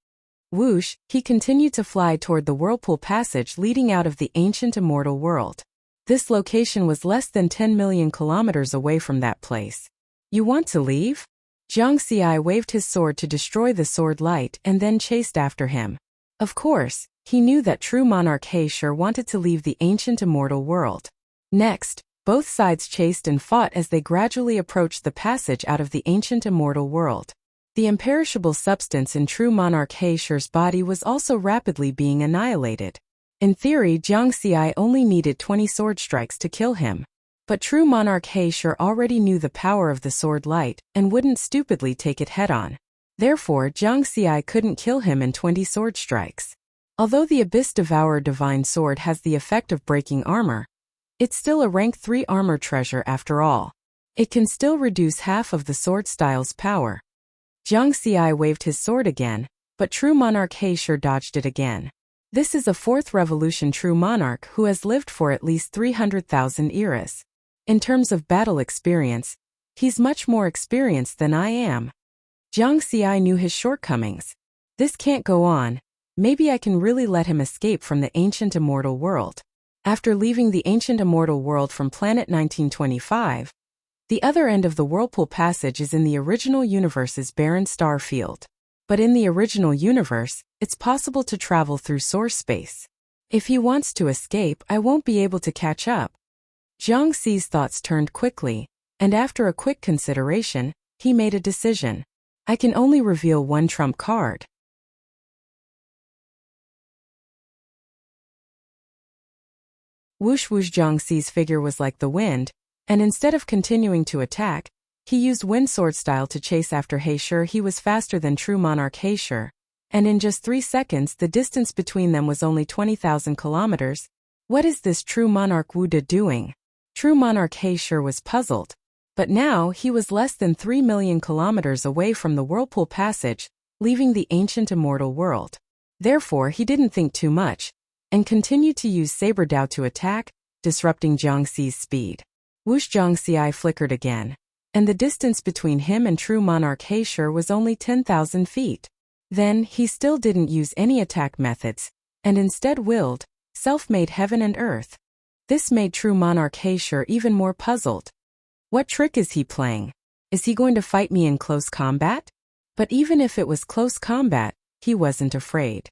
Whoosh, he continued to fly toward the whirlpool passage leading out of the ancient immortal world. This location was less than 10 million kilometers away from that place. You want to leave? Jiang Xi waved his sword to destroy the sword light and then chased after him. Of course, he knew that true monarch Heisher wanted to leave the ancient immortal world. Next, both sides chased and fought as they gradually approached the passage out of the ancient immortal world. The imperishable substance in true monarch Heisher's body was also rapidly being annihilated. In theory, Jiang Xi only needed 20 sword strikes to kill him. But true monarch Heisher already knew the power of the sword light and wouldn't stupidly take it head-on. Therefore, Jiang Xi couldn't kill him in 20 sword strikes. Although the Abyss Devourer Divine Sword has the effect of breaking armor, it's still a rank 3 armor treasure after all. It can still reduce half of the sword style's power. Jiang Xi waved his sword again, but true monarch Heisher dodged it again. This is a 4th revolution true monarch who has lived for at least 300,000 eras. In terms of battle experience, he's much more experienced than I am. Jiang Xi knew his shortcomings. This can't go on. Maybe I can really let him escape from the ancient immortal world. After leaving the ancient immortal world from planet 1925, the other end of the whirlpool passage is in the original universe's barren star field. But in the original universe, it's possible to travel through source space. If he wants to escape, I won't be able to catch up. Jiang Xi's thoughts turned quickly, and after a quick consideration, he made a decision. I can only reveal one trump card. Whoosh whoosh, Jiang Xi's figure was like the wind, and instead of continuing to attack, he used wind sword style to chase after He Shi. He was faster than true monarch He Shi, and in just 3 seconds the distance between them was only 20,000 kilometers. What is this true monarch Wu De doing? True monarch He Shi was puzzled, but now he was less than 3 million kilometers away from the Whirlpool Passage, leaving the ancient immortal world. Therefore he didn't think too much, and continued to use Saber Dao to attack, disrupting Jiang Xi's speed. Whoosh, Jiang Xi's eye flickered again, and the distance between him and true monarch He Shi was only 10,000 feet. Then, he still didn't use any attack methods, and instead willed, self-made heaven and earth. This made true monarch He Shi even more puzzled. What trick is he playing? Is he going to fight me in close combat? But even if it was close combat, he wasn't afraid.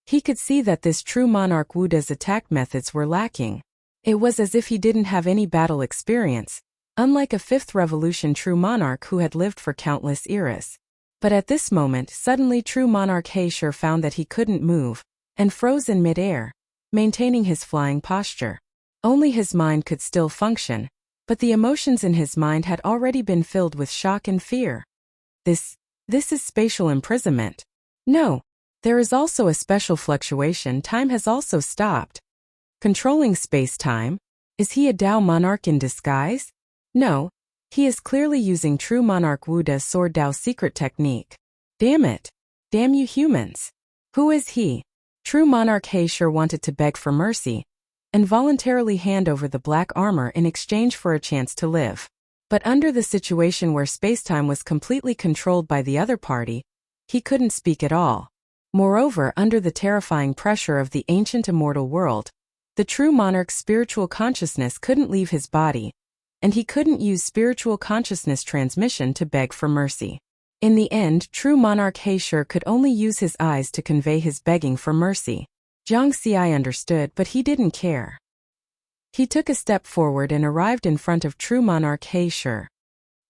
He could see that this true monarch Wu De's attack methods were lacking. It was as if he didn't have any battle experience, unlike a 5th revolution true monarch who had lived for countless eras. But at this moment, suddenly true monarch He Shi found that he couldn't move, and froze in mid-air, maintaining his flying posture. Only his mind could still function, but the emotions in his mind had already been filled with shock and fear. This is spatial imprisonment. No. There is also a special fluctuation. Time has also stopped. Controlling space-time? Is he a Dao monarch in disguise? No. He is clearly using true monarch Wu De's sword Dao secret technique. Damn it. Damn you humans. Who is he? True monarch He Shi wanted to beg for mercy, and voluntarily hand over the black armor in exchange for a chance to live. But under the situation where space-time was completely controlled by the other party, he couldn't speak at all. Moreover, under the terrifying pressure of the ancient immortal world, the true monarch's spiritual consciousness couldn't leave his body, and he couldn't use spiritual consciousness transmission to beg for mercy. In the end, true monarch He Shi could only use his eyes to convey his begging for mercy. Jiang Xi understood, but he didn't care. He took a step forward and arrived in front of true monarch He Shi.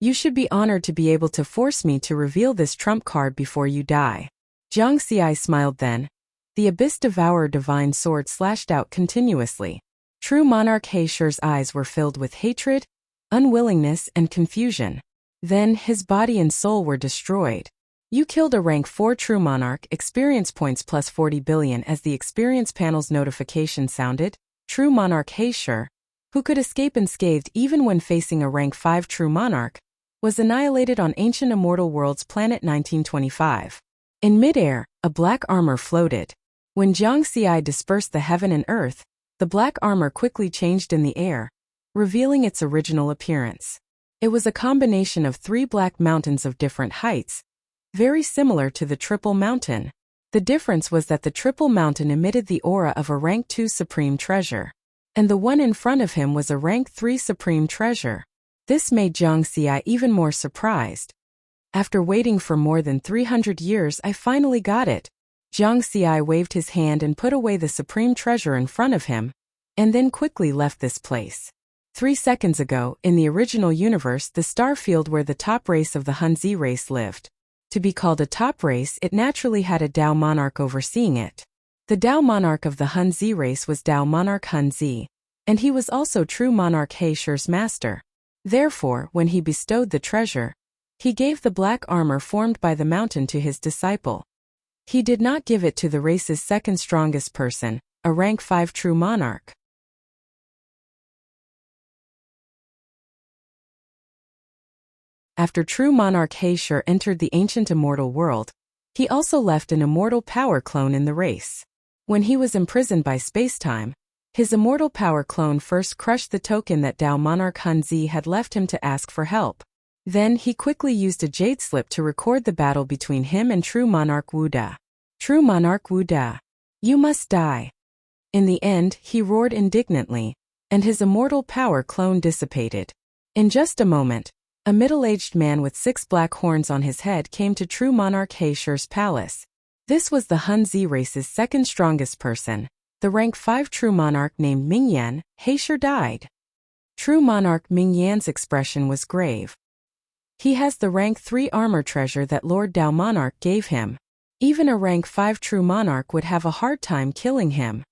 You should be honored to be able to force me to reveal this trump card before you die. Jiang Xi smiled then. The Abyss Devourer divine sword slashed out continuously. True monarch He Shi's eyes were filled with hatred, unwillingness, and confusion. Then, his body and soul were destroyed. You killed a rank 4 true monarch, experience points plus 40 billion. As the experience panel's notification sounded, true monarch He Shi, who could escape unscathed even when facing a rank 5 true monarch, was annihilated on ancient immortal world's planet 1925. In midair, a black armor floated. When Jiang Xi dispersed the heaven and earth, the black armor quickly changed in the air, revealing its original appearance. It was a combination of 3 black mountains of different heights, very similar to the Triple Mountain. The difference was that the Triple Mountain emitted the aura of a rank 2 supreme treasure, and the one in front of him was a rank 3 supreme treasure. This made Jiang Xi even more surprised. After waiting for more than 300 years, I finally got it. Jiang Xi waved his hand and put away the supreme treasure in front of him, and then quickly left this place. 3 seconds ago, in the original universe, the star field where the top race of the Hunzi race lived. To be called a top race, it naturally had a Dao monarch overseeing it. The Dao monarch of the Hunzi race was Dao monarch Hunzi, and he was also true monarch He Shi's master. Therefore, when he bestowed the treasure, he gave the black armor formed by the mountain to his disciple. He did not give it to the race's second strongest person, a rank 5 true monarch. After true monarch He Shi entered the ancient immortal world, he also left an immortal power clone in the race. When he was imprisoned by space-time, his immortal power clone first crushed the token that Dao monarch Hunzi had left him to ask for help. Then he quickly used a jade slip to record the battle between him and true monarch Wu De. True monarch Wu De, you must die. In the end, he roared indignantly, and his immortal power clone dissipated. In just a moment, a middle-aged man with 6 black horns on his head came to true monarch He Shi's palace. This was the Hunzi race's second strongest person, the rank 5 true monarch named Mingyan, He Shi died. True monarch Mingyan's expression was grave. He has the rank 3 armor treasure that Lord Dao monarch gave him. Even a rank 5 true monarch would have a hard time killing him.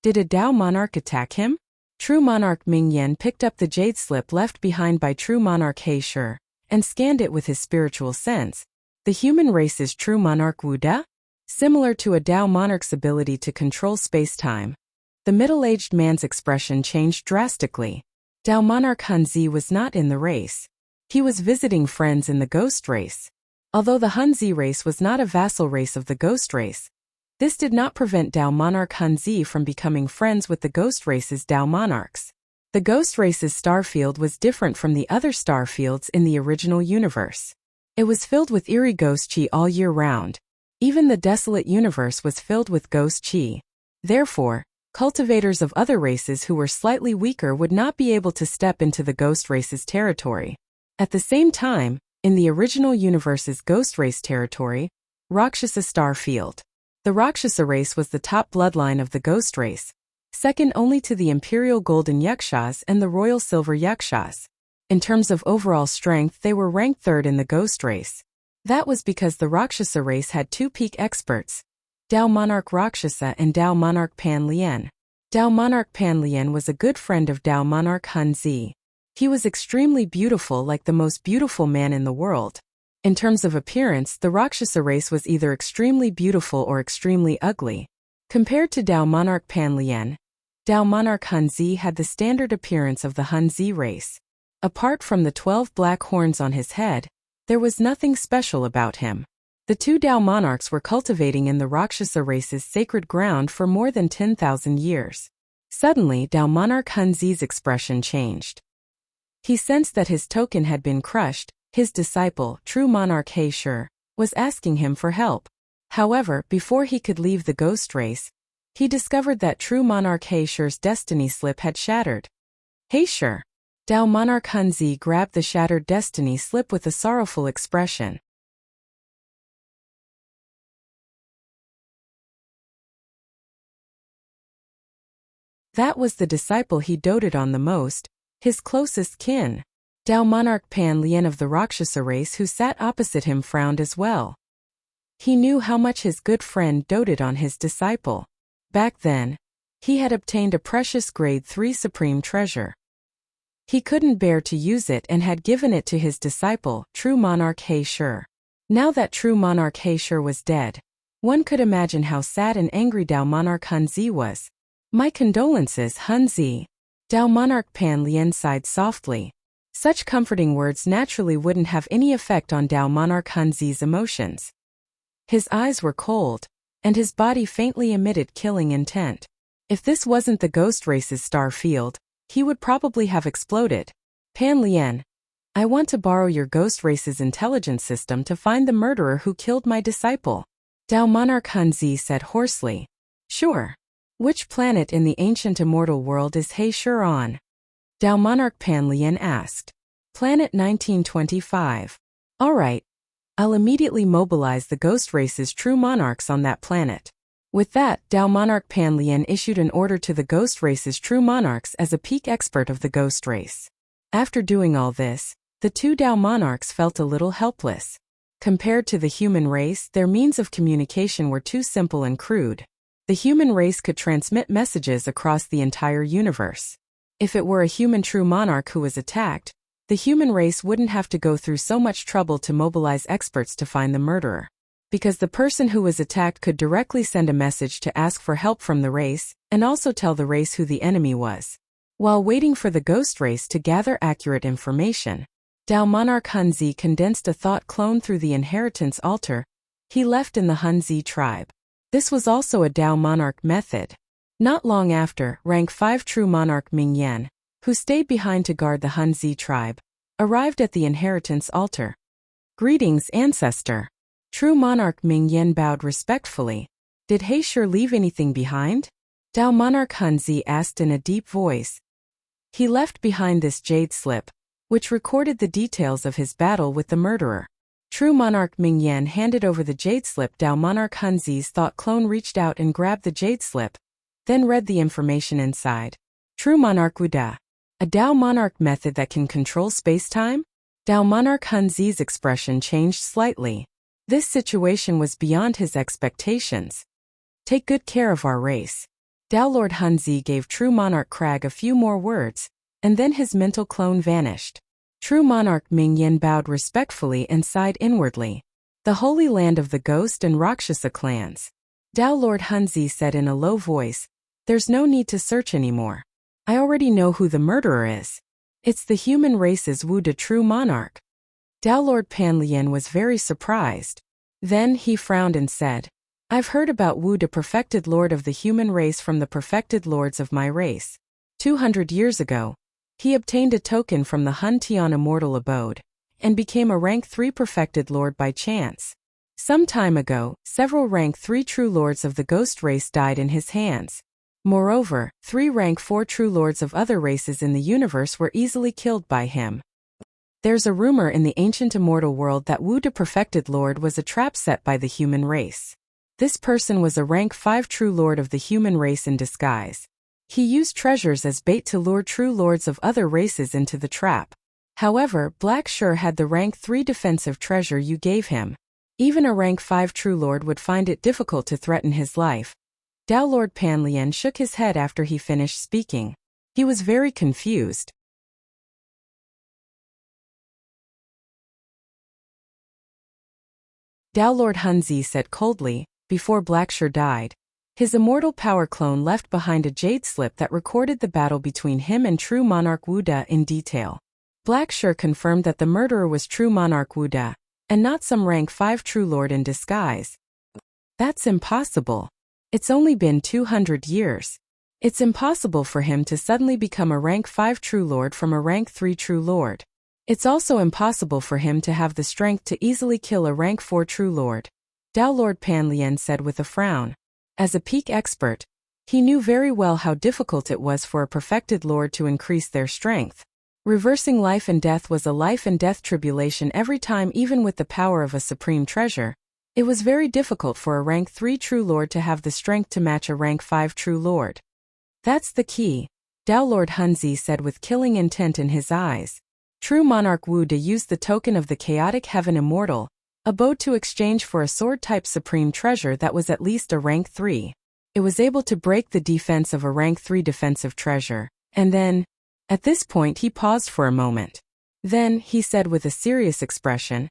Did a Dao monarch attack him? True monarch Mingyan picked up the jade slip left behind by true monarch He Shi and scanned it with his spiritual sense. The human race's true monarch Wuda? Similar to a Dao monarch's ability to control space-time. The middle-aged man's expression changed drastically. Dao monarch Hunzi was not in the race. He was visiting friends in the ghost race. Although the Hunzi race was not a vassal race of the ghost race, this did not prevent Dao monarch Hunzi from becoming friends with the ghost race's Dao monarchs. The ghost race's star field was different from the other star fields in the original universe. It was filled with eerie ghost chi all year round. Even the desolate universe was filled with ghost chi. Therefore, cultivators of other races who were slightly weaker would not be able to step into the ghost race's territory. At the same time, in the original universe's ghost race territory, Rakshasa star field. The Rakshasa race was the top bloodline of the ghost race, second only to the Imperial Golden Yakshas and the Royal Silver Yakshas. In terms of overall strength, they were ranked third in the ghost race. That was because the Rakshasa race had 2 peak experts, Dao Monarch Rakshasa and Dao Monarch Pan Lian. Dao Monarch Pan Lian was a good friend of Dao Monarch Hunzi. He was extremely beautiful, like the most beautiful man in the world. In terms of appearance, the Rakshasa race was either extremely beautiful or extremely ugly. Compared to Dao Monarch Pan Lian, Dao Monarch Hunzi had the standard appearance of the Hunzi race. Apart from the 12 black horns on his head, there was nothing special about him. The 2 Dao monarchs were cultivating in the Rakshasa race's sacred ground for more than 10,000 years. Suddenly, Dao monarch Hunzi's expression changed. He sensed that his token had been crushed. His disciple, true monarch He Shi, was asking him for help. However, before he could leave the ghost race, he discovered that true monarch He Shi's destiny slip had shattered. He Shi. Dao monarch Hunzi grabbed the shattered destiny slip with a sorrowful expression. That was the disciple he doted on the most, his closest kin. Dao monarch Pan Lian of the Rakshasa race who sat opposite him frowned as well. He knew how much his good friend doted on his disciple. Back then, he had obtained a precious grade 3 supreme treasure. He couldn't bear to use it and had given it to his disciple, true monarch He Shi. Now that true monarch He Shi was dead, one could imagine how sad and angry Dao monarch Hunzi was. My condolences, Hunzi. Dao monarch Pan Lian sighed softly. Such comforting words naturally wouldn't have any effect on Dao monarch Hunzi's emotions. His eyes were cold, and his body faintly emitted killing intent. If this wasn't the ghost race's star field, he would probably have exploded. Pan Lian, I want to borrow your ghost race's intelligence system to find the murderer who killed my disciple. Dao monarch Hunzi said hoarsely. Sure. Which planet in the ancient immortal world is He Shi on? Dao monarch Pan Lian asked. Planet 1925. All right. I'll immediately mobilize the ghost race's true monarchs on that planet. With that, Dao monarch Pan Lian issued an order to the ghost race's true monarchs as a peak expert of the ghost race. After doing all this, the 2 Dao monarchs felt a little helpless. Compared to the human race, their means of communication were too simple and crude. The human race could transmit messages across the entire universe. If it were a human true monarch who was attacked, the human race wouldn't have to go through so much trouble to mobilize experts to find the murderer. Because the person who was attacked could directly send a message to ask for help from the race, and also tell the race who the enemy was. While waiting for the ghost race to gather accurate information, Dao monarch Hunzi condensed a thought clone through the inheritance altar. He left in the Hunzi tribe. This was also a Dao monarch method. Not long after, rank 5 true monarch Mingyan, who stayed behind to guard the Hunzi tribe, arrived at the inheritance altar. Greetings, ancestor. True monarch Mingyan bowed respectfully. Did He Shi leave anything behind? Dao monarch Hunzi asked in a deep voice. He left behind this jade slip, which recorded the details of his battle with the murderer. True monarch Mingyan handed over the jade slip. Dao monarch Hunzi's thought clone reached out and grabbed the jade slip. then read the information inside. True Monarch Wuda. A Dao Monarch method that can control space-time? Dao Monarch Hun Zi's expression changed slightly. This situation was beyond his expectations. Take good care of our race. Dao Lord Hun Zi gave True Monarch Crag a few more words, and then his mental clone vanished. True Monarch Ming Yin bowed respectfully and sighed inwardly. The Holy Land of the Ghost and Rakshasa clans. Dao Lord Hun Zi said in a low voice, "There's no need to search anymore. I already know who the murderer is. It's the human race's Wu de True Monarch." Dao Lord Pan Lian was very surprised. Then he frowned and said, "I've heard about Wu de perfected lord of the human race from the perfected lords of my race. 200 years ago, he obtained a token from the Hun Tian immortal abode, and became a rank 3 perfected lord by chance. Some time ago, several rank 3 true lords of the ghost race died in his hands. Moreover, 3 rank 4 true lords of other races in the universe were easily killed by him. There's a rumor in the ancient immortal world that Wu de perfected lord was a trap set by the human race. This person was a rank 5 true lord of the human race in disguise. He used treasures as bait to lure true lords of other races into the trap. However, Black sure had the rank 3 defensive treasure you gave him. Even a rank 5 true lord would find it difficult to threaten his life." Dao Lord Pan Lian shook his head after he finished speaking. He was very confused. Dao Lord Hun Zi said coldly, "Before Blacksure died, his immortal power clone left behind a jade slip that recorded the battle between him and True Monarch Wu De in detail. Blacksure confirmed that the murderer was True Monarch Wu De, and not some rank 5 true lord in disguise. That's impossible. It's only been 200 years. It's impossible for him to suddenly become a rank 5 true lord from a rank 3 true lord. It's also impossible for him to have the strength to easily kill a rank 4 true lord." Dao Lord Pan Lian said with a frown. As a peak expert, he knew very well how difficult it was for a perfected lord to increase their strength. Reversing life and death was a life and death tribulation every time, even with the power of a supreme treasure. It was very difficult for a rank 3 true lord to have the strength to match a rank 5 true lord. "That's the key," Dao Lord Hun Zi said with killing intent in his eyes. True Monarch Wu De used the token of the chaotic heaven immortal abode to exchange for a sword-type supreme treasure that was at least a rank 3. It was able to break the defense of a rank 3 defensive treasure, and then, at this point he paused for a moment. Then, he said with a serious expression,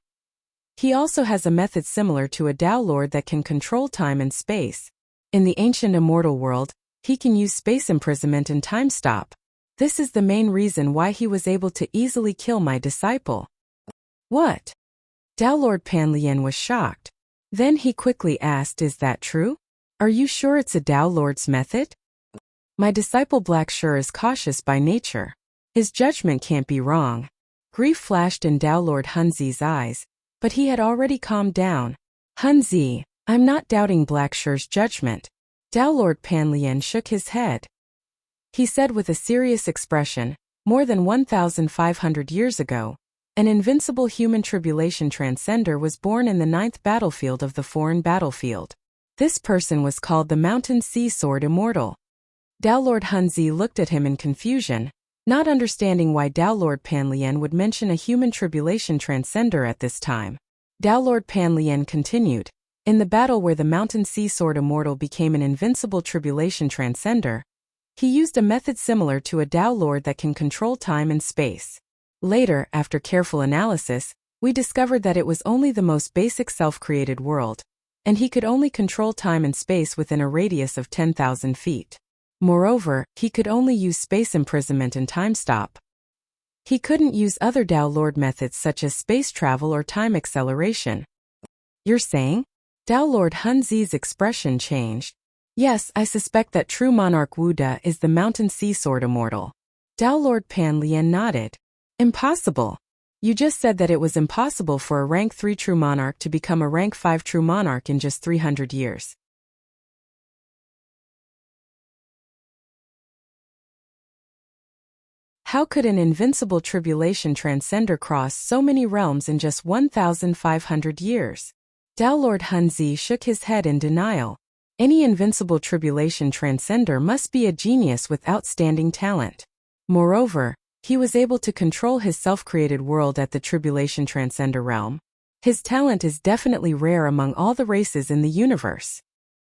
"He also has a method similar to a Dao Lord that can control time and space. In the ancient immortal world, he can use space imprisonment and time stop. This is the main reason why he was able to easily kill my disciple." "What?" Dao Lord Pan Lian was shocked. Then he quickly asked, "Is that true? Are you sure it's a Dao Lord's method?" "My disciple Blacksure is cautious by nature. His judgment can't be wrong." Grief flashed in Dao Lord Hun Zi's eyes, but he had already calmed down. "Hun Zi, I'm not doubting Blackshure's judgment." Dao Lord Pan Lian shook his head. He said with a serious expression, "More than 1,500 years ago, an invincible human tribulation transcender was born in the 9th battlefield of the foreign battlefield. This person was called the Mountain Sea Sword Immortal." Dao Lord Hun Zi looked at him in confusion, not understanding why Dao Lord Pan Lian would mention a human tribulation transcender at this time. Dao Lord Pan Lian continued, "In the battle where the Mountain Sea Sword Immortal became an invincible tribulation transcender, he used a method similar to a Dao Lord that can control time and space. Later, after careful analysis, we discovered that it was only the most basic self-created world, and he could only control time and space within a radius of 10,000 feet. Moreover, he could only use space imprisonment and time stop. He couldn't use other Dao Lord methods such as space travel or time acceleration." "You're saying?" Dao Lord Hun Zi's expression changed. "Yes, I suspect that True Monarch Wu De is the Mountain Sea Sword Immortal." Dao Lord Pan Lian nodded. "Impossible. You just said that it was impossible for a rank 3 True Monarch to become a rank 5 True Monarch in just 300 years. How could an invincible tribulation transcender cross so many realms in just 1,500 years?" Dao Lord Hun Zi shook his head in denial. Any invincible tribulation transcender must be a genius with outstanding talent. Moreover, he was able to control his self-created world at the tribulation transcender realm. His talent is definitely rare among all the races in the universe.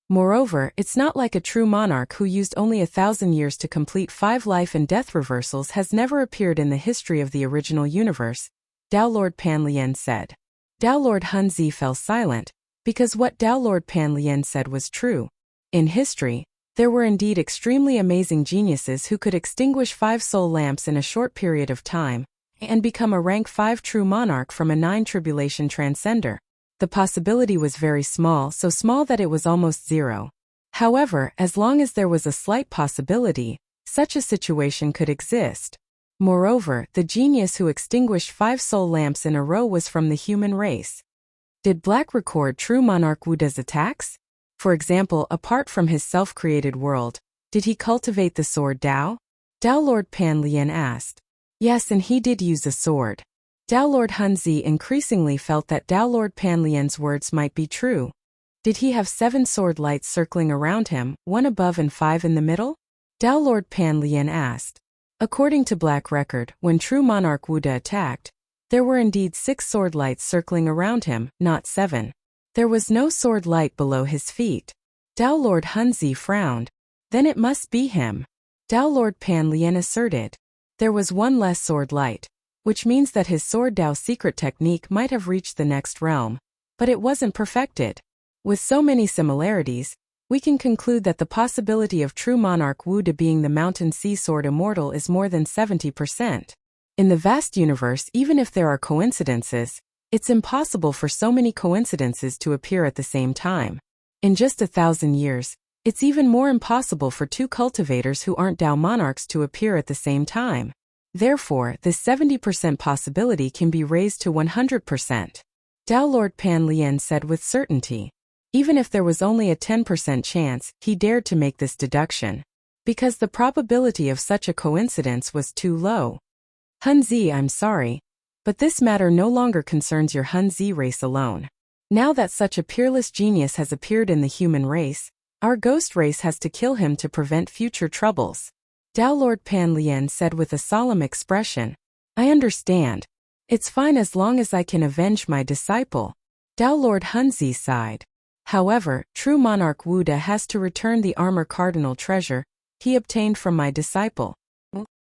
Moreover, it's not like a true monarch who used only 1,000 years to complete 5 life and death reversals has never appeared in the history of the original universe, Tao Lord Pan Lian said. Tao Lord Hunzi fell silent, because what Tao Lord Pan Lian said was true. In history, there were indeed extremely amazing geniuses who could extinguish 5 soul lamps in a short period of time, and become a rank 5 true monarch from a 9 tribulation transcender. The possibility was very small, so small that it was almost zero. However, as long as there was a slight possibility, such a situation could exist. Moreover, the genius who extinguished 5 soul lamps in a row was from the human race. Did Black record true monarch Wuda's attacks? For example, apart from his self-created world, did he cultivate the sword Tao? Tao Lord Pan Lian asked. Yes, and he did use a sword. Tao Lord Hunzi increasingly felt that Tao Lord Pan Lian's words might be true. Did he have 7 sword lights circling around him, 1 above and 5 in the middle? Tao Lord Pan Lian asked. According to Black record, when true monarch Wuda attacked, there were indeed 6 sword lights circling around him, not 7. There was no sword light below his feet. Tao Lord Hunzi frowned. Then it must be him. Tao Lord Pan Lian asserted. There was 1 less sword light, which means that his sword Tao secret technique might have reached the next realm, but it wasn't perfected. With so many similarities, we can conclude that the possibility of true monarch Wuda being the mountain sea sword immortal is more than 70%. In the vast universe, even if there are coincidences, it's impossible for so many coincidences to appear at the same time. In just 1,000 years, it's even more impossible for 2 cultivators who aren't Tao monarchs to appear at the same time. Therefore, this 70% possibility can be raised to 100%. Tao Lord Pan Lian said with certainty. Even if there was only a 10% chance, he dared to make this deduction, because the probability of such a coincidence was too low. Hunzi, I'm sorry, but this matter no longer concerns your Hunzi race alone. Now that such a peerless genius has appeared in the human race, our ghost race has to kill him to prevent future troubles. Tao Lord Pan Lian said with a solemn expression. I understand. It's fine as long as I can avenge my disciple. Tao Lord Hunzi sighed. However, true monarch Wuda has to return the armor cardinal treasure he obtained from my disciple.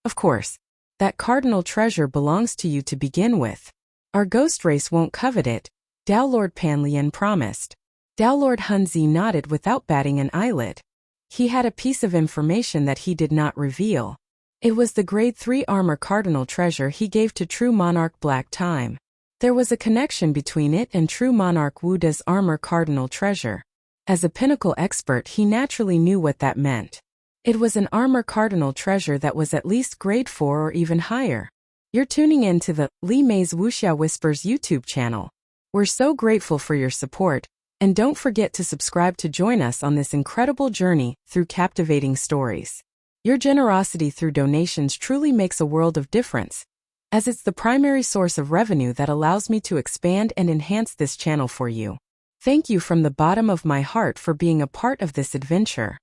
Of course. That cardinal treasure belongs to you to begin with. Our ghost race won't covet it, Tao Lord Pan Lian promised. Tao Lord Hunzi nodded without batting an eyelid. He had a piece of information that he did not reveal. It was the grade 3 armor cardinal treasure he gave to true monarch Black Time. There was a connection between it and true monarch Wuda's armor cardinal treasure. As a pinnacle expert, he naturally knew what that meant. It was an armor cardinal treasure that was at least grade 4 or even higher. You're tuning in to the Li Mei's Wuxia Whispers YouTube channel. We're so grateful for your support, and don't forget to subscribe to join us on this incredible journey through captivating stories. Your generosity through donations truly makes a world of difference, as it's the primary source of revenue that allows me to expand and enhance this channel for you. Thank you from the bottom of my heart for being a part of this adventure.